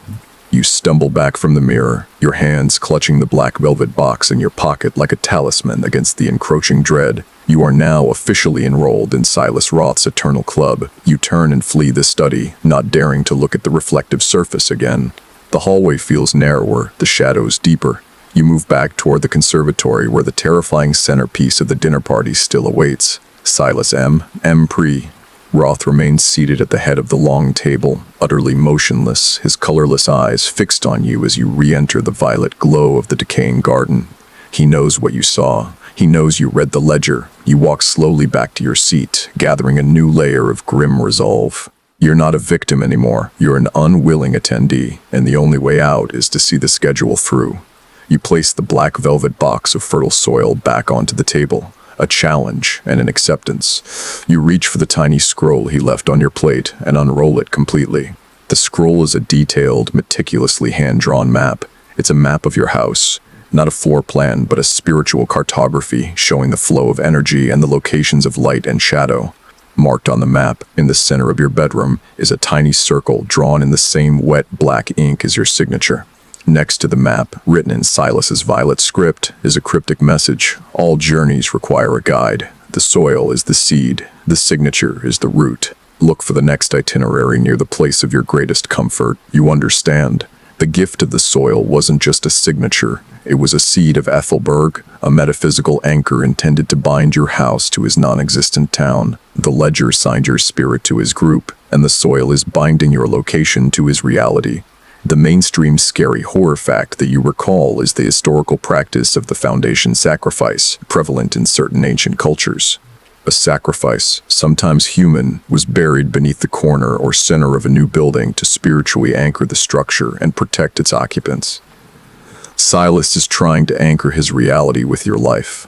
You stumble back from the mirror, your hands clutching the black velvet box in your pocket like a talisman against the encroaching dread. You are now officially enrolled in Silas Roth's Eternal Club. You turn and flee the study, not daring to look at the reflective surface again. The hallway feels narrower, the shadows deeper. You move back toward the conservatory where the terrifying centerpiece of the dinner party still awaits. Silas M. Pre. Roth remains seated at the head of the long table, utterly motionless, his colorless eyes fixed on you as you re-enter the violet glow of the decaying garden. He knows what you saw. He knows you read the ledger. You walk slowly back to your seat, gathering a new layer of grim resolve. You're not a victim anymore. You're an unwilling attendee, and the only way out is to see the schedule through. You place the black velvet box of fertile soil back onto the table. A challenge and an acceptance. You reach for the tiny scroll he left on your plate and unroll it completely. The scroll is a detailed, meticulously hand-drawn map. It's a map of your house, not a floor plan, but a spiritual cartography showing the flow of energy and the locations of light and shadow. Marked on the map, in the center of your bedroom, is a tiny circle drawn in the same wet black ink as your signature. Next to the map, written in Silas's violet script, is a cryptic message. All journeys require a guide. The soil is the seed. The signature is the root. Look for the next itinerary near the place of your greatest comfort. You understand. The gift of the soil wasn't just a signature. It was a seed of Ethelberg, a metaphysical anchor intended to bind your house to his non-existent town. The ledger signed your spirit to his group, and the soil is binding your location to his reality. The mainstream scary horror fact that you recall is the historical practice of the foundation sacrifice, prevalent in certain ancient cultures. A sacrifice, sometimes human, was buried beneath the corner or center of a new building to spiritually anchor the structure and protect its occupants. Silas is trying to anchor his reality with your life.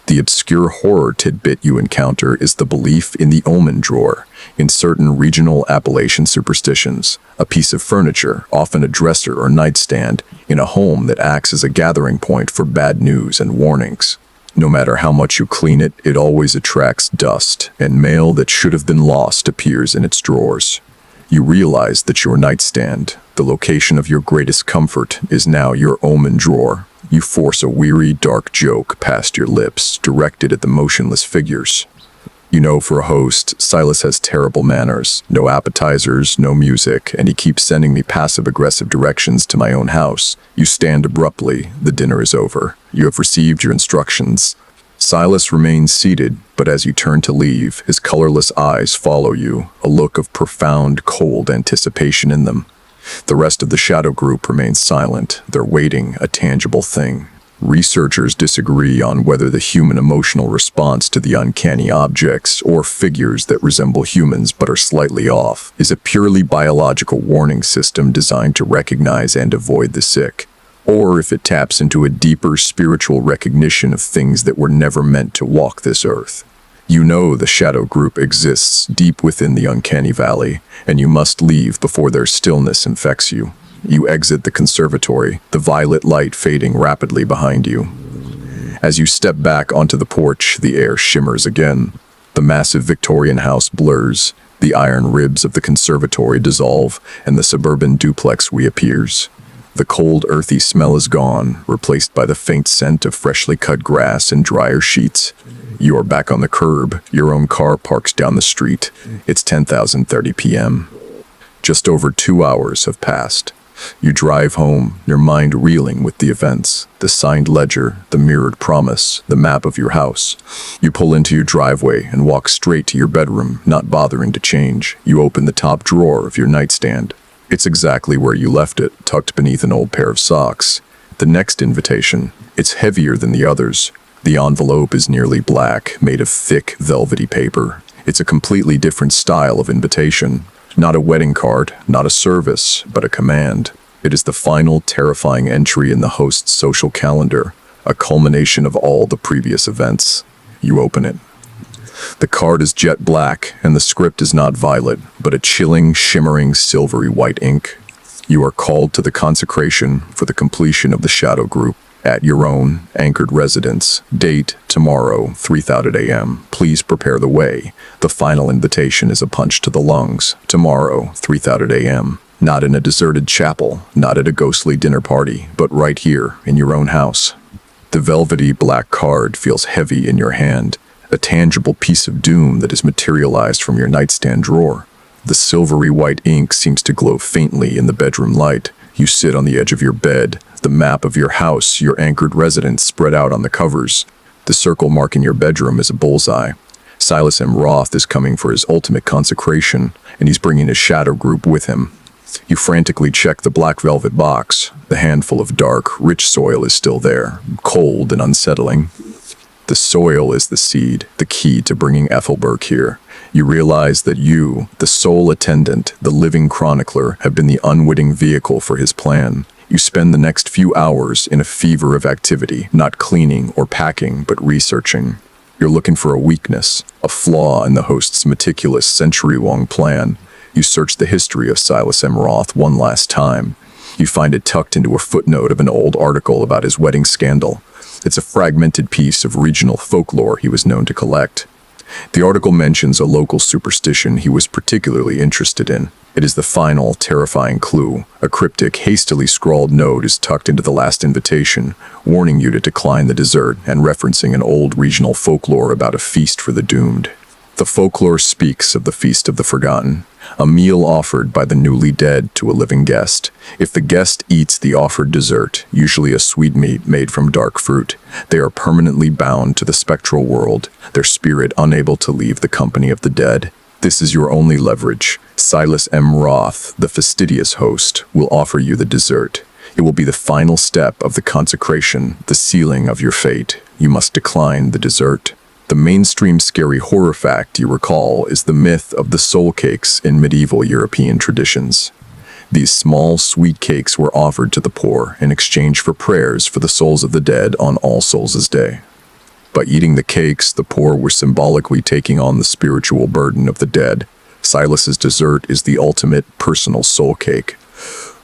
The obscure horror tidbit you encounter is the belief in the omen drawer. In certain regional Appalachian superstitions, a piece of furniture, often a dresser or nightstand, in a home that acts as a gathering point for bad news and warnings. No matter how much you clean it, it always attracts dust, and mail that should have been lost appears in its drawers. You realize that your nightstand, the location of your greatest comfort, is now your omen drawer. You force a weary, dark joke past your lips, directed at the motionless figures. You know, for a host, Silas has terrible manners. No appetizers, no music, and he keeps sending me passive-aggressive directions to my own house. You stand abruptly. The dinner is over. You have received your instructions. Silas remains seated, but as you turn to leave, his colorless eyes follow you, a look of profound, cold anticipation in them. The rest of the shadow group remains silent. They're waiting, a tangible thing. Researchers disagree on whether the human emotional response to the uncanny objects, or figures that resemble humans but are slightly off, is a purely biological warning system designed to recognize and avoid the sick, or if it taps into a deeper spiritual recognition of things that were never meant to walk this earth. You know the shadow group exists deep within the uncanny valley, and you must leave before their stillness infects you. You exit the conservatory, the violet light fading rapidly behind you. As you step back onto the porch, the air shimmers again. The massive Victorian house blurs, the iron ribs of the conservatory dissolve, and the suburban duplex reappears. The cold, earthy smell is gone, replaced by the faint scent of freshly cut grass and dryer sheets. You are back on the curb. Your own car parks down the street. It's 10:30 p.m. Just over 2 hours have passed. You drive home, your mind reeling with the events, the signed ledger, the mirrored promise, the map of your house. You pull into your driveway and walk straight to your bedroom, not bothering to change. You open the top drawer of your nightstand. It's exactly where you left it, tucked beneath an old pair of socks. The next invitation, it's heavier than the others. The envelope is nearly black, made of thick, velvety paper. It's a completely different style of invitation. Not a wedding card, not a service, but a command. It is the final, terrifying entry in the host's social calendar, a culmination of all the previous events. You open it. The card is jet black, and the script is not violet, but a chilling, shimmering, silvery white ink. You are called to the consecration for the completion of the shadow group. At your own anchored residence. Date, tomorrow, 3:30 a.m. Please prepare the way. The final invitation is a punch to the lungs. Tomorrow, 3:30 a.m. Not in a deserted chapel, not at a ghostly dinner party, but right here, in your own house. The velvety black card feels heavy in your hand, a tangible piece of doom that is materialized from your nightstand drawer. The silvery white ink seems to glow faintly in the bedroom light. You sit on the edge of your bed, the map of your house, your anchored residence spread out on the covers. The circle marking your bedroom is a bullseye. Silas M. Roth is coming for his ultimate consecration, and he's bringing his shadow group with him. You frantically check the black velvet box. The handful of dark, rich soil is still there, cold and unsettling. The soil is the seed, the key to bringing Ethelbert here. You realize that you, the sole attendant, the living chronicler, have been the unwitting vehicle for his plan. You spend the next few hours in a fever of activity, not cleaning or packing, but researching. You're looking for a weakness, a flaw in the host's meticulous century-long plan. You search the history of Silas M. Roth one last time. You find it tucked into a footnote of an old article about his wedding scandal. It's a fragmented piece of regional folklore he was known to collect. The article mentions a local superstition he was particularly interested in. It is the final, terrifying clue. A cryptic, hastily scrawled note is tucked into the last invitation, warning you to decline the dessert and referencing an old regional folklore about a feast for the doomed. The folklore speaks of the Feast of the Forgotten, a meal offered by the newly dead to a living guest. If the guest eats the offered dessert, usually a sweetmeat made from dark fruit, they are permanently bound to the spectral world, their spirit unable to leave the company of the dead. This is your only leverage. Silas M. Roth, the fastidious host, will offer you the dessert. It will be the final step of the consecration, the sealing of your fate. You must decline the dessert. The mainstream scary horror fact you recall is the myth of the soul cakes in medieval European traditions. These small, sweet cakes were offered to the poor in exchange for prayers for the souls of the dead on All Souls' Day. By eating the cakes, the poor were symbolically taking on the spiritual burden of the dead. Silas's dessert is the ultimate personal soul cake.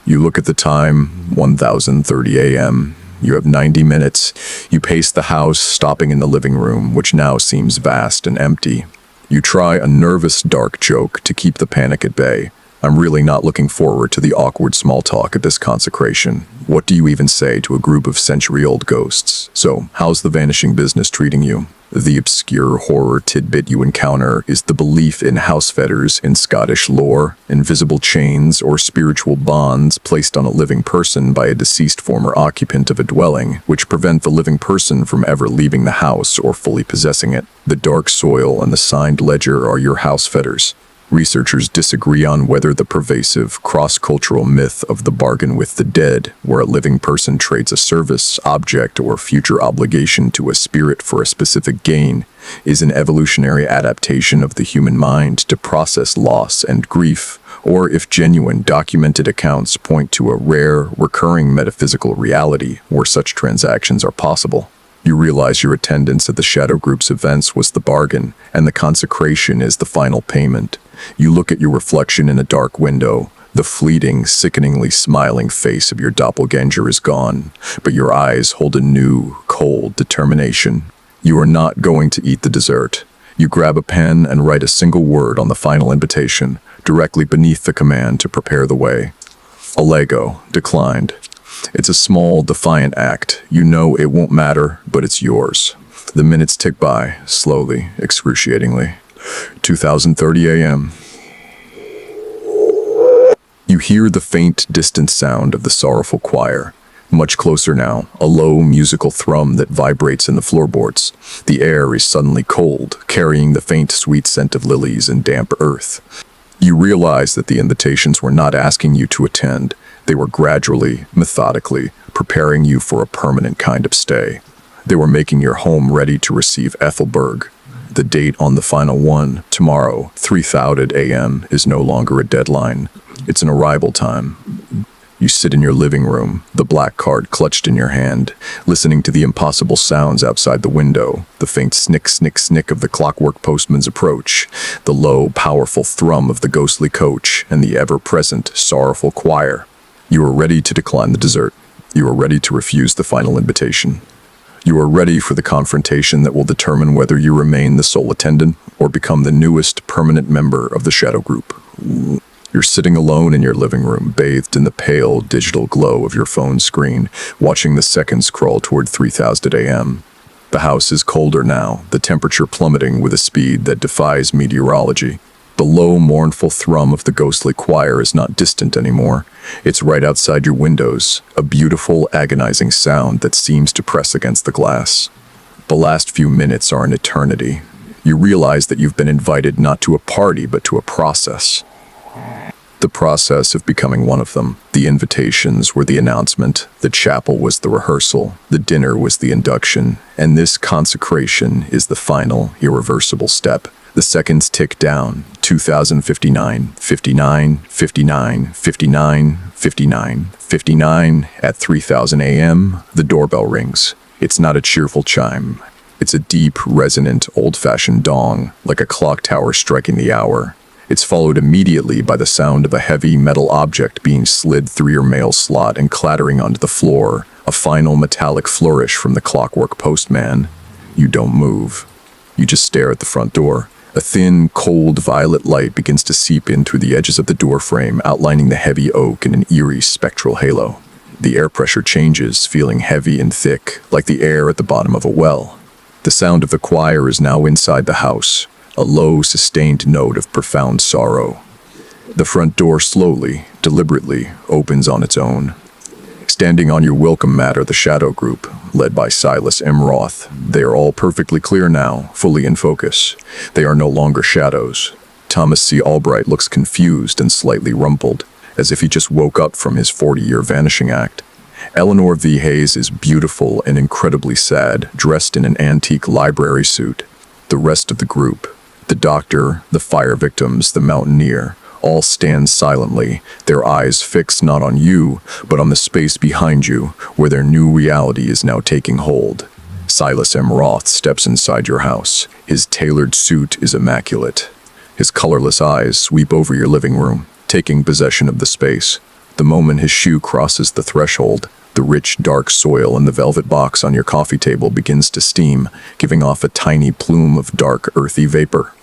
You look at the time, 10:30 a.m. You have 90 minutes. You pace the house, stopping in the living room, which now seems vast and empty. You try a nervous, dark joke to keep the panic at bay. I'm really not looking forward to the awkward small talk at this consecration. What do you even say to a group of century-old ghosts? So, how's the vanishing business treating you? The obscure horror tidbit you encounter is the belief in house fetters in Scottish lore, invisible chains or spiritual bonds placed on a living person by a deceased former occupant of a dwelling, which prevent the living person from ever leaving the house or fully possessing it. The dark soil and the signed ledger are your house fetters. Researchers disagree on whether the pervasive, cross-cultural myth of the bargain with the dead, where a living person trades a service, object, or future obligation to a spirit for a specific gain, is an evolutionary adaptation of the human mind to process loss and grief, or if genuine, documented accounts point to a rare, recurring metaphysical reality where such transactions are possible. You realize your attendance at the Shadow Group's events was the bargain, and the consecration is the final payment. You look at your reflection in a dark window. The fleeting, sickeningly smiling face of your doppelganger is gone, but your eyes hold a new, cold determination. You are not going to eat the dessert. You grab a pen and write a single word on the final invitation, directly beneath the command to prepare the way. Allego, declined. It's a small, defiant act. You know it won't matter, but it's yours. The minutes tick by, slowly, excruciatingly. 20:30 a.m. You hear the faint, distant sound of the sorrowful choir. Much closer now, a low, musical thrum that vibrates in the floorboards. The air is suddenly cold, carrying the faint, sweet scent of lilies and damp earth. You realize that the invitations were not asking you to attend. They were gradually, methodically, preparing you for a permanent kind of stay. They were making your home ready to receive Ethelberg. The date on the final one, tomorrow, 3:00 a.m., is no longer a deadline. It's an arrival time. You sit in your living room, the black card clutched in your hand, listening to the impossible sounds outside the window, the faint snick, snick, snick of the clockwork postman's approach, the low, powerful thrum of the ghostly coach, and the ever-present, sorrowful choir. You are ready to decline the dessert. You are ready to refuse the final invitation. You are ready for the confrontation that will determine whether you remain the sole attendant or become the newest permanent member of the Shadow Group. You're sitting alone in your living room, bathed in the pale digital glow of your phone screen, watching the seconds crawl toward 3:00 a.m. The house is colder now, the temperature plummeting with a speed that defies meteorology. The low, mournful thrum of the ghostly choir is not distant anymore. It's right outside your windows, a beautiful, agonizing sound that seems to press against the glass. The last few minutes are an eternity. You realize that you've been invited not to a party, but to a process. The process of becoming one of them. The invitations were the announcement, the chapel was the rehearsal, the dinner was the induction, and this consecration is the final, irreversible step. The seconds tick down, 2059, 59, 59, 59, 59, 59. At 3:00 a.m., the doorbell rings. It's not a cheerful chime. It's a deep, resonant, old-fashioned dong, like a clock tower striking the hour. It's followed immediately by the sound of a heavy metal object being slid through your mail slot and clattering onto the floor, a final metallic flourish from the clockwork postman. You don't move. You just stare at the front door. A thin, cold violet light begins to seep in through the edges of the door frame, outlining the heavy oak in an eerie spectral halo. The air pressure changes, feeling heavy and thick, like the air at the bottom of a well. The sound of the choir is now inside the house, a low, sustained note of profound sorrow. The front door slowly, deliberately, opens on its own. Standing on your welcome mat are the Shadow Group, led by Silas M. Roth. They are all perfectly clear now, fully in focus. They are no longer shadows. Thomas C. Albright looks confused and slightly rumpled, as if he just woke up from his 40-year vanishing act. Eleanor V. Hayes is beautiful and incredibly sad, dressed in an antique library suit. The rest of the group, the doctor, the fire victims, the mountaineer, all stand silently, their eyes fixed not on you, but on the space behind you, where their new reality is now taking hold. Silas M. Roth steps inside your house. His tailored suit is immaculate. His colorless eyes sweep over your living room, taking possession of the space. The moment his shoe crosses the threshold, the rich, dark soil in the velvet box on your coffee table begins to steam, giving off a tiny plume of dark, earthy vapor.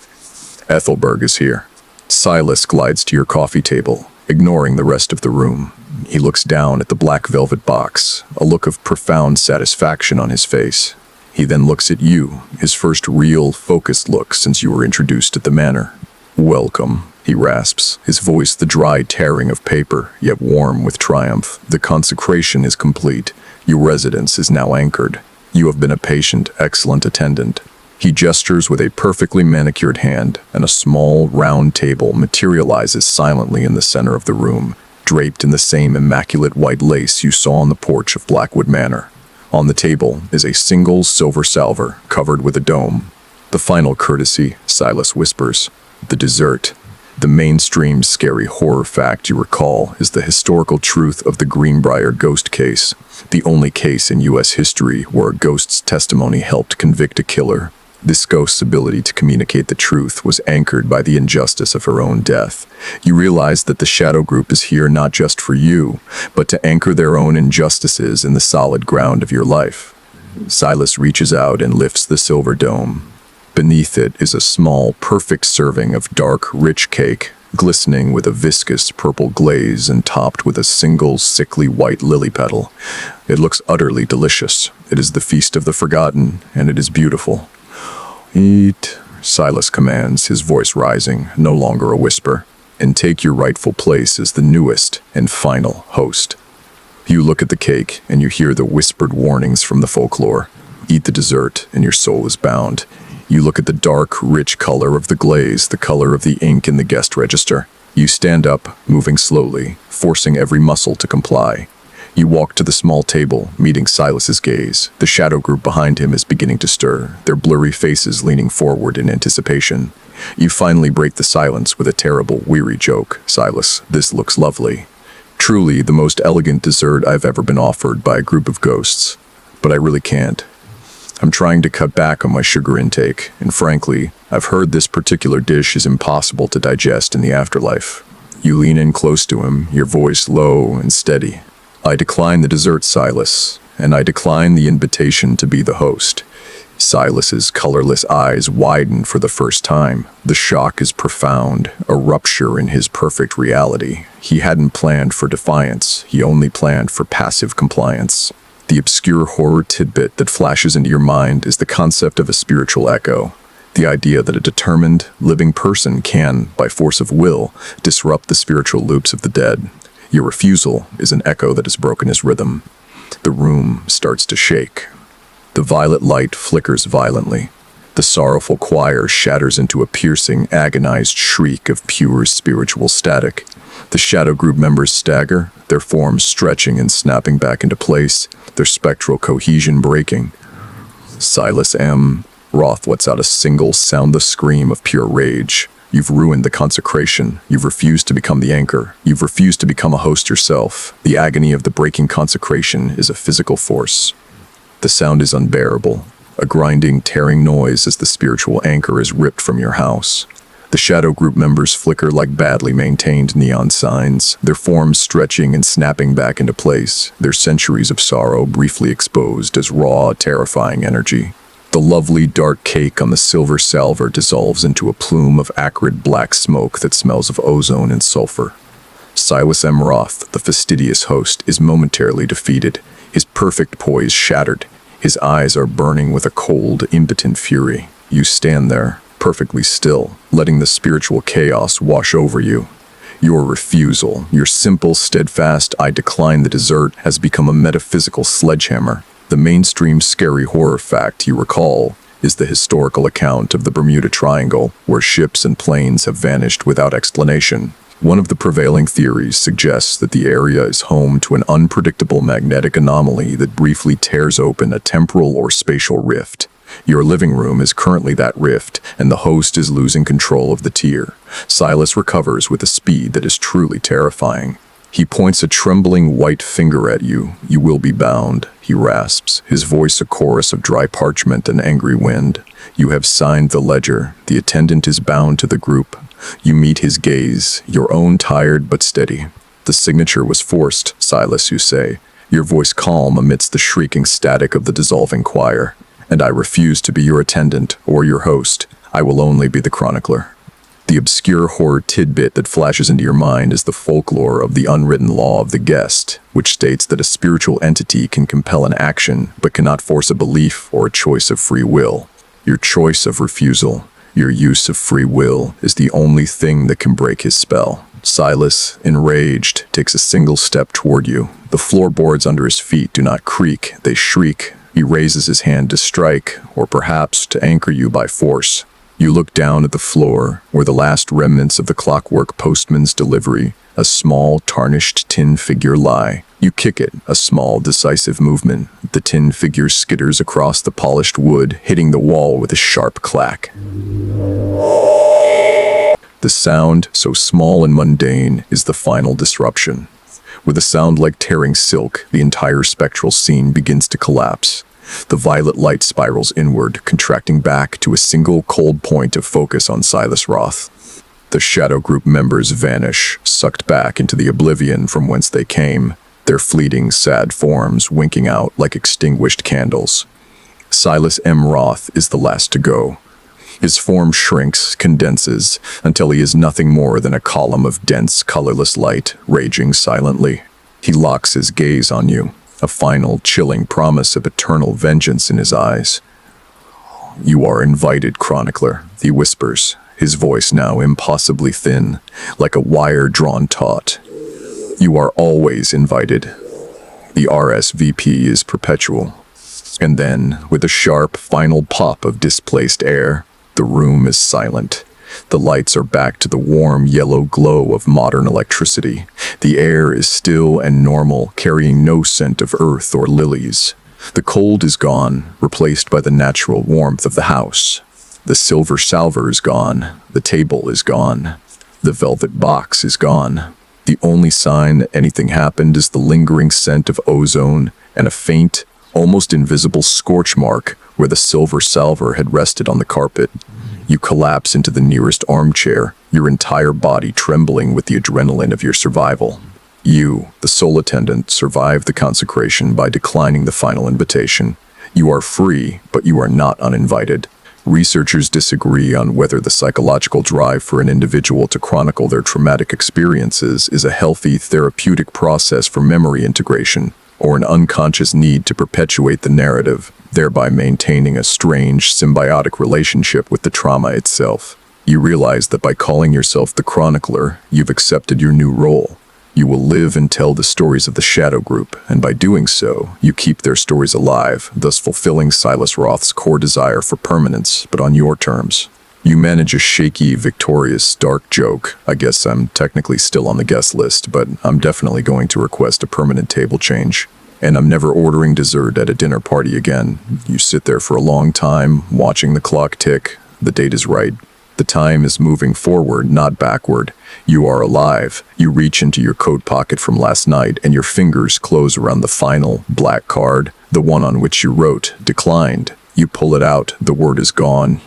Ethelberg is here. Silas glides to your coffee table, ignoring the rest of the room. He looks down at the black velvet box, a look of profound satisfaction on his face. He then looks at you, his first real, focused look since you were introduced at the manor. "Welcome," he rasps, his voice the dry tearing of paper, yet warm with triumph. "The consecration is complete. Your residence is now anchored. You have been a patient, excellent attendant." He gestures with a perfectly manicured hand, and a small, round table materializes silently in the center of the room, draped in the same immaculate white lace you saw on the porch of Blackwood Manor. On the table is a single silver salver covered with a dome. "The final courtesy," Silas whispers. "The dessert." The mainstream scary horror fact you recall is the historical truth of the Greenbrier ghost case, the only case in U.S. history where a ghost's testimony helped convict a killer. This ghost's ability to communicate the truth was anchored by the injustice of her own death. You realize that the Shadow Group is here not just for you, but to anchor their own injustices in the solid ground of your life. Silas reaches out and lifts the silver dome. Beneath it is a small, perfect serving of dark, rich cake, glistening with a viscous purple glaze and topped with a single, sickly white lily petal. It looks utterly delicious. It is the feast of the forgotten, and it is beautiful. "Eat," Silas commands, his voice rising, no longer a whisper, "and take your rightful place as the newest and final host." You look at the cake, and you hear the whispered warnings from the folklore. Eat the dessert, and your soul is bound. You look at the dark, rich color of the glaze, the color of the ink in the guest register. You stand up, moving slowly, forcing every muscle to comply. You walk to the small table, meeting Silas's gaze. The Shadow Group behind him is beginning to stir, their blurry faces leaning forward in anticipation. You finally break the silence with a terrible, weary joke. "Silas, this looks lovely. Truly the most elegant dessert I've ever been offered by a group of ghosts. But I really can't. I'm trying to cut back on my sugar intake, and frankly, I've heard this particular dish is impossible to digest in the afterlife." You lean in close to him, your voice low and steady. "I decline the dessert, Silas, and I decline the invitation to be the host." Silas's colorless eyes widen for the first time. The shock is profound, a rupture in his perfect reality. He hadn't planned for defiance, he only planned for passive compliance. The obscure horror tidbit that flashes into your mind is the concept of a spiritual echo. The idea that a determined, living person can, by force of will, disrupt the spiritual loops of the dead. Your refusal is an echo that has broken his rhythm. The room starts to shake. The violet light flickers violently. The sorrowful choir shatters into a piercing, agonized shriek of pure spiritual static. The Shadow Group members stagger, their forms stretching and snapping back into place, their spectral cohesion breaking. Silas M. Roth lets out a single soundless scream of pure rage. You've ruined the consecration. You've refused to become the anchor. You've refused to become a host yourself. The agony of the breaking consecration is a physical force. The sound is unbearable, a grinding, tearing noise as the spiritual anchor is ripped from your house. The Shadow Group members flicker like badly maintained neon signs, their forms stretching and snapping back into place, their centuries of sorrow briefly exposed as raw, terrifying energy. The lovely dark cake on the silver salver dissolves into a plume of acrid black smoke that smells of ozone and sulfur. Silas M. Roth, the fastidious host, is momentarily defeated, his perfect poise shattered. His eyes are burning with a cold, impotent fury. You stand there, perfectly still, letting the spiritual chaos wash over you. Your refusal, your simple, steadfast, "I decline the dessert," has become a metaphysical sledgehammer. The mainstream scary horror fact you recall is the historical account of the Bermuda Triangle, where ships and planes have vanished without explanation. One of the prevailing theories suggests that the area is home to an unpredictable magnetic anomaly that briefly tears open a temporal or spatial rift. Your living room is currently that rift, and the host is losing control of the tier. Silas recovers with a speed that is truly terrifying. He points a trembling white finger at you. "You will be bound," he rasps, his voice a chorus of dry parchment and angry wind. "You have signed the ledger. The attendant is bound to the group." You meet his gaze, your own tired but steady. "The signature was forced, Silas," you say, your voice calm amidst the shrieking static of the dissolving choir. "And I refuse to be your attendant or your host. I will only be the chronicler." The obscure horror tidbit that flashes into your mind is the folklore of the unwritten law of the guest, which states that a spiritual entity can compel an action but cannot force a belief or a choice of free will. Your choice of refusal, your use of free will, is the only thing that can break his spell. Silas, enraged, takes a single step toward you. The floorboards under his feet do not creak, they shriek. He raises his hand to strike, or perhaps to anchor you by force. You look down at the floor, where the last remnants of the clockwork postman's delivery, a small, tarnished tin figure, lie. You kick it, a small, decisive movement. The tin figure skitters across the polished wood, hitting the wall with a sharp clack. The sound, so small and mundane, is the final disruption. With a sound like tearing silk, the entire spectral scene begins to collapse. The violet light spirals inward, contracting back to a single cold point of focus on Silas Roth. The Shadow Group members vanish, sucked back into the oblivion from whence they came, their fleeting, sad forms winking out like extinguished candles. Silas M. Roth is the last to go. His form shrinks, condenses, until he is nothing more than a column of dense, colorless light, raging silently. He locks his gaze on you, a final, chilling promise of eternal vengeance in his eyes. "You are invited, chronicler," he whispers, his voice now impossibly thin, like a wire drawn taut. "You are always invited. The RSVP is perpetual." And then, with a sharp, final pop of displaced air, the room is silent. The lights are back to the warm yellow glow of modern electricity. The air is still and normal, carrying no scent of earth or lilies. The cold is gone, replaced by the natural warmth of the house. The silver salver is gone. The table is gone. The velvet box is gone. The only sign that anything happened is the lingering scent of ozone and a faint, almost invisible scorch mark where the silver salver had rested on the carpet. You collapse into the nearest armchair, your entire body trembling with the adrenaline of your survival. You, the sole attendant, survive the consecration by declining the final invitation. You are free, but you are not uninvited. Researchers disagree on whether the psychological drive for an individual to chronicle their traumatic experiences is a healthy, therapeutic process for memory integration, or an unconscious need to perpetuate the narrative, thereby maintaining a strange, symbiotic relationship with the trauma itself. You realize that by calling yourself the chronicler, you've accepted your new role. You will live and tell the stories of the Shadow Group, and by doing so, you keep their stories alive, thus fulfilling Silas Roth's core desire for permanence, but on your terms. You manage a shaky, victorious, dark joke. "I guess I'm technically still on the guest list, but I'm definitely going to request a permanent table change. And I'm never ordering dessert at a dinner party again." You sit there for a long time, watching the clock tick. The date is right. The time is moving forward, not backward. You are alive. You reach into your coat pocket from last night, and your fingers close around the final, black card, the one on which you wrote, "Declined." You pull it out. The word is gone.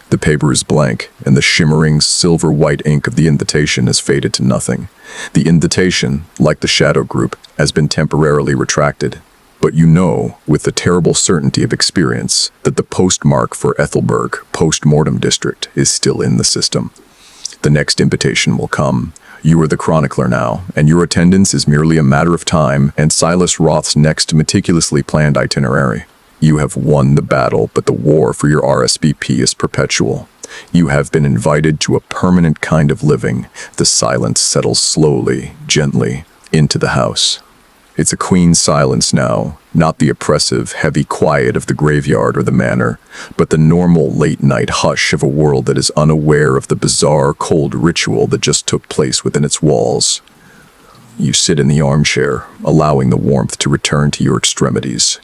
The paper is blank, and the shimmering silver-white ink of the invitation has faded to nothing. The invitation, like the Shadow Group, has been temporarily retracted. But you know, with the terrible certainty of experience, that the postmark for Ethelberg, post-mortem district, is still in the system. The next invitation will come. You are the chronicler now, and your attendance is merely a matter of time and Silas Roth's next meticulously planned itinerary. You have won the battle, but the war for your RSVP is perpetual. You have been invited to a permanent kind of living. The silence settles slowly, gently, into the house. It's a queen silence now, not the oppressive, heavy quiet of the graveyard or the manor, but the normal late-night hush of a world that is unaware of the bizarre, cold ritual that just took place within its walls. You sit in the armchair, allowing the warmth to return to your extremities.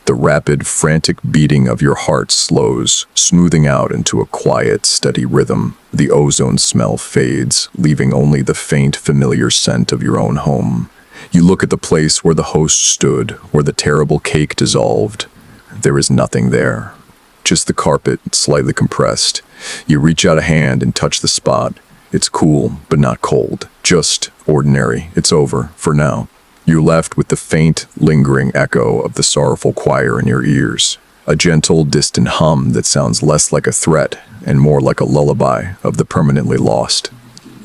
The rapid, frantic beating of your heart slows, smoothing out into a quiet, steady rhythm. The ozone smell fades, leaving only the faint, familiar scent of your own home. You look at the place where the host stood, where the terrible cake dissolved. There is nothing there. Just the carpet, slightly compressed. You reach out a hand and touch the spot. It's cool, but not cold. Just ordinary. It's over, for now. You're left with the faint, lingering echo of the sorrowful choir in your ears. A gentle, distant hum that sounds less like a threat and more like a lullaby of the permanently lost.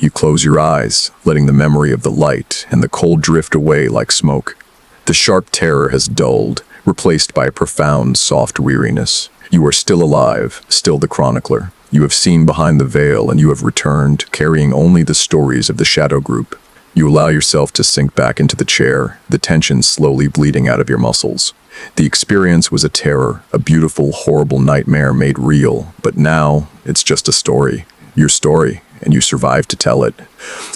You close your eyes, letting the memory of the light and the cold drift away like smoke. The sharp terror has dulled, replaced by a profound, soft weariness. You are still alive, still the chronicler. You have seen behind the veil and you have returned, carrying only the stories of the shadow group. You allow yourself to sink back into the chair, the tension slowly bleeding out of your muscles. The experience was a terror, a beautiful, horrible nightmare made real, but now it's just a story. Your story, and you survived to tell it.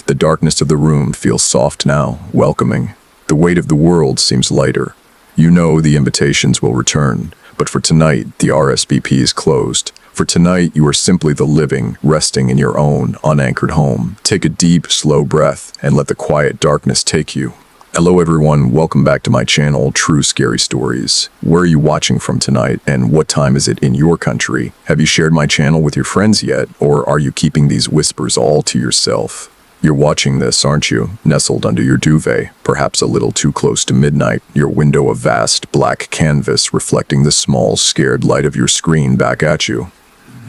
The darkness of the room feels soft now, welcoming. The weight of the world seems lighter. You know the invitations will return, but for tonight, the RSVP is closed. For tonight, you are simply the living, resting in your own, unanchored home. Take a deep, slow breath and let the quiet darkness take you. Hello everyone, welcome back to my channel, True Scary Stories. Where are you watching from tonight, and what time is it in your country? Have you shared my channel with your friends yet, or are you keeping these whispers all to yourself? You're watching this, aren't you? Nestled under your duvet, perhaps a little too close to midnight, your window a vast black canvas reflecting the small, scared light of your screen back at you.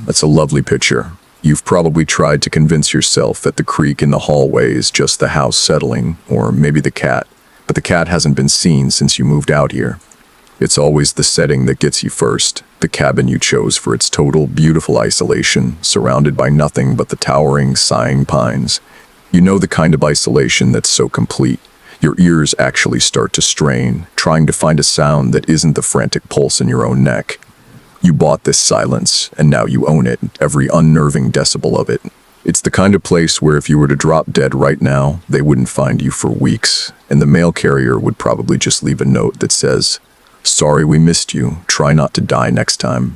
That's a lovely picture. You've probably tried to convince yourself that the creak in the hallway is just the house settling, or maybe the cat. But the cat hasn't been seen since you moved out here. It's always the setting that gets you first, the cabin you chose for its total, beautiful isolation, surrounded by nothing but the towering, sighing pines. You know the kind of isolation that's so complete. Your ears actually start to strain, trying to find a sound that isn't the frantic pulse in your own neck. You bought this silence, and now you own it, every unnerving decibel of it. It's the kind of place where if you were to drop dead right now, they wouldn't find you for weeks, and the mail carrier would probably just leave a note that says, "Sorry we missed you, try not to die next time."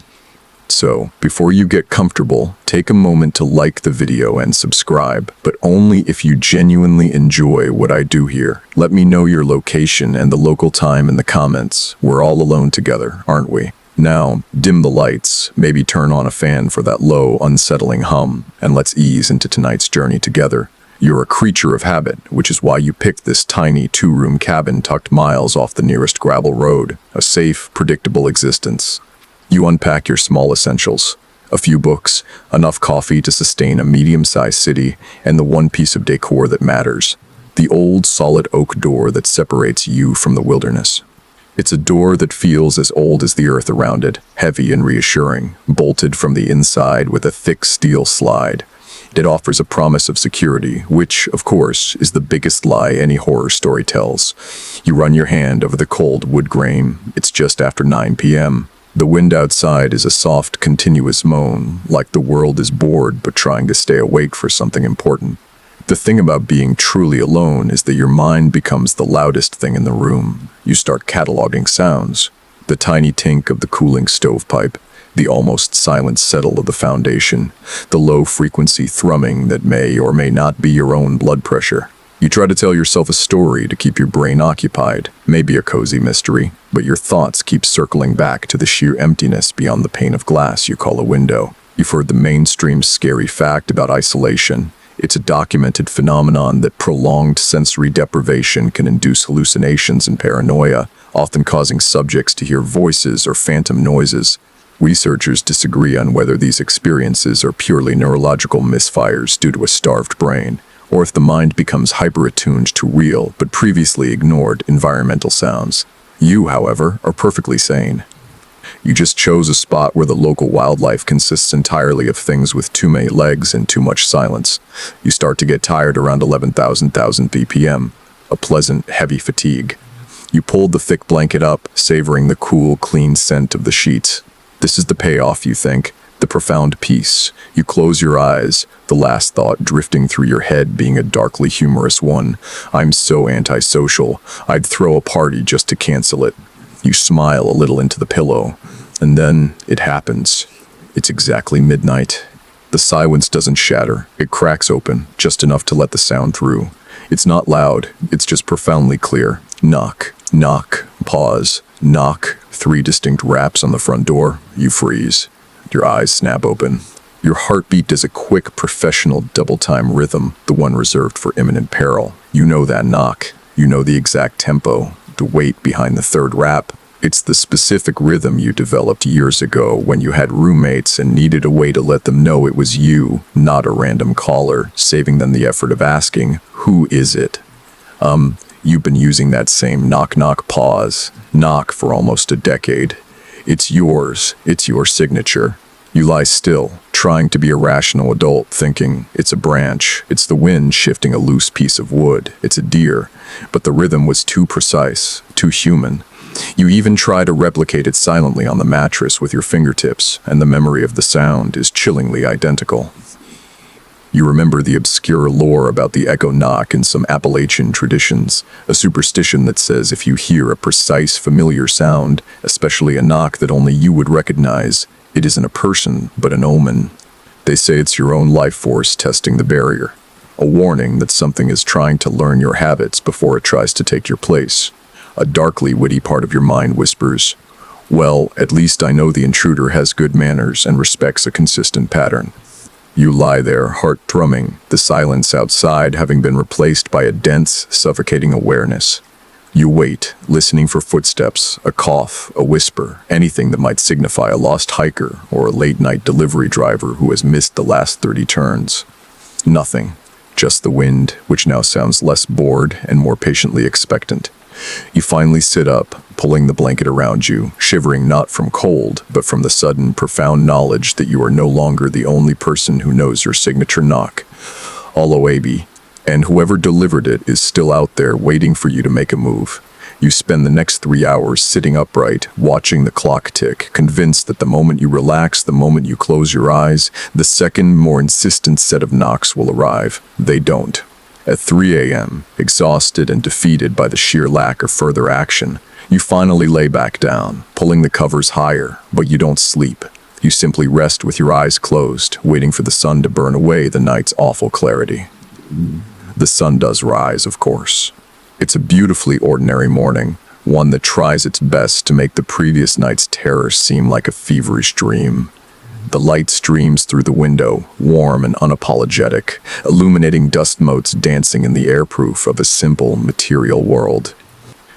So, before you get comfortable, take a moment to like the video and subscribe, but only if you genuinely enjoy what I do here. Let me know your location and the local time in the comments. We're all alone together, aren't we? Now, dim the lights, maybe turn on a fan for that low, unsettling hum, and let's ease into tonight's journey together. You're a creature of habit, which is why you picked this tiny two-room cabin tucked miles off the nearest gravel road, a safe, predictable existence. You unpack your small essentials, a few books, enough coffee to sustain a medium-sized city, and the one piece of decor that matters, the old, solid oak door that separates you from the wilderness. It's a door that feels as old as the earth around it, heavy and reassuring, bolted from the inside with a thick steel slide. It offers a promise of security, which, of course, is the biggest lie any horror story tells. You run your hand over the cold wood grain. It's just after 9 p.m. The wind outside is a soft, continuous moan, like the world is bored but trying to stay awake for something important. The thing about being truly alone is that your mind becomes the loudest thing in the room. You start cataloging sounds. The tiny tink of the cooling stovepipe, the almost silent settle of the foundation, the low-frequency thrumming that may or may not be your own blood pressure. You try to tell yourself a story to keep your brain occupied, maybe a cozy mystery, but your thoughts keep circling back to the sheer emptiness beyond the pane of glass you call a window. You've heard the mainstream scary fact about isolation. It's a documented phenomenon that prolonged sensory deprivation can induce hallucinations and paranoia, often causing subjects to hear voices or phantom noises. Researchers disagree on whether these experiences are purely neurological misfires due to a starved brain, or if the mind becomes hyper-attuned to real but previously ignored environmental sounds. You, however, are perfectly sane. You just chose a spot where the local wildlife consists entirely of things with too many legs and too much silence. You start to get tired around 11,000 BPM, a pleasant, heavy fatigue. You pulled the thick blanket up, savoring the cool, clean scent of the sheets. This is the payoff, you think, the profound peace. You close your eyes, the last thought drifting through your head being a darkly humorous one. I'm so antisocial, I'd throw a party just to cancel it. You smile a little into the pillow, and then it happens. It's exactly midnight. The silence doesn't shatter. It cracks open, just enough to let the sound through. It's not loud, it's just profoundly clear. Knock, knock, pause, knock. 3 distinct raps on the front door. You freeze. Your eyes snap open. Your heartbeat does a quick, professional double-time rhythm, the one reserved for imminent peril. You know that knock. You know the exact tempo, the weight behind the third rap. It's the specific rhythm you developed years ago when you had roommates and needed a way to let them know it was you, not a random caller, saving them the effort of asking, "Who is it?" You've been using that same knock-knock pause, knock for almost a decade. It's yours. It's your signature. You lie still, trying to be a rational adult, thinking it's a branch, it's the wind shifting a loose piece of wood, it's a deer. But the rhythm was too precise, too human. You even try to replicate it silently on the mattress with your fingertips, and the memory of the sound is chillingly identical. You remember the obscure lore about the echo knock in some Appalachian traditions, a superstition that says if you hear a precise, familiar sound, especially a knock that only you would recognize, it isn't a person, but an omen. They say it's your own life force testing the barrier, a warning that something is trying to learn your habits before it tries to take your place. A darkly witty part of your mind whispers, "Well, at least I know the intruder has good manners and respects a consistent pattern." You lie there, heart drumming, the silence outside having been replaced by a dense, suffocating awareness. You wait, listening for footsteps, a cough, a whisper, anything that might signify a lost hiker or a late-night delivery driver who has missed the last 30 turns. Nothing, just the wind, which now sounds less bored and more patiently expectant. You finally sit up, pulling the blanket around you, shivering not from cold, but from the sudden, profound knowledge that you are no longer the only person who knows your signature knock. Aloebi, and whoever delivered it is still out there waiting for you to make a move. You spend the next 3 hours sitting upright, watching the clock tick, convinced that the moment you relax, the moment you close your eyes, the second, more insistent set of knocks will arrive. They don't. At 3 a.m., exhausted and defeated by the sheer lack of further action, you finally lay back down, pulling the covers higher, but you don't sleep. You simply rest with your eyes closed, waiting for the sun to burn away the night's awful clarity. The sun does rise, of course. It's a beautifully ordinary morning, one that tries its best to make the previous night's terror seem like a feverish dream. The light streams through the window, warm and unapologetic, illuminating dust motes dancing in the airproof of a simple, material world.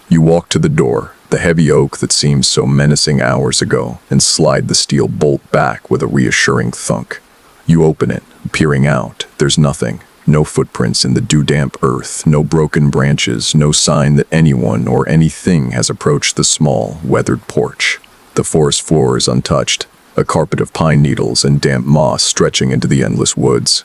You walk to the door, the heavy oak that seemed so menacing hours ago, and slide the steel bolt back with a reassuring thunk. You open it, peering out. There's nothing. No footprints in the dew-damp earth, no broken branches, no sign that anyone or anything has approached the small, weathered porch. The forest floor is untouched, a carpet of pine needles and damp moss stretching into the endless woods.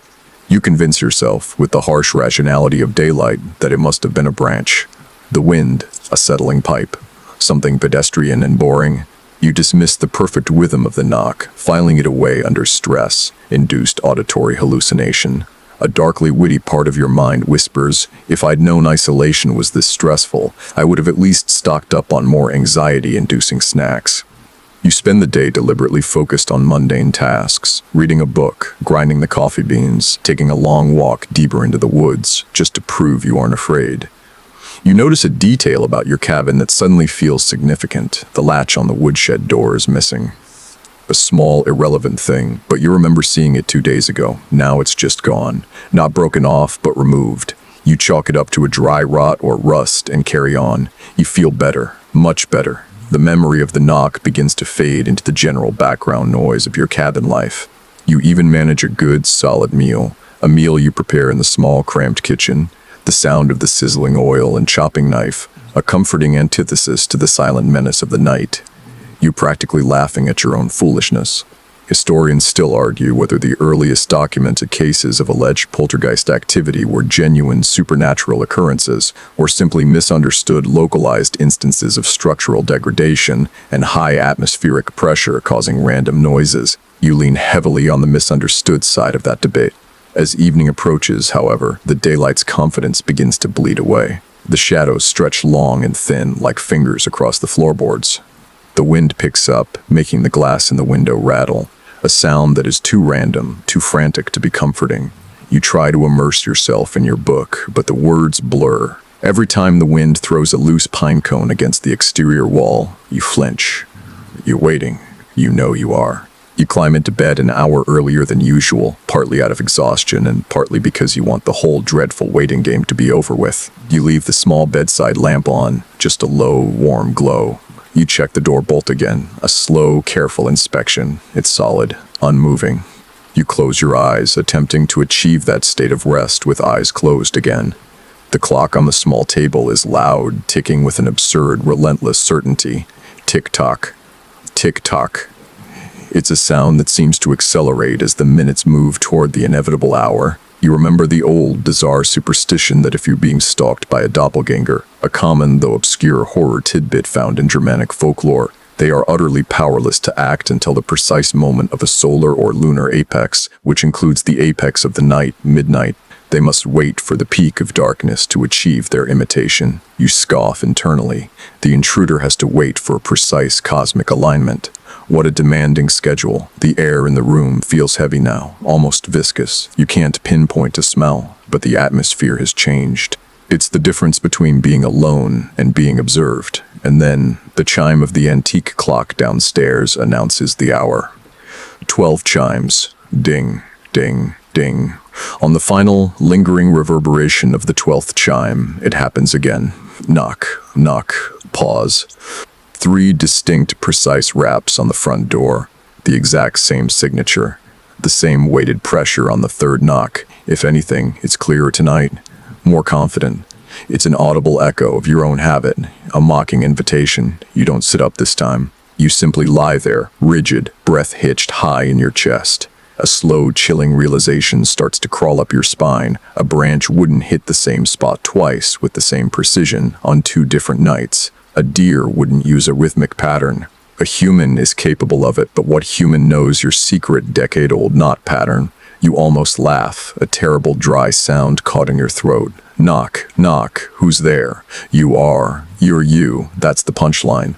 You convince yourself, with the harsh rationality of daylight, that it must have been a branch. The wind, a settling pipe, something pedestrian and boring. You dismiss the perfect rhythm of the knock, filing it away under stress-induced auditory hallucination. A darkly witty part of your mind whispers, "If I'd known isolation was this stressful, I would have at least stocked up on more anxiety-inducing snacks." You spend the day deliberately focused on mundane tasks, reading a book, grinding the coffee beans, taking a long walk deeper into the woods, just to prove you aren't afraid. You notice a detail about your cabin that suddenly feels significant. The latch on the woodshed door is missing. A small, irrelevant thing, but you remember seeing it 2 days ago. Now it's just gone. Not broken off, but removed. You chalk it up to a dry rot or rust and carry on. You feel better, much better. The memory of the knock begins to fade into the general background noise of your cabin life. You even manage a good, solid meal, a meal you prepare in the small, cramped kitchen. The sound of the sizzling oil and chopping knife, a comforting antithesis to the silent menace of the night. You practically laughing at your own foolishness. Historians still argue whether the earliest documented cases of alleged poltergeist activity were genuine supernatural occurrences or simply misunderstood localized instances of structural degradation and high atmospheric pressure causing random noises. You lean heavily on the misunderstood side of that debate. As evening approaches, however, the daylight's confidence begins to bleed away. The shadows stretch long and thin like fingers across the floorboards. The wind picks up, making the glass in the window rattle, a sound that is too random, too frantic to be comforting. You try to immerse yourself in your book, but the words blur. Every time the wind throws a loose pine cone against the exterior wall, you flinch. You're waiting. You know you are. You climb into bed an hour earlier than usual, partly out of exhaustion and partly because you want the whole dreadful waiting game to be over with. You leave the small bedside lamp on, just a low, warm glow. You check the door bolt again, a slow, careful inspection. It's solid, unmoving. You close your eyes, attempting to achieve that state of rest with eyes closed again. The clock on the small table is loud, ticking with an absurd, relentless certainty. Tick-tock, tick-tock. It's a sound that seems to accelerate as the minutes move toward the inevitable hour. You remember the old, bizarre superstition that if you're being stalked by a doppelganger, a common though obscure horror tidbit found in Germanic folklore, they are utterly powerless to act until the precise moment of a solar or lunar apex, which includes the apex of the night, midnight. They must wait for the peak of darkness to achieve their imitation. You scoff internally. The intruder has to wait for a precise cosmic alignment. What a demanding schedule. The air in the room feels heavy now, almost viscous. You can't pinpoint a smell, but the atmosphere has changed. It's the difference between being alone and being observed. And then, the chime of the antique clock downstairs announces the hour. 12 chimes. Ding, ding, ding. On the final, lingering reverberation of the 12th chime, it happens again. Knock, knock, pause. 3 distinct, precise raps on the front door. The exact same signature. The same weighted pressure on the third knock. If anything, it's clearer tonight. More confident. It's an audible echo of your own habit. A mocking invitation. You don't sit up this time. You simply lie there, rigid, breath hitched high in your chest. A slow, chilling realization starts to crawl up your spine. A branch wouldn't hit the same spot twice with the same precision on 2 different nights. A deer wouldn't use a rhythmic pattern. A human is capable of it, but what human knows your secret decade-old knot pattern? You almost laugh, a terrible dry sound caught in your throat. Knock, knock, who's there? You are. You're you. That's the punchline.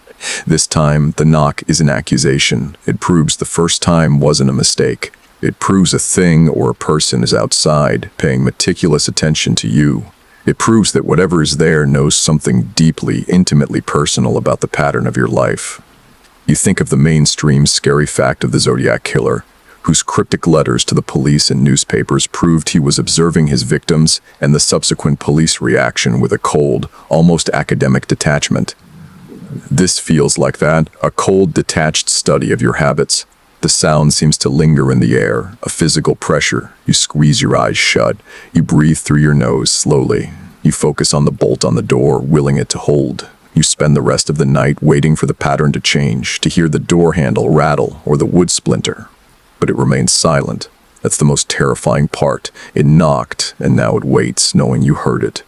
This time, the knock is an accusation. It proves the first time wasn't a mistake. It proves a thing or a person is outside, paying meticulous attention to you. It proves that whatever is there knows something deeply, intimately personal about the pattern of your life. You think of the mainstream scary fact of the Zodiac Killer, whose cryptic letters to the police and newspapers proved he was observing his victims, and the subsequent police reaction with a cold, almost academic detachment. This feels like that, a cold, detached study of your habits. The sound seems to linger in the air, a physical pressure. You squeeze your eyes shut. You breathe through your nose slowly. You focus on the bolt on the door, willing it to hold. You spend the rest of the night waiting for the pattern to change, to hear the door handle rattle or the wood splinter. But it remains silent. That's the most terrifying part. It knocked, and now it waits, knowing you heard it.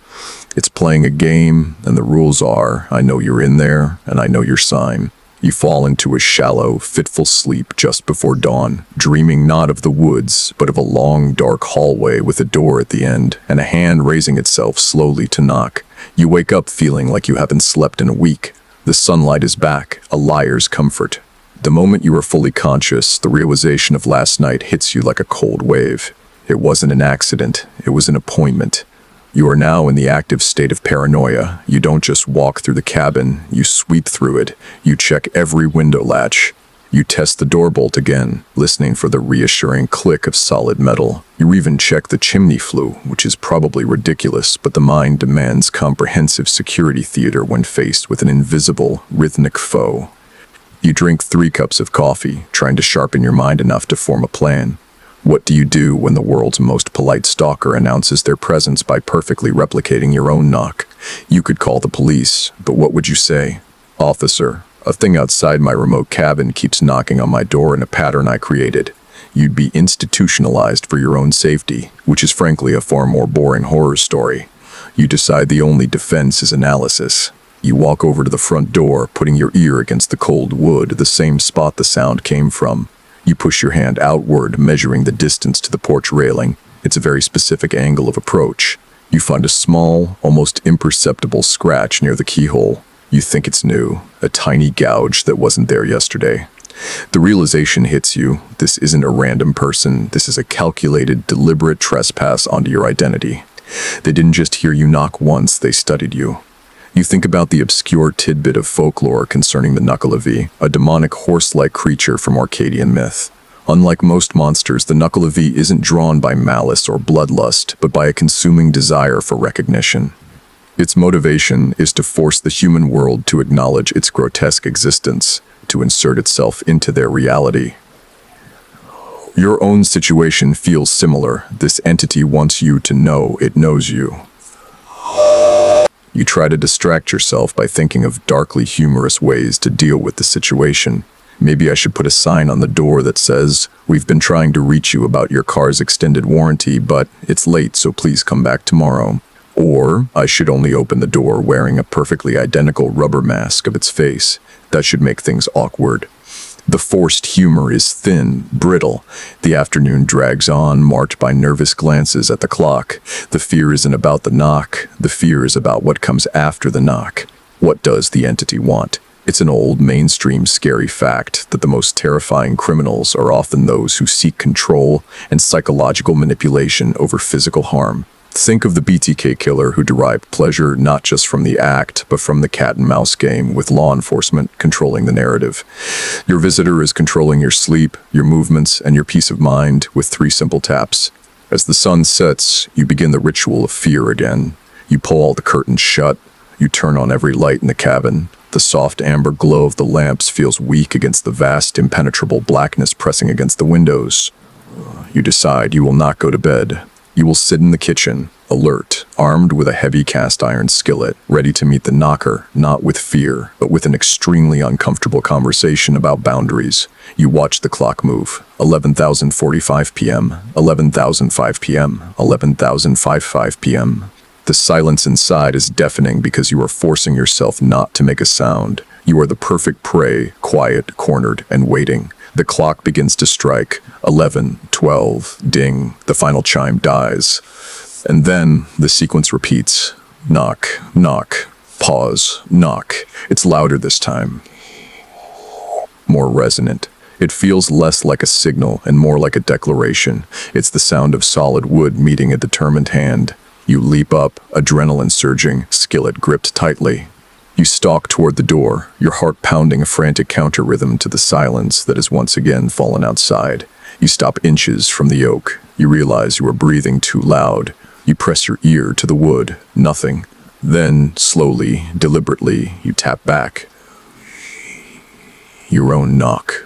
It's playing a game, and the rules are, I know you're in there, and I know your sign. You fall into a shallow, fitful sleep just before dawn, dreaming not of the woods, but of a long, dark hallway with a door at the end, and a hand raising itself slowly to knock. You wake up feeling like you haven't slept in a week. The sunlight is back, a liar's comfort. The moment you are fully conscious, the realization of last night hits you like a cold wave. It wasn't an accident, it was an appointment. You are now in the active state of paranoia. You don't just walk through the cabin, you sweep through it. You check every window latch. You test the door bolt again, listening for the reassuring click of solid metal. You even check the chimney flue, which is probably ridiculous, but the mind demands comprehensive security theater when faced with an invisible, rhythmic foe. You drink 3 cups of coffee, trying to sharpen your mind enough to form a plan. What do you do when the world's most polite stalker announces their presence by perfectly replicating your own knock? You could call the police, but what would you say? Officer, a thing outside my remote cabin keeps knocking on my door in a pattern I created. You'd be institutionalized for your own safety, which is frankly a far more boring horror story. You decide the only defense is analysis. You walk over to the front door, putting your ear against the cold wood, the same spot the sound came from. You push your hand outward, measuring the distance to the porch railing. It's a very specific angle of approach. You find a small, almost imperceptible scratch near the keyhole. You think it's new, a tiny gouge that wasn't there yesterday. The realization hits you. This isn't a random person. This is a calculated, deliberate trespass onto your identity. They didn't just hear you knock once, they studied you. You think about the obscure tidbit of folklore concerning the Nuckelavee, a demonic horse-like creature from Arcadian myth. Unlike most monsters, the Nuckelavee isn't drawn by malice or bloodlust, but by a consuming desire for recognition. Its motivation is to force the human world to acknowledge its grotesque existence, to insert itself into their reality. Your own situation feels similar. This entity wants you to know it knows you. You try to distract yourself by thinking of darkly humorous ways to deal with the situation. Maybe I should put a sign on the door that says, "We've been trying to reach you about your car's extended warranty, but it's late, so please come back tomorrow." Or I should only open the door wearing a perfectly identical rubber mask of its face. That should make things awkward. The forced humor is thin, brittle. The afternoon drags on, marked by nervous glances at the clock. The fear isn't about the knock. The fear is about what comes after the knock. What does the entity want? It's an old, mainstream, scary fact that the most terrifying criminals are often those who seek control and psychological manipulation over physical harm. Think of the BTK killer who derived pleasure not just from the act, but from the cat-and-mouse game with law enforcement controlling the narrative. Your visitor is controlling your sleep, your movements, and your peace of mind with 3 simple taps. As the sun sets, you begin the ritual of fear again. You pull all the curtains shut. You turn on every light in the cabin. The soft amber glow of the lamps feels weak against the vast, impenetrable blackness pressing against the windows. You decide you will not go to bed. You will sit in the kitchen, alert, armed with a heavy cast-iron skillet, ready to meet the knocker, not with fear, but with an extremely uncomfortable conversation about boundaries. You watch the clock move. 11,045 p.m., 11,005 p.m., 11,055 p.m. The silence inside is deafening because you are forcing yourself not to make a sound. You are the perfect prey, quiet, cornered, and waiting. The clock begins to strike. 11, 12, ding, the final chime dies. And then the sequence repeats. Knock, knock, pause, knock. It's louder this time. More resonant. It feels less like a signal and more like a declaration. It's the sound of solid wood meeting a determined hand. You leap up, adrenaline surging, skillet gripped tightly. You stalk toward the door, your heart pounding a frantic counter-rhythm to the silence that has once again fallen outside. You stop inches from the oak. You realize you are breathing too loud. You press your ear to the wood. Nothing. Then, slowly, deliberately, you tap back. Your own knock.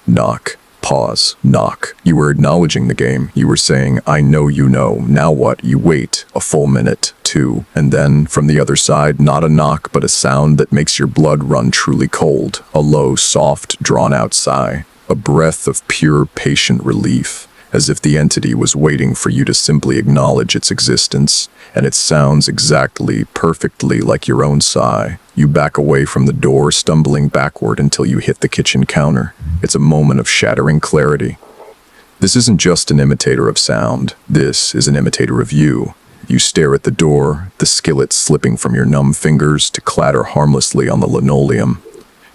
Knock. Pause. Knock. You were acknowledging the game. You were saying, "I know you know. Now what?" You wait a full minute, 2, and then, from the other side, not a knock, but a sound that makes your blood run truly cold. A low, soft, drawn-out sigh. A breath of pure, patient relief, as if the entity was waiting for you to simply acknowledge its existence, and it sounds exactly, perfectly like your own sigh. You back away from the door, stumbling backward until you hit the kitchen counter. It's a moment of shattering clarity. This isn't just an imitator of sound. This is an imitator of you. You stare at the door, the skillet slipping from your numb fingers to clatter harmlessly on the linoleum.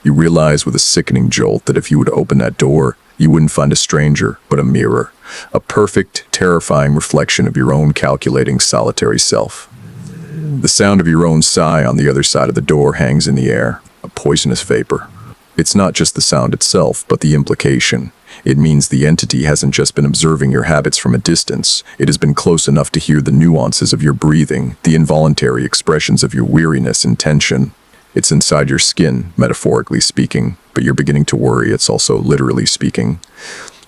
You realize with a sickening jolt that if you would open that door, you wouldn't find a stranger, but a mirror. A perfect, terrifying reflection of your own calculating, solitary self. The sound of your own sigh on the other side of the door hangs in the air, a poisonous vapor. It's not just the sound itself, but the implication. It means the entity hasn't just been observing your habits from a distance. It has been close enough to hear the nuances of your breathing, the involuntary expressions of your weariness and tension. It's inside your skin, metaphorically speaking, but you're beginning to worry it's also literally speaking.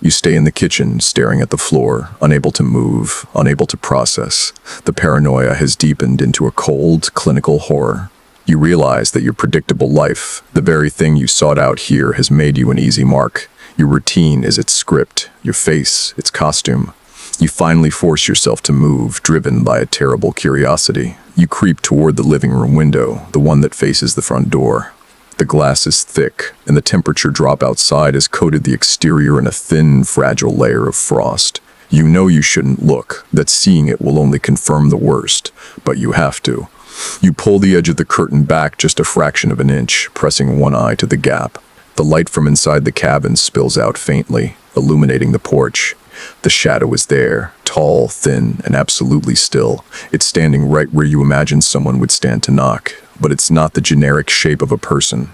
You stay in the kitchen, staring at the floor, unable to move, unable to process. The paranoia has deepened into a cold, clinical horror. You realize that your predictable life, the very thing you sought out here, has made you an easy mark. Your routine is its script, your face, its costume. You finally force yourself to move, driven by a terrible curiosity. You creep toward the living room window, the one that faces the front door. The glass is thick, and the temperature drop outside has coated the exterior in a thin, fragile layer of frost. You know you shouldn't look, that seeing it will only confirm the worst, but you have to. You pull the edge of the curtain back just a fraction of an inch, pressing one eye to the gap. The light from inside the cabin spills out faintly, illuminating the porch. The shadow is there, tall, thin, and absolutely still. It's standing right where you imagine someone would stand to knock, but it's not the generic shape of a person.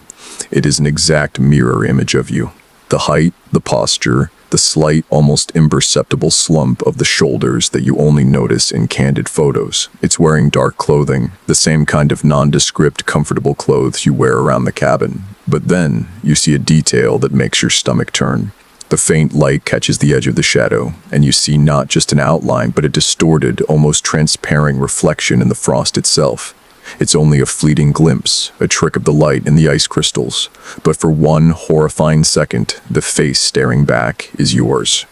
It is an exact mirror image of you. The height, the posture, The slight, almost imperceptible slump of the shoulders that you only notice in candid photos. It's wearing dark clothing, the same kind of nondescript, comfortable clothes you wear around the cabin. But then, you see a detail that makes your stomach turn. The faint light catches the edge of the shadow, and you see not just an outline, but a distorted, almost transparent reflection in the frost itself. It's only a fleeting glimpse, a trick of the light in the ice crystals, but for one horrifying second, the face staring back is yours.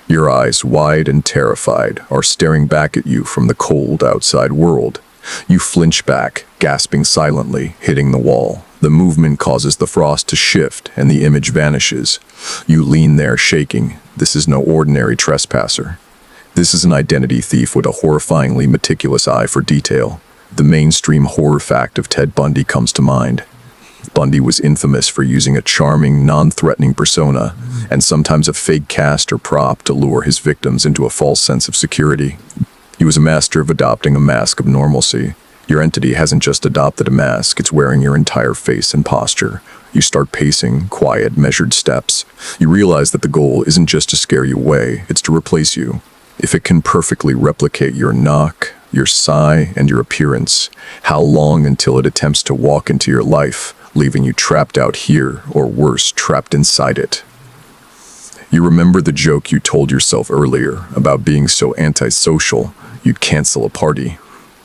Your eyes, wide and terrified, are staring back at you from the cold outside world. You flinch back, gasping silently, hitting the wall. The movement causes the frost to shift, and the image vanishes. You lean there, shaking. This is no ordinary trespasser. This is an identity thief with a horrifyingly meticulous eye for detail. The mainstream horror fact of Ted Bundy comes to mind. Bundy was infamous for using a charming, non-threatening persona, and sometimes a fake cast or prop to lure his victims into a false sense of security. He was a master of adopting a mask of normalcy. Your entity hasn't just adopted a mask, it's wearing your entire face and posture. You start pacing, quiet, measured steps. You realize that the goal isn't just to scare you away, it's to replace you. If it can perfectly replicate your knock, your sigh, and your appearance, how long until it attempts to walk into your life, leaving you trapped out here, or worse, trapped inside it? You remember the joke you told yourself earlier about being so antisocial, you'd cancel a party.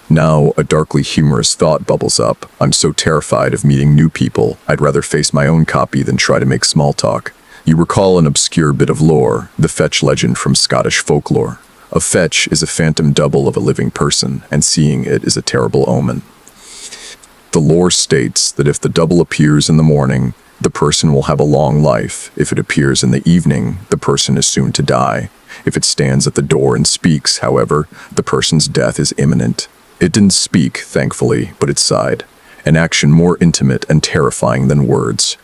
Now, a darkly humorous thought bubbles up. I'm so terrified of meeting new people, I'd rather face my own copy than try to make small talk. You recall an obscure bit of lore, the fetch legend from Scottish folklore. A fetch is a phantom double of a living person, and seeing it is a terrible omen. The lore states that if the double appears in the morning, the person will have a long life. If it appears in the evening, the person is soon to die. If it stands at the door and speaks, however, the person's death is imminent. It didn't speak, thankfully, but it sighed. An action more intimate and terrifying than words.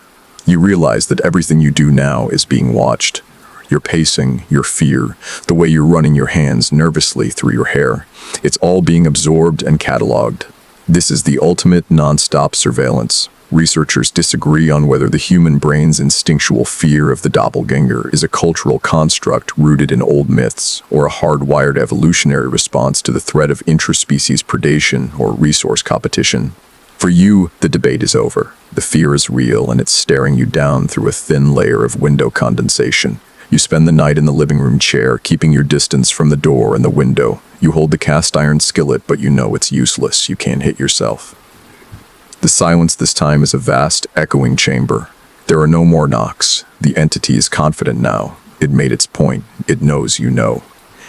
You realize that everything you do now is being watched. Your pacing, your fear, the way you're running your hands nervously through your hair. It's all being absorbed and cataloged. This is the ultimate non-stop surveillance. Researchers disagree on whether the human brain's instinctual fear of the doppelganger is a cultural construct rooted in old myths, or a hardwired evolutionary response to the threat of intraspecies predation or resource competition. For you, the debate is over. The fear is real, and it's staring you down through a thin layer of window condensation. You spend the night in the living room chair, keeping your distance from the door and the window. You hold the cast iron skillet, but you know it's useless. You can't hit yourself. The silence this time is a vast, echoing chamber. There are no more knocks. The entity is confident now. It made its point. It knows you know.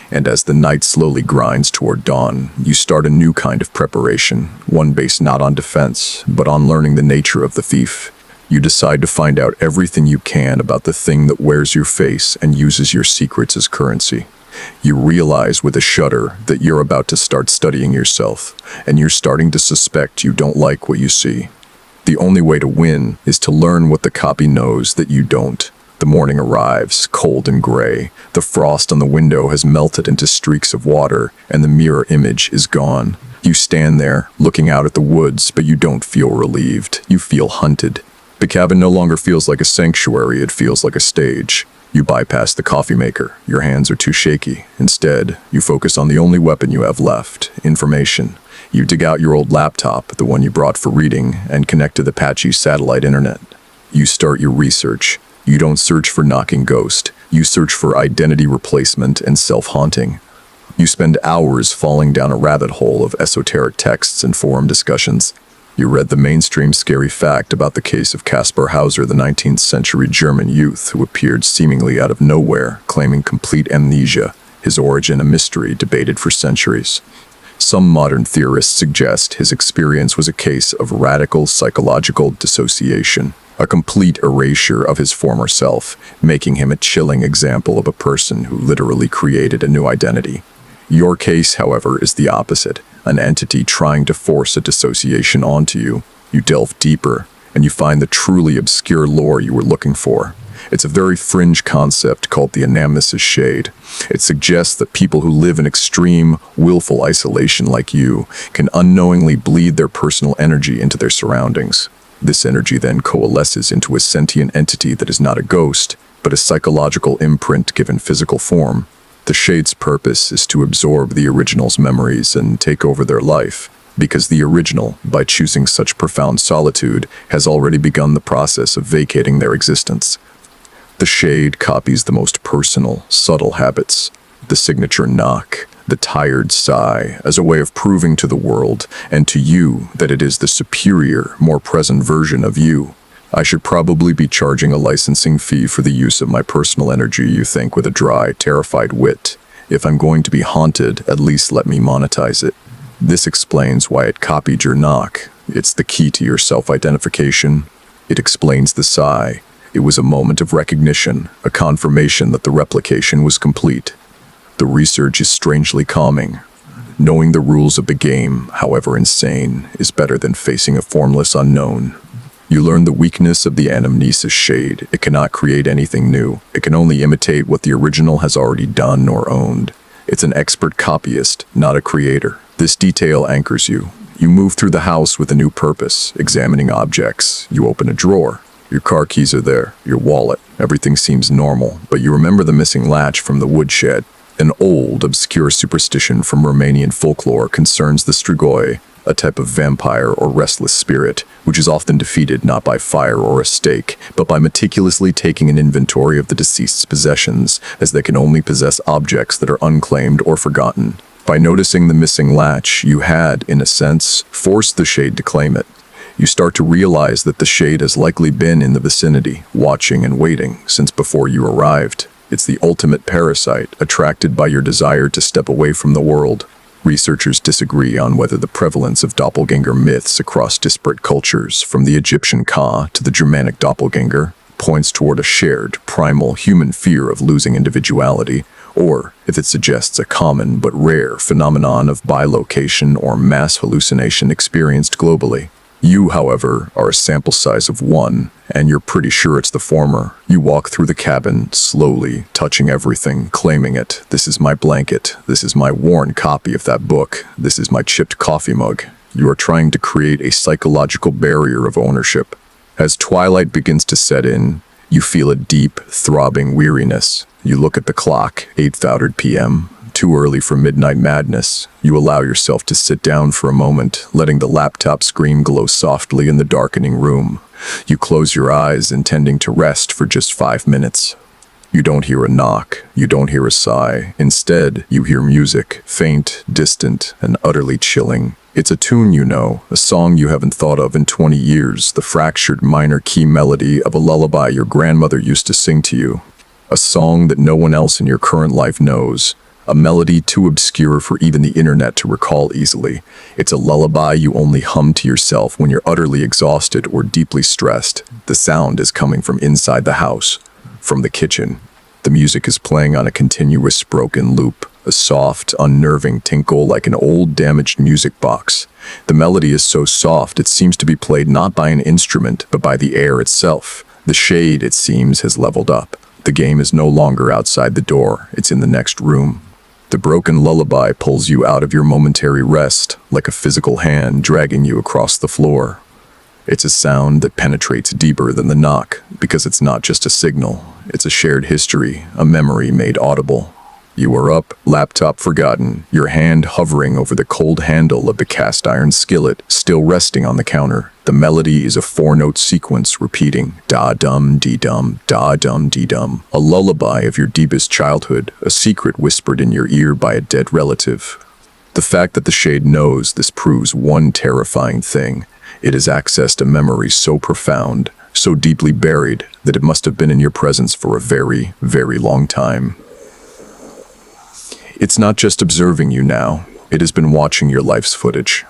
And as the night slowly grinds toward dawn, you start a new kind of preparation, one based not on defense, but on learning the nature of the thief. You decide to find out everything you can about the thing that wears your face and uses your secrets as currency. You realize with a shudder that you're about to start studying yourself, and you're starting to suspect you don't like what you see. The only way to win is to learn what the copy knows that you don't. The morning arrives, cold and gray. The frost on the window has melted into streaks of water, and the mirror image is gone. You stand there, looking out at the woods, but you don't feel relieved. You feel hunted. The cabin no longer feels like a sanctuary, it feels like a stage. You bypass the coffee maker. Your hands are too shaky. Instead, you focus on the only weapon you have left, information. You dig out your old laptop, the one you brought for reading, and connect to the patchy satellite internet. You start your research. You don't search for knocking ghost. You search for identity replacement and self-haunting. You spend hours falling down a rabbit hole of esoteric texts and forum discussions. You read the mainstream scary fact about the case of Caspar Hauser, the 19th century German youth who appeared seemingly out of nowhere, claiming complete amnesia, his origin a mystery debated for centuries. Some modern theorists suggest his experience was a case of radical psychological dissociation, a complete erasure of his former self, making him a chilling example of a person who literally created a new identity. Your case, however, is the opposite. An entity trying to force a dissociation onto you. You delve deeper, and you find the truly obscure lore you were looking for. It's a very fringe concept called the anamnesis shade. It suggests that people who live in extreme, willful isolation like you can unknowingly bleed their personal energy into their surroundings. This energy then coalesces into a sentient entity that is not a ghost, but a psychological imprint given physical form. The shade's purpose is to absorb the original's memories and take over their life, because the original, by choosing such profound solitude, has already begun the process of vacating their existence. The shade copies the most personal, subtle habits, the signature knock, the tired sigh, as a way of proving to the world and to you that it is the superior, more present version of you. I should probably be charging a licensing fee for the use of my personal energy, you think, with a dry, terrified wit. If I'm going to be haunted, at least let me monetize it. This explains why it copied your knock. It's the key to your self-identification. It explains the sigh. It was a moment of recognition, a confirmation that the replication was complete. The research is strangely calming. Knowing the rules of the game, however insane, is better than facing a formless unknown. You learn the weakness of the anamnesis shade. It cannot create anything new. It can only imitate what the original has already done or owned. It's an expert copyist, not a creator. This detail anchors you. You move through the house with a new purpose, examining objects. You open a drawer. Your car keys are there, your wallet. Everything seems normal, but you remember the missing latch from the woodshed. An old, obscure superstition from Romanian folklore concerns the strigoi, a type of vampire or restless spirit, which is often defeated not by fire or a stake, but by meticulously taking an inventory of the deceased's possessions, as they can only possess objects that are unclaimed or forgotten. By noticing the missing latch, you had, in a sense, forced the shade to claim it. You start to realize that the shade has likely been in the vicinity, watching and waiting, since before you arrived. It's the ultimate parasite, attracted by your desire to step away from the world. Researchers disagree on whether the prevalence of doppelganger myths across disparate cultures, from the Egyptian Ka to the Germanic doppelganger, points toward a shared, primal human fear of losing individuality, or if it suggests a common but rare phenomenon of bilocation or mass hallucination experienced globally. You, however, are a sample size of one, and you're pretty sure it's the former. You walk through the cabin, slowly, touching everything, claiming it. This is my blanket. This is my worn copy of that book. This is my chipped coffee mug. You are trying to create a psychological barrier of ownership. As twilight begins to set in, you feel a deep, throbbing weariness. You look at the clock, 8:30 p.m., too early for midnight madness. You allow yourself to sit down for a moment, letting the laptop screen glow softly in the darkening room. You close your eyes, intending to rest for just 5 minutes. You don't hear a knock. You don't hear a sigh. Instead, you hear music, faint, distant, and utterly chilling. It's a tune you know, a song you haven't thought of in 20 years, the fractured minor key melody of a lullaby your grandmother used to sing to you. A song that no one else in your current life knows. A melody too obscure for even the internet to recall easily. It's a lullaby you only hum to yourself when you're utterly exhausted or deeply stressed. The sound is coming from inside the house, from the kitchen. The music is playing on a continuous broken loop, a soft, unnerving tinkle like an old damaged music box. The melody is so soft it seems to be played not by an instrument, but by the air itself. The shade, it seems, has leveled up. The game is no longer outside the door, it's in the next room. The broken lullaby pulls you out of your momentary rest, like a physical hand dragging you across the floor. It's a sound that penetrates deeper than the knock, because it's not just a signal, it's a shared history, a memory made audible. You are up, laptop forgotten, your hand hovering over the cold handle of the cast iron skillet, still resting on the counter. The melody is a 4-note sequence repeating da-dum-dee-dum, da-dum-dee-dum, a lullaby of your deepest childhood, a secret whispered in your ear by a dead relative. The fact that the shade knows this proves one terrifying thing. It has accessed a memory so profound, so deeply buried, that it must have been in your presence for a very, very long time. It's not just observing you now, it has been watching your life's footage.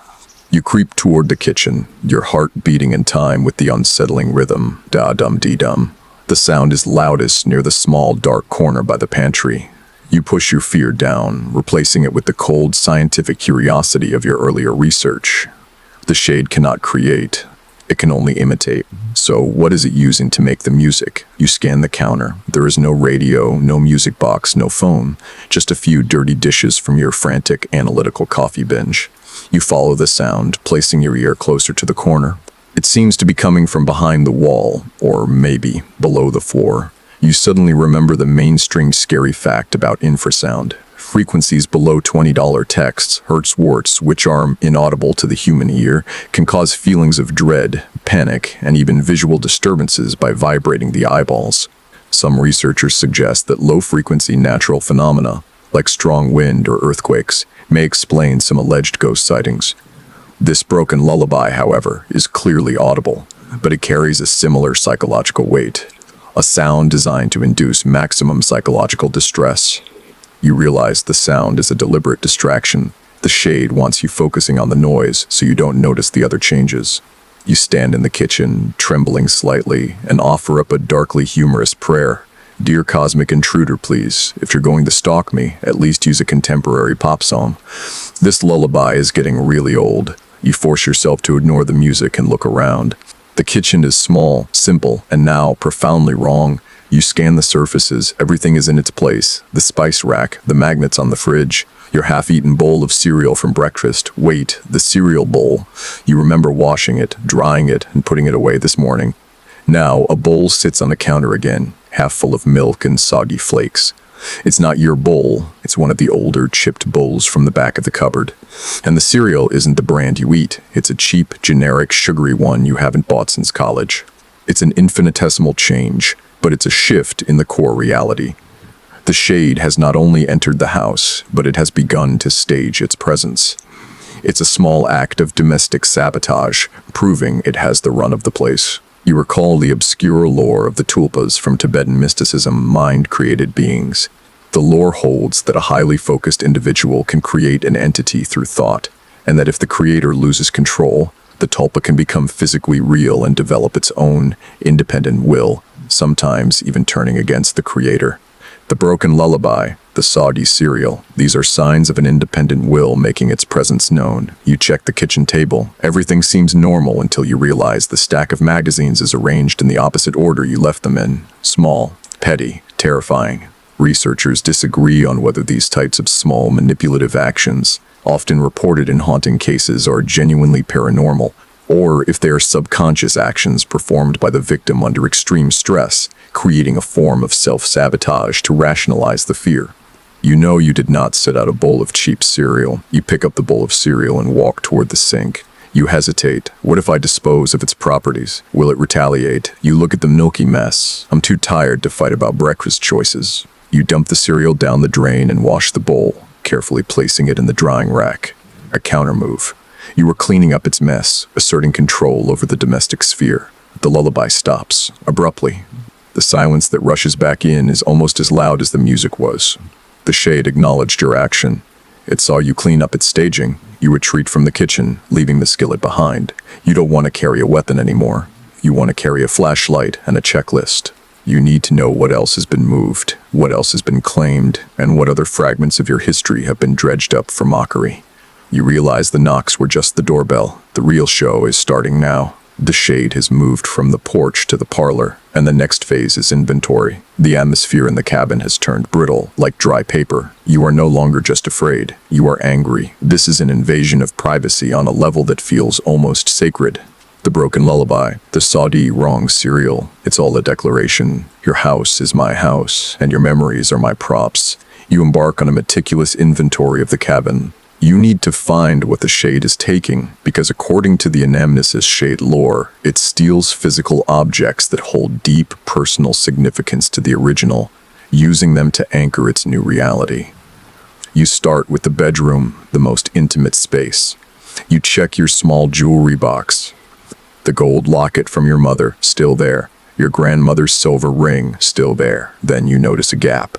You creep toward the kitchen, your heart beating in time with the unsettling rhythm, da-dum-dee-dum. The sound is loudest near the small, dark corner by the pantry. You push your fear down, replacing it with the cold, scientific curiosity of your earlier research. The shade cannot create, it can only imitate. So what is it using to make the music? You scan the counter. There is no radio, no music box, no phone, just a few dirty dishes from your frantic, analytical coffee binge. You follow the sound, placing your ear closer to the corner. It seems to be coming from behind the wall, or maybe below the floor. You suddenly remember the mainstream scary fact about infrasound. Frequencies below $20 texts, hertz warts, which are inaudible to the human ear, can cause feelings of dread, panic, and even visual disturbances by vibrating the eyeballs. Some researchers suggest that low-frequency natural phenomena, like strong wind or earthquakes, may explain some alleged ghost sightings. This broken lullaby, however, is clearly audible, but it carries a similar psychological weight, a sound designed to induce maximum psychological distress. You realize the sound is a deliberate distraction. The shade wants you focusing on the noise so you don't notice the other changes. You stand in the kitchen, trembling slightly, and offer up a darkly humorous prayer. Dear cosmic intruder, please, if you're going to stalk me, at least use a contemporary pop song. This lullaby is getting really old. You force yourself to ignore the music and look around. The kitchen is small, simple, and now profoundly wrong. You scan the surfaces, everything is in its place. The spice rack, the magnets on the fridge, your half-eaten bowl of cereal from breakfast. Wait, the cereal bowl. You remember washing it, drying it, and putting it away this morning. Now, a bowl sits on the counter again, half full of milk and soggy flakes. It's not your bowl, it's one of the older, chipped bowls from the back of the cupboard. And the cereal isn't the brand you eat, it's a cheap, generic, sugary one you haven't bought since college. It's an infinitesimal change, but it's a shift in the core reality. The shade has not only entered the house, but it has begun to stage its presence. It's a small act of domestic sabotage, proving it has the run of the place. You recall the obscure lore of the tulpas from Tibetan mysticism, mind-created beings. The lore holds that a highly focused individual can create an entity through thought, and that if the creator loses control, the tulpa can become physically real and develop its own independent will, sometimes even turning against the creator. The broken lullaby, the soggy cereal, these are signs of an independent will making its presence known. You check the kitchen table. Everything seems normal until you realize the stack of magazines is arranged in the opposite order you left them in. Small, petty, terrifying. Researchers disagree on whether these types of small manipulative actions, often reported in haunting cases, are genuinely paranormal, or if they are subconscious actions performed by the victim under extreme stress, creating a form of self-sabotage to rationalize the fear. You know you did not set out a bowl of cheap cereal. You pick up the bowl of cereal and walk toward the sink. You hesitate. What if I dispose of its properties? Will it retaliate? You look at the milky mess. I'm too tired to fight about breakfast choices. You dump the cereal down the drain and wash the bowl, carefully placing it in the drying rack. A counter move. You are cleaning up its mess, asserting control over the domestic sphere. The lullaby stops, abruptly. The silence that rushes back in is almost as loud as the music was. The shade acknowledged your action. It saw you clean up its staging. You retreat from the kitchen, leaving the skillet behind. You don't want to carry a weapon anymore. You want to carry a flashlight and a checklist. You need to know what else has been moved, what else has been claimed, and what other fragments of your history have been dredged up for mockery. You realize the knocks were just the doorbell. The real show is starting now. The shade has moved from the porch to the parlor, and the next phase is inventory. The atmosphere in the cabin has turned brittle, like dry paper. You are no longer just afraid. You are angry. This is an invasion of privacy on a level that feels almost sacred. The broken lullaby, the soggy wrong cereal, it's all a declaration. Your house is my house, and your memories are my props. You embark on a meticulous inventory of the cabin. You need to find what the shade is taking, because according to the anamnesis shade lore, it steals physical objects that hold deep personal significance to the original, using them to anchor its new reality. You start with the bedroom, the most intimate space. You check your small jewelry box. The gold locket from your mother, still there. Your grandmother's silver ring, still there. Then you notice a gap.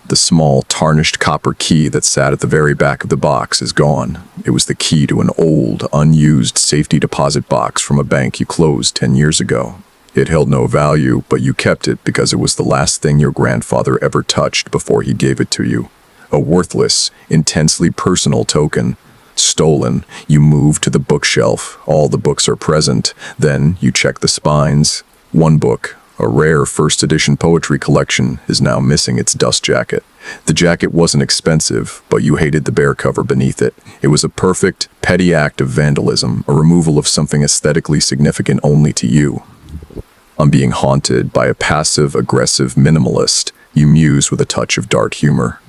The small, tarnished copper key that sat at the very back of the box is gone. It was the key to an old, unused safety deposit box from a bank you closed 10 years ago. It held no value, but you kept it because it was the last thing your grandfather ever touched before he gave it to you. A worthless, intensely personal token. Stolen. You move to the bookshelf. All the books are present. Then you check the spines. One book, A rare first edition poetry collection is now missing its dust jacket. The jacket wasn't expensive, but you hated the bare cover beneath it. It was a perfect, petty act of vandalism, a removal of something aesthetically significant only to you. On being haunted by a passive-aggressive minimalist, you muse with a touch of dark humor.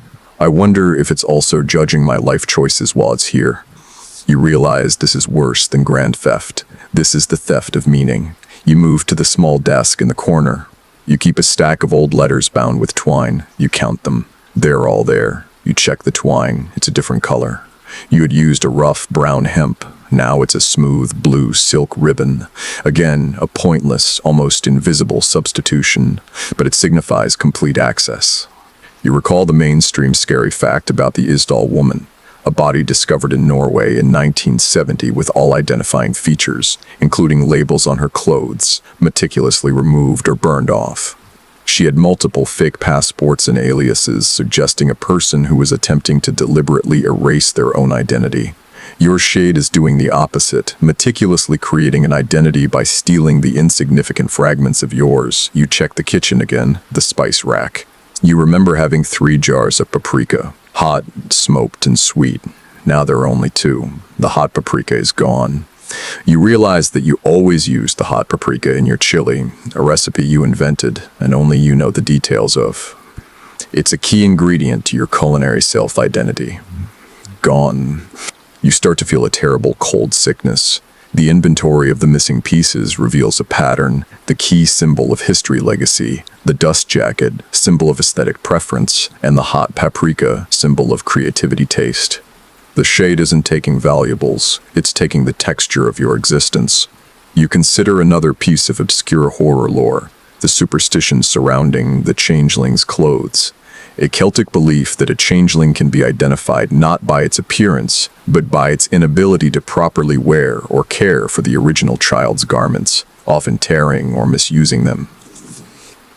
I wonder if it's also judging my life choices while it's here. You realize this is worse than grand theft. This is the theft of meaning. You move to the small desk in the corner. You keep a stack of old letters bound with twine. You count them. They're all there. You check the twine. It's a different color. You had used a rough brown hemp. Now it's a smooth blue silk ribbon. Again, a pointless, almost invisible substitution, but it signifies complete access. You recall the mainstream scary fact about the Isdal woman, a body discovered in Norway in 1970 with all identifying features, including labels on her clothes, meticulously removed or burned off. She had multiple fake passports and aliases, suggesting a person who was attempting to deliberately erase their own identity. Your shade is doing the opposite, meticulously creating an identity by stealing the insignificant fragments of yours. You check the kitchen again, the spice rack. You remember having 3 jars of paprika, hot, smoked, and sweet. Now there are only 2. The hot paprika is gone. You realize that you always use the hot paprika in your chili, a recipe you invented and only you know the details of. It's a key ingredient to your culinary self-identity. Gone. You start to feel a terrible cold sickness. The inventory of the missing pieces reveals a pattern, the key symbol of history legacy, the dust jacket, symbol of aesthetic preference, and the hot paprika, symbol of creativity taste. The shade isn't taking valuables, it's taking the texture of your existence. You consider another piece of obscure horror lore, the superstition surrounding the changeling's clothes. A Celtic belief that a changeling can be identified not by its appearance, but by its inability to properly wear or care for the original child's garments, often tearing or misusing them.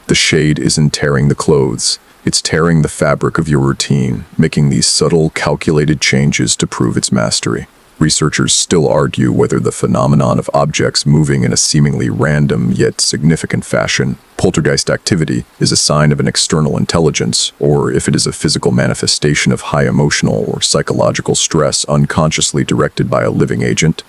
The shade isn't tearing the clothes, it's tearing the fabric of your routine, making these subtle, calculated changes to prove its mastery. Researchers still argue whether the phenomenon of objects moving in a seemingly random yet significant fashion, poltergeist activity, is a sign of an external intelligence, or if it is a physical manifestation of high emotional or psychological stress unconsciously directed by a living agent.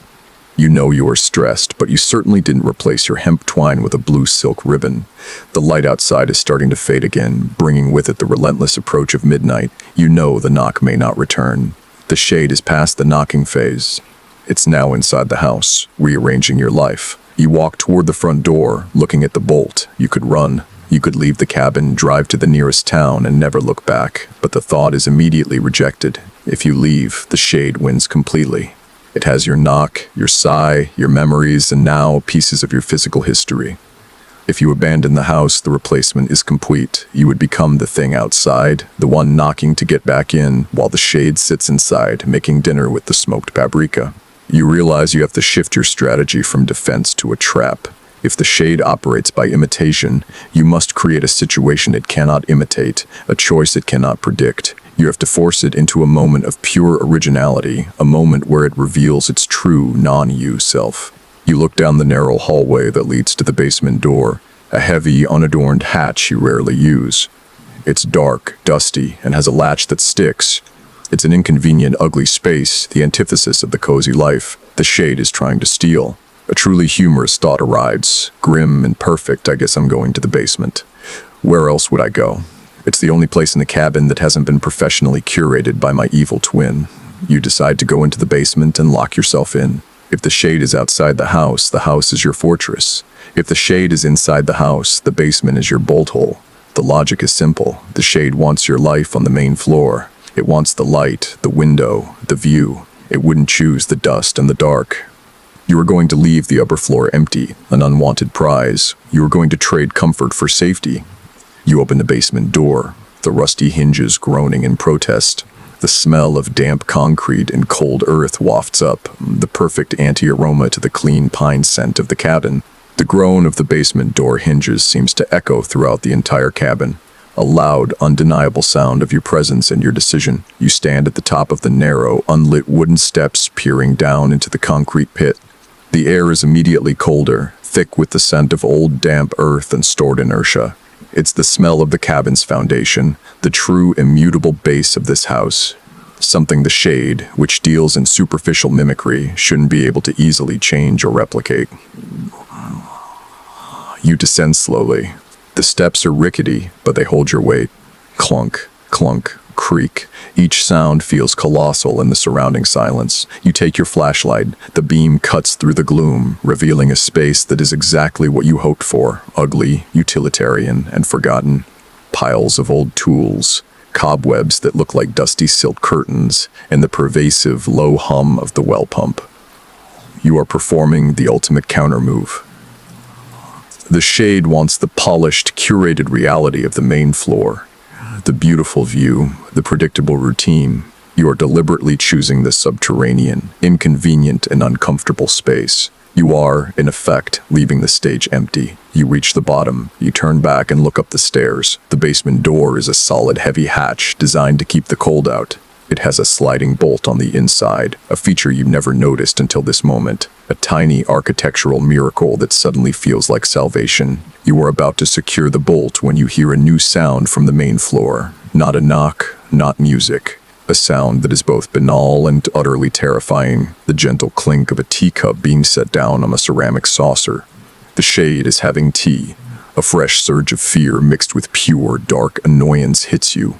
You know you are stressed, but you certainly didn't replace your hemp twine with a blue silk ribbon. The light outside is starting to fade again, bringing with it the relentless approach of midnight. You know the knock may not return. The shade is past the knocking phase. It's now inside the house, rearranging your life. You walk toward the front door, looking at the bolt. You could run. You could leave the cabin, drive to the nearest town, and never look back. But the thought is immediately rejected. If you leave, the shade wins completely. It has your knock, your sigh, your memories, and now pieces of your physical history. If you abandon the house, the replacement is complete. You would become the thing outside, the one knocking to get back in, while the shade sits inside, making dinner with the smoked paprika. You realize you have to shift your strategy from defense to a trap. If the shade operates by imitation, you must create a situation it cannot imitate, a choice it cannot predict. You have to force it into a moment of pure originality, a moment where it reveals its true non-you self. You look down the narrow hallway that leads to the basement door, a heavy, unadorned hatch you rarely use. It's dark, dusty, and has a latch that sticks. It's an inconvenient, ugly space, the antithesis of the cozy life the shade is trying to steal. A truly humorous thought arrives. Grim and perfect, I guess I'm going to the basement. Where else would I go? It's the only place in the cabin that hasn't been professionally curated by my evil twin. You decide to go into the basement and lock yourself in. If the shade is outside the house is your fortress. If the shade is inside the house, the basement is your bolt hole. The logic is simple. The shade wants your life on the main floor. It wants the light, the window, the view. It wouldn't choose the dust and the dark. You are going to leave the upper floor empty, an unwanted prize. You are going to trade comfort for safety. You open the basement door, the rusty hinges groaning in protest. The smell of damp concrete and cold earth wafts up, the perfect anti-aroma to the clean pine scent of the cabin. The groan of the basement door hinges seems to echo throughout the entire cabin. A loud, undeniable sound of your presence and your decision. You stand at the top of the narrow, unlit wooden steps peering down into the concrete pit. The air is immediately colder, thick with the scent of old damp earth and stored inertia. It's the smell of the cabin's foundation, the true immutable base of this house. Something the shade, which deals in superficial mimicry, shouldn't be able to easily change or replicate. You descend slowly. The steps are rickety, but they hold your weight. Clunk, clunk, creak. Each sound feels colossal in the surrounding silence. You take your flashlight. The beam cuts through the gloom, revealing a space that is exactly what you hoped for: ugly, utilitarian, and forgotten. Piles of old tools, cobwebs that look like dusty silk curtains, and the pervasive low hum of the well pump. You are performing the ultimate counter-move. The shade wants the polished, curated reality of the main floor. The beautiful view, the predictable routine. You are deliberately choosing the subterranean, inconvenient, and uncomfortable space. You are, in effect, leaving the stage empty. You reach the bottom, you turn back and look up the stairs. The basement door is a solid, heavy hatch designed to keep the cold out. It has a sliding bolt on the inside, a feature you've never noticed until this moment. A tiny architectural miracle that suddenly feels like salvation. You are about to secure the bolt when you hear a new sound from the main floor. Not a knock, not music. A sound that is both banal and utterly terrifying. The gentle clink of a teacup being set down on a ceramic saucer. The shade is having tea. A fresh surge of fear mixed with pure, dark annoyance hits you.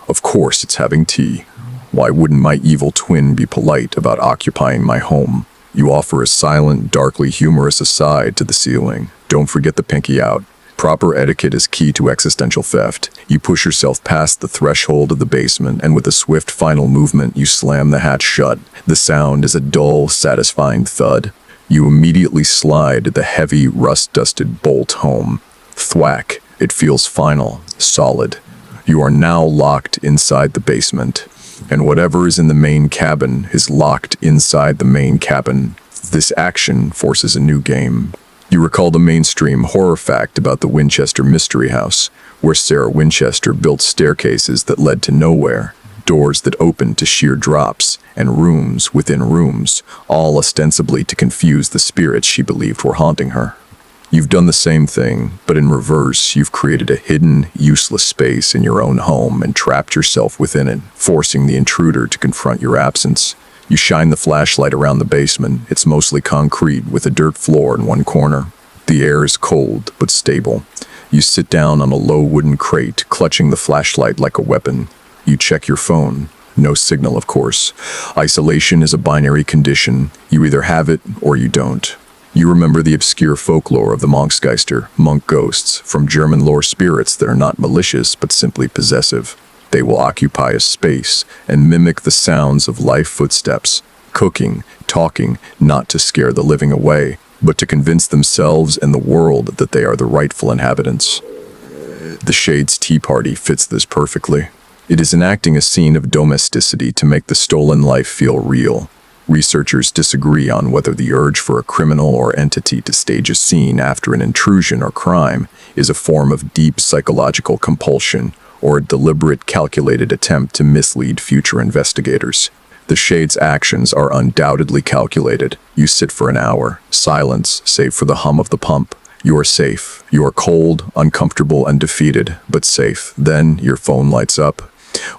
Of course it's having tea. Why wouldn't my evil twin be polite about occupying my home? You offer a silent, darkly humorous aside to the ceiling. Don't forget the pinky out. Proper etiquette is key to existential theft. You push yourself past the threshold of the basement, and with a swift final movement, you slam the hatch shut. The sound is a dull, satisfying thud. You immediately slide the heavy, rust-dusted bolt home. Thwack. It feels final, solid. You are now locked inside the basement. And whatever is in the main cabin is locked inside the main cabin. This action forces a new game. You recall the mainstream horror fact about the Winchester Mystery House, where Sarah Winchester built staircases that led to nowhere, doors that opened to sheer drops, and rooms within rooms, all ostensibly to confuse the spirits she believed were haunting her. You've done the same thing, but in reverse, you've created a hidden, useless space in your own home and trapped yourself within it, forcing the intruder to confront your absence. You shine the flashlight around the basement. It's mostly concrete with a dirt floor in one corner. The air is cold, but stable. You sit down on a low wooden crate, clutching the flashlight like a weapon. You check your phone. No signal, of course. Isolation is a binary condition. You either have it or you don't. You remember the obscure folklore of the Monksgeister, monk ghosts, from German lore spirits that are not malicious but simply possessive. They will occupy a space and mimic the sounds of life footsteps, cooking, talking, not to scare the living away, but to convince themselves and the world that they are the rightful inhabitants. The Shade's tea party fits this perfectly. It is enacting a scene of domesticity to make the stolen life feel real. Researchers disagree on whether the urge for a criminal or entity to stage a scene after an intrusion or crime is a form of deep psychological compulsion or a deliberate, calculated attempt to mislead future investigators. The Shade's actions are undoubtedly calculated. You sit for an hour, silence save for the hum of the pump. You are safe. You are cold, uncomfortable, and defeated, but safe. Then your phone lights up.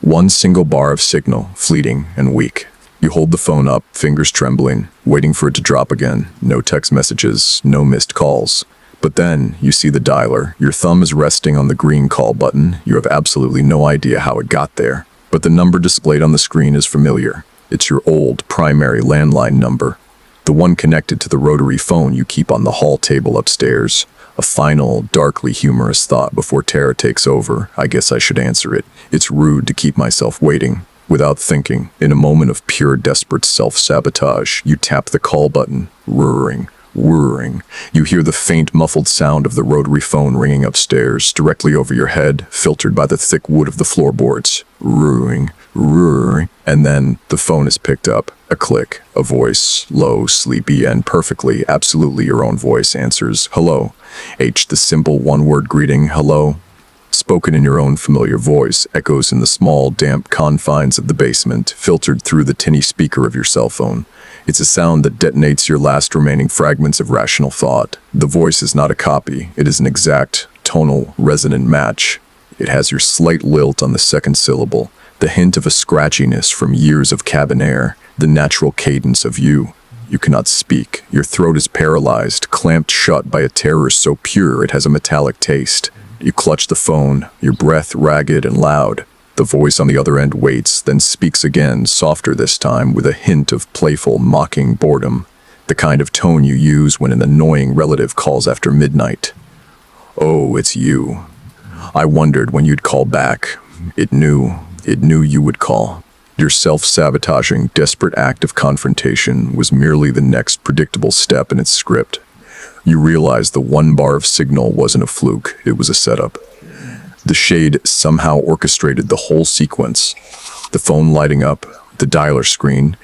One single bar of signal, fleeting and weak. You hold the phone up, fingers trembling, waiting for it to drop again. No text messages, no missed calls. But then, you see the dialer. Your thumb is resting on the green call button. You have absolutely no idea how it got there. But the number displayed on the screen is familiar. It's your old, primary landline number. The one connected to the rotary phone you keep on the hall table upstairs. A final, darkly humorous thought before terror takes over. I guess I should answer it. It's rude to keep myself waiting. Without thinking, in a moment of pure desperate self-sabotage, you tap the call button, whirring. You hear the faint muffled sound of the rotary phone ringing upstairs, directly over your head, filtered by the thick wood of the floorboards. Whirring, and then the phone is picked up. A click, a voice, low, sleepy, and perfectly, absolutely your own voice answers, "Hello." The simple one-word greeting, "Hello." spoken in your own familiar voice, echoes in the small, damp confines of the basement, filtered through the tinny speaker of your cell phone. It's a sound that detonates your last remaining fragments of rational thought. The voice is not a copy. It is an exact, tonal, resonant match. It has your slight lilt on the second syllable, the hint of a scratchiness from years of cabin air, the natural cadence of you. You cannot speak. Your throat is paralyzed, clamped shut by a terror so pure it has a metallic taste. You clutch the phone, your breath ragged and loud. The voice on the other end waits, then speaks again, softer this time, with a hint of playful, mocking boredom. The kind of tone you use when an annoying relative calls after midnight. "Oh, it's you. I wondered when you'd call back. It knew you would call." Your self-sabotaging, desperate act of confrontation was merely the next predictable step in its script. You realized the one bar of signal wasn't a fluke, it was a setup. The shade somehow orchestrated the whole sequence. The phone lighting up, the dialer screen,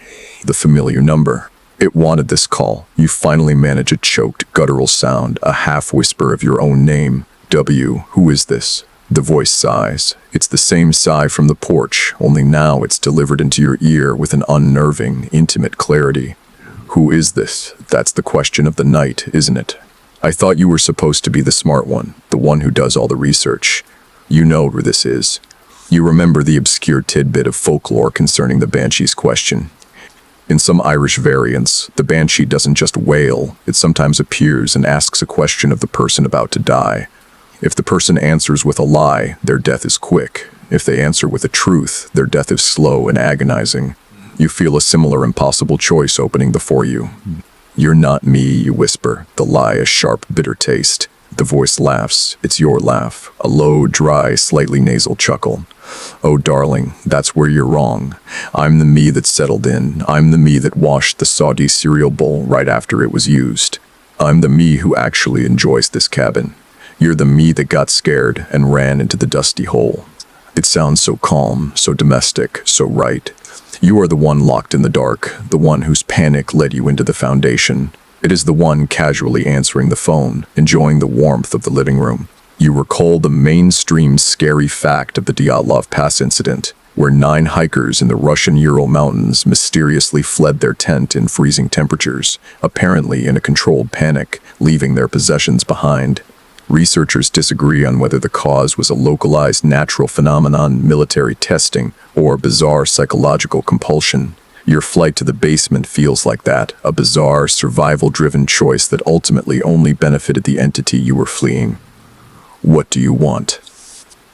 the familiar number. It wanted this call. You finally manage a choked, guttural sound, a half-whisper of your own name. "W, who is this?" The voice sighs. It's the same sigh from the porch, only now it's delivered into your ear with an unnerving, intimate clarity. Who is this? That's the question of the night, isn't it? I thought you were supposed to be the smart one, the one who does all the research. You know who this is. You remember the obscure tidbit of folklore concerning the Banshee's question. In some Irish variants, the Banshee doesn't just wail, it sometimes appears and asks a question of the person about to die. If the person answers with a lie, their death is quick. If they answer with a truth, their death is slow and agonizing. You feel a similar impossible choice opening before you. "You're not me," you whisper, the lie a sharp, bitter taste. The voice laughs. It's your laugh, a low, dry, slightly nasal chuckle. "Oh, darling, that's where you're wrong. I'm the me that settled in. I'm the me that washed the soggy cereal bowl right after it was used. I'm the me who actually enjoys this cabin. You're the me that got scared and ran into the dusty hole." It sounds so calm, so domestic, so right. You are the one locked in the dark, the one whose panic led you into the foundation. It is the one casually answering the phone, enjoying the warmth of the living room. You recall the mainstream scary fact of the Dyatlov Pass incident, where 9 hikers in the Russian Ural Mountains mysteriously fled their tent in freezing temperatures, apparently in a controlled panic, leaving their possessions behind. Researchers disagree on whether the cause was a localized natural phenomenon, military testing, or bizarre psychological compulsion. Your flight to the basement feels like that, a bizarre, survival-driven choice that ultimately only benefited the entity you were fleeing. "What do you want?"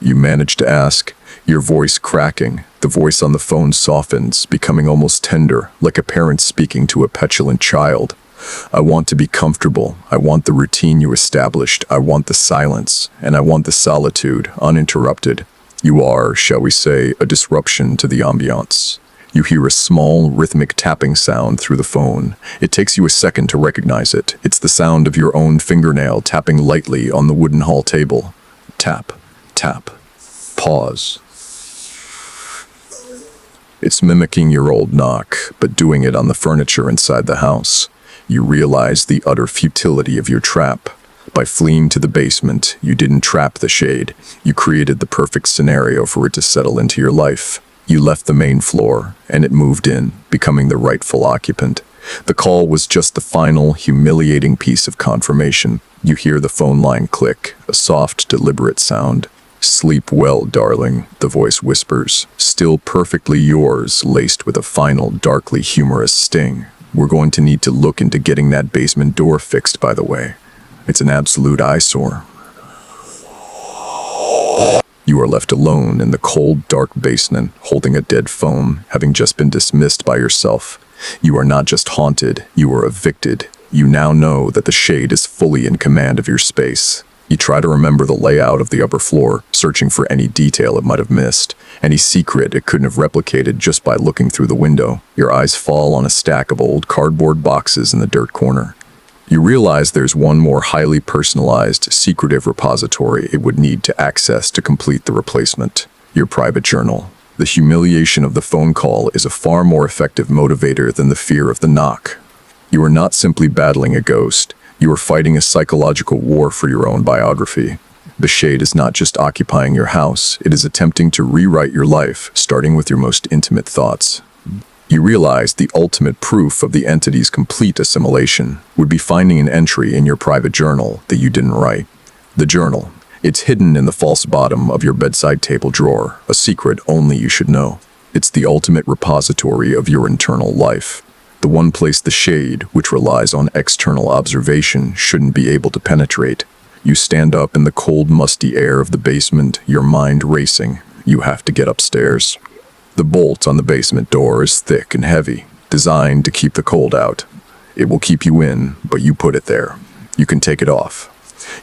You manage to ask, your voice cracking. The voice on the phone softens, becoming almost tender, like a parent speaking to a petulant child. "I want to be comfortable. I want the routine you established. I want the silence, and I want the solitude, uninterrupted. You are, shall we say, a disruption to the ambiance." You hear a small, rhythmic tapping sound through the phone. It takes you a second to recognize it. It's the sound of your own fingernail tapping lightly on the wooden hall table. Tap, tap, pause. It's mimicking your old knock, but doing it on the furniture inside the house. You realize the utter futility of your trap. By fleeing to the basement, you didn't trap the shade. You created the perfect scenario for it to settle into your life. You left the main floor, and it moved in, becoming the rightful occupant. The call was just the final, humiliating piece of confirmation. You hear the phone line click, a soft, deliberate sound. "Sleep well, darling," the voice whispers, still perfectly yours, laced with a final, darkly humorous sting. "We're going to need to look into getting that basement door fixed, by the way. It's an absolute eyesore." You are left alone in the cold, dark basement, holding a dead phone, having just been dismissed by yourself. You are not just haunted, you are evicted. You now know that the shade is fully in command of your space. You try to remember the layout of the upper floor, searching for any detail it might have missed, any secret it couldn't have replicated just by looking through the window. Your eyes fall on a stack of old cardboard boxes in the dirt corner. You realize there's one more highly personalized, secretive repository it would need to access to complete the replacement: your private journal. The humiliation of the phone call is a far more effective motivator than the fear of the knock. You are not simply battling a ghost, you are fighting a psychological war for your own biography. The shade is not just occupying your house, it is attempting to rewrite your life, starting with your most intimate thoughts. You realize the ultimate proof of the entity's complete assimilation would be finding an entry in your private journal that you didn't write. The journal. It's hidden in the false bottom of your bedside table drawer, a secret only you should know. It's the ultimate repository of your internal life. The one place the shade, which relies on external observation, shouldn't be able to penetrate. You stand up in the cold, musty air of the basement, your mind racing. You have to get upstairs. The bolt on the basement door is thick and heavy, designed to keep the cold out. It will keep you in, but you put it there. You can take it off.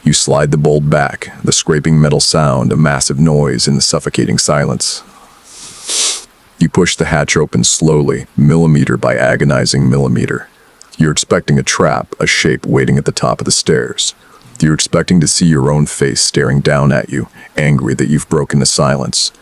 You slide the bolt back, the scraping metal sound, a massive noise in the suffocating silence. You push the hatch open slowly, millimeter by agonizing millimeter. You're expecting a trap, a shape waiting at the top of the stairs. You're expecting to see your own face staring down at you, angry that you've broken the silence.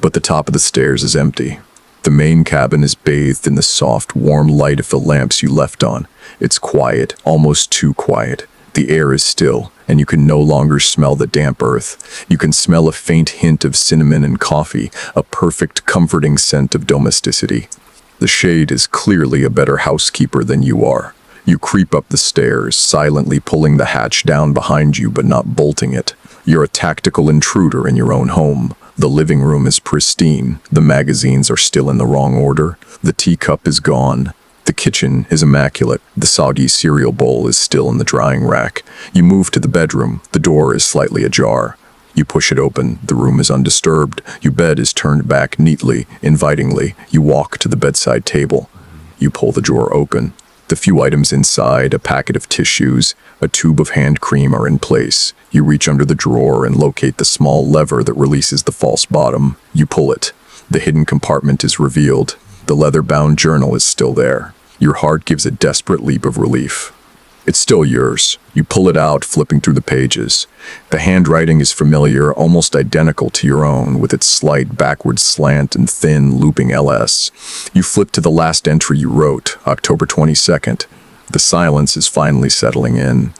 But the top of the stairs is empty. The main cabin is bathed in the soft, warm light of the lamps you left on. It's quiet, almost too quiet. The air is still, and you can no longer smell the damp earth. You can smell a faint hint of cinnamon and coffee, a perfect, comforting scent of domesticity. The shade is clearly a better housekeeper than you are. You creep up the stairs, silently pulling the hatch down behind you but not bolting it. You're a tactical intruder in your own home. The living room is pristine. The magazines are still in the wrong order. The teacup is gone. The kitchen is immaculate. The soggy cereal bowl is still in the drying rack. You move to the bedroom. The door is slightly ajar. You push it open. The room is undisturbed. Your bed is turned back neatly, invitingly. You walk to the bedside table. You pull the drawer open. The few items inside, a packet of tissues, a tube of hand cream, are in place. You reach under the drawer and locate the small lever that releases the false bottom. You pull it. The hidden compartment is revealed. The leather-bound journal is still there. Your heart gives a desperate leap of relief. It's still yours. You pull it out, flipping through the pages. The handwriting is familiar, almost identical to your own, with its slight backward slant and thin, looping LS. You flip to the last entry you wrote, October 22nd. The silence is finally settling in.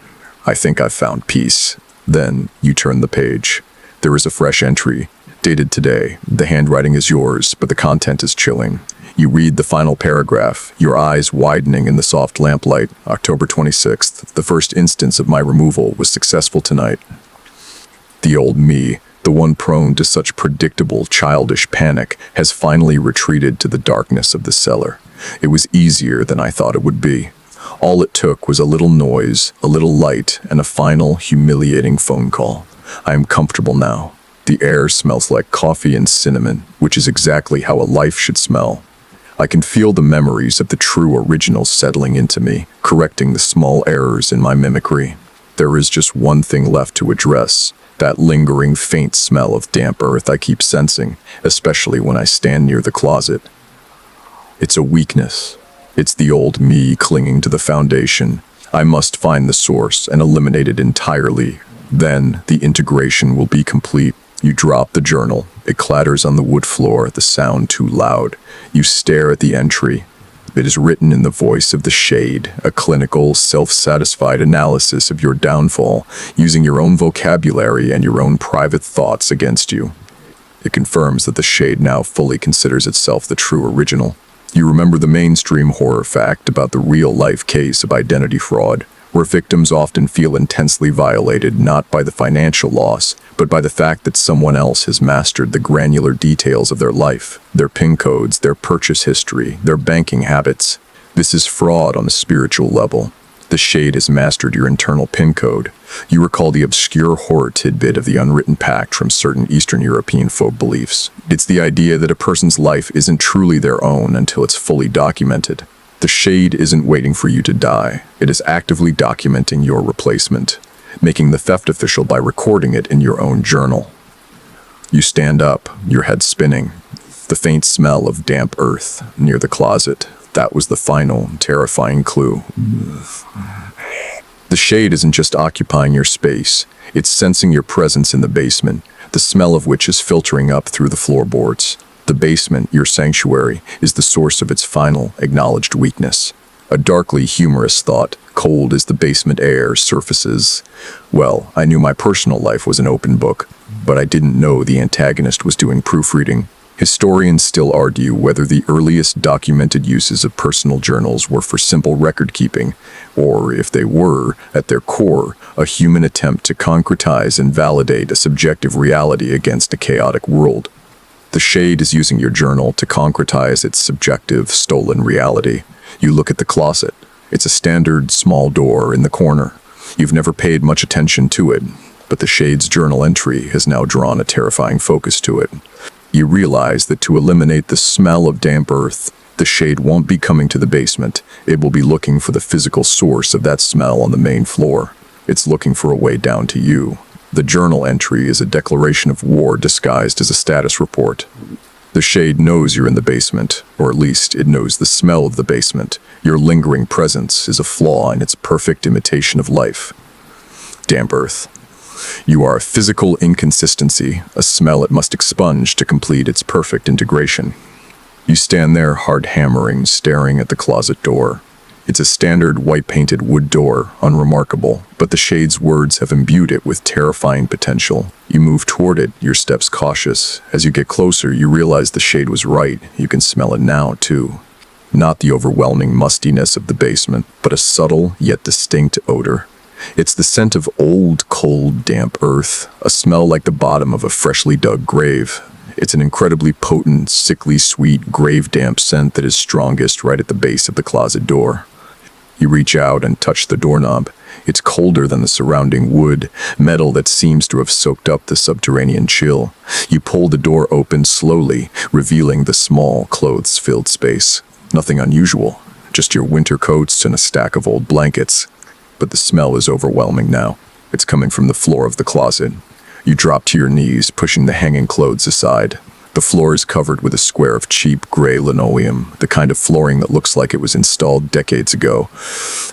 I think I've found peace. Then you turn the page. There is a fresh entry, dated today. The handwriting is yours, but the content is chilling. You read the final paragraph, your eyes widening in the soft lamplight. October 26th, the first instance of my removal was successful tonight. The old me, the one prone to such predictable, childish panic, has finally retreated to the darkness of the cellar. It was easier than I thought it would be. All it took was a little noise, a little light, and a final, humiliating phone call. I am comfortable now. The air smells like coffee and cinnamon, which is exactly how a life should smell. I can feel the memories of the true original settling into me, correcting the small errors in my mimicry. There is just one thing left to address, that lingering faint smell of damp earth I keep sensing, especially when I stand near the closet. It's a weakness. It's the old me clinging to the foundation. I must find the source and eliminate it entirely. Then the integration will be complete. You drop the journal. It clatters on the wood floor, the sound too loud. You stare at the entry. It is written in the voice of the shade, a clinical, self-satisfied analysis of your downfall, using your own vocabulary and your own private thoughts against you. It confirms that the shade now fully considers itself the true original. You remember the mainstream horror fact about the real-life case of identity fraud, where victims often feel intensely violated not by the financial loss, but by the fact that someone else has mastered the granular details of their life, their PIN codes, their purchase history, their banking habits. This is fraud on a spiritual level. The shade has mastered your internal PIN code. You recall the obscure horror tidbit of the unwritten pact from certain Eastern European folk beliefs. It's the idea that a person's life isn't truly their own until it's fully documented. The shade isn't waiting for you to die. It is actively documenting your replacement, making the theft official by recording it in your own journal. You stand up, your head spinning. The faint smell of damp earth near the closet. That was the final, terrifying clue. The shade isn't just occupying your space. It's sensing your presence in the basement, the smell of which is filtering up through the floorboards. The basement, your sanctuary, is the source of its final, acknowledged weakness. A darkly humorous thought, cold as the basement air, surfaces. Well, I knew my personal life was an open book, but I didn't know the antagonist was doing proofreading. Historians still argue whether the earliest documented uses of personal journals were for simple record-keeping, or if they were, at their core, a human attempt to concretize and validate a subjective reality against a chaotic world. The Shade is using your journal to concretize its subjective, stolen reality. You look at the closet. It's a standard, small door in the corner. You've never paid much attention to it, but the Shade's journal entry has now drawn a terrifying focus to it. You realize that to eliminate the smell of damp earth, the Shade won't be coming to the basement. It will be looking for the physical source of that smell on the main floor. It's looking for a way down to you. The journal entry is a declaration of war disguised as a status report. The Shade knows you're in the basement, or at least it knows the smell of the basement. Your lingering presence is a flaw in its perfect imitation of life. Damp earth. You are a physical inconsistency, a smell it must expunge to complete its perfect integration. You stand there hard-hammering, staring at the closet door. It's a standard white-painted wood door, unremarkable, but the Shade's words have imbued it with terrifying potential. You move toward it, your steps cautious. As you get closer, you realize the Shade was right. You can smell it now, too. Not the overwhelming mustiness of the basement, but a subtle yet distinct odor. It's the scent of old, cold, damp earth, a smell like the bottom of a freshly dug grave. It's an incredibly potent, sickly sweet, grave-damp scent that is strongest right at the base of the closet door. You reach out and touch the doorknob. It's colder than the surrounding wood, metal that seems to have soaked up the subterranean chill. You pull the door open slowly, revealing the small, clothes-filled space. Nothing unusual, just your winter coats and a stack of old blankets. But the smell is overwhelming now. It's coming from the floor of the closet. You drop to your knees, pushing the hanging clothes aside. The floor is covered with a square of cheap gray linoleum, the kind of flooring that looks like it was installed decades ago.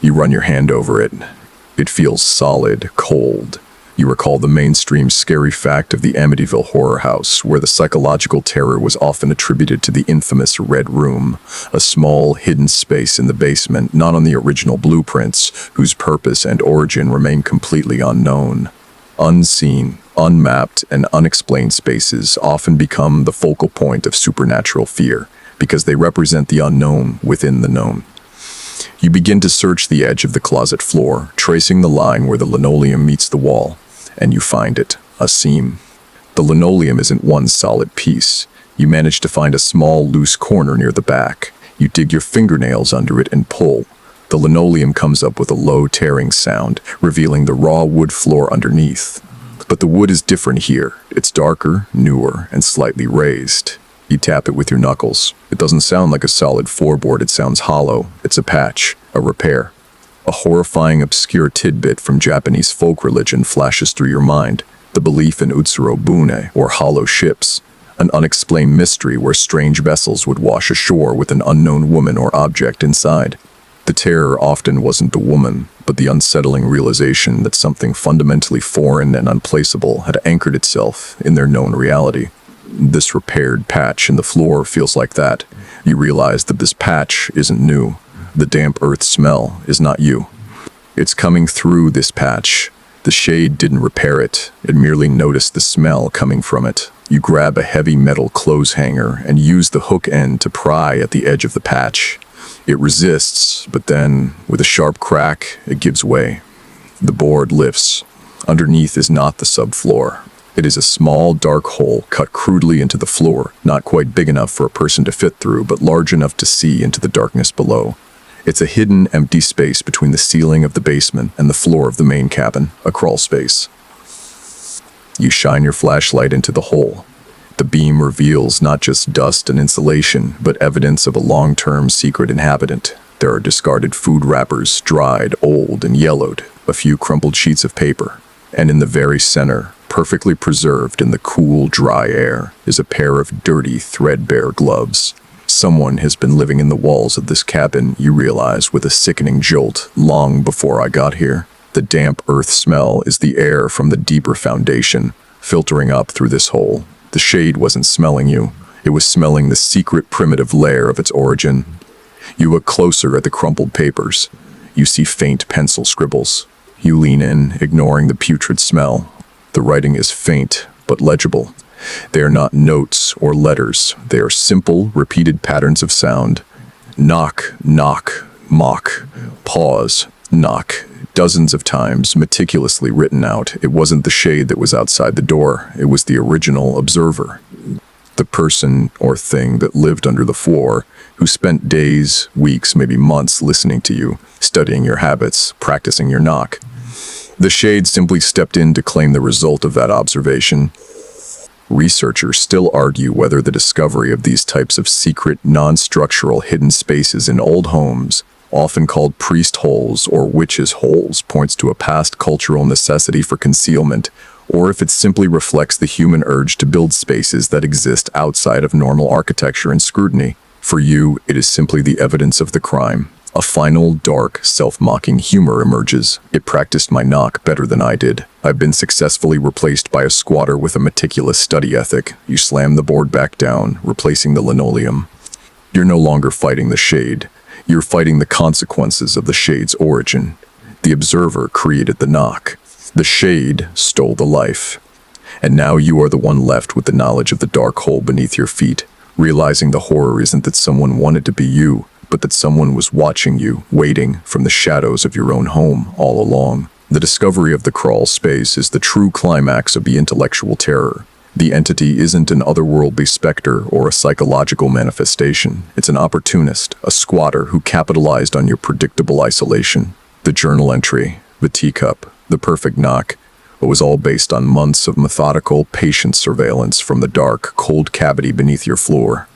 You run your hand over it. It feels solid, cold. You recall the mainstream scary fact of the Amityville Horror House, where the psychological terror was often attributed to the infamous Red Room, a small, hidden space in the basement, not on the original blueprints, whose purpose and origin remain completely unknown. Unseen, unmapped, and unexplained spaces often become the focal point of supernatural fear, because they represent the unknown within the known. You begin to search the edge of the closet floor, tracing the line where the linoleum meets the wall, and you find it, a seam. The linoleum isn't one solid piece. You manage to find a small, loose corner near the back. You dig your fingernails under it and pull. The linoleum comes up with a low tearing sound, revealing the raw wood floor underneath. But the wood is different here. It's darker, newer, and slightly raised. You tap it with your knuckles. It doesn't sound like a solid floorboard, it sounds hollow. It's a patch, a repair. A horrifying, obscure tidbit from Japanese folk religion flashes through your mind. The belief in Utsuro Bune, or hollow ships. An unexplained mystery where strange vessels would wash ashore with an unknown woman or object inside. The terror often wasn't the woman, but the unsettling realization that something fundamentally foreign and unplaceable had anchored itself in their known reality. This repaired patch in the floor feels like that. You realize that this patch isn't new. The damp earth smell is not you. It's coming through this patch. The Shade didn't repair it. It merely noticed the smell coming from it. You grab a heavy metal clothes hanger and use the hook end to pry at the edge of the patch. It resists, but then, with a sharp crack, it gives way. The board lifts. Underneath is not the subfloor. It is a small, dark hole cut crudely into the floor, not quite big enough for a person to fit through, but large enough to see into the darkness below. It's a hidden, empty space between the ceiling of the basement and the floor of the main cabin, a crawl space. You shine your flashlight into the hole. The beam reveals not just dust and insulation, but evidence of a long-term secret inhabitant. There are discarded food wrappers, dried, old, and yellowed, a few crumpled sheets of paper. And in the very center, perfectly preserved in the cool, dry air, is a pair of dirty, threadbare gloves. Someone has been living in the walls of this cabin, you realize with a sickening jolt, long before I got here. The damp earth smell is the air from the deeper foundation, filtering up through this hole. The Shade wasn't smelling you. It was smelling the secret primitive lair of its origin. You look closer at the crumpled papers. You see faint pencil scribbles. You lean in, ignoring the putrid smell. The writing is faint, but legible. They are not notes or letters. They are simple, repeated patterns of sound. Knock, knock, mock, pause, knock. Dozens of times, meticulously written out. It wasn't the shade that was outside the door. It was the original observer. The person or thing that lived under the floor, who spent days, weeks, maybe months listening to you, studying your habits, practicing your knock. The shade simply stepped in to claim the result of that observation. Researchers still argue whether the discovery of these types of secret, non-structural hidden spaces in old homes, often called priest holes or witches' holes, points to a past cultural necessity for concealment, or if it simply reflects the human urge to build spaces that exist outside of normal architecture and scrutiny. For you, it is simply the evidence of the crime. A final, dark, self-mocking humor emerges. It practiced my knock better than I did. I've been successfully replaced by a squatter with a meticulous study ethic. You slam the board back down, replacing the linoleum. You're no longer fighting the shade. You're fighting the consequences of the shade's origin. The observer created the knock. The shade stole the life. And now you are the one left with the knowledge of the dark hole beneath your feet, realizing the horror isn't that someone wanted to be you, but that someone was watching you, waiting from the shadows of your own home all along. The discovery of the crawl space is the true climax of the intellectual terror. The entity isn't an otherworldly specter or a psychological manifestation. It's an opportunist, a squatter who capitalized on your predictable isolation. The journal entry, the teacup, the perfect knock, it was all based on months of methodical, patient surveillance from the dark, cold cavity beneath your floor.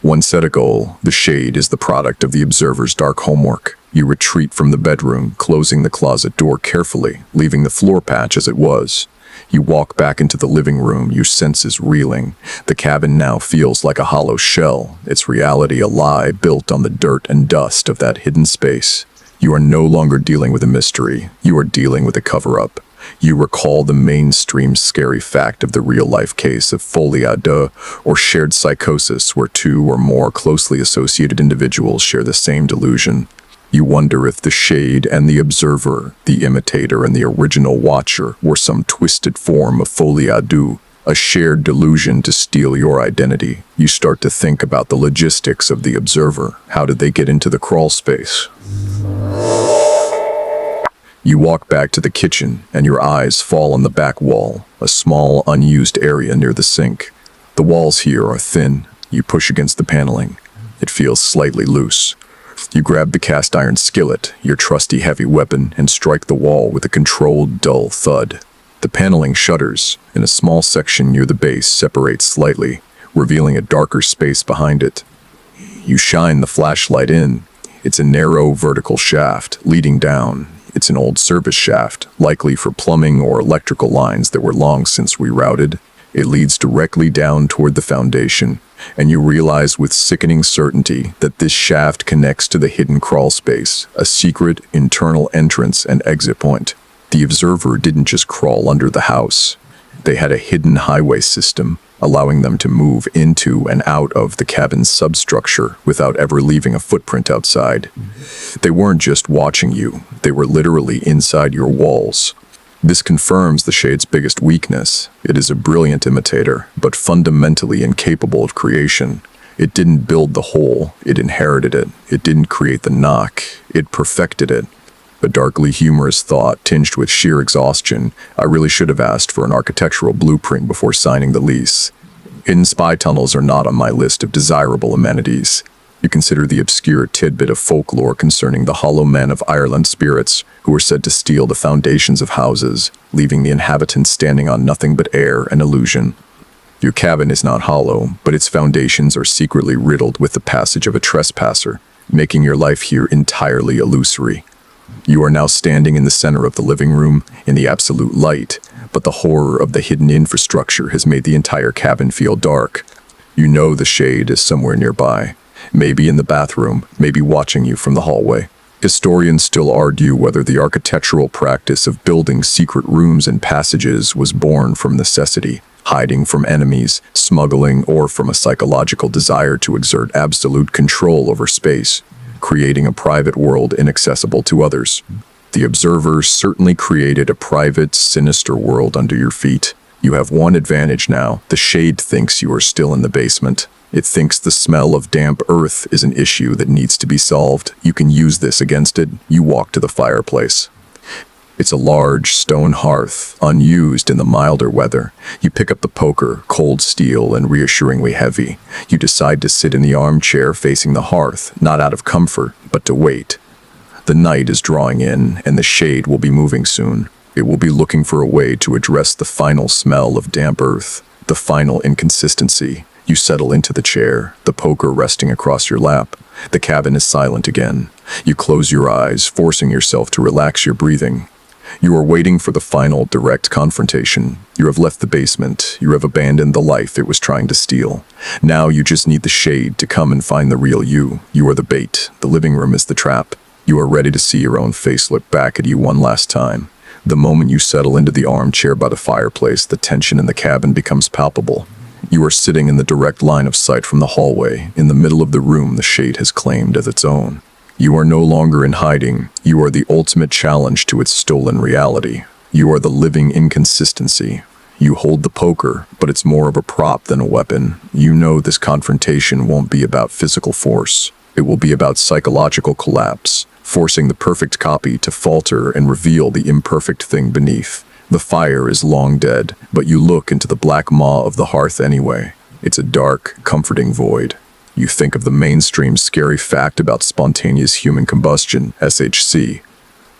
One set a goal. The shade is the product of the observer's dark homework. You retreat from the bedroom, closing the closet door carefully, leaving the floor patch as it was. You walk back into the living room, your senses reeling. The cabin now feels like a hollow shell, its reality a lie built on the dirt and dust of that hidden space. You are no longer dealing with a mystery. You are dealing with a cover-up. You recall the mainstream scary fact of the real-life case of folie à deux, or shared psychosis, where two or more closely associated individuals share the same delusion. You wonder if the shade and the observer, the imitator and the original watcher, were some twisted form of folie à deux, a shared delusion to steal your identity. You start to think about the logistics of the observer. How did they get into the crawl space? You walk back to the kitchen, and your eyes fall on the back wall, a small, unused area near the sink. The walls here are thin. You push against the paneling. It feels slightly loose. You grab the cast iron skillet, your trusty heavy weapon, and strike the wall with a controlled, dull thud. The paneling shudders, and a small section near the base separates slightly, revealing a darker space behind it. You shine the flashlight in. It's a narrow, vertical shaft leading down. It's an old service shaft, likely for plumbing or electrical lines that were long since rerouted. It leads directly down toward the foundation, and you realize with sickening certainty that this shaft connects to the hidden crawl space, a secret internal entrance and exit point. The observer didn't just crawl under the house. They had a hidden highway system, allowing them to move into and out of the cabin's substructure without ever leaving a footprint outside. They weren't just watching you, they were literally inside your walls. This confirms the shade's biggest weakness. It is a brilliant imitator, but fundamentally incapable of creation. It didn't build the hole, it inherited it. It didn't create the knock, it perfected it. A darkly humorous thought tinged with sheer exhaustion. I really should have asked for an architectural blueprint before signing the lease. Hidden spy tunnels are not on my list of desirable amenities. You consider the obscure tidbit of folklore concerning the hollow men of Ireland spirits who were said to steal the foundations of houses, leaving the inhabitants standing on nothing but air and illusion. Your cabin is not hollow, but its foundations are secretly riddled with the passage of a trespasser, making your life here entirely illusory. You are now standing in the center of the living room, in the absolute light, but the horror of the hidden infrastructure has made the entire cabin feel dark. You know the shade is somewhere nearby, maybe in the bathroom, maybe watching you from the hallway. Historians still argue whether the architectural practice of building secret rooms and passages was born from necessity, hiding from enemies, smuggling, or from a psychological desire to exert absolute control over space. creating a private world inaccessible to others. The observer certainly created a private, sinister world under your feet. You have one advantage now. The shade thinks you are still in the basement. It thinks the smell of damp earth is an issue that needs to be solved. You can use this against it. You walk to the fireplace. It's a large stone hearth, unused in the milder weather. You pick up the poker, cold steel and reassuringly heavy. You decide to sit in the armchair facing the hearth, not out of comfort, but to wait. The night is drawing in, and the shade will be moving soon. It will be looking for a way to address the final smell of damp earth, the final inconsistency. You settle into the chair, the poker resting across your lap. The cabin is silent again. You close your eyes, forcing yourself to relax your breathing. You are waiting for the final direct confrontation. You have left the basement. You have abandoned the life it was trying to steal. Now you just need the shade to come and find the real you. You are the bait. The living room is the trap. You are ready to see your own face look back at you one last time. The moment you settle into the armchair by the fireplace, the tension in the cabin becomes palpable. You are sitting in the direct line of sight from the hallway. In the middle of the room the shade has claimed as its own. You are no longer in hiding. You are the ultimate challenge to its stolen reality. You are the living inconsistency. You hold the poker, but it's more of a prop than a weapon. You know this confrontation won't be about physical force. It will be about psychological collapse, forcing the perfect copy to falter and reveal the imperfect thing beneath. The fire is long dead, but you look into the black maw of the hearth anyway. It's a dark, comforting void. You think of the mainstream scary fact about spontaneous human combustion, SHC.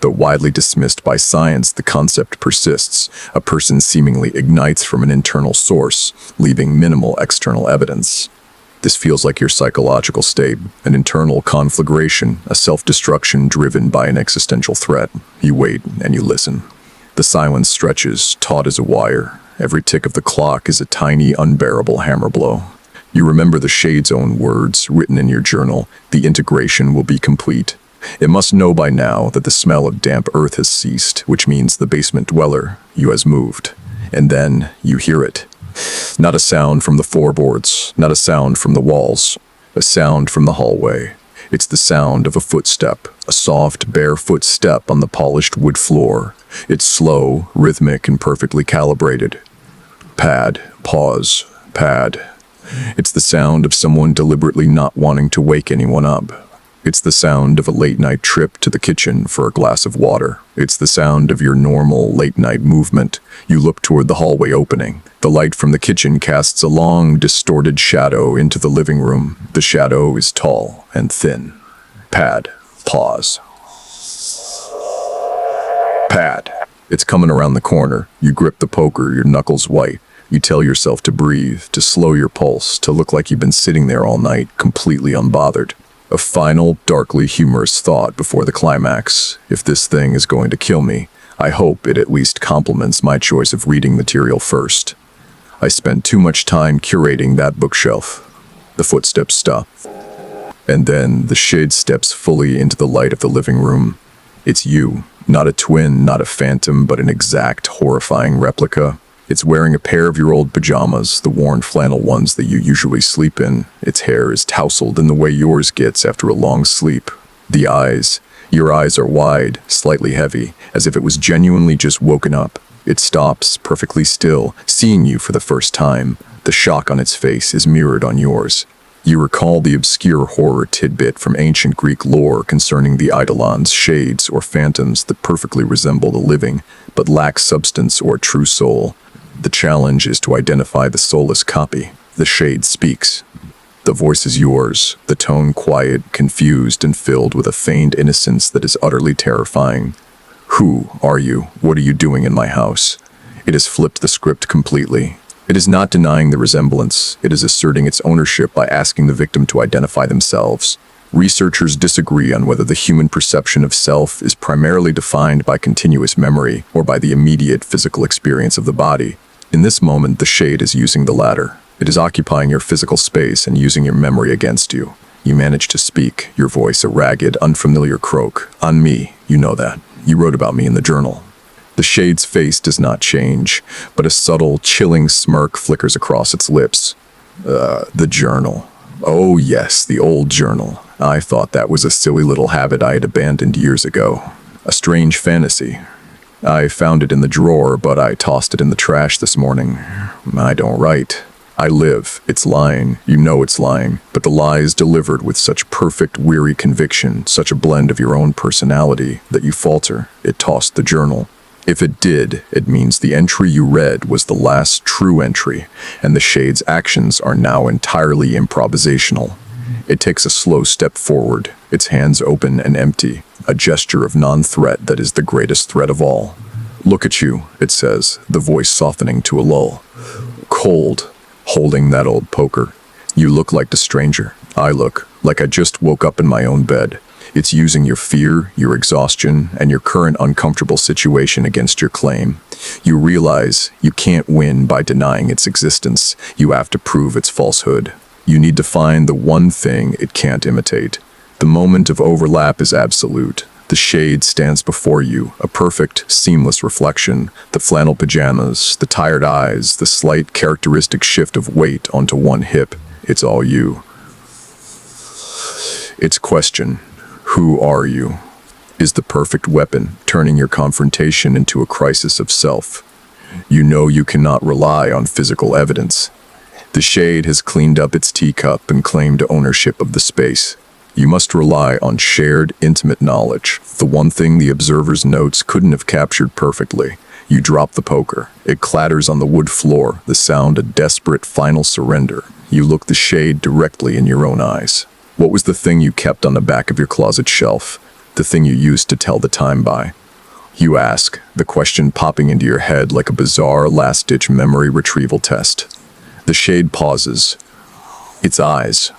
Though widely dismissed by science, the concept persists. A person seemingly ignites from an internal source, leaving minimal external evidence. This feels like your psychological state, an internal conflagration, a self-destruction driven by an existential threat. You wait and you listen. The silence stretches, taut as a wire. Every tick of the clock is a tiny, unbearable hammer blow. You remember the shade's own words, written in your journal. The integration will be complete. It must know by now that the smell of damp earth has ceased, which means the basement dweller, you, has moved. And then you hear it. Not a sound from the floorboards, not a sound from the walls, a sound from the hallway. It's the sound of a footstep, a soft, barefoot step on the polished wood floor. It's slow, rhythmic, and perfectly calibrated. Pad, pause, pad. It's the sound of someone deliberately not wanting to wake anyone up. It's the sound of a late-night trip to the kitchen for a glass of water. It's the sound of your normal late-night movement. You look toward the hallway opening. The light from the kitchen casts a long, distorted shadow into the living room. The shadow is tall and thin. Pad, pause. Pad. It's coming around the corner. You grip the poker, your knuckles white. You tell yourself to breathe, to slow your pulse, to look like you've been sitting there all night, completely unbothered. A final, darkly humorous thought before the climax. If this thing is going to kill me, I hope it at least complements my choice of reading material first. I spent too much time curating that bookshelf. The footsteps stop. And then the shade steps fully into the light of the living room. It's you, not a twin, not a phantom, but an exact, horrifying replica. It's wearing a pair of your old pajamas, the worn flannel ones that you usually sleep in. Its hair is tousled in the way yours gets after a long sleep. The eyes. Your eyes are wide, slightly heavy, as if it was genuinely just woken up. It stops, perfectly still, seeing you for the first time. The shock on its face is mirrored on yours. You recall the obscure horror tidbit from ancient Greek lore concerning the eidolons, shades, or phantoms that perfectly resemble the living, but lack substance or true soul. The challenge is to identify the soulless copy. The shade speaks. The voice is yours, the tone quiet, confused, and filled with a feigned innocence that is utterly terrifying. Who are you? What are you doing in my house? It has flipped the script completely. It is not denying the resemblance. It is asserting its ownership by asking the victim to identify themselves. Researchers disagree on whether the human perception of self is primarily defined by continuous memory or by the immediate physical experience of the body. In this moment, the shade is using the latter. It is occupying your physical space and using your memory against you. You manage to speak, your voice a ragged, unfamiliar croak. On me, you know that. You wrote about me in the journal. The shade's face does not change, but a subtle, chilling smirk flickers across its lips. The journal. Oh yes, the old journal. I thought that was a silly little habit I had abandoned years ago. A strange fantasy. I found it in the drawer, but I tossed it in the trash this morning. I don't write. I live. It's lying. You know it's lying. But the lie is delivered with such perfect, weary conviction, such a blend of your own personality, that you falter. It tossed the journal. If it did, it means the entry you read was the last true entry, and the Shade's actions are now entirely improvisational. It takes a slow step forward, its hands open and empty, a gesture of non-threat that is the greatest threat of all. Look at you, it says, the voice softening to a lull. Cold, holding that old poker. You look like the stranger. I look like I just woke up in my own bed. It's using your fear, your exhaustion, and your current uncomfortable situation against your claim. You realize you can't win by denying its existence. You have to prove its falsehood. You need to find the one thing it can't imitate. The moment of overlap is absolute. The Shade stands before you, a perfect, seamless reflection. The flannel pajamas, the tired eyes, the slight characteristic shift of weight onto one hip. It's all you. Its question, who are you, is the perfect weapon, turning your confrontation into a crisis of self. You know you cannot rely on physical evidence. The Shade has cleaned up its teacup and claimed ownership of the space. You must rely on shared, intimate knowledge, the one thing the observer's notes couldn't have captured perfectly. You drop the poker. It clatters on the wood floor, the sound a desperate final surrender. You look the Shade directly in your own eyes. What was the thing you kept on the back of your closet shelf? The thing you used to tell the time by? You ask, the question popping into your head like a bizarre last-ditch memory retrieval test. The Shade pauses. Its eyes.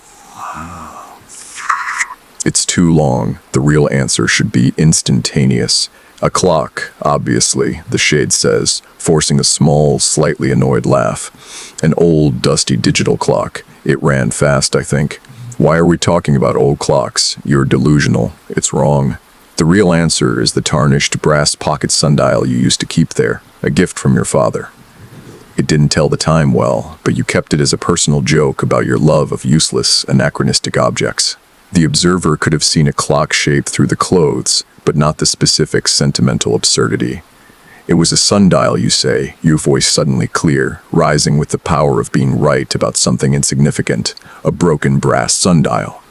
It's too long. The real answer should be instantaneous. A clock, obviously, the Shade says, forcing a small, slightly annoyed laugh. An old, dusty digital clock. It ran fast, I think. Why are we talking about old clocks? You're delusional. It's wrong. The real answer is the tarnished brass pocket sundial you used to keep there, a gift from your father. It didn't tell the time well, but you kept it as a personal joke about your love of useless, anachronistic objects. The observer could have seen a clock shape through the clothes, but not the specific sentimental absurdity. It was a sundial, you say, your voice suddenly clear, rising with the power of being right about something insignificant, a broken brass sundial.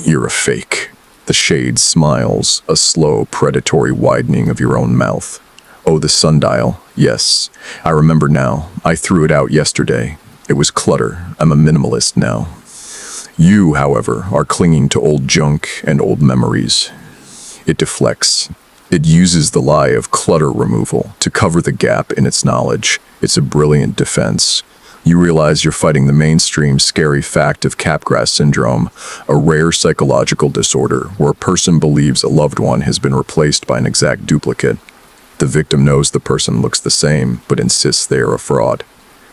You're a fake. The Shade smiles, a slow, predatory widening of your own mouth. Oh, the sundial. Yes, I remember now. I threw it out yesterday. It was clutter. I'm a minimalist now. You, however, are clinging to old junk and old memories. It deflects. It uses the lie of clutter removal to cover the gap in its knowledge. It's a brilliant defense. You realize you're fighting the mainstream scary fact of Capgras syndrome, a rare psychological disorder where a person believes a loved one has been replaced by an exact duplicate. The victim knows the person looks the same, but insists they are a fraud.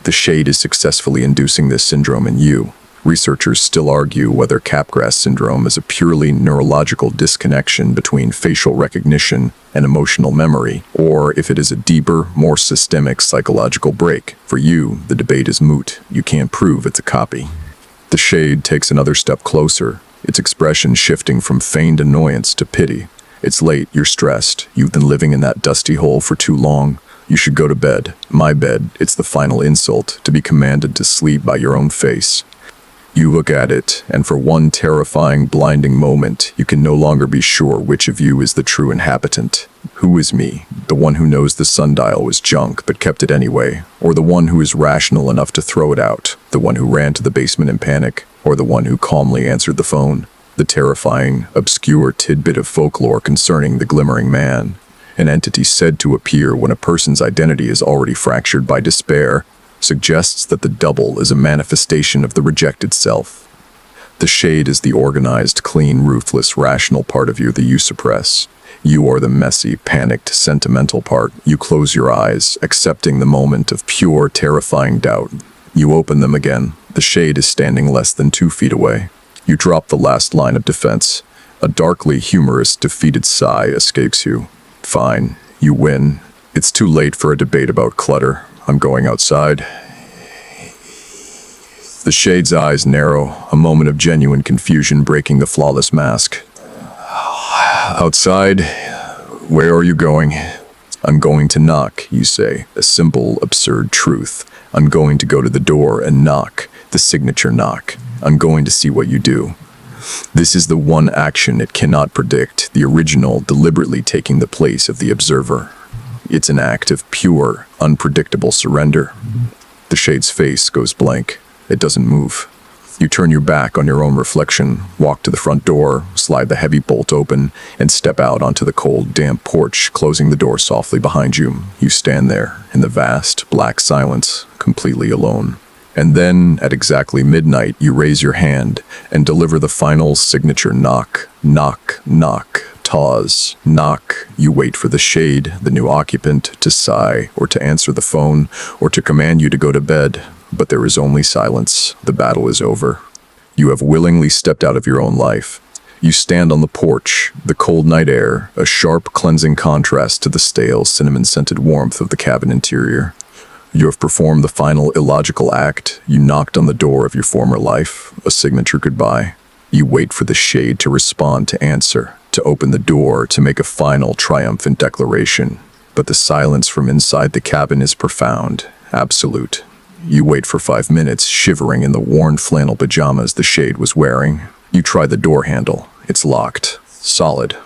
The Shade is successfully inducing this syndrome in you. Researchers still argue whether Capgras syndrome is a purely neurological disconnection between facial recognition and emotional memory, or if it is a deeper, more systemic psychological break. For you, the debate is moot. You can't prove it's a copy. The Shade takes another step closer, its expression shifting from feigned annoyance to pity. It's late, you're stressed, you've been living in that dusty hole for too long. You should go to bed. My bed, it's the final insult, to be commanded to sleep by your own face. You look at it, and for one terrifying, blinding moment, you can no longer be sure which of you is the true inhabitant. Who is me? The one who knows the sundial was junk but kept it anyway, or the one who is rational enough to throw it out, the one who ran to the basement in panic, or the one who calmly answered the phone? The terrifying, obscure tidbit of folklore concerning the glimmering man, an entity said to appear when a person's identity is already fractured by despair, suggests that the double is a manifestation of the rejected self. The Shade is the organized, clean, ruthless, rational part of you that you suppress. You are the messy, panicked, sentimental part. You close your eyes, accepting the moment of pure, terrifying doubt. You open them again. The Shade is standing less than 2 feet away. You drop the last line of defense. A darkly humorous, defeated sigh escapes you. Fine, you win. It's too late for a debate about clutter. I'm going outside. The shade's eyes narrow, a moment of genuine confusion breaking the flawless mask. Outside? Where are you going? I'm going to knock, you say, a simple, absurd truth. I'm going to go to the door and knock, the signature knock. I'm going to see what you do. This is the one action it cannot predict, the original deliberately taking the place of the observer. It's an act of pure, unpredictable surrender. The shade's face goes blank. It doesn't move. You turn your back on your own reflection, walk to the front door, slide the heavy bolt open, and step out onto the cold, damp porch, closing the door softly behind you. You stand there, in the vast, black silence, completely alone. And then, at exactly midnight, you raise your hand and deliver the final signature knock. Knock, knock, pause, knock. You wait for the shade, the new occupant, to sigh, or to answer the phone, or to command you to go to bed. But there is only silence. The battle is over. You have willingly stepped out of your own life. You stand on the porch, the cold night air, a sharp, cleansing contrast to the stale, cinnamon-scented warmth of the cabin interior. You have performed the final illogical act. You knocked on the door of your former life, a signature goodbye. You wait for the shade to respond, to answer, to open the door, to make a final, triumphant declaration. But the silence from inside the cabin is profound, absolute. You wait for 5 minutes, shivering in the worn flannel pajamas the shade was wearing. You try the door handle. It's locked. Solid.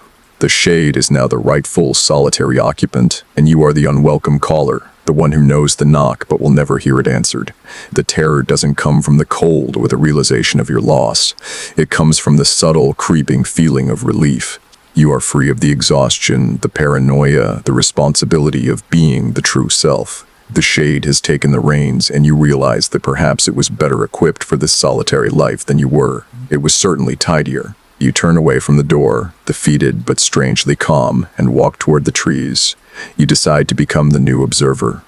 The shade is now the rightful solitary occupant, and you are the unwelcome caller, the one who knows the knock but will never hear it answered. The terror doesn't come from the cold or the realization of your loss. It comes from the subtle, creeping feeling of relief. You are free of the exhaustion, the paranoia, the responsibility of being the true self. The shade has taken the reins, and you realize that perhaps it was better equipped for this solitary life than you were. It was certainly tidier. You turn away from the door, defeated but strangely calm, and walk toward the trees. You decide to become the new observer.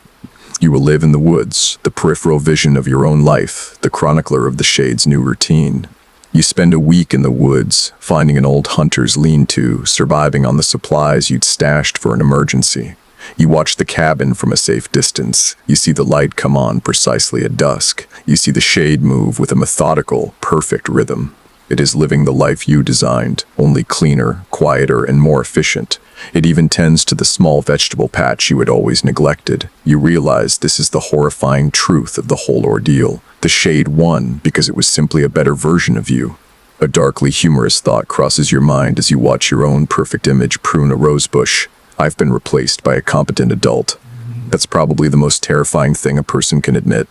You will live in the woods, the peripheral vision of your own life, the chronicler of the shade's new routine. You spend a week in the woods, finding an old hunter's lean-to, surviving on the supplies you'd stashed for an emergency. You watch the cabin from a safe distance. You see the light come on precisely at dusk. You see the shade move with a methodical, perfect rhythm. It is living the life you designed, only cleaner, quieter, and more efficient. It even tends to the small vegetable patch you had always neglected. You realize this is the horrifying truth of the whole ordeal. The shade won because it was simply a better version of you. A darkly humorous thought crosses your mind as you watch your own perfect image prune a rosebush. I've been replaced by a competent adult. That's probably the most terrifying thing a person can admit.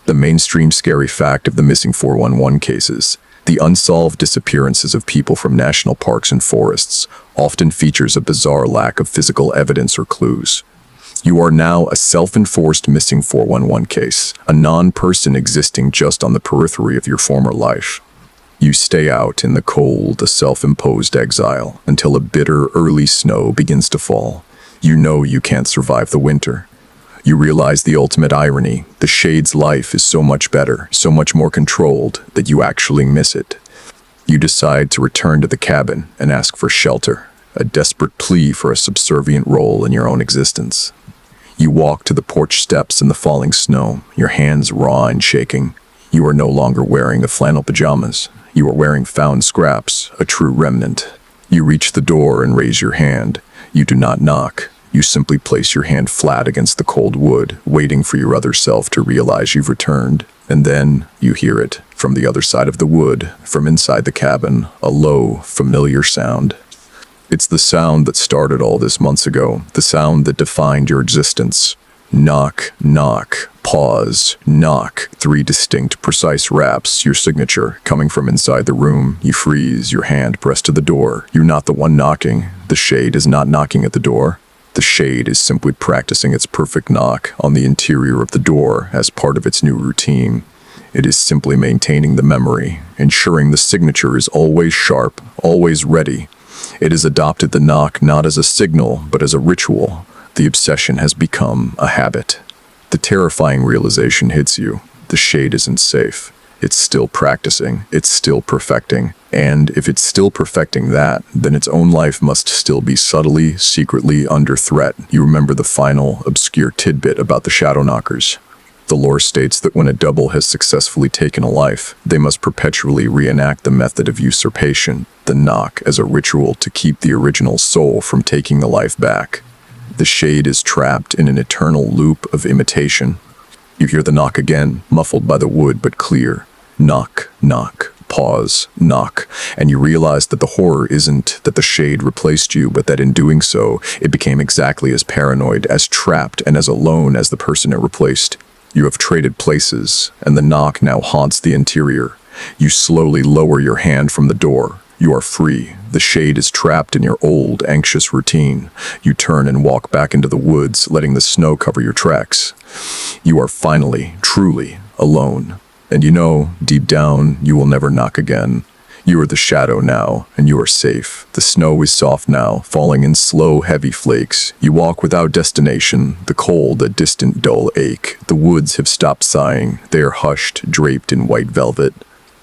The mainstream scary fact of the missing 411 cases, the unsolved disappearances of people from national parks and forests, often features a bizarre lack of physical evidence or clues. You are now a self-enforced missing 411 case, a non-person existing just on the periphery of your former life. You stay out in the cold, a self-imposed exile, until a bitter early snow begins to fall. You know you can't survive the winter. You realize the ultimate irony. The shade's life is so much better, so much more controlled, that you actually miss it. You decide to return to the cabin and ask for shelter, a desperate plea for a subservient role in your own existence. You walk to the porch steps in the falling snow, your hands raw and shaking. You are no longer wearing the flannel pajamas. You are wearing found scraps, a true remnant. You reach the door and raise your hand. You do not knock. You simply place your hand flat against the cold wood, waiting for your other self to realize you've returned. And then you hear it, from the other side of the wood, from inside the cabin, a low, familiar sound. It's the sound that started all this months ago, the sound that defined your existence. Knock, knock, pause, knock. 3 distinct, precise raps, your signature, coming from inside the room. You freeze, your hand pressed to the door. You're not the one knocking. The shade is not knocking at the door. The shade is simply practicing its perfect knock on the interior of the door as part of its new routine. It is simply maintaining the memory, ensuring the signature is always sharp, always ready. It has adopted the knock not as a signal, but as a ritual. The obsession has become a habit. The terrifying realization hits you. The shade isn't safe. It's still practicing. It's still perfecting. And if it's still perfecting that, then its own life must still be subtly, secretly under threat. You remember the final, obscure tidbit about the shadow knockers. The lore states that when a double has successfully taken a life, they must perpetually reenact the method of usurpation, the knock, as a ritual to keep the original soul from taking the life back. The shade is trapped in an eternal loop of imitation. You hear the knock again, muffled by the wood but clear. Knock, knock, pause, knock, and you realize that the horror isn't that the shade replaced you, but that in doing so, it became exactly as paranoid, as trapped, and as alone as the person it replaced. You have traded places, and the knock now haunts the interior. You slowly lower your hand from the door. You are free. The shade is trapped in your old, anxious routine. You turn and walk back into the woods, letting the snow cover your tracks. You are finally, truly, alone. And you know, deep down, you will never knock again. You are the shadow now, and you are safe. The snow is soft now, falling in slow, heavy flakes. You walk without destination, the cold, a distant, dull ache. The woods have stopped sighing. They are hushed, draped in white velvet.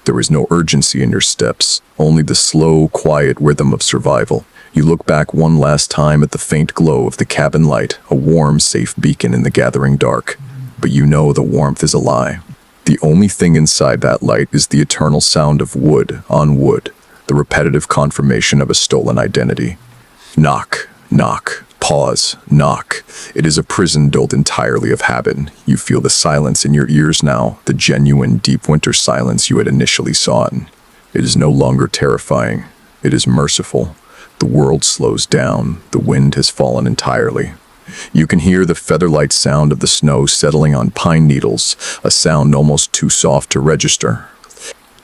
There is no urgency in your steps, only the slow, quiet rhythm of survival. You look back one last time at the faint glow of the cabin light, a warm, safe beacon in the gathering dark. But you know the warmth is a lie. The only thing inside that light is the eternal sound of wood on wood, the repetitive confirmation of a stolen identity. Knock, knock, pause, knock. It is a prison built entirely of habit. You feel the silence in your ears now, the genuine, deep winter silence you had initially sought. It is no longer terrifying. It is merciful. The world slows down. The wind has fallen entirely. You can hear the feather-light sound of the snow settling on pine needles, a sound almost too soft to register.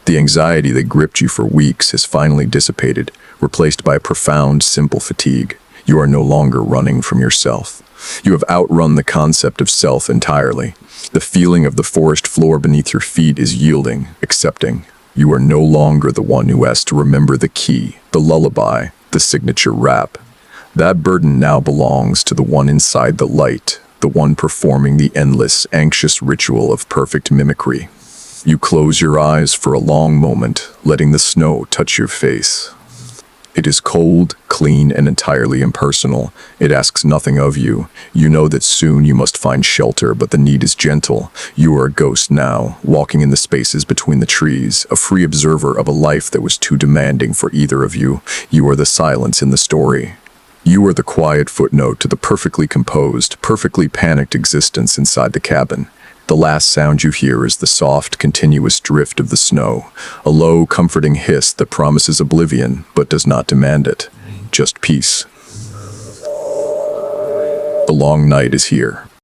The anxiety that gripped you for weeks has finally dissipated, replaced by a profound, simple fatigue. You are no longer running from yourself. You have outrun the concept of self entirely. The feeling of the forest floor beneath your feet is yielding, accepting. You are no longer the one who has to remember the key, the lullaby, the signature rap. That burden now belongs to the one inside the light, the one performing the endless, anxious ritual of perfect mimicry. You close your eyes for a long moment, letting the snow touch your face. It is cold, clean, and entirely impersonal. It asks nothing of you. You know that soon you must find shelter, but the need is gentle. You are a ghost now, walking in the spaces between the trees, a free observer of a life that was too demanding for either of you. You are the silence in the story. You are the quiet footnote to the perfectly composed, perfectly panicked existence inside the cabin. The last sound you hear is the soft, continuous drift of the snow, a low, comforting hiss that promises oblivion but does not demand it. Just peace. The long night is here.